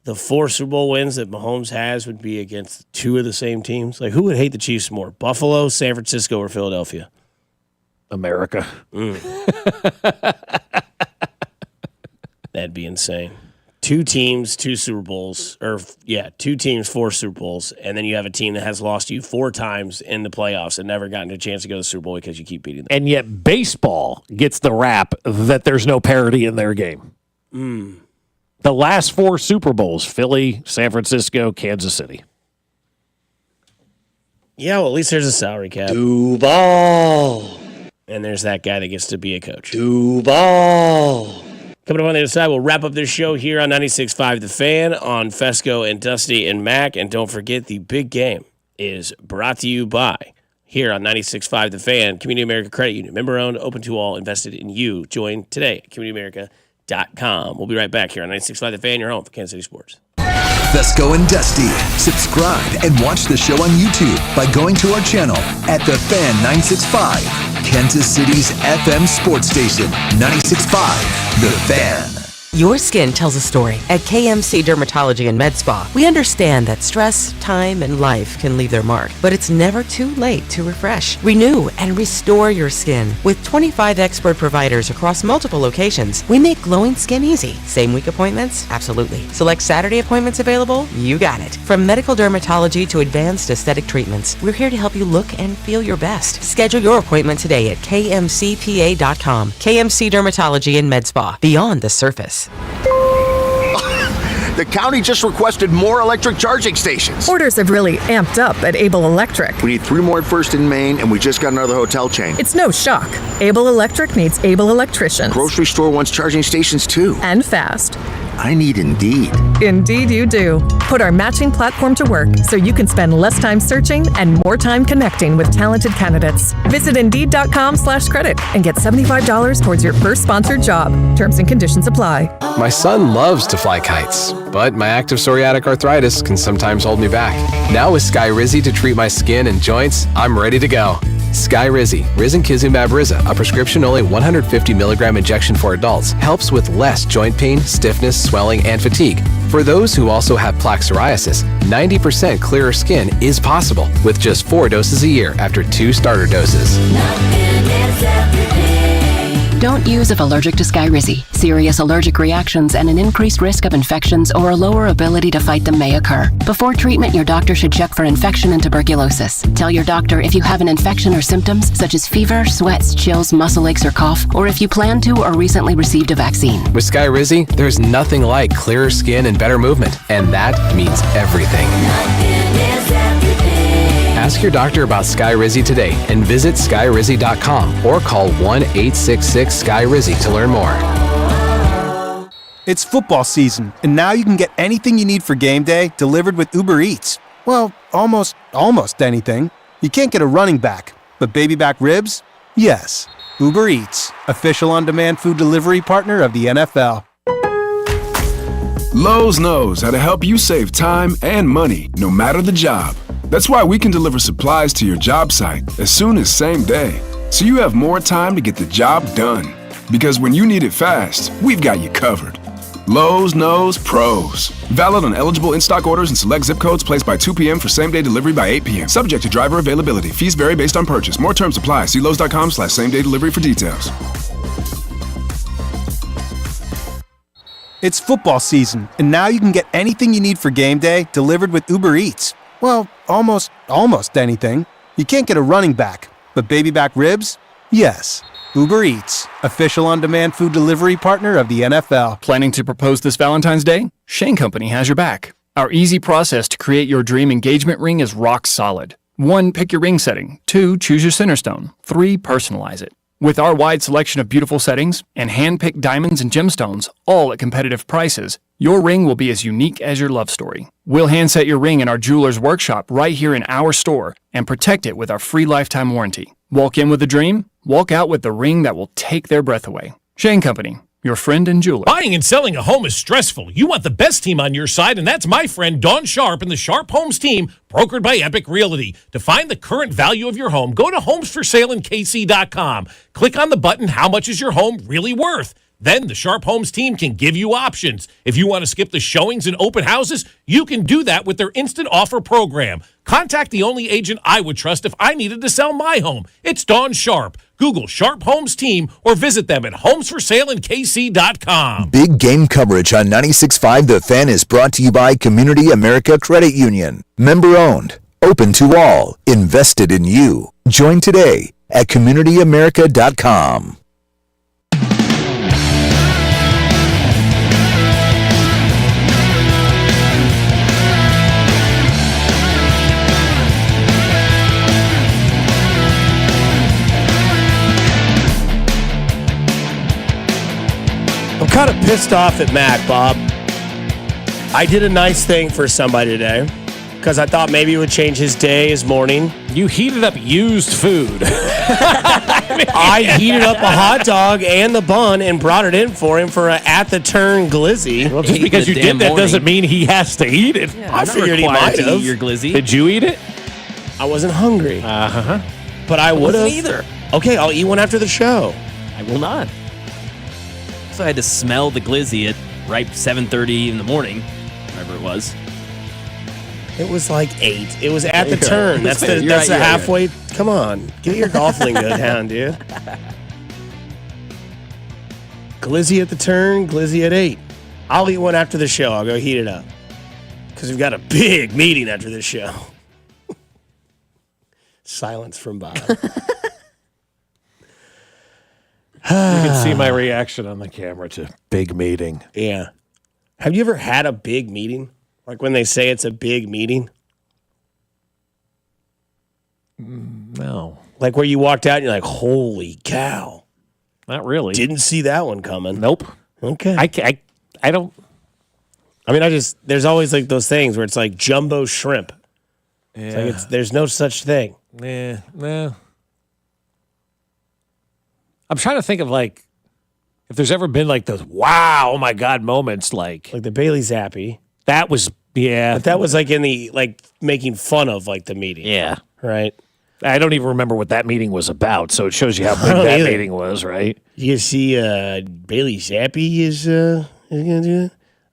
the 4 Super Bowl wins that Mahomes has would be against 2 of the same teams? Like, who would hate the Chiefs more, Buffalo, San Francisco, or Philadelphia? America. That'd be insane. 2 teams, 2 Super Bowls, 2 teams, 4 Super Bowls, and then you have a team that has lost you 4 times in the playoffs and never gotten a chance to go to the Super Bowl because you keep beating them. And yet baseball gets the rap that there's no parity in their game. The last 4 Super Bowls, Philly, San Francisco, Kansas City. Yeah, well, at least there's a salary cap. Duval. And there's that guy that gets to be a coach. Duval. Coming up on the other side, we'll wrap up this show here on 96.5 The Fan on Fescoe and Dusty and Mac. And don't forget, the big game is brought to you by, here on 96.5 The Fan, Community America Credit Union. Member-owned, open to all, invested in you. Join today at CommunityAmerica.com. We'll be right back here on 96.5 The Fan, your home for Kansas City Sports. Fescoe and Dusty. Subscribe and watch the show on YouTube by going to our channel at The Fan 965, Kansas City's FM sports station. 96.5 The Fan. Your skin tells a story. At KMC Dermatology and Med Spa, we understand that stress, time, and life can leave their mark, but it's never too late to refresh, renew, and restore your skin. With 25 expert providers across multiple locations, we make glowing skin easy. Same week appointments? Absolutely. Select Saturday appointments available? You got it. From medical dermatology to advanced aesthetic treatments, we're here to help you look and feel your best. Schedule your appointment today at kmcpa.com. KMC Dermatology and Med Spa. Beyond the surface. The county just requested more electric charging stations. Orders have really amped up at Able Electric. We need 3 more at First and Main, and we just got another hotel chain. It's no shock. Able Electric needs able electricians. Grocery store wants charging stations too. And fast. I need Indeed. Indeed you do. Put our matching platform to work so you can spend less time searching and more time connecting with talented candidates. Visit Indeed.com/credit and get $75 towards your first sponsored job. Terms and conditions apply. My son loves to fly kites, but my active psoriatic arthritis can sometimes hold me back. Now with Skyrizi to treat my skin and joints, I'm ready to go. Skyrizi, Risankizumab Riza, a prescription-only 150 milligram injection for adults, helps with less joint pain, stiffness, swelling, and fatigue. For those who also have plaque psoriasis, 90% clearer skin is possible with just 4 doses a year after 2 starter doses. Don't use if allergic to Skyrizi. Serious allergic reactions and an increased risk of infections or a lower ability to fight them may occur. Before treatment, your doctor should check for infection and tuberculosis. Tell your doctor if you have an infection or symptoms such as fever, sweats, chills, muscle aches, or cough, or if you plan to or recently received a vaccine. With Skyrizi, there's nothing like clearer skin and better movement, and that means everything. Ask your doctor about Skyrizi today and visit Skyrizi.com or call 1-866-SKYRIZI to learn more. It's football season, and now you can get anything you need for game day delivered with Uber Eats. Well, almost anything. You can't get a running back, but baby back ribs? Yes. Uber Eats, official on-demand food delivery partner of the NFL. Lowe's knows how to help you save time and money, no matter the job. That's why we can deliver supplies to your job site as soon as same day, so you have more time to get the job done. Because when you need it fast, we've got you covered. Lowe's knows pros. Valid on eligible in-stock orders and select zip codes placed by 2 p.m. for same-day delivery by 8 p.m. Subject to driver availability. Fees vary based on purchase. More terms apply. See Lowe's.com/same-day delivery for details. It's football season, and now you can get anything you need for game day delivered with Uber Eats. Well, almost anything. You can't get a running back, but baby back ribs? Yes. Uber Eats, official on-demand food delivery partner of the NFL. Planning to propose this Valentine's Day? Shane Company has your back. Our easy process to create your dream engagement ring is rock solid. 1. Pick your ring setting. 2. Choose your center stone. 3. Personalize it. With our wide selection of beautiful settings and hand-picked diamonds and gemstones, all at competitive prices, your ring will be as unique as your love story. We'll handset your ring in our jeweler's workshop right here in our store and protect it with our free lifetime warranty. Walk in with a dream, walk out with the ring that will take their breath away. Shane Company, your friend and jeweler. Buying and selling a home is stressful. You want the best team on your side, and that's my friend Dawn Sharp and the Sharp Homes team, brokered by Epic Realty. To find the current value of your home, go to homesforsaleandkc.com. Click on the button, How Much is Your Home Really Worth? Then the Sharp Homes team can give you options. If you want to skip the showings and open houses, you can do that with their instant offer program. Contact the only agent I would trust if I needed to sell my home. It's Dawn Sharp. Google Sharp Homes team or visit them at homesforsaleandkc.com. Big game coverage on 96.5 The Fan is brought to you by Community America Credit Union. Member owned, open to all, invested in you. Join today at communityamerica.com. I'm kind of pissed off at Mac, Bob. I did a nice thing for somebody today because I thought maybe it would change his day, his morning. You heated up used food. I heated up a hot dog and the bun and brought it in for him for a at the turn glizzy. Well, just because you did that doesn't mean he has to eat it. Yeah, I figured he might have. Your glizzy. Did you eat it? I wasn't hungry. Uh-huh. But I would have. Either. Okay, I'll eat one after the show. I will not. So I had to smell the glizzy at right 7:30 in the morning, whatever it was. It was like 8. It was at the turn. That's the halfway. Come on, get your golf lingo down, dude. Glizzy at the turn, glizzy at 8. I'll eat one after the show. I'll go heat it up because we've got a big meeting after this show. Silence from Bob. You can see my reaction on the camera to big meeting. Yeah. Have you ever had a big meeting? Like when they say it's a big meeting? No. Like where you walked out and you're like, holy cow. Not really. Didn't see that one coming. Nope. Okay. I don't. I mean, there's always like those things where it's like jumbo shrimp. Yeah. It's like there's no such thing. Nah. I'm trying to think of like if there's ever been like those wow, oh my God moments like the Bailey Zappi. That was But that was like in the like making fun of like the meeting. Yeah. Right. I don't even remember what that meeting was about, so it shows you how big that meeting was, right? You see Bailey Zappi is gonna do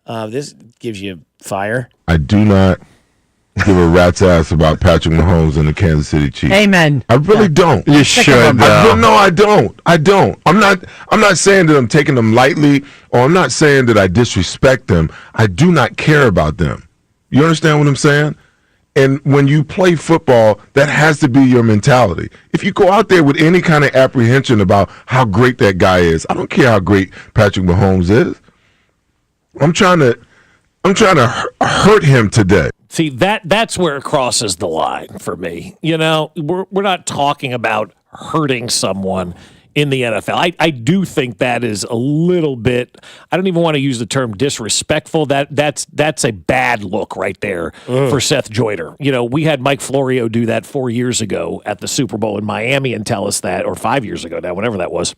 it. This gives you fire. I do not give a rat's ass about Patrick Mahomes and the Kansas City Chiefs. Amen. I really don't. You should. No, I don't. I'm not saying that I'm taking them lightly, or I'm not saying that I disrespect them. I do not care about them. You understand what I'm saying? And when you play football, that has to be your mentality. If you go out there with any kind of apprehension about how great that guy is, I don't care how great Patrick Mahomes is. I'm trying to hurt him today. See, that's where it crosses the line for me. You know, we're not talking about hurting someone in the NFL. I do think that is a little bit, I don't even want to use the term disrespectful. That's a bad look right there for Seth Joyner. You know, we had Mike Florio do that 4 years ago at the Super Bowl in Miami and tell us that, or 5 years ago now, whenever that was,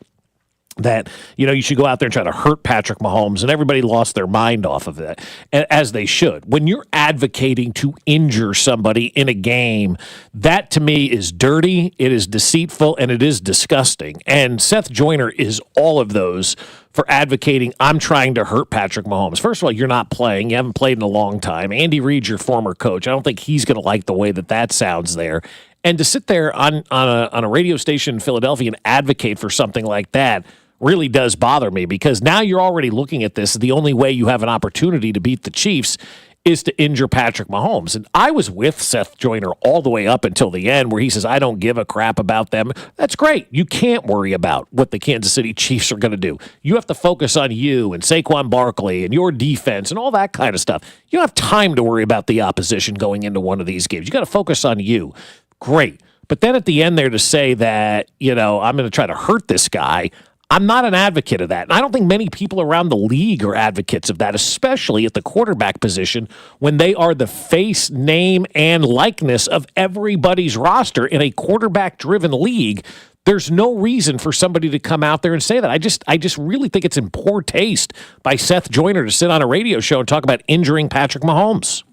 that, you know, you should go out there and try to hurt Patrick Mahomes, and everybody lost their mind off of that, as they should. When you're advocating to injure somebody in a game, that to me is dirty, it is deceitful, and it is disgusting. And Seth Joyner is all of those for advocating, I'm trying to hurt Patrick Mahomes. First of all, you're not playing. You haven't played in a long time. Andy Reid, your former coach, I don't think he's going to like the way that sounds there. And to sit there on a radio station in Philadelphia and advocate for something like that really does bother me, because now you're already looking at this. The only way you have an opportunity to beat the Chiefs is to injure Patrick Mahomes. And I was with Seth Joyner all the way up until the end, where he says, I don't give a crap about them. That's great. You can't worry about what the Kansas City Chiefs are going to do. You have to focus on you and Saquon Barkley and your defense and all that kind of stuff. You don't have time to worry about the opposition going into one of these games. You got to focus on you. Great. But then at the end there to say that, I'm going to try to hurt this guy, I'm not an advocate of that. And I don't think many people around the league are advocates of that, especially at the quarterback position, when they are the face, name, and likeness of everybody's roster in a quarterback-driven league. There's no reason for somebody to come out there and say that. I just really think it's in poor taste by Seth Joyner to sit on a radio show and talk about injuring Patrick Mahomes.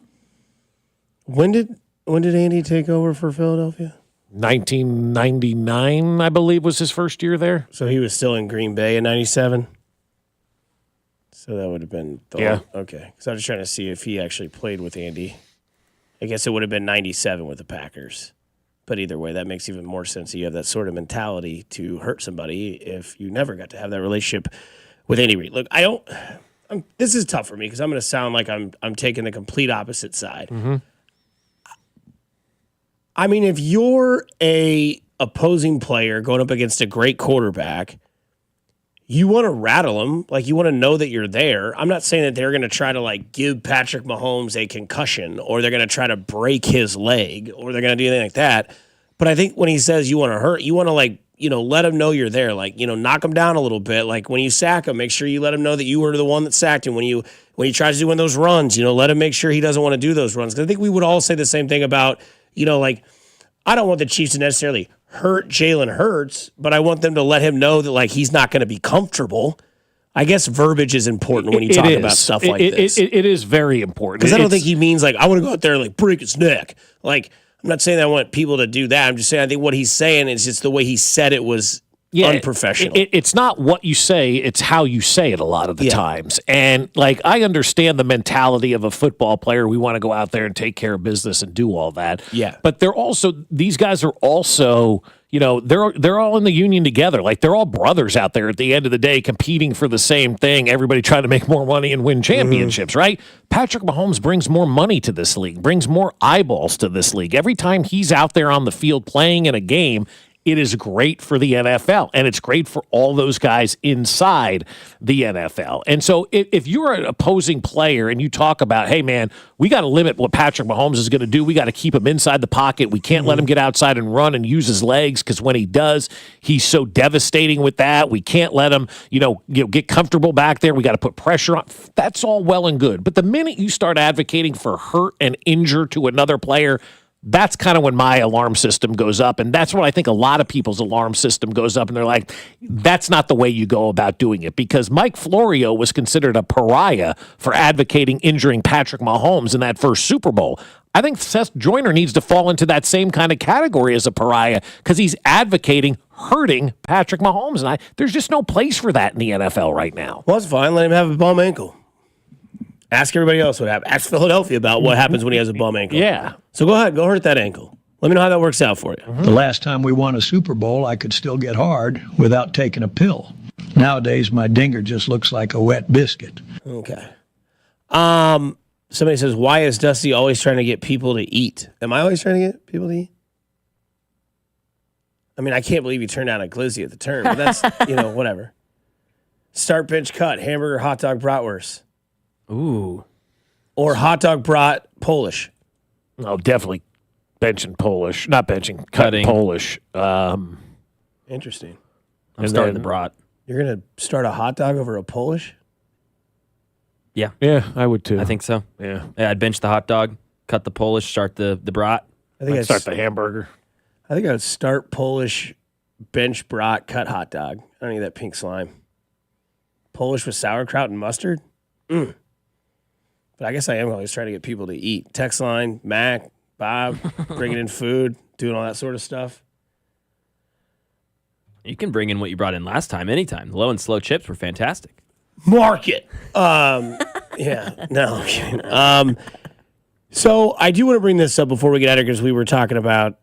When did Andy take over for Philadelphia? 1999, I believe, was his first year there. So he was still in Green Bay in 97? So that would have been... Okay. Because I was trying to see if he actually played with Andy. I guess it would have been 97 with the Packers. But either way, that makes even more sense. You have that sort of mentality to hurt somebody if you never got to have that relationship with Andy Reid. Look, this is tough for me because I'm going to sound like I'm taking the complete opposite side. Mm-hmm. I mean, if you're a opposing player going up against a great quarterback, you want to rattle them. Like, you want to know that you're there. I'm not saying that they're going to try to, give Patrick Mahomes a concussion, or they're going to try to break his leg, or they're going to do anything like that. But I think when he says you want to hurt, you want to, let him know you're there. Knock him down a little bit. Like, when you sack him, make sure you let him know that you were the one that sacked him. When he tries to do one of those runs, let him make sure he doesn't want to do those runs. Because I think we would all say the same thing about, I don't want the Chiefs to necessarily hurt Jalen Hurts, but I want them to let him know that he's not going to be comfortable. I guess verbiage is important when you talk about stuff like this. It is very important. Because I don't think he means I want to go out there and break his neck. I'm not saying that I want people to do that. I'm just saying I think what he's saying is just the way he said it was unprofessional. It's not what you say, it's how you say it a lot of the times. And I understand the mentality of a football player. We want to go out there and take care of business and do all that. Yeah. But these guys are also, they're all in the union together. They're all brothers out there at the end of the day competing for the same thing. Everybody trying to make more money and win championships, right? Patrick Mahomes brings more money to this league, brings more eyeballs to this league. Every time he's out there on the field playing in a game, it is great for the NFL, and it's great for all those guys inside the NFL. And so if you're an opposing player and you talk about, hey, man, we got to limit what Patrick Mahomes is going to do. We got to keep him inside the pocket. We can't let him get outside and run and use his legs, because when he does, he's so devastating with that. We can't let him, get comfortable back there. We got to put pressure on. That's all well and good. But the minute you start advocating for hurt and injure to another player, that's kind of when my alarm system goes up. And that's what I think a lot of people's alarm system goes up. And they're like, that's not the way you go about doing it. Because Mike Florio was considered a pariah for advocating injuring Patrick Mahomes in that first Super Bowl. I think Seth Joyner needs to fall into that same kind of category as a pariah, because he's advocating hurting Patrick Mahomes. And there's just no place for that in the NFL right now. Well, that's fine. Let him have a bum ankle. Ask everybody else what happened. Ask Philadelphia about what happens when he has a bum ankle. Yeah. So go ahead. Go hurt that ankle. Let me know how that works out for you. The last time we won a Super Bowl, I could still get hard without taking a pill. Nowadays, my dinger just looks like a wet biscuit. Okay. Somebody says, why is Dusty always trying to get people to eat? Am I always trying to get people to eat? I mean, I can't believe you turned down a glizzy at the turn, but that's, whatever. Start, bench, cut, hamburger, hot dog, bratwurst. Ooh. Or hot dog, brat, Polish. Oh, definitely benching Polish. Not benching, cutting Polish. Interesting. I'm starting the brat. You're going to start a hot dog over a Polish? Yeah. Yeah, I would too. I think so. Yeah. I'd bench the hot dog, cut the Polish, start the brat. I think I'd start the hamburger. I think I would start Polish, bench, brat, cut hot dog. I don't need that pink slime. Polish with sauerkraut and mustard? But I guess I am always trying to get people to eat. Text line, Mac, Bob, bringing in food, doing all that sort of stuff. You can bring in what you brought in last time, anytime. The low and slow chips were fantastic. Mark it. Yeah, no, I'm kidding. So I do want to bring this up before we get out of here, because we were talking about,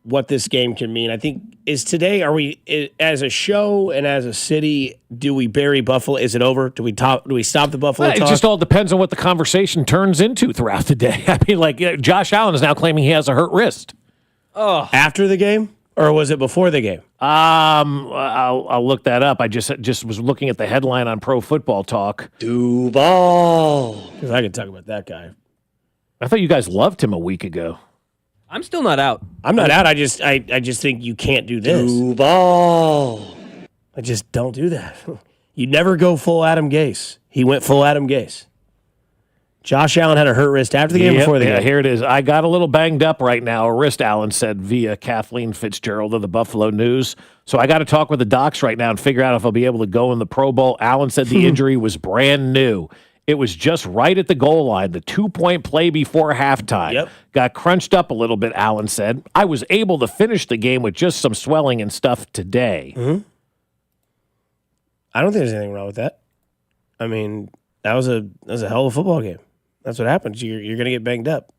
what this game can mean. I think are we as a show and as a city, do we bury Buffalo? Is it over? Do we stop the Buffalo talk? It just all depends on what the conversation turns into throughout the day. I mean, Josh Allen is now claiming he has a hurt wrist. Oh, after the game, or was it before the game? I'll look that up. I just was looking at the headline on Pro Football Talk. Duval. Because I could talk about that guy. I thought you guys loved him a week ago. I'm still not out. I'm not out. I just think you can't do this. Duval. I just don't do that. You never go full Adam Gase. He went full Adam Gase. Josh Allen had a hurt wrist after the game, before the game. Here it is. I got a little banged up right now. A wrist, Allen said via Kathleen Fitzgerald of the Buffalo News. So I got to talk with the docs right now and figure out if I'll be able to go in the Pro Bowl. Allen said the injury was brand new. It was just right at the goal line, the 2-point play before halftime. Yep. Got crunched up a little bit, Allen said. I was able to finish the game with just some swelling and stuff today. Mm-hmm. I don't think there's anything wrong with that. I mean, that was a hell of a football game. That's what happens. You're going to get banged up.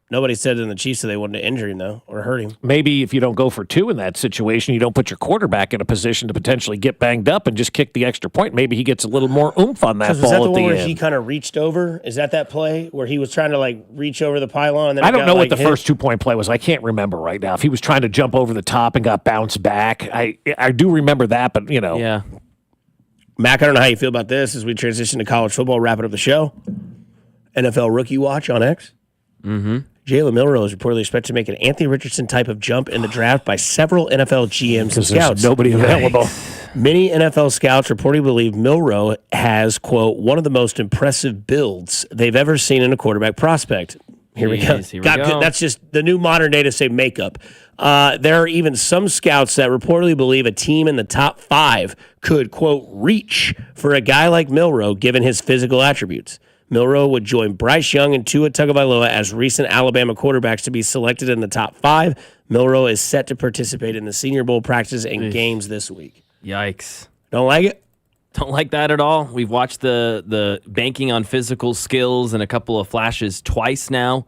Nobody said in the Chiefs that they wanted to injure him, though, or hurt him. Maybe if you don't go for two in that situation, you don't put your quarterback in a position to potentially get banged up and just kick the extra point. Maybe he gets a little more oomph on that ball at the end. Was that the one where he kind of reached over? Is that play where he was trying to, reach over the pylon? And then I don't know what the first 2-point play was. I can't remember right now. If he was trying to jump over the top and got bounced back. I do remember that, but, Yeah. Mac, I don't know how you feel about this as we transition to college football, wrapping up the show. NFL Rookie Watch on X. Mm-hmm. Jalen Milroe is reportedly expected to make an Anthony Richardson type of jump in the draft by several NFL GMs and scouts. Nobody available. Many NFL scouts reportedly believe Milroe has, quote, one of the most impressive builds they've ever seen in a quarterback prospect. Here we go. That's just the new modern day to say makeup. There are even some scouts that reportedly believe a team in the top 5 could, quote, reach for a guy like Milroe given his physical attributes. Milroe would join Bryce Young and Tua Tagovailoa as recent Alabama quarterbacks to be selected in the top 5. Milroe is set to participate in the Senior Bowl practice and games this week. Yikes. Don't like it? Don't like that at all. We've watched the banking on physical skills and a couple of flashes twice now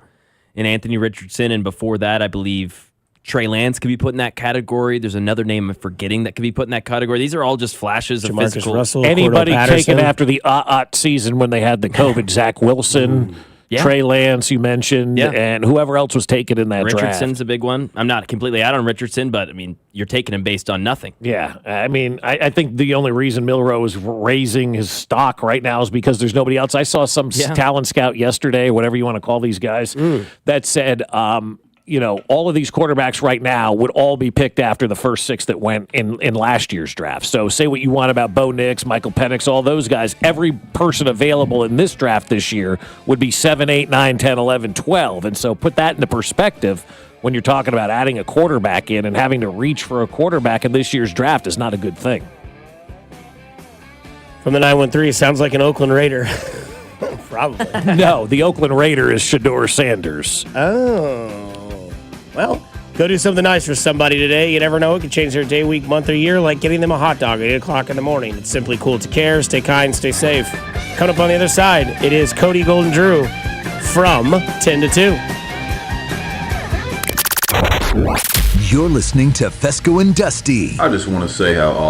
in Anthony Richardson, and before that, I believe Trey Lance could be put in that category. There's another name I'm forgetting that could be put in that category. These are all just flashes of Jamarcus physical. Russell, Anybody Cordell taken Patterson. after the season when they had the COVID, Zach Wilson, Trey Lance, you mentioned, and whoever else was taken in that draft. Richardson's a big one. I'm not completely out on Richardson, but, I mean, you're taking him based on nothing. Yeah, I mean, I think the only reason Milroe is raising his stock right now is because there's nobody else. I saw some talent scout yesterday, whatever you want to call these guys, that said, all of these quarterbacks right now would all be picked after the first 6 that went in last year's draft. So say what you want about Bo Nix, Michael Penix, all those guys. Every person available in this draft this year would be 7, 8, 9, 10, 11, 12. And so put that into perspective when you're talking about adding a quarterback in and having to reach for a quarterback in this year's draft is not a good thing. From the 913, sounds like an Oakland Raider. Probably. No, the Oakland Raider is Shedeur Sanders. Oh. Well, go do something nice for somebody today. You never know. It could change their day, week, month, or year, like getting them a hot dog at 8 o'clock in the morning. It's simply cool to care. Stay kind, stay safe. Coming up on the other side, it is Cody Golden Drew from 10 to 2. You're listening to Fescoe and Dusty. I just want to say how awesome